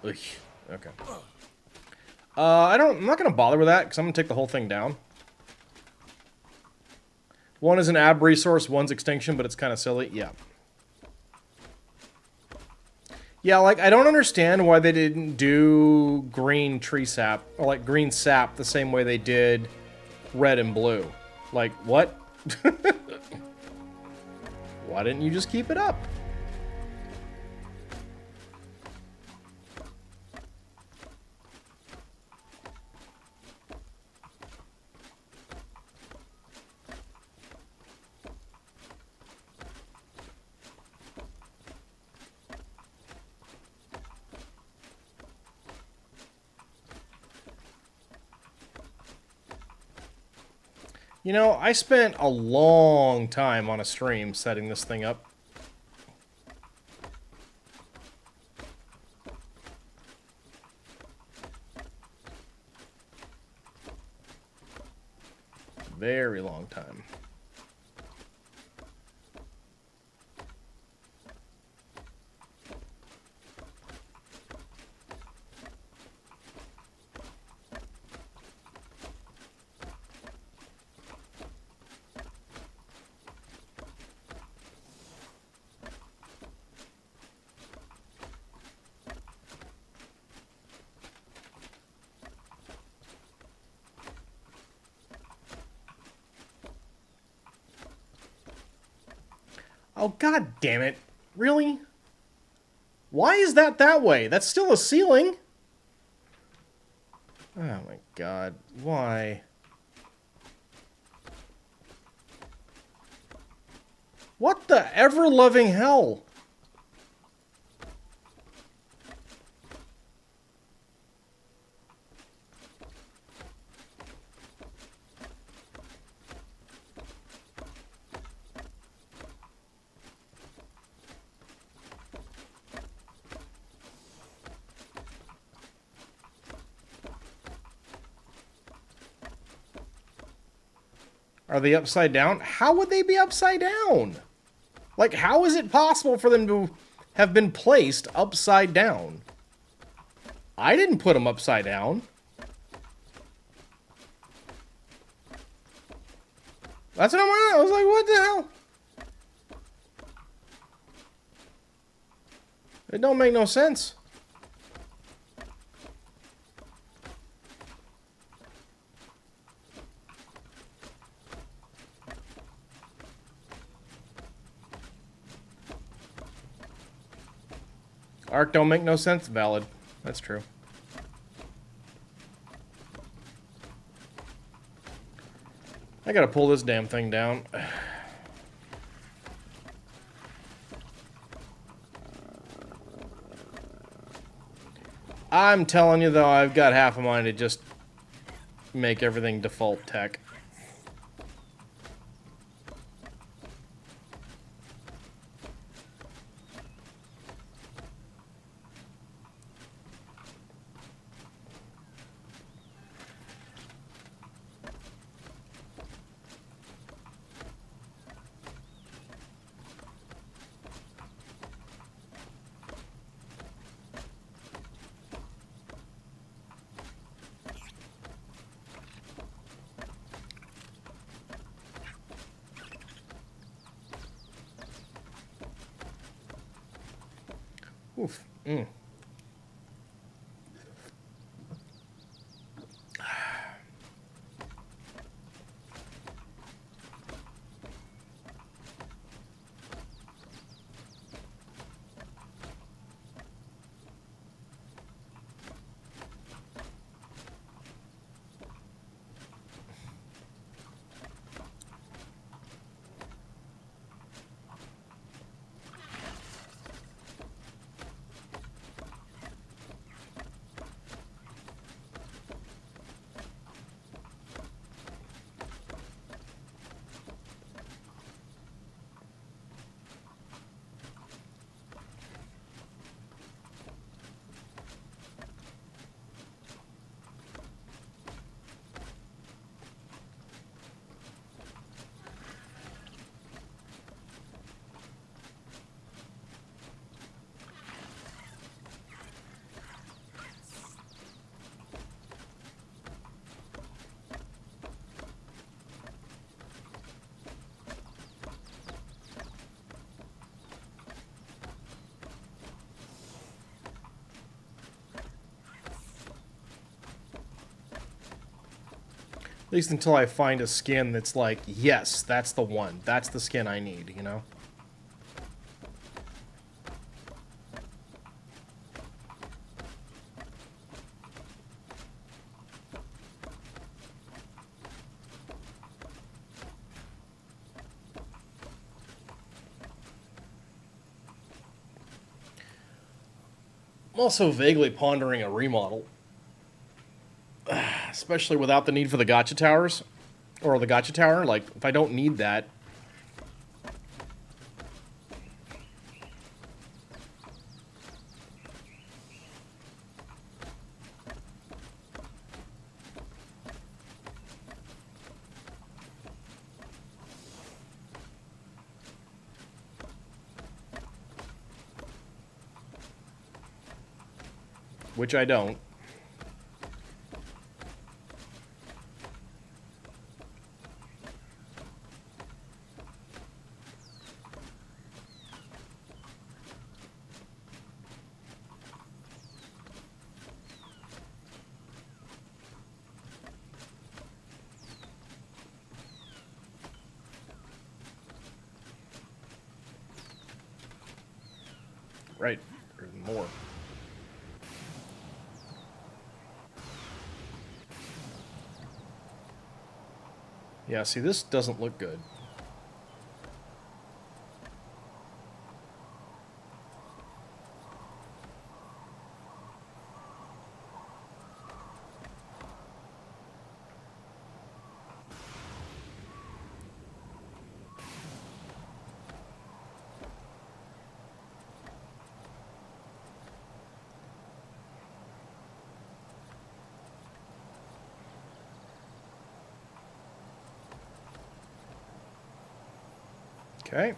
Ugh. Okay. I'm not gonna bother with that because I'm gonna take the whole thing down. One is an ab resource, one's extinction, but it's kind of silly. Yeah. Yeah, like, I don't understand why they didn't do green tree sap, or like green sap the same way they did red and blue. Like, what? Why didn't you just keep it up? You know, I spent a long time on a stream setting this thing up. Very long time. Oh, god damn it. Really? Why is that that way? That's still a ceiling. Oh my god. Why? What the ever-loving hell? Are they upside down? How would they be upside down? Like, how is it possible for them to have been placed upside down? I didn't put them upside down. That's what I was like, what the hell? It don't make no sense. ARK don't make no sense. Valid. That's true. I gotta pull this damn thing down. I'm telling you, though, I've got half a mind to just make everything default tech. Oof. At least until I find a skin that's like, yes, that's the one. That's the skin I need, you know? I'm also vaguely pondering a remodel. Especially without the need for the gotcha towers. Or the gotcha tower. Like, if I don't need that. Which I don't. right. There's more. Yeah, see, this doesn't look good. Okay.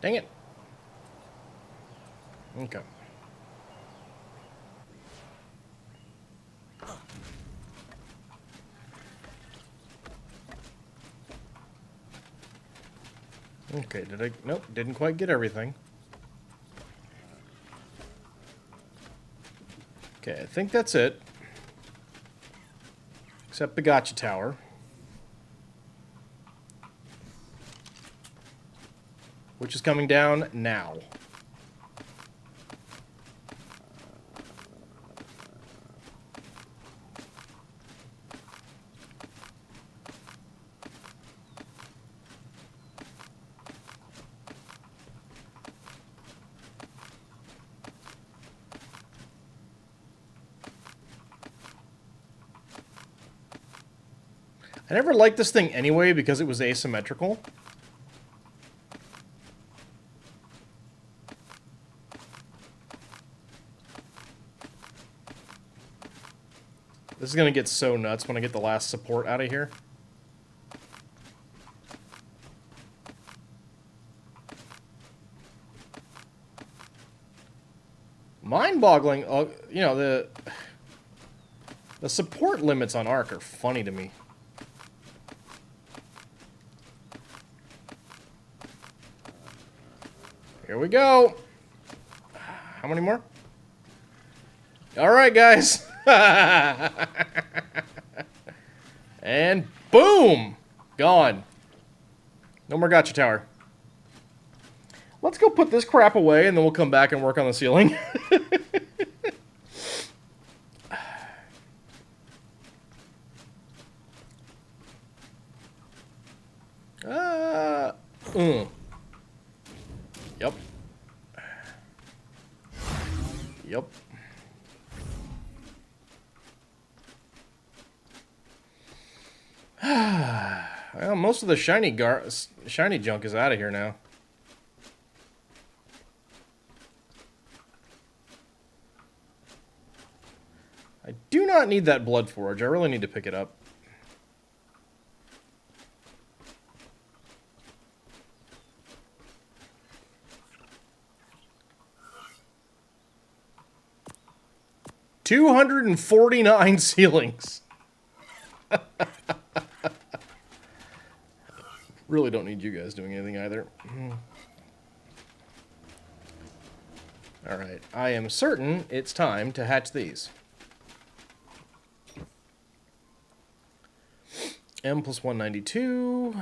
Dang it. Okay. Okay, did I? Nope, didn't quite get everything. Okay, I think that's it. Except the gotcha tower. Which is coming down now. I never liked this thing anyway because it was asymmetrical. This is going to get so nuts when I get the last support out of here. Mind-boggling. You know, the support limits on ARK are funny to me. Here we go. How many more? All right, guys. And boom! Gone. No more gotcha tower. Let's go put this crap away, and then we'll come back and work on the ceiling. Yep. Yep. Well, most of the shiny junk is out of here now. I do not need that blood forge. I really need to pick it up. $249 ceilings. Really don't need you guys doing anything either. Alright, I am certain it's time to hatch these. M plus 192.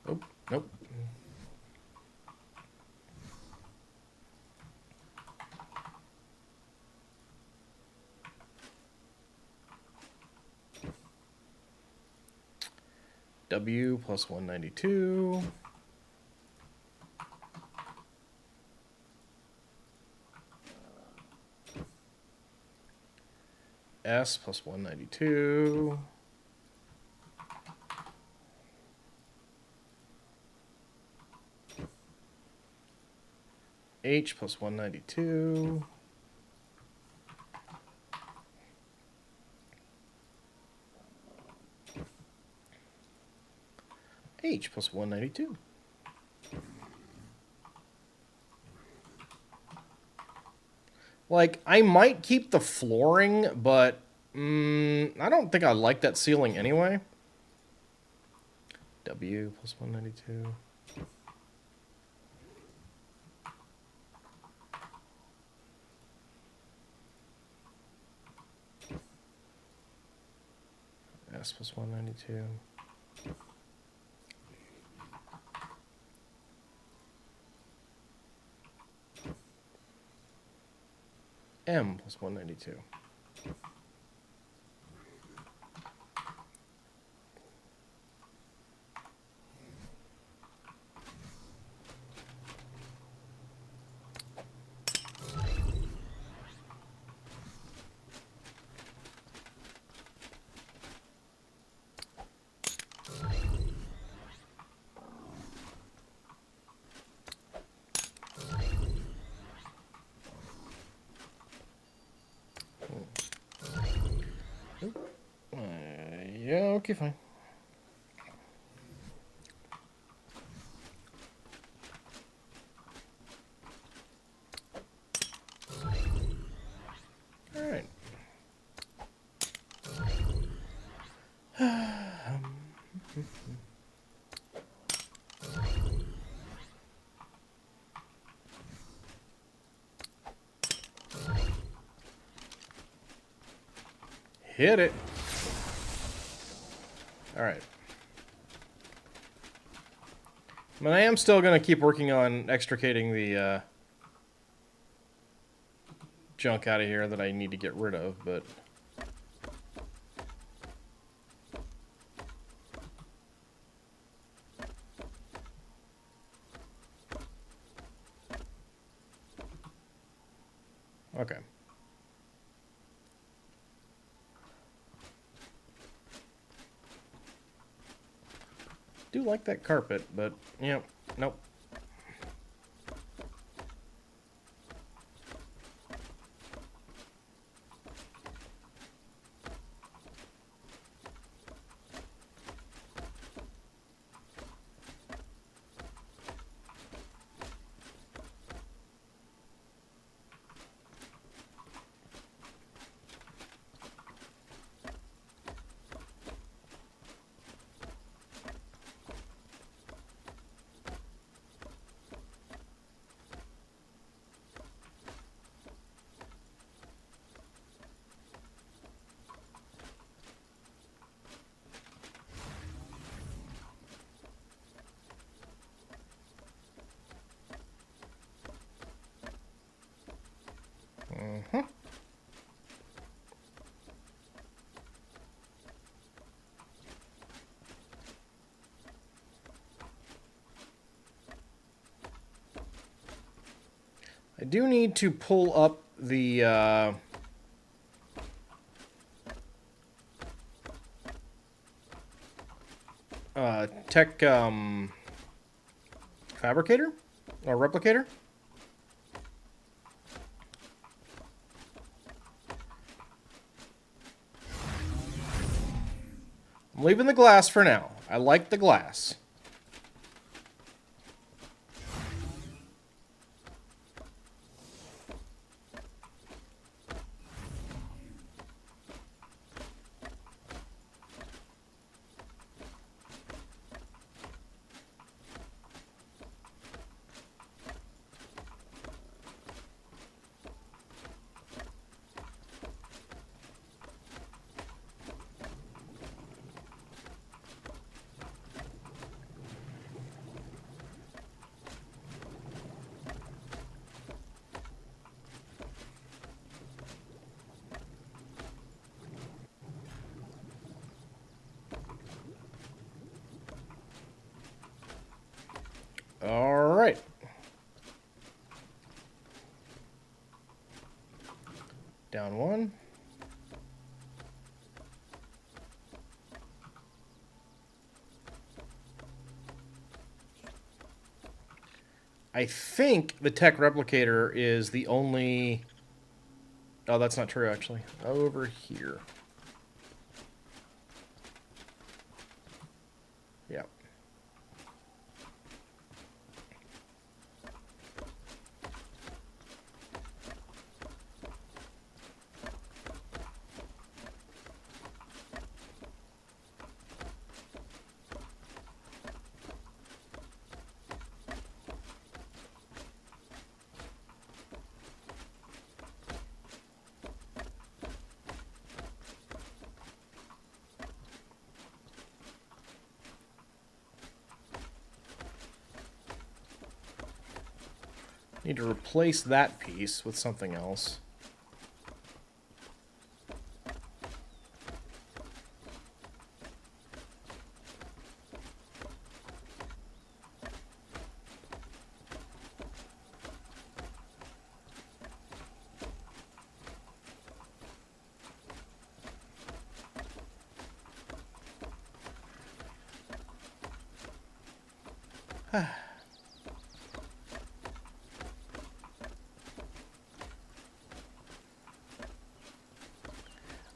Nope, nope. W plus 192. S plus 192. H plus 192. H plus 192. Like, I might keep the flooring, but I don't think I like that ceiling anyway. W plus 192. S plus 192. M plus 192. Yeah, okay, fine. All right. Hit it. All right. But I am still going to keep working on extricating the junk out of here that I need to get rid of, but... Okay. Do like that carpet, but, yeah, nope. Mm-hmm. I do need to pull up the tech fabricator or replicator. I'm leaving the glass for now. I like the glass. All right. Down one. I think the tech replicator is the only... Oh, that's not true, actually. Over here. Yeah. Need to replace that piece with something else.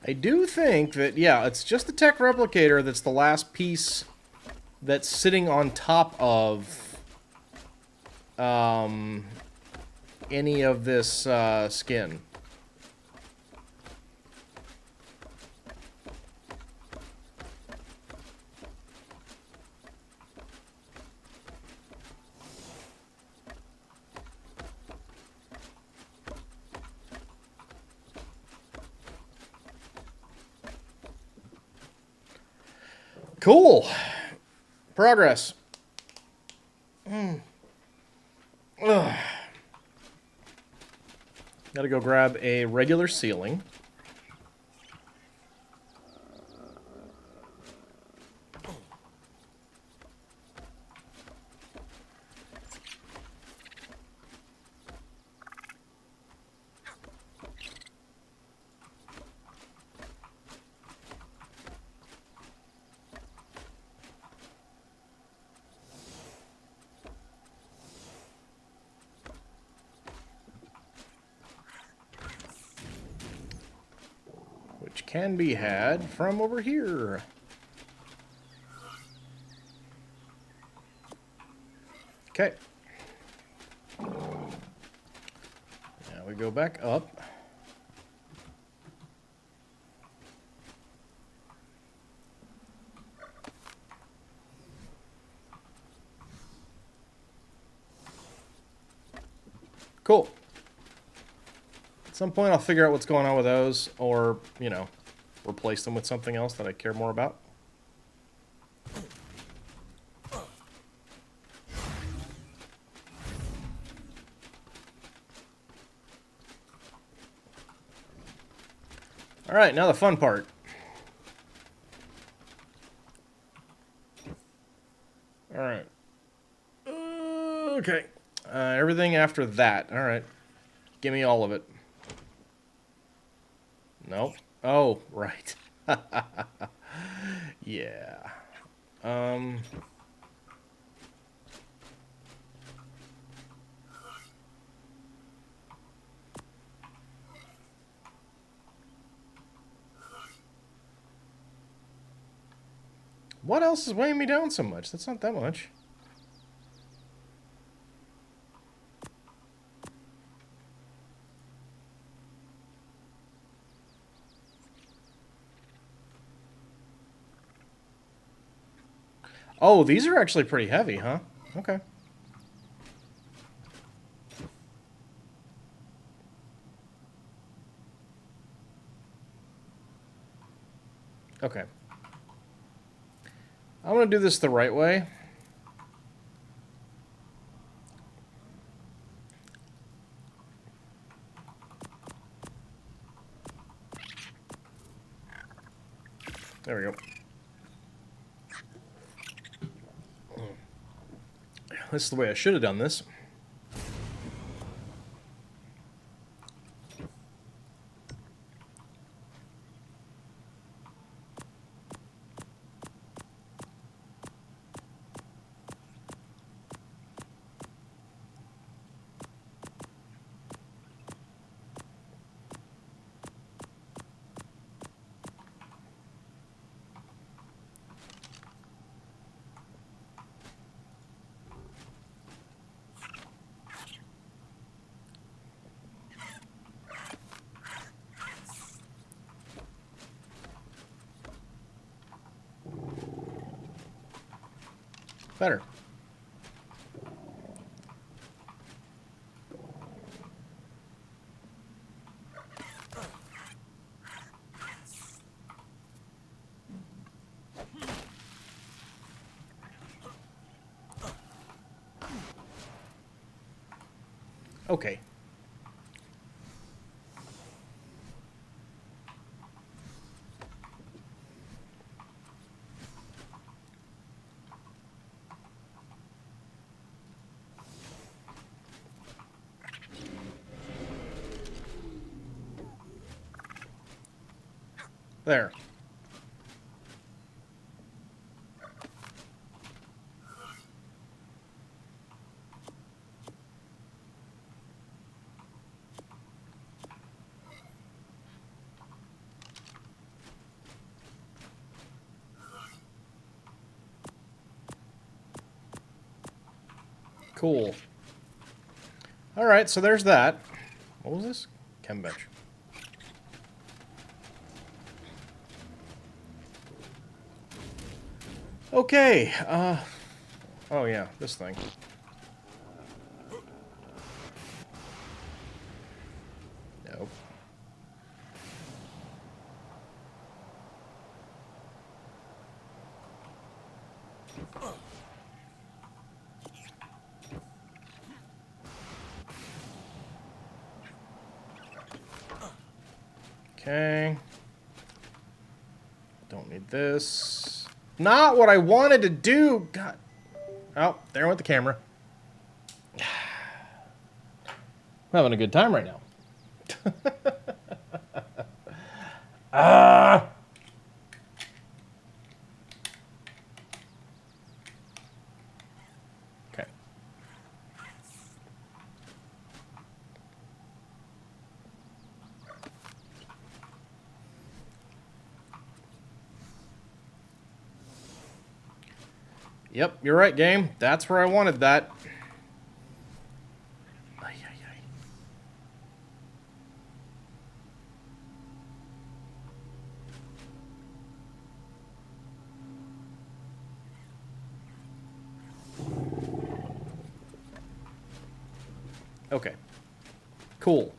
I do think that, yeah, it's just the tech replicator that's the last piece that's sitting on top of any of this skin. Cool. Progress. Gotta go grab a regular ceiling. Which can be had from over here. Okay. Now we go back up. Cool. At some point I'll figure out what's going on with those, or, you know, replace them with something else that I care more about. Alright, now the fun part. Alright. Okay. Everything after that. Alright. Give me all of it. Nope. Oh, right. Yeah. What else is weighing me down so much? That's not that much. Oh, these are actually pretty heavy, huh? Okay. Okay. I'm going to do this the right way. There we go. This is the way I should have done this. Better. Okay. There. Cool. Alright, so there's that. What was this? Chem bench. Okay, oh yeah, this thing. Nope. Okay. Don't need this. Not what I wanted to do! God. Oh, there went the camera. I'm having a good time right now. Ah! Okay. Yep, you're right, game. That's where I wanted that. Ay, ay, ay. Okay. Cool.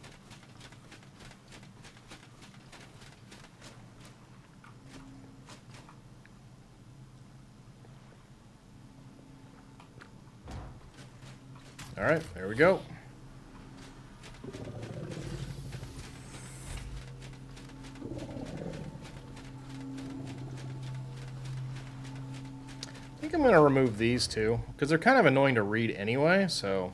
All right, there we go. I think I'm going to remove these two, because they're kind of annoying to read anyway, so...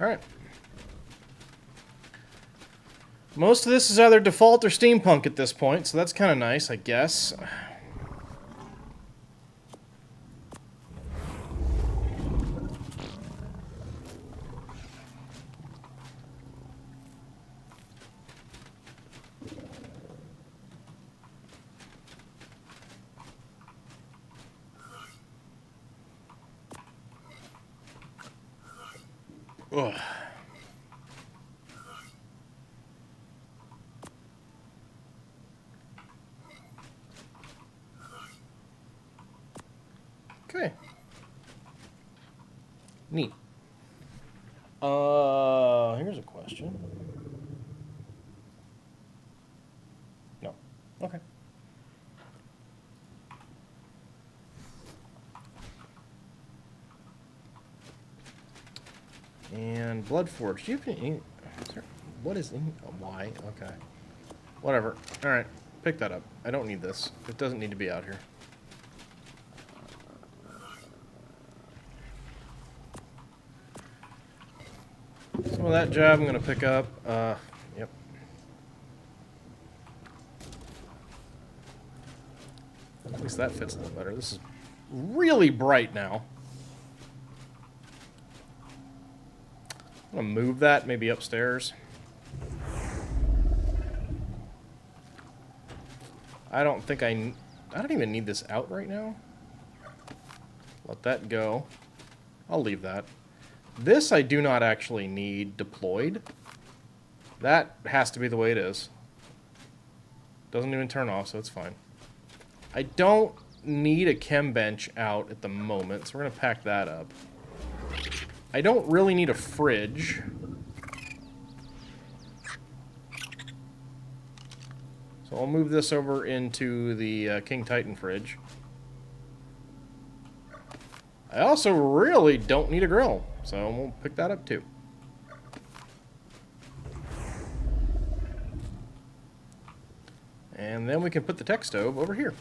Alright. Most of this is either default or steampunk at this point, so that's kind of nice, I guess. Ugh. Okay. Neat. Here's a question. No. Okay. And Bloodforge. Do you have any... What is in... Oh, why? Okay. Whatever. Alright. Pick that up. I don't need this. It doesn't need to be out here. Some of that job I'm going to pick up. Yep. At least that fits a little better. This is really bright now. I'm going to move that maybe upstairs. I don't think I don't even need this out right now. Let that go. I'll leave that. This I do not actually need deployed. That has to be the way it is. Doesn't even turn off, so it's fine. I don't need a chem bench out at the moment, so we're going to pack that up. I don't really need a fridge. So I'll move this over into the King Titan fridge. I also really don't need a grill, so we'll pick that up too. And then we can put the tech stove over here.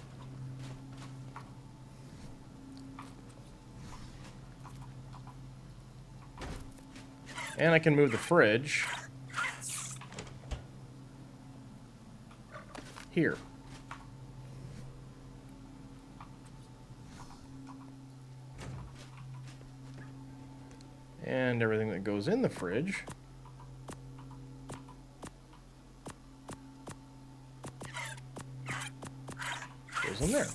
And I can move the fridge here. And everything that goes in the fridge goes in there.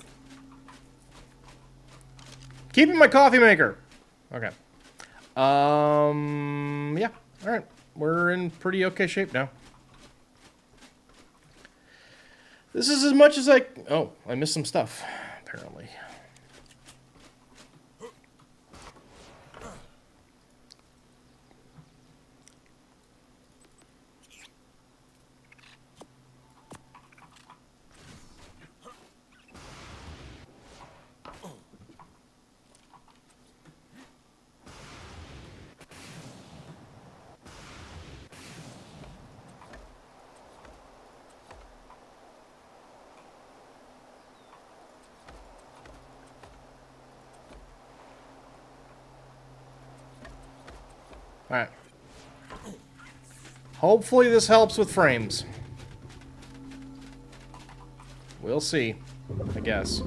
Keeping my coffee maker. Okay. Yeah. All right. We're in pretty okay shape now. This is as much as I... Oh, I missed some stuff, apparently. Alright. Hopefully this helps with frames. We'll see, I guess.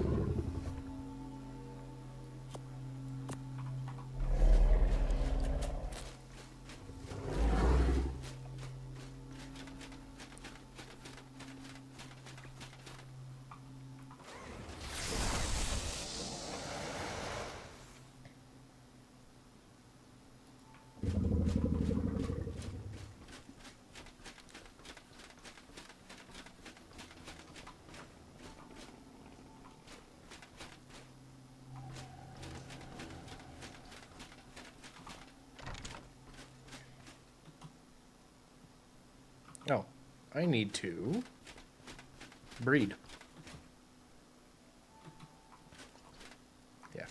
Oh, I need to breed. Yeah.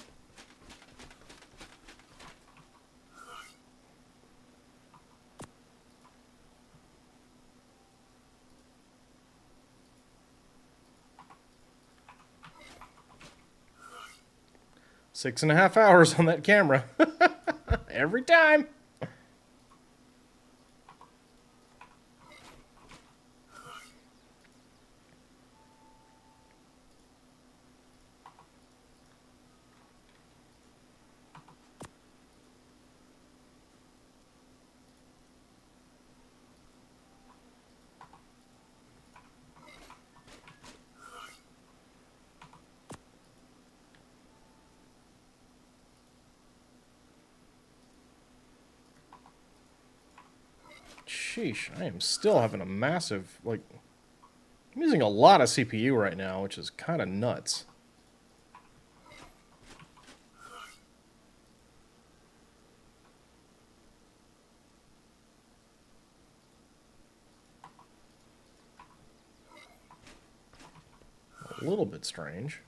Six and a half hours on that camera. Every time. Sheesh, I am still having a massive, like, I'm using a lot of CPU right now, which is kind of nuts. A little bit strange.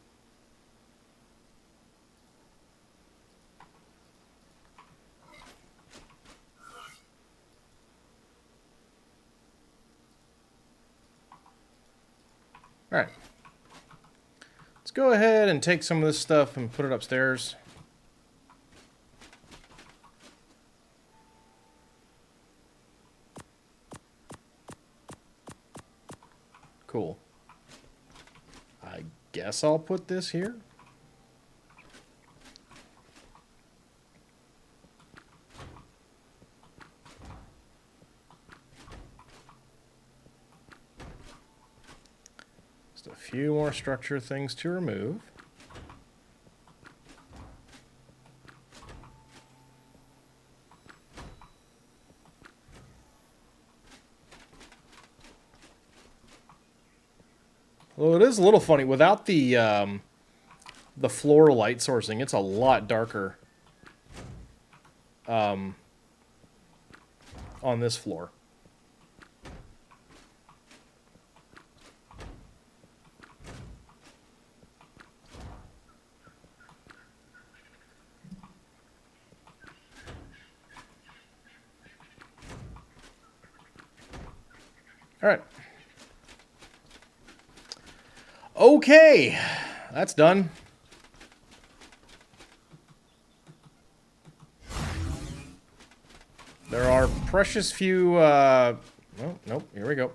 Alright. Let's go ahead and take some of this stuff and put it upstairs. Cool. I guess I'll put this here. Just a few more structure things to remove. Well, it is a little funny. Without the floor light sourcing, it's a lot darker on this floor. All right. Okay, that's done. There are precious few, oh, nope, here we go.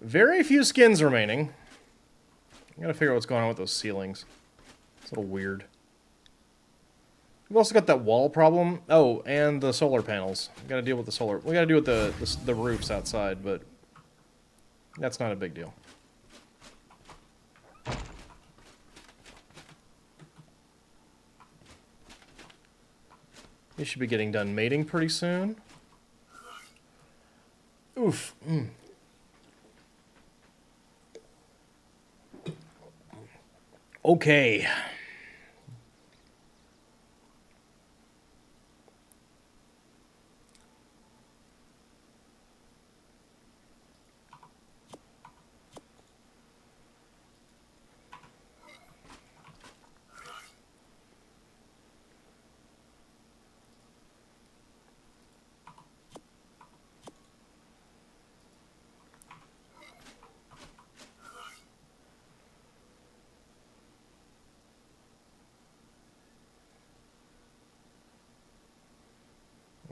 Very few skins remaining. I gotta figure out what's going on with those ceilings. It's a little weird. We've also got that wall problem. Oh, and the solar panels. We gotta deal with the solar. We gotta deal with the roofs outside, but that's not a big deal. You should be getting done mating pretty soon. Oof. Okay.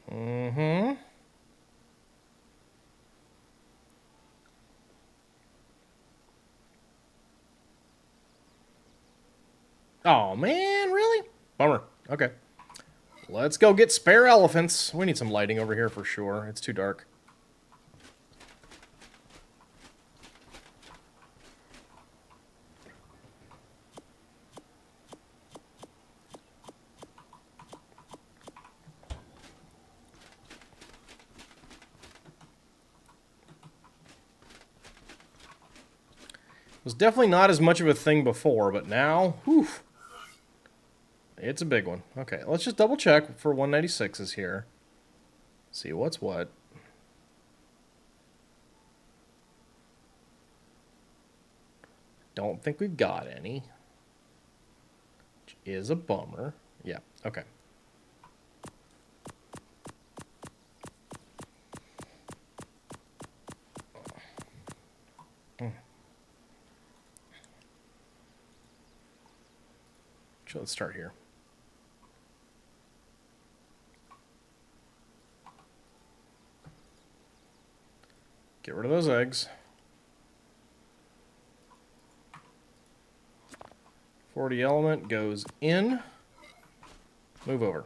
Mm-hmm. Oh, man, really? Bummer. Okay. Let's go get spare elephants. We need some lighting over here for sure. It's too dark. It was definitely not as much of a thing before, but now, whew. It's a big one. Okay, let's just double check for 196s here. See what's what. Don't think we've got any. Which is a bummer. Yeah, okay. So let's start here. Get rid of those eggs. 40 element goes in. Move over.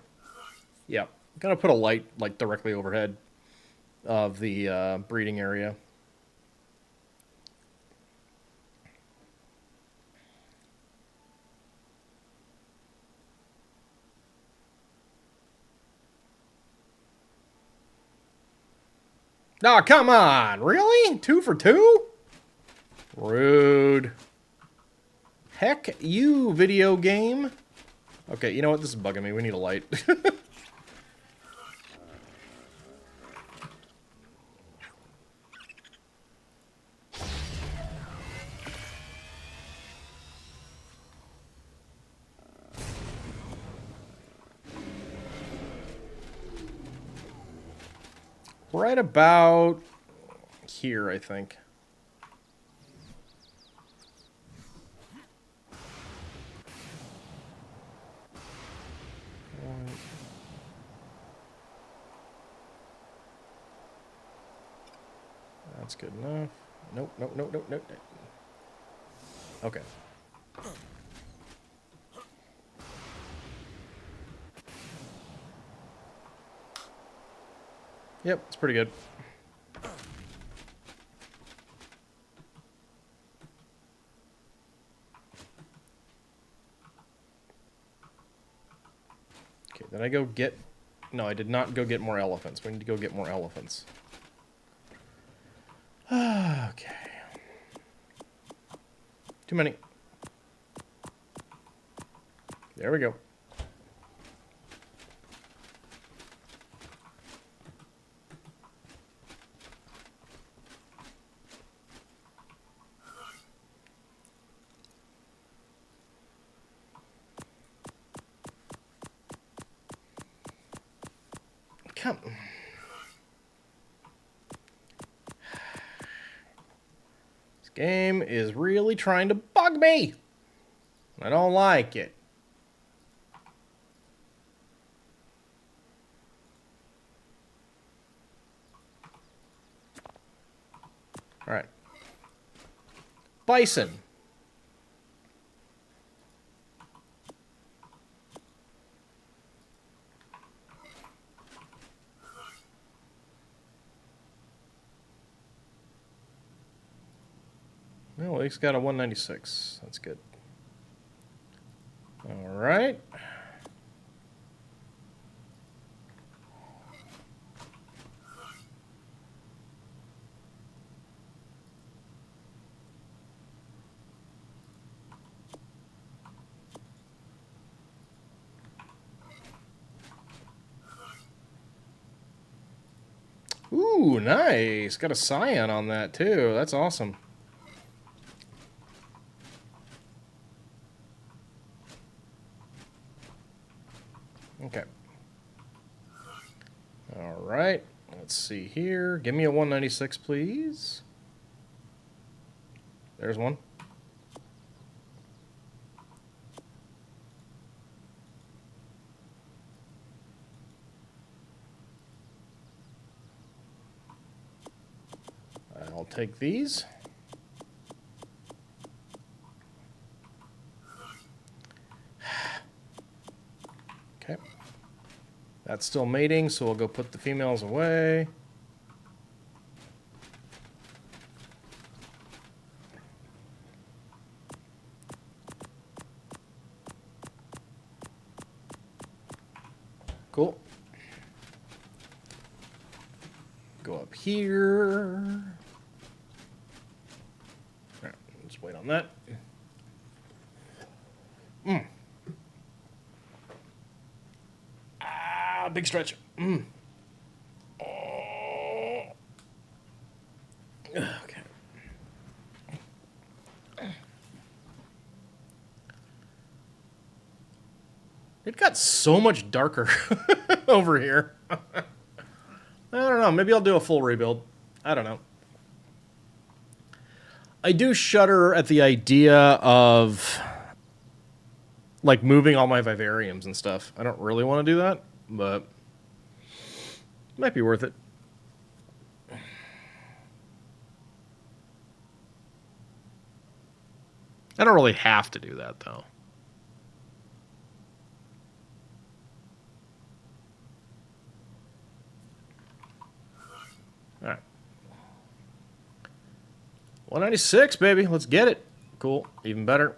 Yeah, gotta put a light like directly overhead of the breeding area. Oh, come on. Really? 2 for 2? Rude. Heck you, video game. Okay, you know what? This is bugging me. We need a light. Right about here, I think. That's good enough. Nope, nope, nope, nope, nope. Okay. Yep, it's pretty good. Okay, then I go get No, I did not go get more elephants. We need to go get more elephants. Okay. Too many. There we go. Come. This game is really trying to bug me. I don't like it. All right. Bison. Well, Lake's got a 196. That's good. All right. Ooh, nice. Got a cyan on that, too. That's awesome. Okay. All right. Let's see here. Give me a 196, please. There's one. I'll take these. Okay. That's still mating, so we'll go put the females away. Cool. Go up here. All right, let's wait on that. Big stretch. Okay. It got so much darker over here. I don't know. Maybe I'll do a full rebuild. I don't know. I do shudder at the idea of like moving all my vivariums and stuff. I don't really want to do that, but it might be worth it. I don't really have to do that, though. All right. 196, baby. Let's get it. Cool. Even better.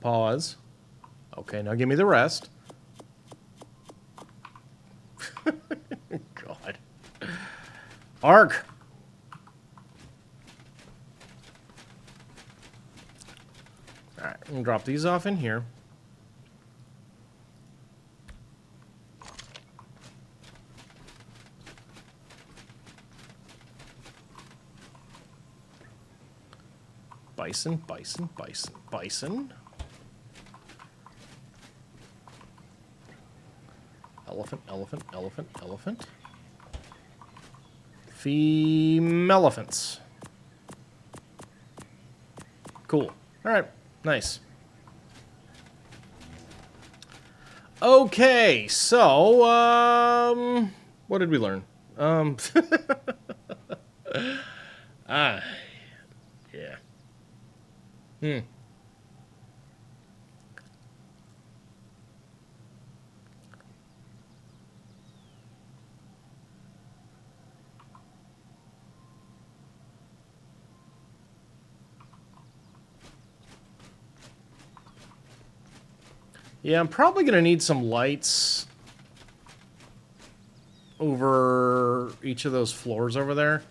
Pause. Okay, now give me the rest. God. ARK. Alright, I'm going to drop these off in here. Bison, bison, bison, bison. Elephant, elephant, elephant, elephant. Femelephants. Cool. Alright, nice. Okay, so, what did we learn? Yeah. Yeah, I'm probably going to need some lights over each of those floors over there.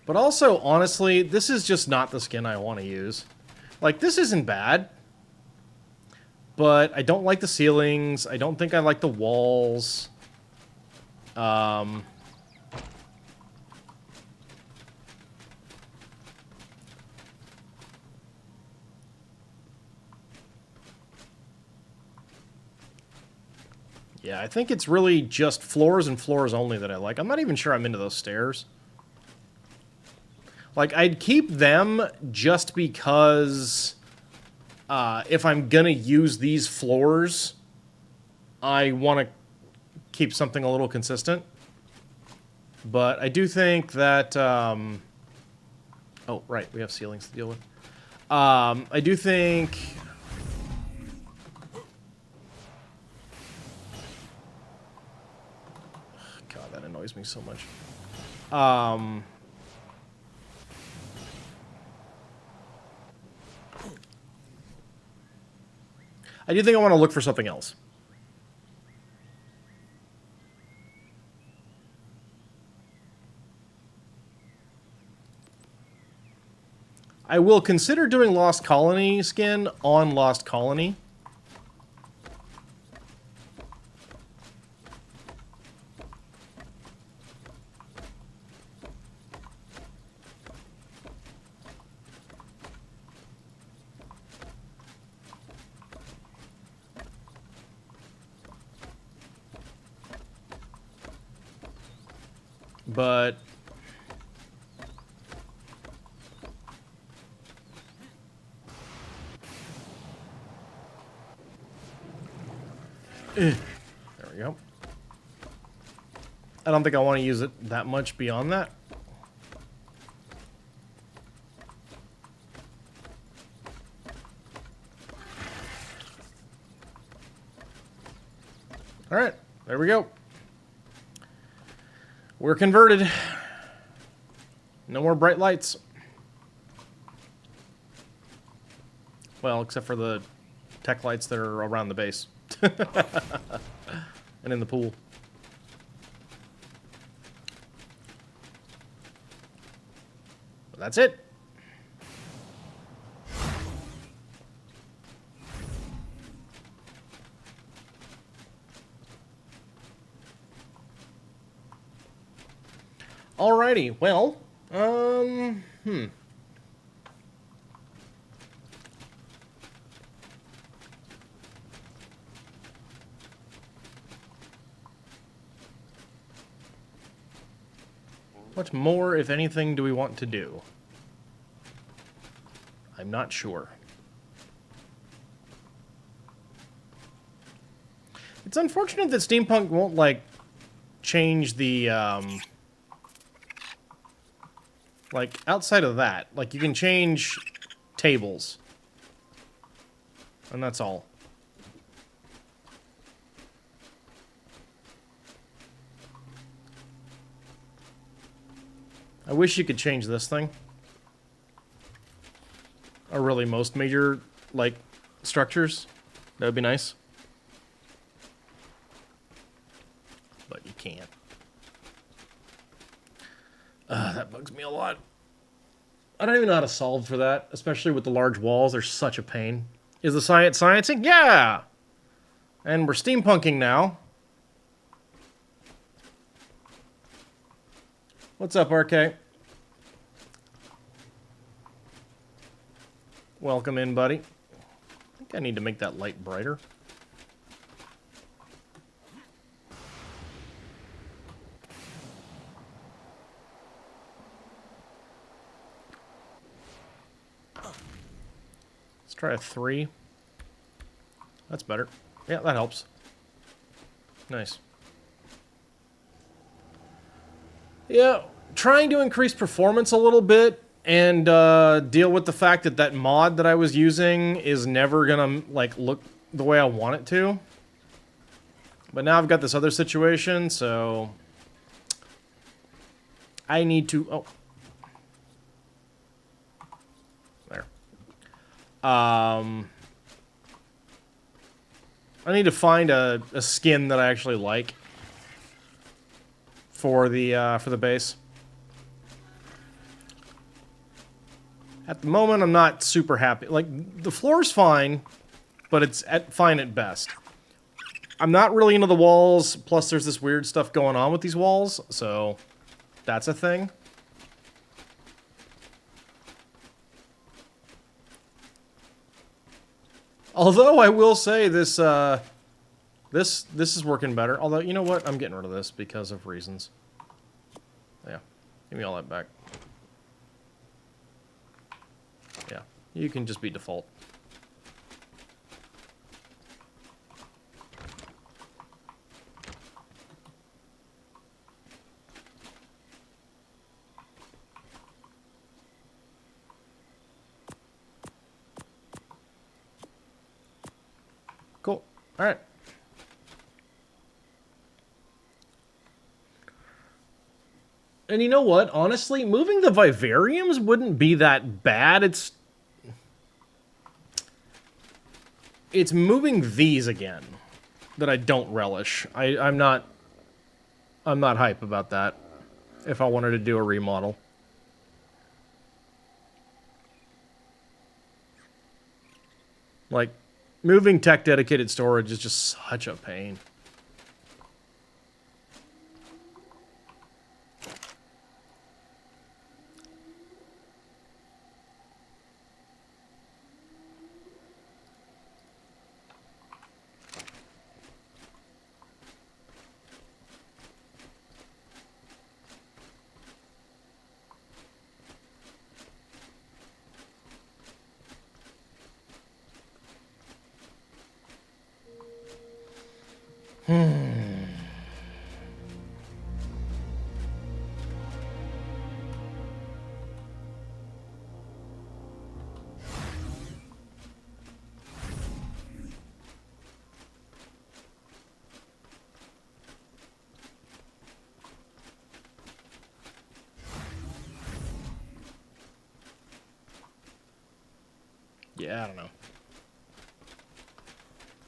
But also, honestly, this is just not the skin I want to use. Like, this isn't bad. But I don't like the ceilings. I don't think I like the walls. Yeah, I think it's really just floors and floors only that I like. I'm not even sure I'm into those stairs. Like, I'd keep them just because if I'm gonna use these floors, I want to keep something a little consistent. But I do think that... oh, right, we have ceilings to deal with. I do think... God, that annoys me so much. I do think I want to look for something else. I will consider doing Lost Colony skin on Lost Colony. But there we go. I don't think I want to use it that much beyond that. All right, there we go. We're converted. No more bright lights. Well, except for the tech lights that are around the base. And in the pool. But that's it. Alrighty, well, what more, if anything, do we want to do? I'm not sure. It's unfortunate that Steampunk won't, like, change the, like, outside of that. Like, you can change tables. And that's all. I wish you could change this thing. Or really most major, like, structures. That would be nice. But you can't. That bugs me a lot. I don't even know how to solve for that, especially with the large walls. They're such a pain. Is the science sciencing? Yeah! And we're steampunking now. What's up, RK? Welcome in, buddy. I think I need to make that light brighter. Let's try a 3. That's better. Yeah, that helps. Nice. Yeah, trying to increase performance a little bit and deal with the fact that that mod that I was using is never gonna, like, look the way I want it to. But now I've got this other situation, so I need to... Oh. There. I need to find a skin that I actually like for the base. At the moment, I'm not super happy. Like, the floor's fine, but it's fine at best. I'm not really into the walls, plus there's this weird stuff going on with these walls, so that's a thing. Although I will say this this is working better. Although, you know what? I'm getting rid of this because of reasons. Yeah. Give me all that back. Yeah. You can just be default. Cool. All right. And you know what? Honestly, moving the vivariums wouldn't be that bad. It's moving these again that I don't relish. I'm not hype about that if I wanted to do a remodel. Like, moving tech dedicated storage is just such a pain. Yeah, I don't know.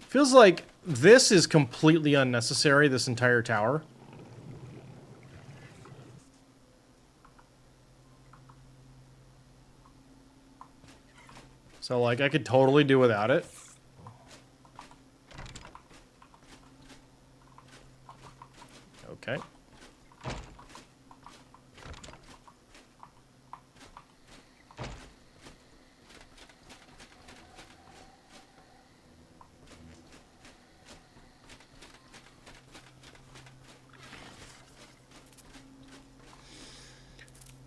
Feels like this is completely unnecessary, this entire tower. So, like, I could totally do without it. Okay.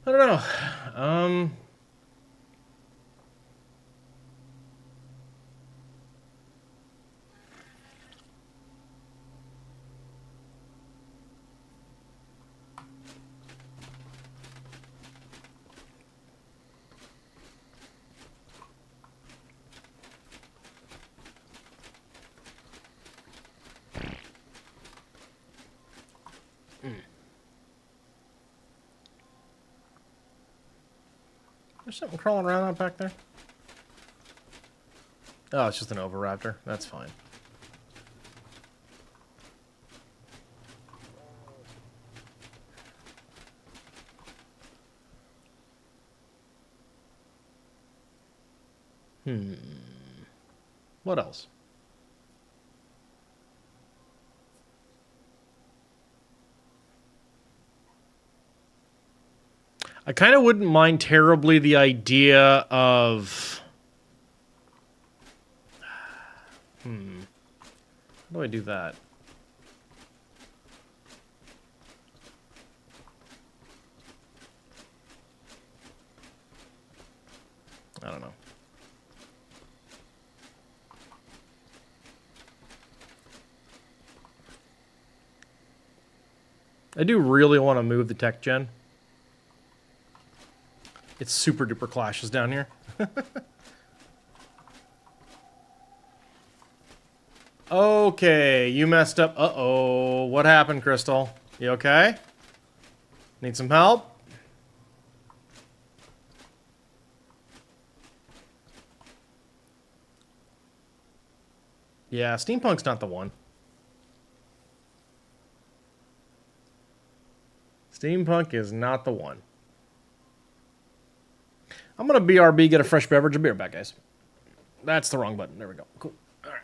I don't know. There's something crawling around out back there. Oh, it's just an Oviraptor. That's fine. What else? I kind of wouldn't mind terribly the idea of... How do I do that? I don't know. I do really want to move the tech gen. It's super duper clashes down here. Okay, you messed up. Uh-oh. What happened, Crystal? You okay? Need some help? Yeah, steampunk's not the one. Steampunk is not the one. I'm gonna BRB, get a fresh beverage. I'll be right back, guys. That's the wrong button. There we go. Cool. All right.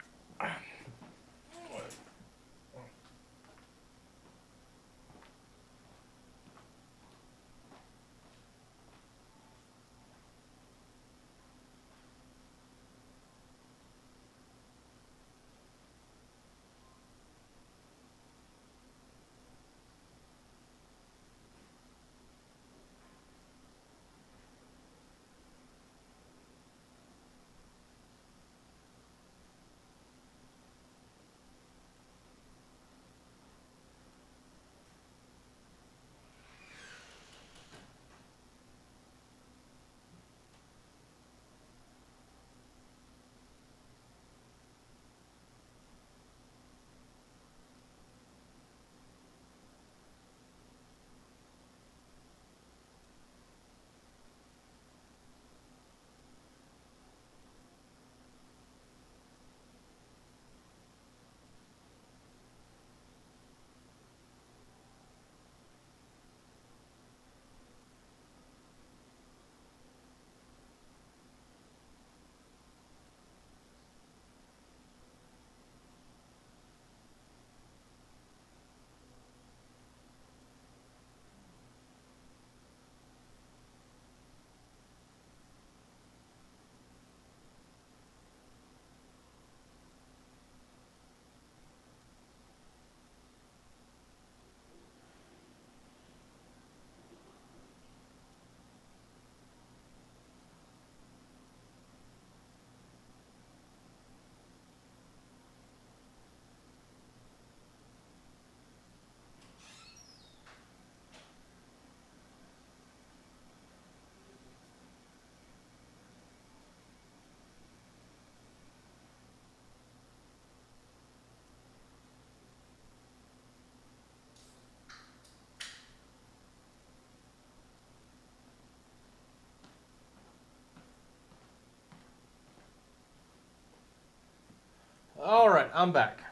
All right, I'm back.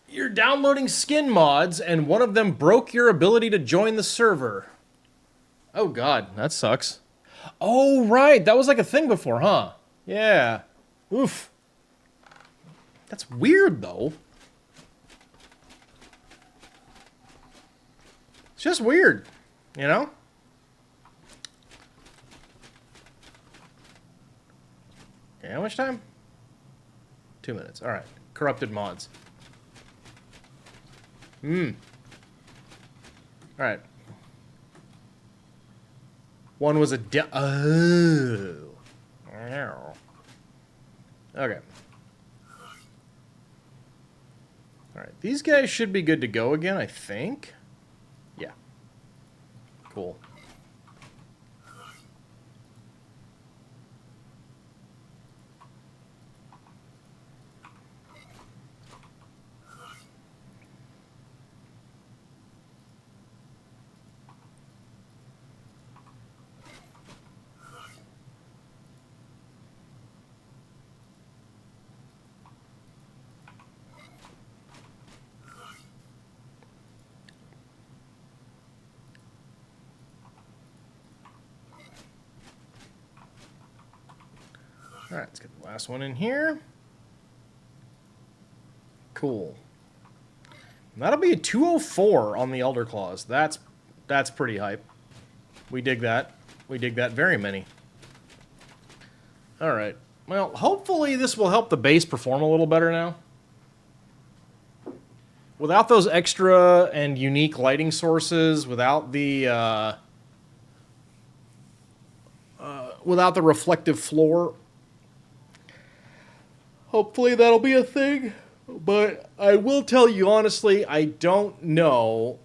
You're downloading skin mods, and one of them broke your ability to join the server. Oh god, that sucks. Oh right, that was like a thing before, huh? Yeah. Oof. That's weird though. It's just weird, you know? Okay, how much time? 2 minutes. All right. Corrupted mods. All right. One was a oh. Okay. All right. These guys should be good to go again, I think. Yeah. Cool. All right, let's get the last one in here. Cool. And that'll be a 204 on the Elder Claws. That's pretty hype. We dig that. We dig that very many. All right. Well, hopefully this will help the base perform a little better now. Without those extra and unique lighting sources, without the reflective floor, hopefully that'll be a thing. But I will tell you honestly, I don't know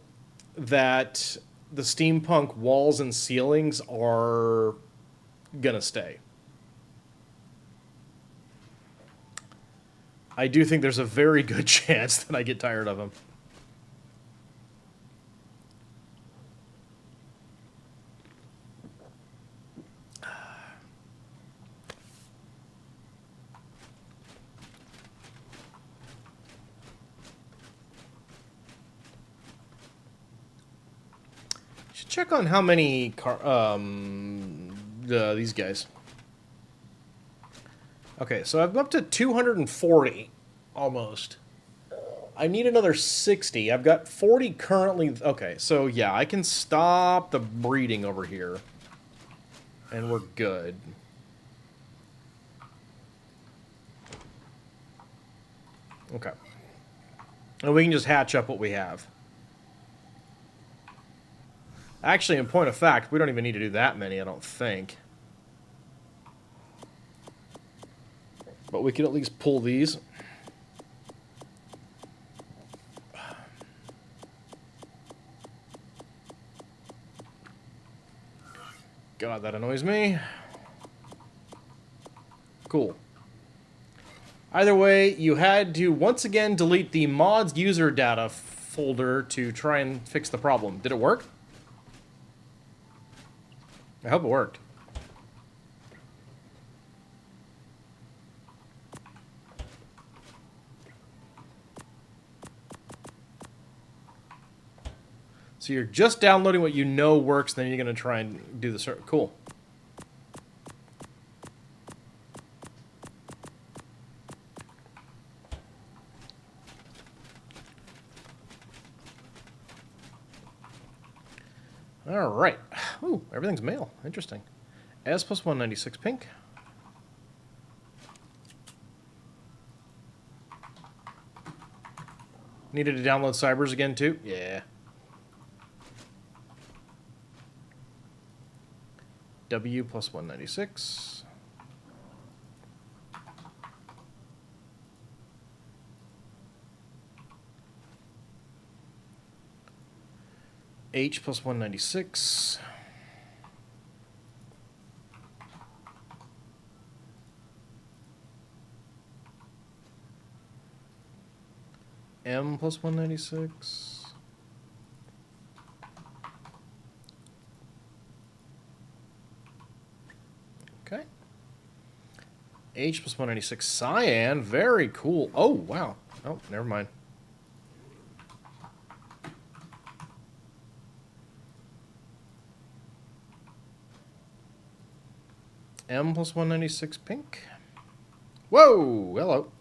that the steampunk walls and ceilings are gonna stay. I do think there's a very good chance that I get tired of them. check on how many these guys. Okay, so I'm up to 240 almost. I need another 60. I've got 40 currently. Okay, so yeah, I can stop the breeding over here. And we're good. Okay. And we can just hatch up what we have. Actually, in point of fact, we don't even need to do that many, I don't think. But we can at least pull these. God, that annoys me. Cool. Either way, you had to once again delete the mods user data folder to try and fix the problem. Did it work? I hope it worked. So you're just downloading what you know works, then you're going to try and do the search. Cool. All right. Ooh, everything's male. Interesting. S plus 196 pink. Needed to download Cybers again, too? Yeah. W plus 196. H plus 196. M plus 196. Okay. H plus 196 cyan. Very cool. Oh, wow. Oh, never mind. M plus 196 pink. Whoa! Hello.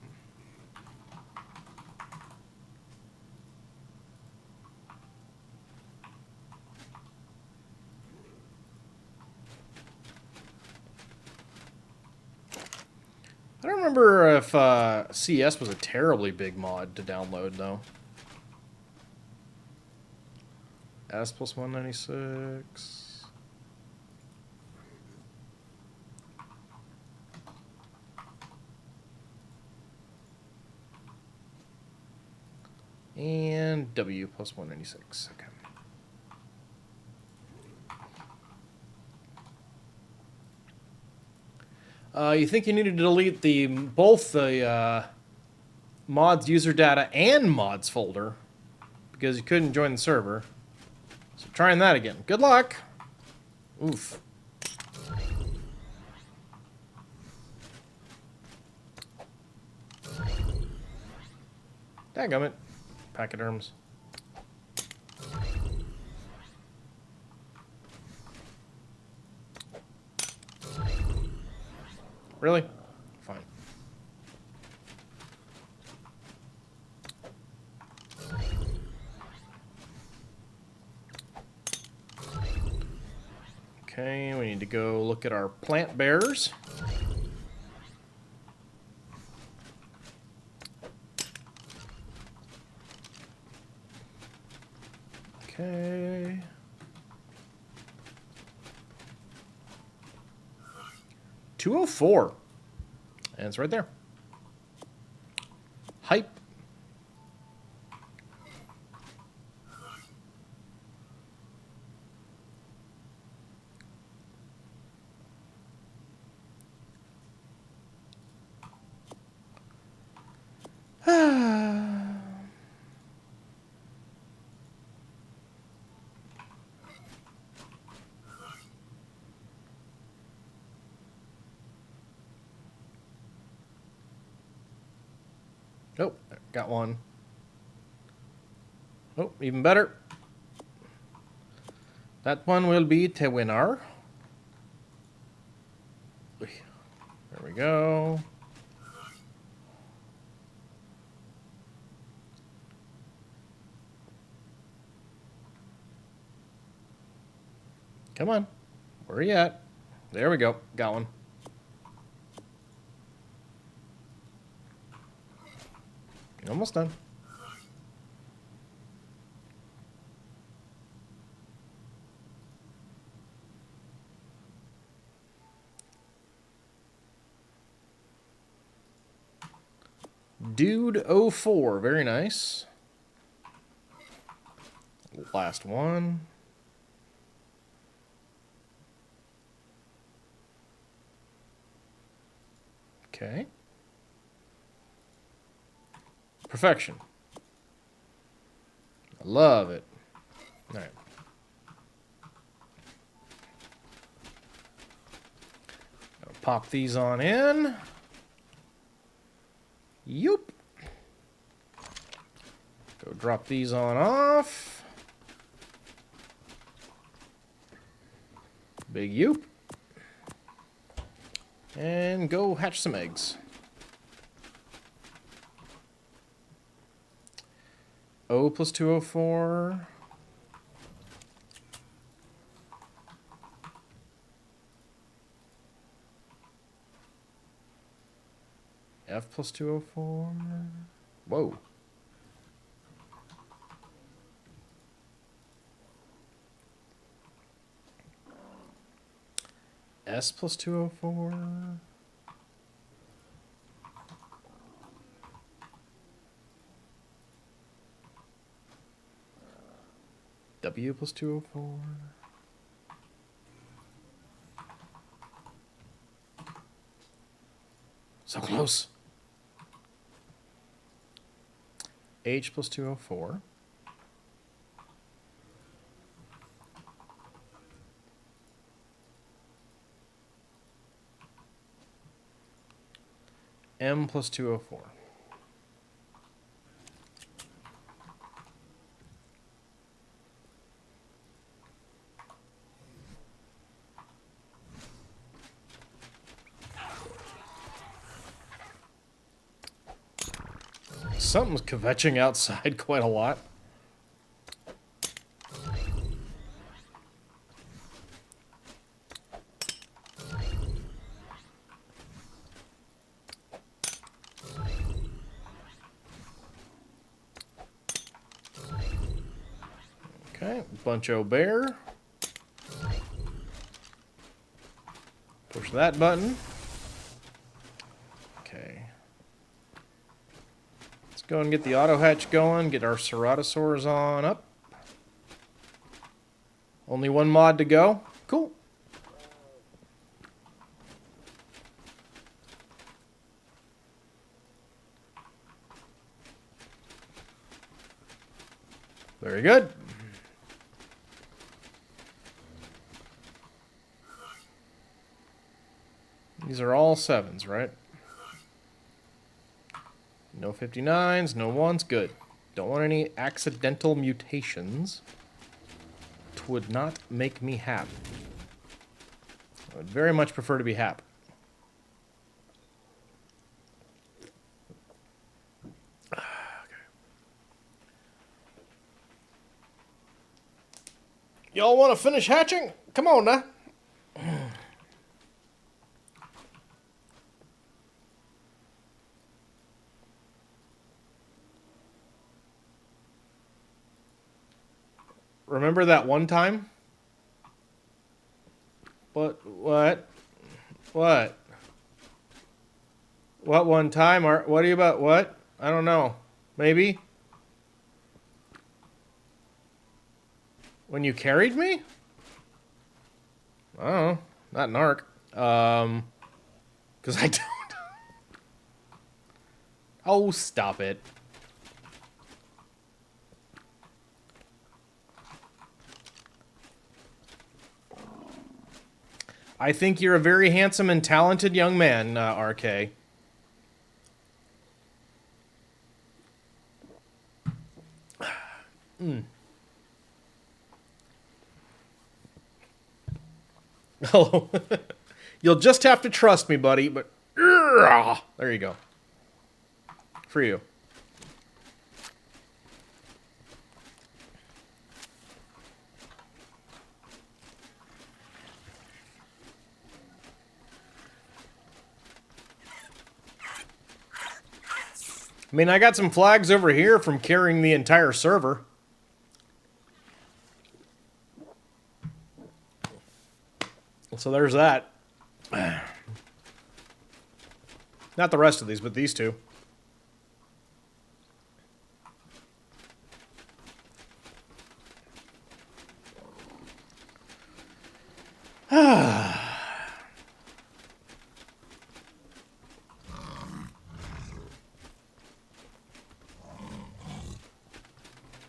I don't remember if CS was a terribly big mod to download, though. S plus 196. And W plus 196. Okay. You think you needed to delete both the mods user data and mods folder because you couldn't join the server. So trying that again. Good luck. Oof. Dadgummit. Pachyderms. Really? Fine. Okay, we need to go look at our plant bears. Okay. $204. And it's right there. Hype. Oh, got one. Oh, even better. That one will be the winner. There we go. Come on. Where are you at? There we go. Got one. Almost done. Dude 04. Very nice. Last one. Okay. Perfection. I love it. All right. I'll pop these on in. Yoop. Go drop these on off. Big yoop. And go hatch some eggs. O plus 204. F plus 204. Whoa. S plus 204. W plus 204. So close. H plus 204. M plus 204. Something's kvetching outside quite a lot. Okay, Buncho Bear. Push that button. Okay. Let's go and get the auto hatch going, get our ceratosaurs on up. Only one mod to go. Cool. Very good. These are all 7s, right? No 59s, no 1s. Good. Don't want any accidental mutations. It would not make me happy. I would very much prefer to be happy. Y'all want to finish hatching? Come on now. Remember that one time? What? What one time? What are you about? What? I don't know. Maybe? When you carried me? I don't know. Not an ARK. Because I don't. Oh, stop it. I think you're a very handsome and talented young man, RK. Oh, you'll just have to trust me, buddy, but... There you go. For you. I mean, I got some flags over here from carrying the entire server. So there's that. Not the rest of these, but these two.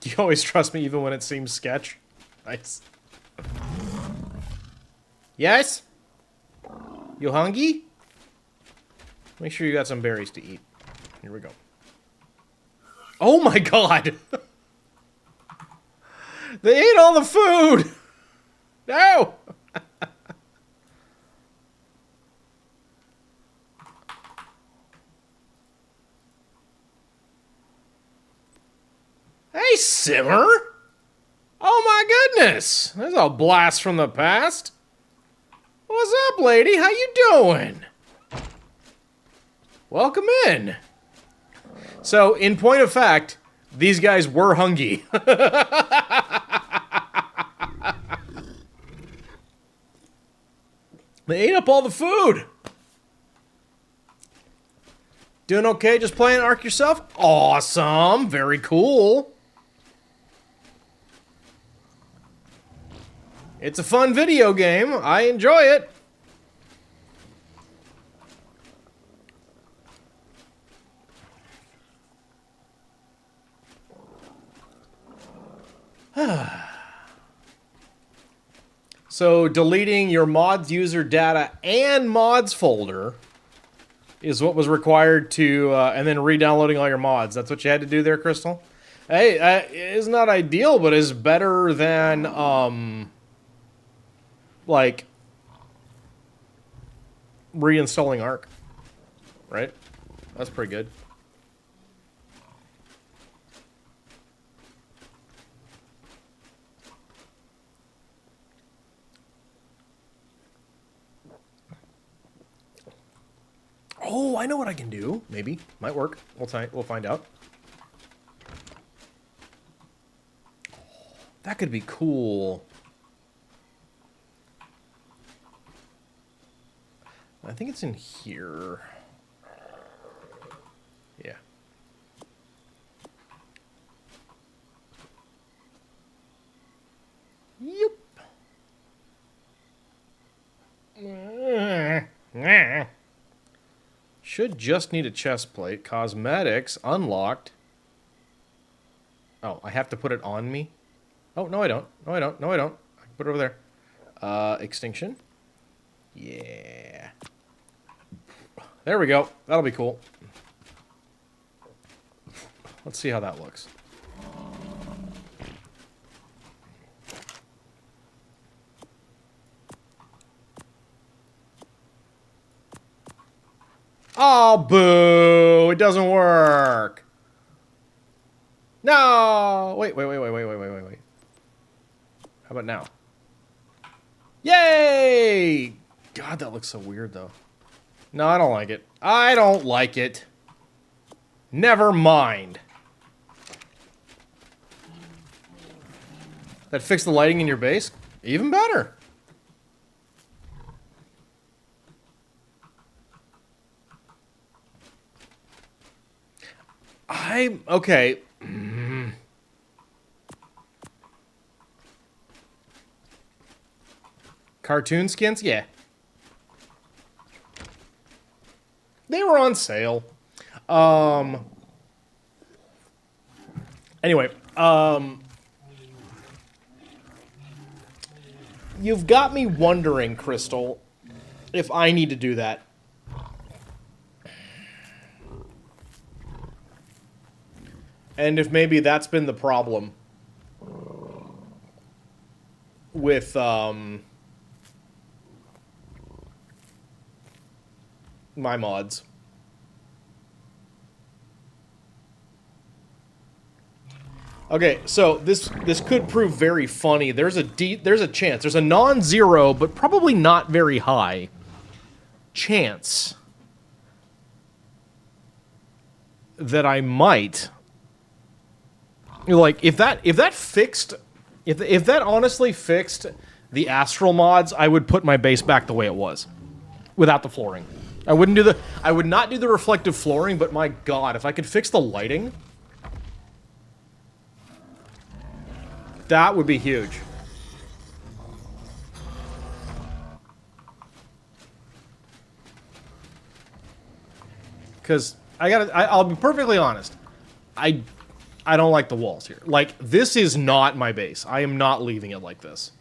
You always trust me even when it seems sketch. Nice. Yes? You hungry? Make sure you got some berries to eat. Here we go. Oh my god! They ate all the food! No! Hey, Simmer! Oh my goodness! There's a blast from the past. What's up, lady? How you doing? Welcome in. So, in point of fact, these guys were hungry. They ate up all the food. Doing okay? Just playing ARK yourself? Awesome. Very cool. It's a fun video game. I enjoy it. So, deleting your mods user data and mods folder is what was required to, and then re-downloading all your mods. That's what you had to do there, Crystal? Hey, it's not ideal, but it's better than, like, reinstalling ARK, right? That's pretty good. Oh, I know what I can do. Maybe. Might work. We'll find out. That could be cool. I think it's in here. Yeah. Yep. Should just need a chest plate. Cosmetics. Unlocked. Oh, I have to put it on me? Oh, no I don't. No I don't. No I don't. I can put it over there. Extinction. Yeah. There we go. That'll be cool. Let's see how that looks. Oh, boo! It doesn't work. No! Wait. How about now? Yay! God, that looks so weird, though. No, I don't like it. I don't like it. Never mind. That fixed the lighting in your base? Even better. Okay. Cartoon skins? Yeah. They were on sale. Anyway, you've got me wondering, Crystal, if I need to do that. And if maybe that's been the problem with my mods. Okay, so this could prove very funny. There's a chance. There's a non-zero, but probably not very high chance that I might, like, if that honestly fixed the astral mods, I would put my base back the way it was without the flooring. I would not do the reflective flooring, but my god, if I could fix the lighting, that would be huge. Because I'll be perfectly honest. I don't like the walls here. Like, this is not my base. I am not leaving it like this.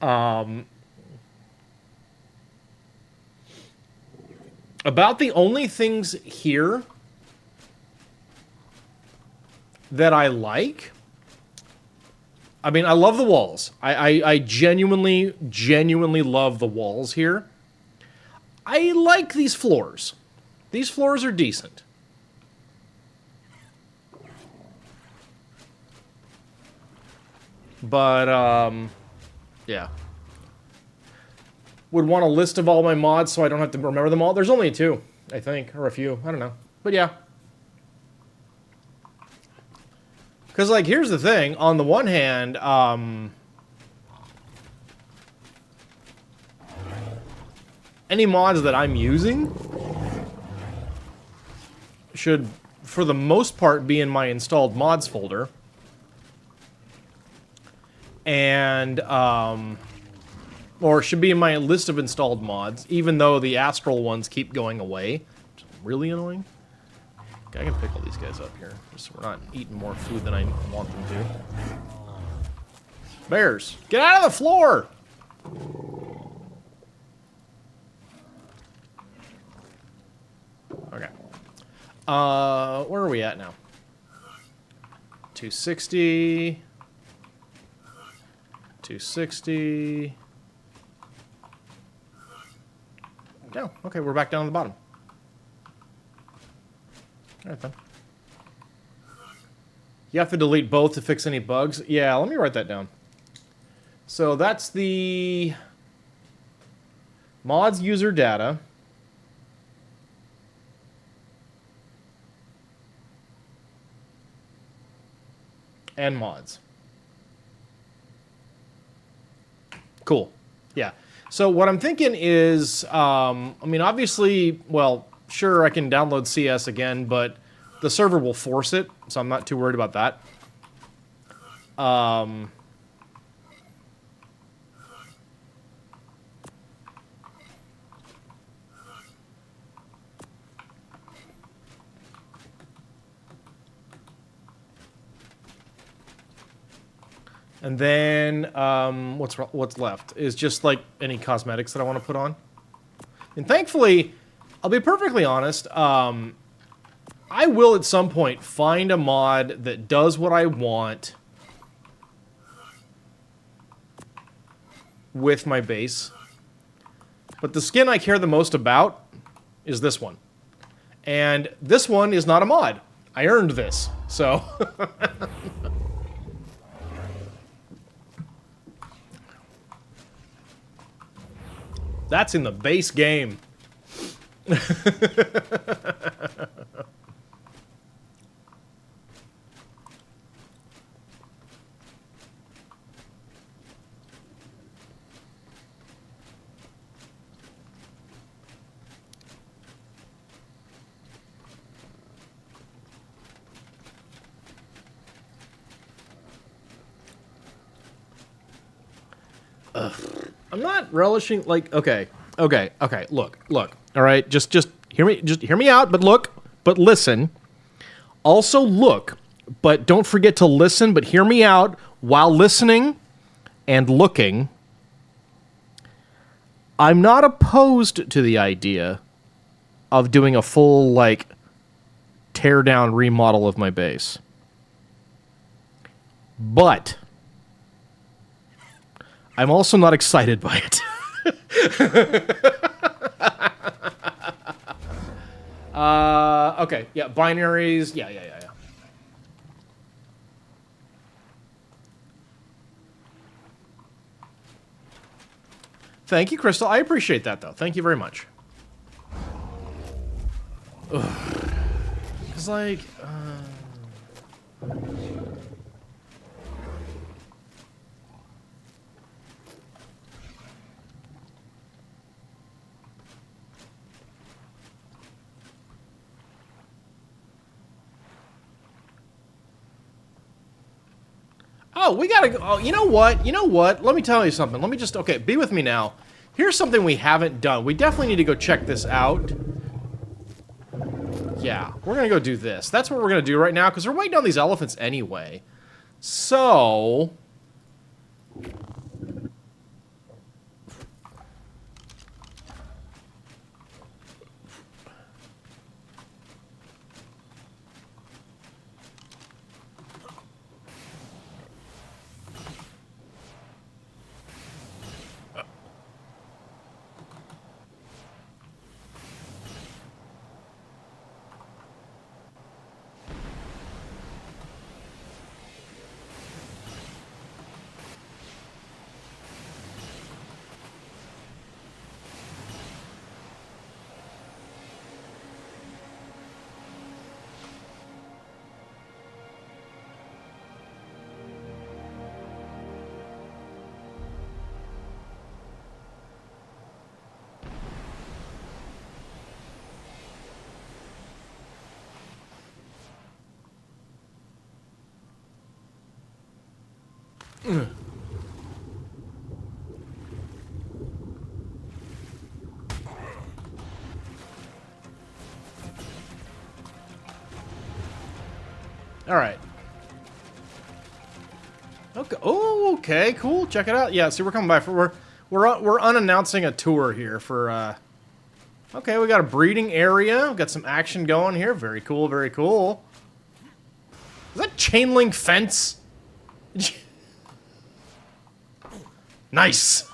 About the only things here that I like, I mean, I love the walls. I genuinely love the walls here. I like these floors. These floors are decent. But, yeah. Would want a list of all my mods so I don't have to remember them all. There's only 2, I think, or a few. I don't know. But yeah. Because, like, here's the thing. On the one hand, any mods that I'm using should, for the most part, be in my installed mods folder. And, or should be in my list of installed mods, even though the astral ones keep going away. Which is really annoying. Okay, I can pick all these guys up here, just so we're not eating more food than I want them to. Bears, get out of the floor! Okay. Where are we at now? 260... 260... No, okay, we're back down to the bottom. Alright then. You have to delete both to fix any bugs? Yeah, let me write that down. So that's the mods user data. And mods. Cool. Yeah. So what I'm thinking is, I mean, obviously, well, sure, I can download CS again, but the server will force it, so I'm not too worried about that. And then, what's left is just, like, any cosmetics that I want to put on. And thankfully, I'll be perfectly honest, I will at some point find a mod that does what I want with my base. But the skin I care the most about is this one. And this one is not a mod. I earned this, so... That's in the base game. I'm not relishing, like, okay, look, all right, just hear me out, but listen. Also look, but don't forget to listen, but hear me out while listening and looking. I'm not opposed to the idea of doing a full, like, tear down remodel of my base. But I'm also not excited by it. Okay, yeah, binaries, yeah. Thank you, Crystal. I appreciate that, though. Thank you very much. It's like, Oh, we gotta go. Oh, you know what? You know what? Let me tell you something. Let me just, okay, be with me now. Here's something we haven't done. We definitely need to go check this out. Yeah, we're gonna go do this. That's what we're gonna do right now, because we're waiting on these elephants anyway. So... Alright. Okay. Oh, okay, cool. Check it out. Yeah, see, we're coming by for... We're unannouncing a tour here for, Okay, we got a breeding area. We've got some action going here. Very cool, very cool. Is that chain link fence? Nice.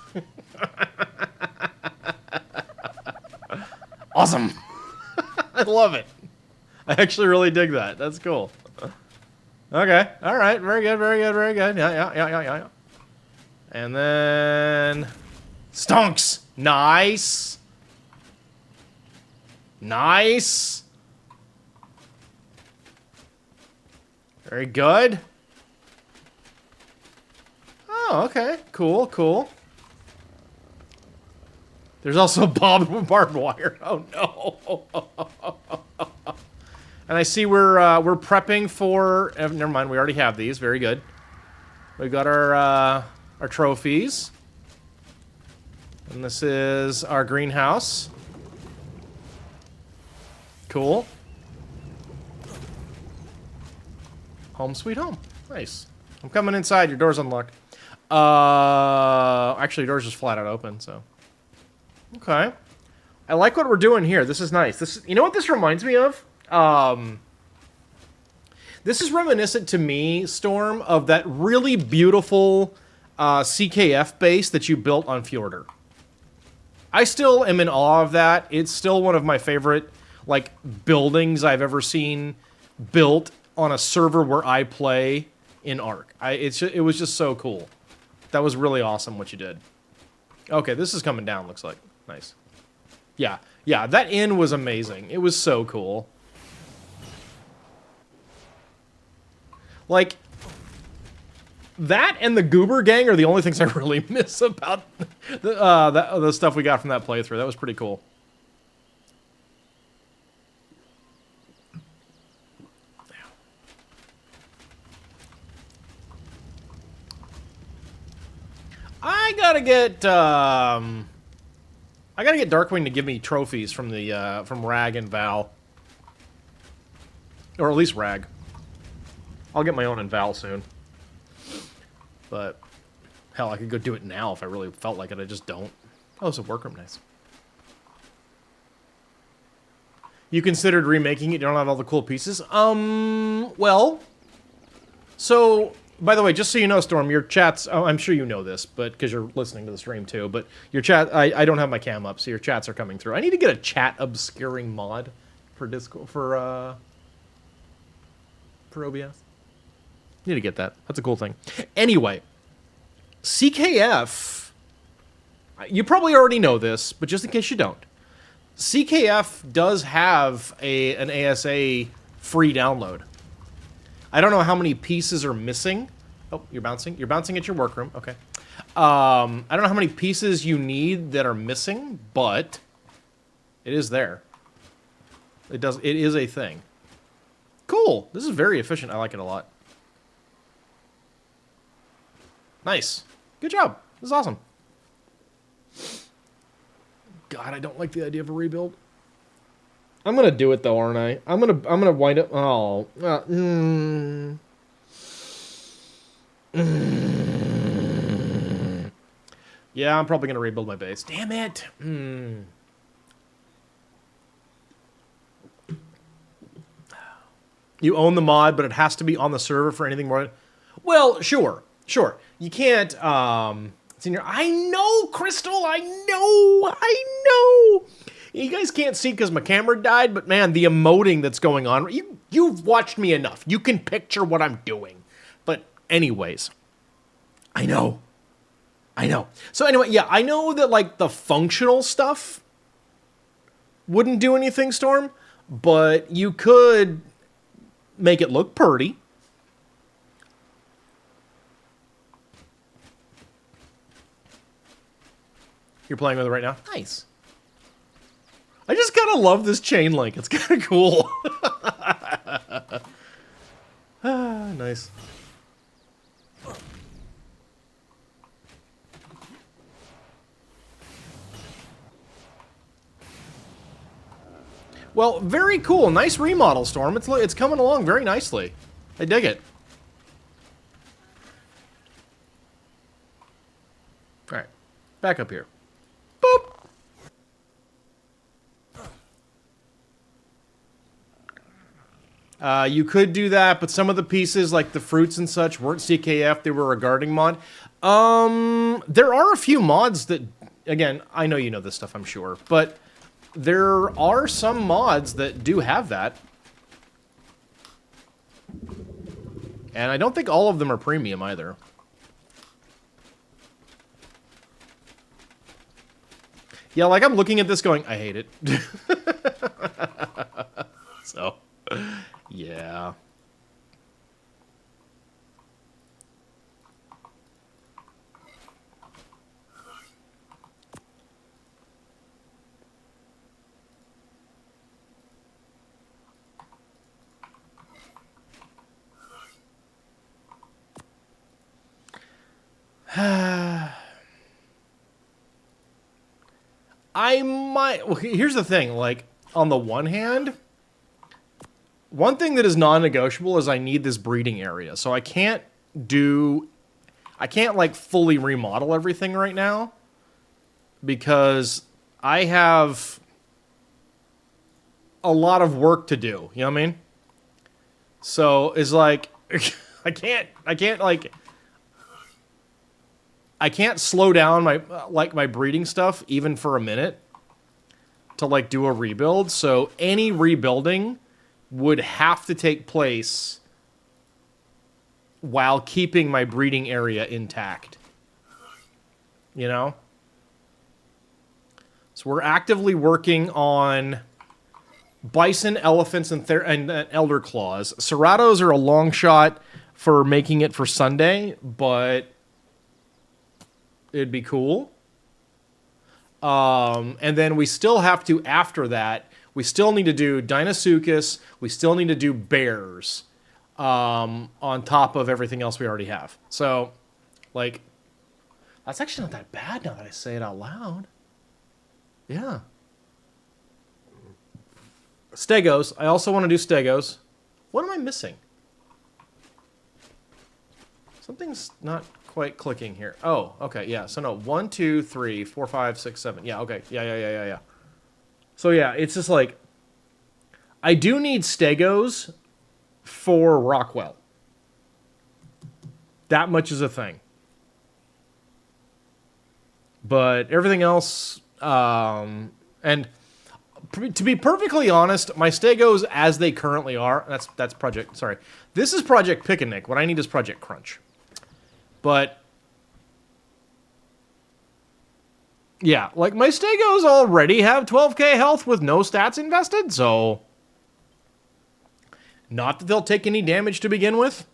Awesome. I love it. I actually really dig that. That's cool. Okay. All right. Very good. Very good. Very good. Yeah. And then stonks. Nice. Nice. Very good. Oh, okay. Cool, cool. There's also barbed wire. Oh, no. And I see we're prepping for... never mind, we already have these. Very good. We got our trophies. And this is our greenhouse. Cool. Home sweet home. Nice. I'm coming inside. Your door's unlocked. Actually, your door's just flat out open, so. Okay. I like what we're doing here. This is nice. This, you know what this reminds me of? This is reminiscent to me, Storm, of that really beautiful CKF base that you built on Fjordur. I still am in awe of that. It's still one of my favorite, like, buildings I've ever seen built on a server where I play in ARK. It was just so cool. That was really awesome what you did. Okay, this is coming down, looks like. Nice. Yeah, that inn was amazing. It was so cool. Like, that and the Goober Gang are the only things I really miss about the stuff we got from that playthrough. That was pretty cool. I gotta get Darkwing to give me trophies from the from Rag and Val, or at least Rag. I'll get my own in Val soon, but hell, I could go do it now if I really felt like it. I just don't. Oh, it's a workroom, nice. You considered remaking it? You don't have all the cool pieces? Well, so. By the way, just so you know, Storm, your chats, oh, I'm sure you know this, but because you're listening to the stream too, but your chat, I don't have my cam up, so your chats are coming through. I need to get a chat obscuring mod. for Discord for OBS. Need to get that. That's a cool thing. Anyway, CKF. You probably already know this, but just in case you don't, CKF does have an ASA free download. I don't know how many pieces are missing. Oh, you're bouncing. You're bouncing at your workroom. Okay. I don't know how many pieces you need that are missing, but it is there. It is a thing. Cool. This is very efficient. I like it a lot. Nice. Good job. This is awesome. God, I don't like the idea of a rebuild. I'm gonna do it though, aren't I? I'm gonna wind up. Oh. Yeah, I'm probably gonna rebuild my base. Damn it. You own the mod, but it has to be on the server for anything more. Well, sure. You can't. Senior, I know, Crystal. I know. You guys can't see because my camera died, but man, the emoting that's going on. You've watched me enough. You can picture what I'm doing. But anyways, I know. So anyway, yeah, I know that like the functional stuff wouldn't do anything, Storm, but you could make it look pretty. You're playing with it right now? Nice. I just kind of love this chain link. It's kind of cool. Nice. Well, very cool. Nice remodel, Storm. It's coming along very nicely. I dig it. All right. Back up here. Boop. You could do that, but some of the pieces, like the fruits and such, weren't CKF. They were a guarding mod. There are a few mods that, again, I know you know this stuff, I'm sure, but there are some mods that do have that. And I don't think all of them are premium either. Yeah, like I'm looking at this going, I hate it. So, yeah. I might... Well, here's the thing. Like, on the one hand, one thing that is non-negotiable is I need this breeding area. So I can't, like, fully remodel everything right now. Because I have a lot of work to do. You know what I mean? So, it's like... I can't slow down my breeding stuff even for a minute to like do a rebuild. So any rebuilding would have to take place while keeping my breeding area intact. You know? So we're actively working on bison, elephants, and elder claws. Serratos are a long shot for making it for Sunday, but it'd be cool. And then we still have to, after that, we still need to do Deinosuchus, we still need to do bears, on top of everything else we already have. So, like, that's actually not that bad now that I say it out loud. Yeah. Stegos. I also want to do Stegos. What am I missing? Something's not quite clicking here. Oh, okay, yeah. So no, 1, 2, 3, 4, 5, 6, 7. Yeah, okay. Yeah. So yeah, it's just like, I do need Stegos for Rockwell. That much is a thing. But everything else, and To be perfectly honest, my stegos as they currently are, that's Project, sorry. This is Project Picnic. What I need is Project Crunch. But yeah, like my stegos already have 12k health with no stats invested, so not that they'll take any damage to begin with.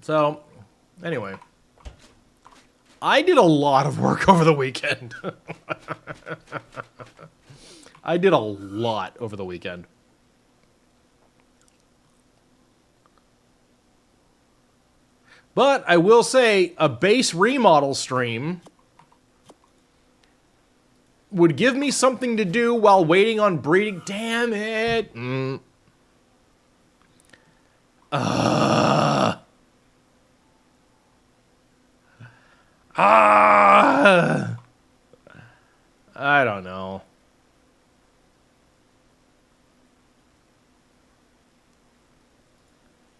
So, anyway. I did a lot of work over the weekend. I did a lot over the weekend. But I will say, a base remodel stream would give me something to do while waiting on breeding. Damn it. I don't know.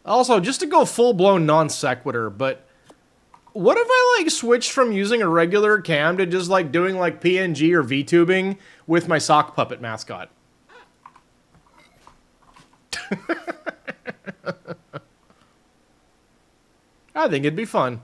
Also, just to go full-blown non sequitur, but what if I, like, switched from using a regular cam to just, like, doing, like, PNG or VTubing with my sock puppet mascot? I think it'd be fun.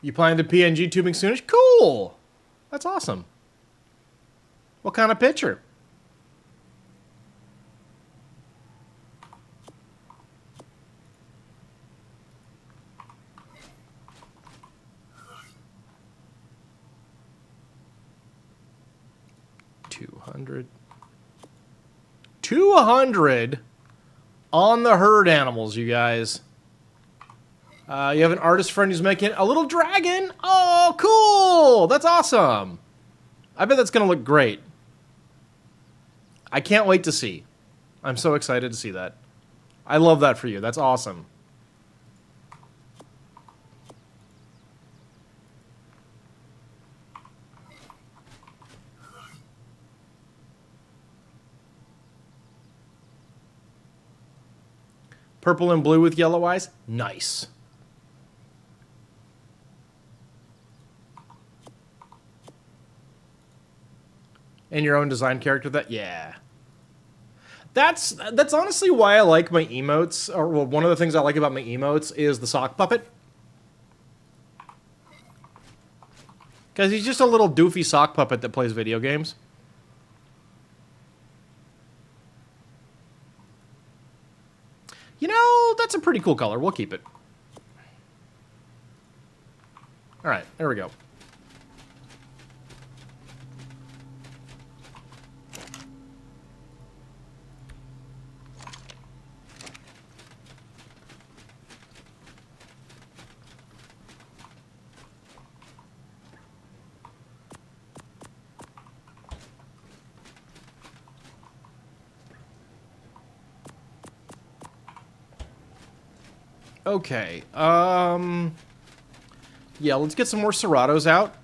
You planning the PNG tubing soonish? Cool! That's awesome. What kind of picture? $200 on the herd animals, you guys. You have an artist friend who's making a little dragon. Oh, cool! That's awesome. I bet that's going to look great. I can't wait to see. I'm so excited to see that. I love that for you. That's awesome. Purple and blue with yellow eyes? Nice. And your own design character? Yeah. That's honestly why I like my emotes, or well, one of the things I like about my emotes is the sock puppet. Because he's just a little doofy sock puppet that plays video games. You know, that's a pretty cool color. We'll keep it. Alright, there we go. Okay, yeah, let's get some more Serratos out.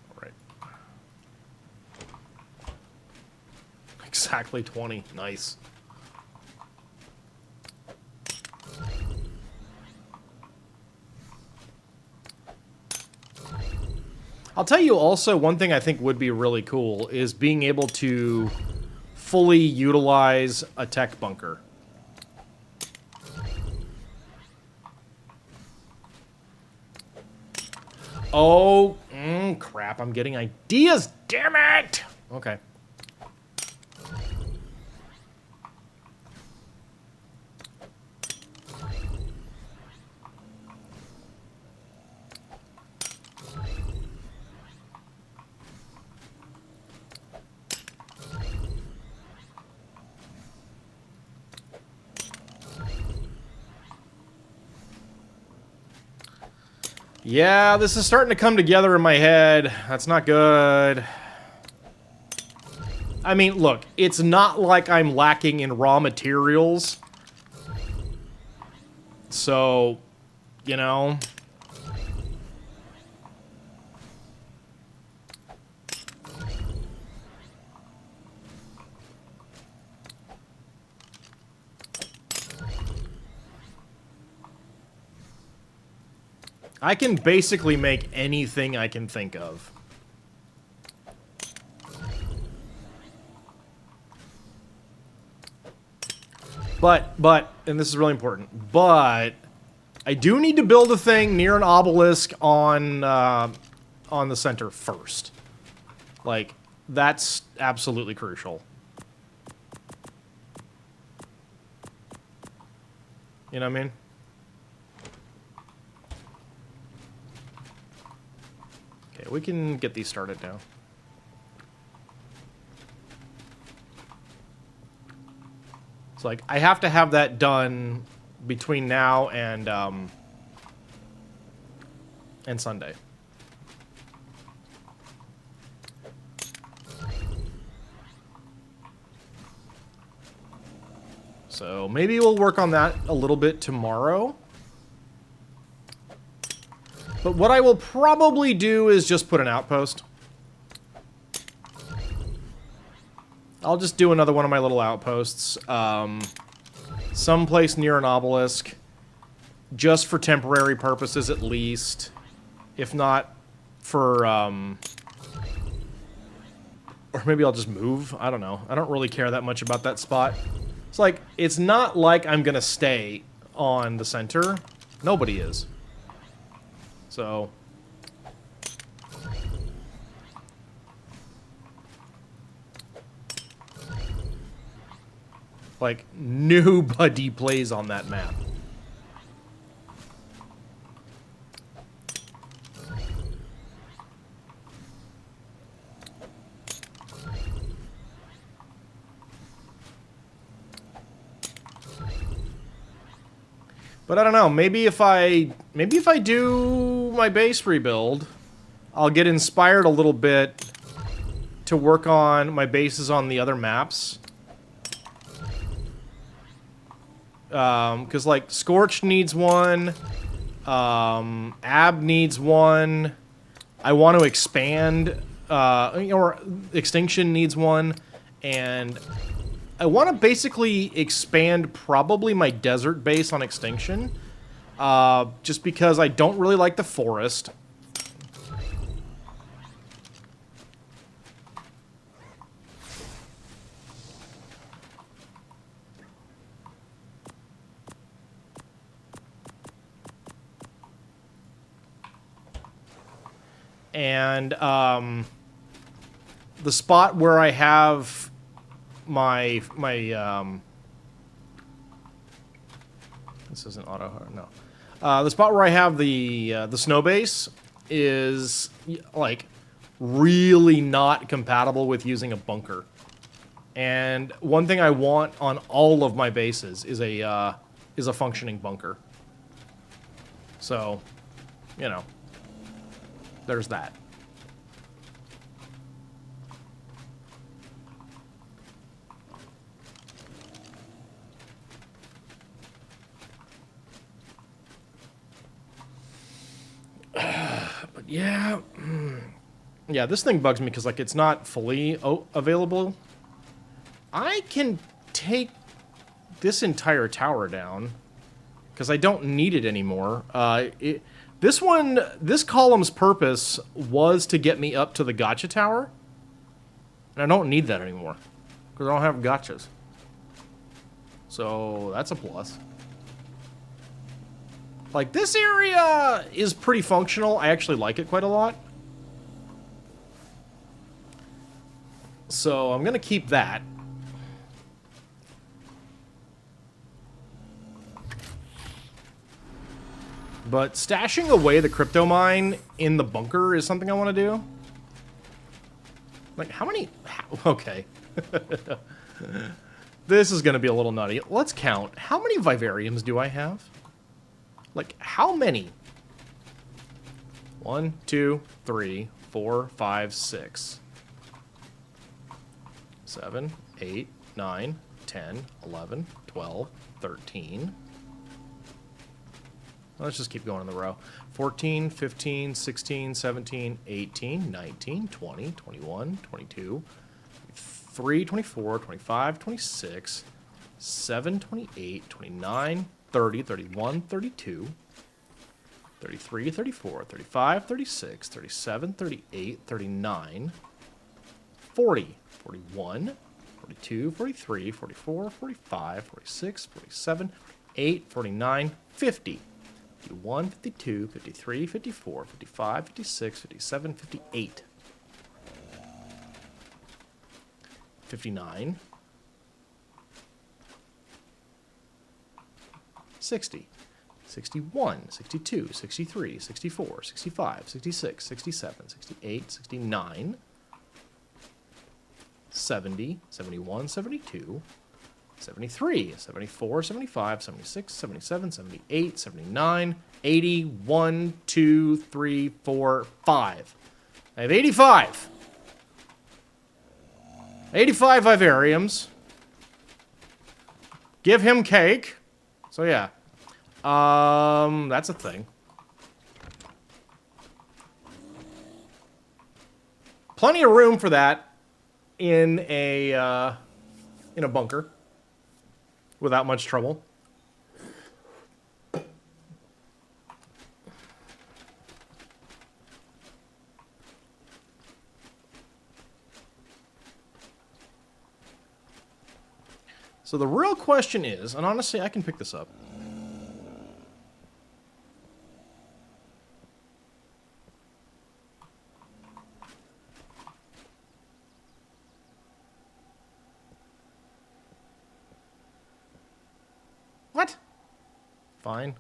All right. Exactly 20, nice. I'll tell you also, one thing I think would be really cool is being able to fully utilize a tech bunker. Oh, crap, I'm getting ideas, damn it! Okay. Yeah, this is starting to come together in my head. That's not good. I mean, look, it's not like I'm lacking in raw materials. So, you know. I can basically make anything I can think of. But, and this is really important, but I do need to build a thing near an obelisk on the center first. Like, that's absolutely crucial. You know what I mean? Okay, we can get these started now. It's like, I have to have that done between now and Sunday. So maybe we'll work on that a little bit tomorrow. But what I will probably do is just put an outpost. I'll just do another one of my little outposts. Someplace near an obelisk. Just for temporary purposes at least. If not for... or maybe I'll just move. I don't know. I don't really care that much about that spot. It's like, it's not like I'm gonna stay on the center. Nobody is. So... like, nobody plays on that map. But I don't know, maybe if I do my base rebuild, I'll get inspired a little bit to work on my bases on the other maps. Because, like, Scorched needs one, Ab needs one, I want to expand, or Extinction needs one, and I want to basically expand probably my desert base on Extinction, just because I don't really like the forest. And the spot where I have my this isn't auto hard, no. The spot where I have the snow base is like really not compatible with using a bunker. And one thing I want on all of my bases is a functioning bunker. So, you know. There's that. But yeah. Yeah, this thing bugs me because, like, it's not fully available. I can take this entire tower down because I don't need it anymore. This column's purpose was to get me up to the gotcha tower. And I don't need that anymore. Because I don't have gotchas. So, that's a plus. Like, this area is pretty functional. I actually like it quite a lot. So, I'm going to keep that. But stashing away the crypto mine in the bunker is something I want to do. Like, how many... okay. This is going to be a little nutty. Let's count. How many vivariums do I have? Like, how many? 1, 2, 3, 4, 5, 6, 7, 8, 9, 10, 11, 12, 13... Let's just keep going in the row. 14, 15, 16, 17, 18, 19, 20, 21, 22, 23, 24, 25, 26, 7, 28, 29, 30, 31, 32, 33, 34, 35, 36, 37, 38, 39, 40, 41, 42, 43, 44, 45, 46, 47, 48, 49, 50, 51, 52, 53, 54, 55, 56, 57, 58, 59, 60, 61, 62, 63, 64, 65, 66, 67, 68, 69, 70, 71, 72, 73, 74, 75, 76, 77, 78, 79, 80, 1, 2, 3, 4, 5. I have 85. 85 vivariums. Give him cake. So yeah. That's a thing. Plenty of room for that in a bunker without much trouble. So the real question is, and honestly, I can pick this up. What? Fine.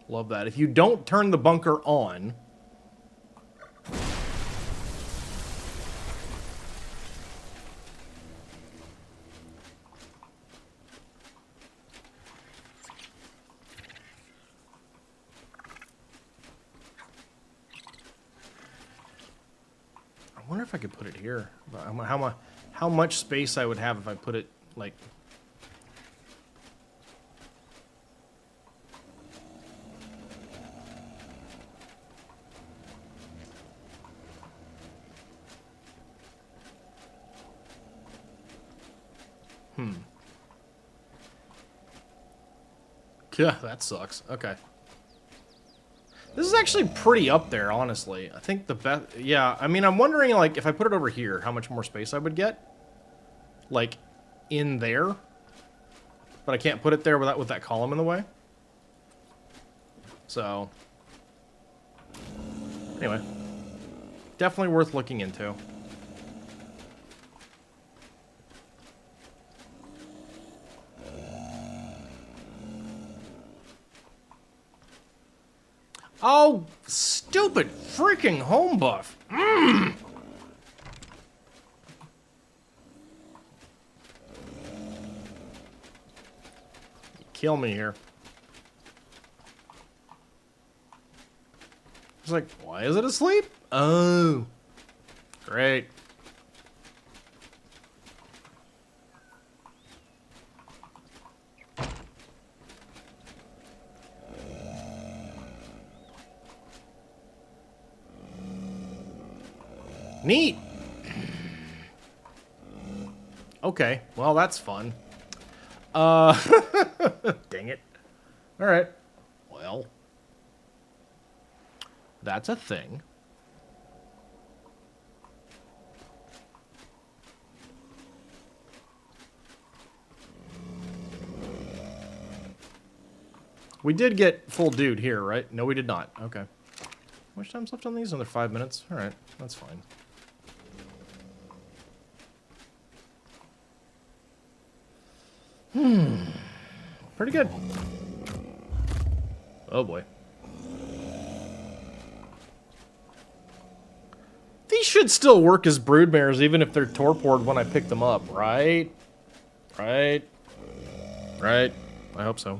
Love that. If you don't turn the bunker on, I wonder if I could put it here. How much space I would have if I put it, like... Yeah, that sucks. Okay. This is actually pretty up there, honestly. I think the best... Yeah, I mean, I'm wondering, like, if I put it over here, how much more space I would get? Like, in there? But I can't put it there with that column in the way. So... Anyway. Definitely worth looking into. Oh, stupid freaking home buff. Kill me here. It's like, why is it asleep? Oh, great. Neat. Okay, well, that's fun. Dang it. All right. Well, that's a thing. We did get full dude here, right? No, we did not. Okay. How much time's left on these? Another 5 minutes? All right, that's fine. Pretty good. Oh boy. These should still work as broodmares even if they're torpored when I pick them up, right? Right? Right? I hope so.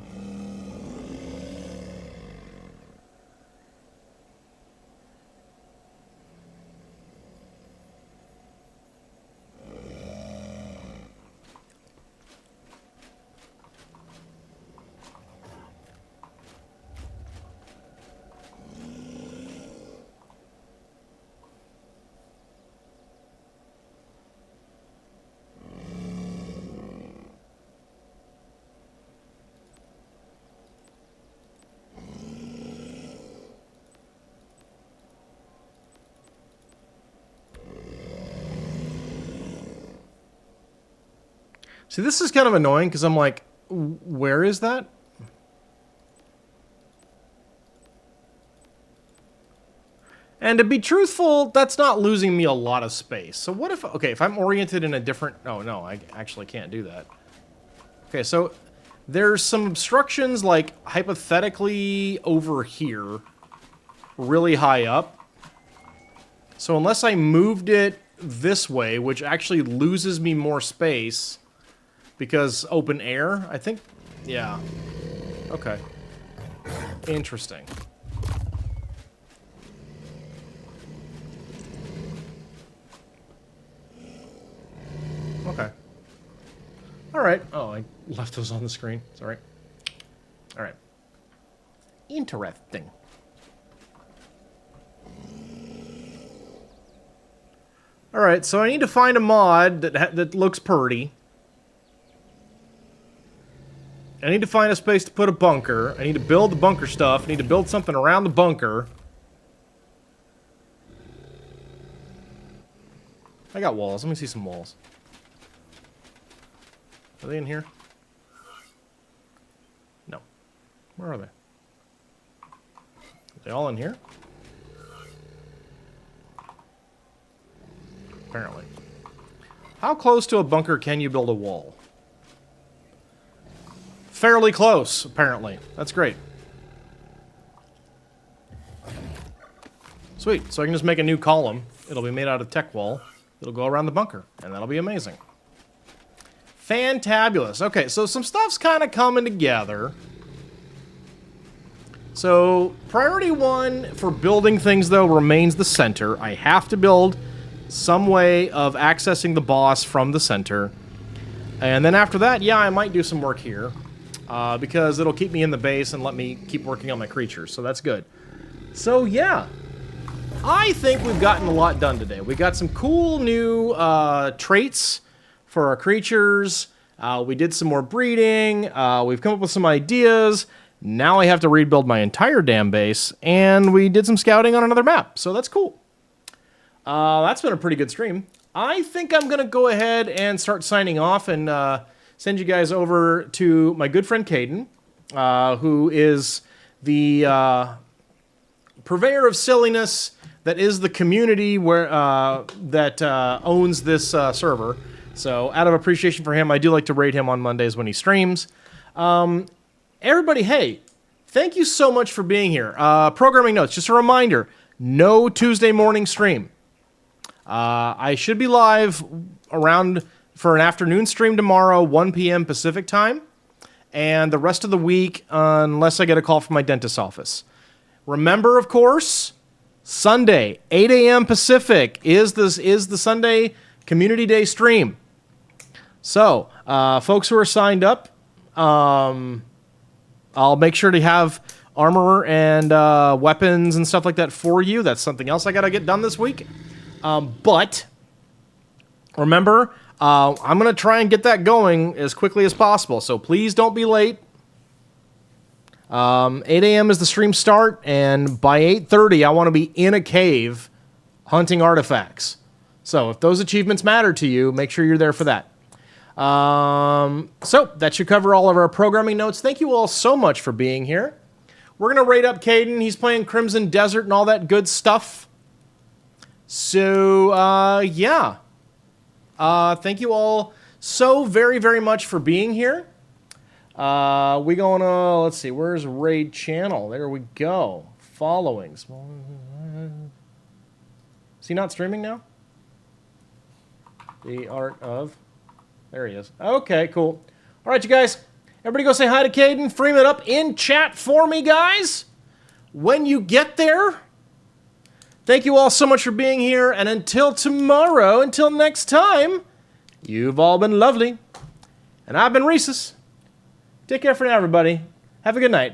See, this is kind of annoying because I'm like, where is that? And to be truthful, that's not losing me a lot of space. So what if, okay, if I'm oriented in a different, oh no, I actually can't do that. Okay, so there's some obstructions like hypothetically over here, really high up. So unless I moved it this way, which actually loses me more space because open air, I think, yeah. Okay. Interesting. Okay. Alright. Oh, I left those on the screen. Sorry. Alright. Interesting. Alright, so I need to find a mod that looks pretty. I need to find a space to put a bunker. I need to build the bunker stuff. I need to build something around the bunker. I got walls. Let me see some walls. Are they in here? No. Where are they? Are they all in here? Apparently. How close to a bunker can you build a wall? Fairly close, apparently. That's great. Sweet. So I can just make a new column. It'll be made out of tech wall. It'll go around the bunker, and that'll be amazing. Fantabulous. Okay, so some stuff's kind of coming together. So, priority one for building things, though, remains the center. I have to build some way of accessing the boss from the center. And then after that, yeah, I might do some work here. Because it'll keep me in the base and let me keep working on my creatures, so that's good. So, yeah. I think we've gotten a lot done today. We got some cool new traits for our creatures. We did some more breeding. We've come up with some ideas. Now I have to rebuild my entire damn base. And we did some scouting on another map. So that's cool. That's been a pretty good stream. I think I'm going to go ahead and start signing off and send you guys over to my good friend Caden, who is the purveyor of silliness that is the community where that owns this server. So, out of appreciation for him, I do like to rate him on Mondays when he streams. Everybody, hey, thank you so much for being here. Programming notes, just a reminder, no Tuesday morning stream. I should be live around for an afternoon stream tomorrow, 1 p.m. Pacific time, and the rest of the week, unless I get a call from my dentist's office. Remember, of course, Sunday, 8 a.m. Pacific is the Sunday Community Day stream. So, folks who are signed up, I'll make sure to have armor and weapons and stuff like that for you. That's something else I gotta get done this week. But remember, I'm gonna try and get that going as quickly as possible. So please don't be late. 8 a.m. is the stream start, and by 8:30, I want to be in a cave hunting artifacts. So if those achievements matter to you, make sure you're there for that. So that should cover all of our programming notes. Thank you all so much for being here. We're going to rate up Caden. He's playing Crimson Desert and all that good stuff. So, yeah. Thank you all so very, very much for being here. We gonna, let's see, where's Raid Channel? There we go. Following. Is he not streaming now? The Art of... There he is. Okay, cool. All right, you guys. Everybody go say hi to Caden. Frame it up in chat for me, guys. When you get there. Thank you all so much for being here. And until tomorrow, until next time, you've all been lovely. And I've been Rhesus. Take care for now, everybody. Have a good night.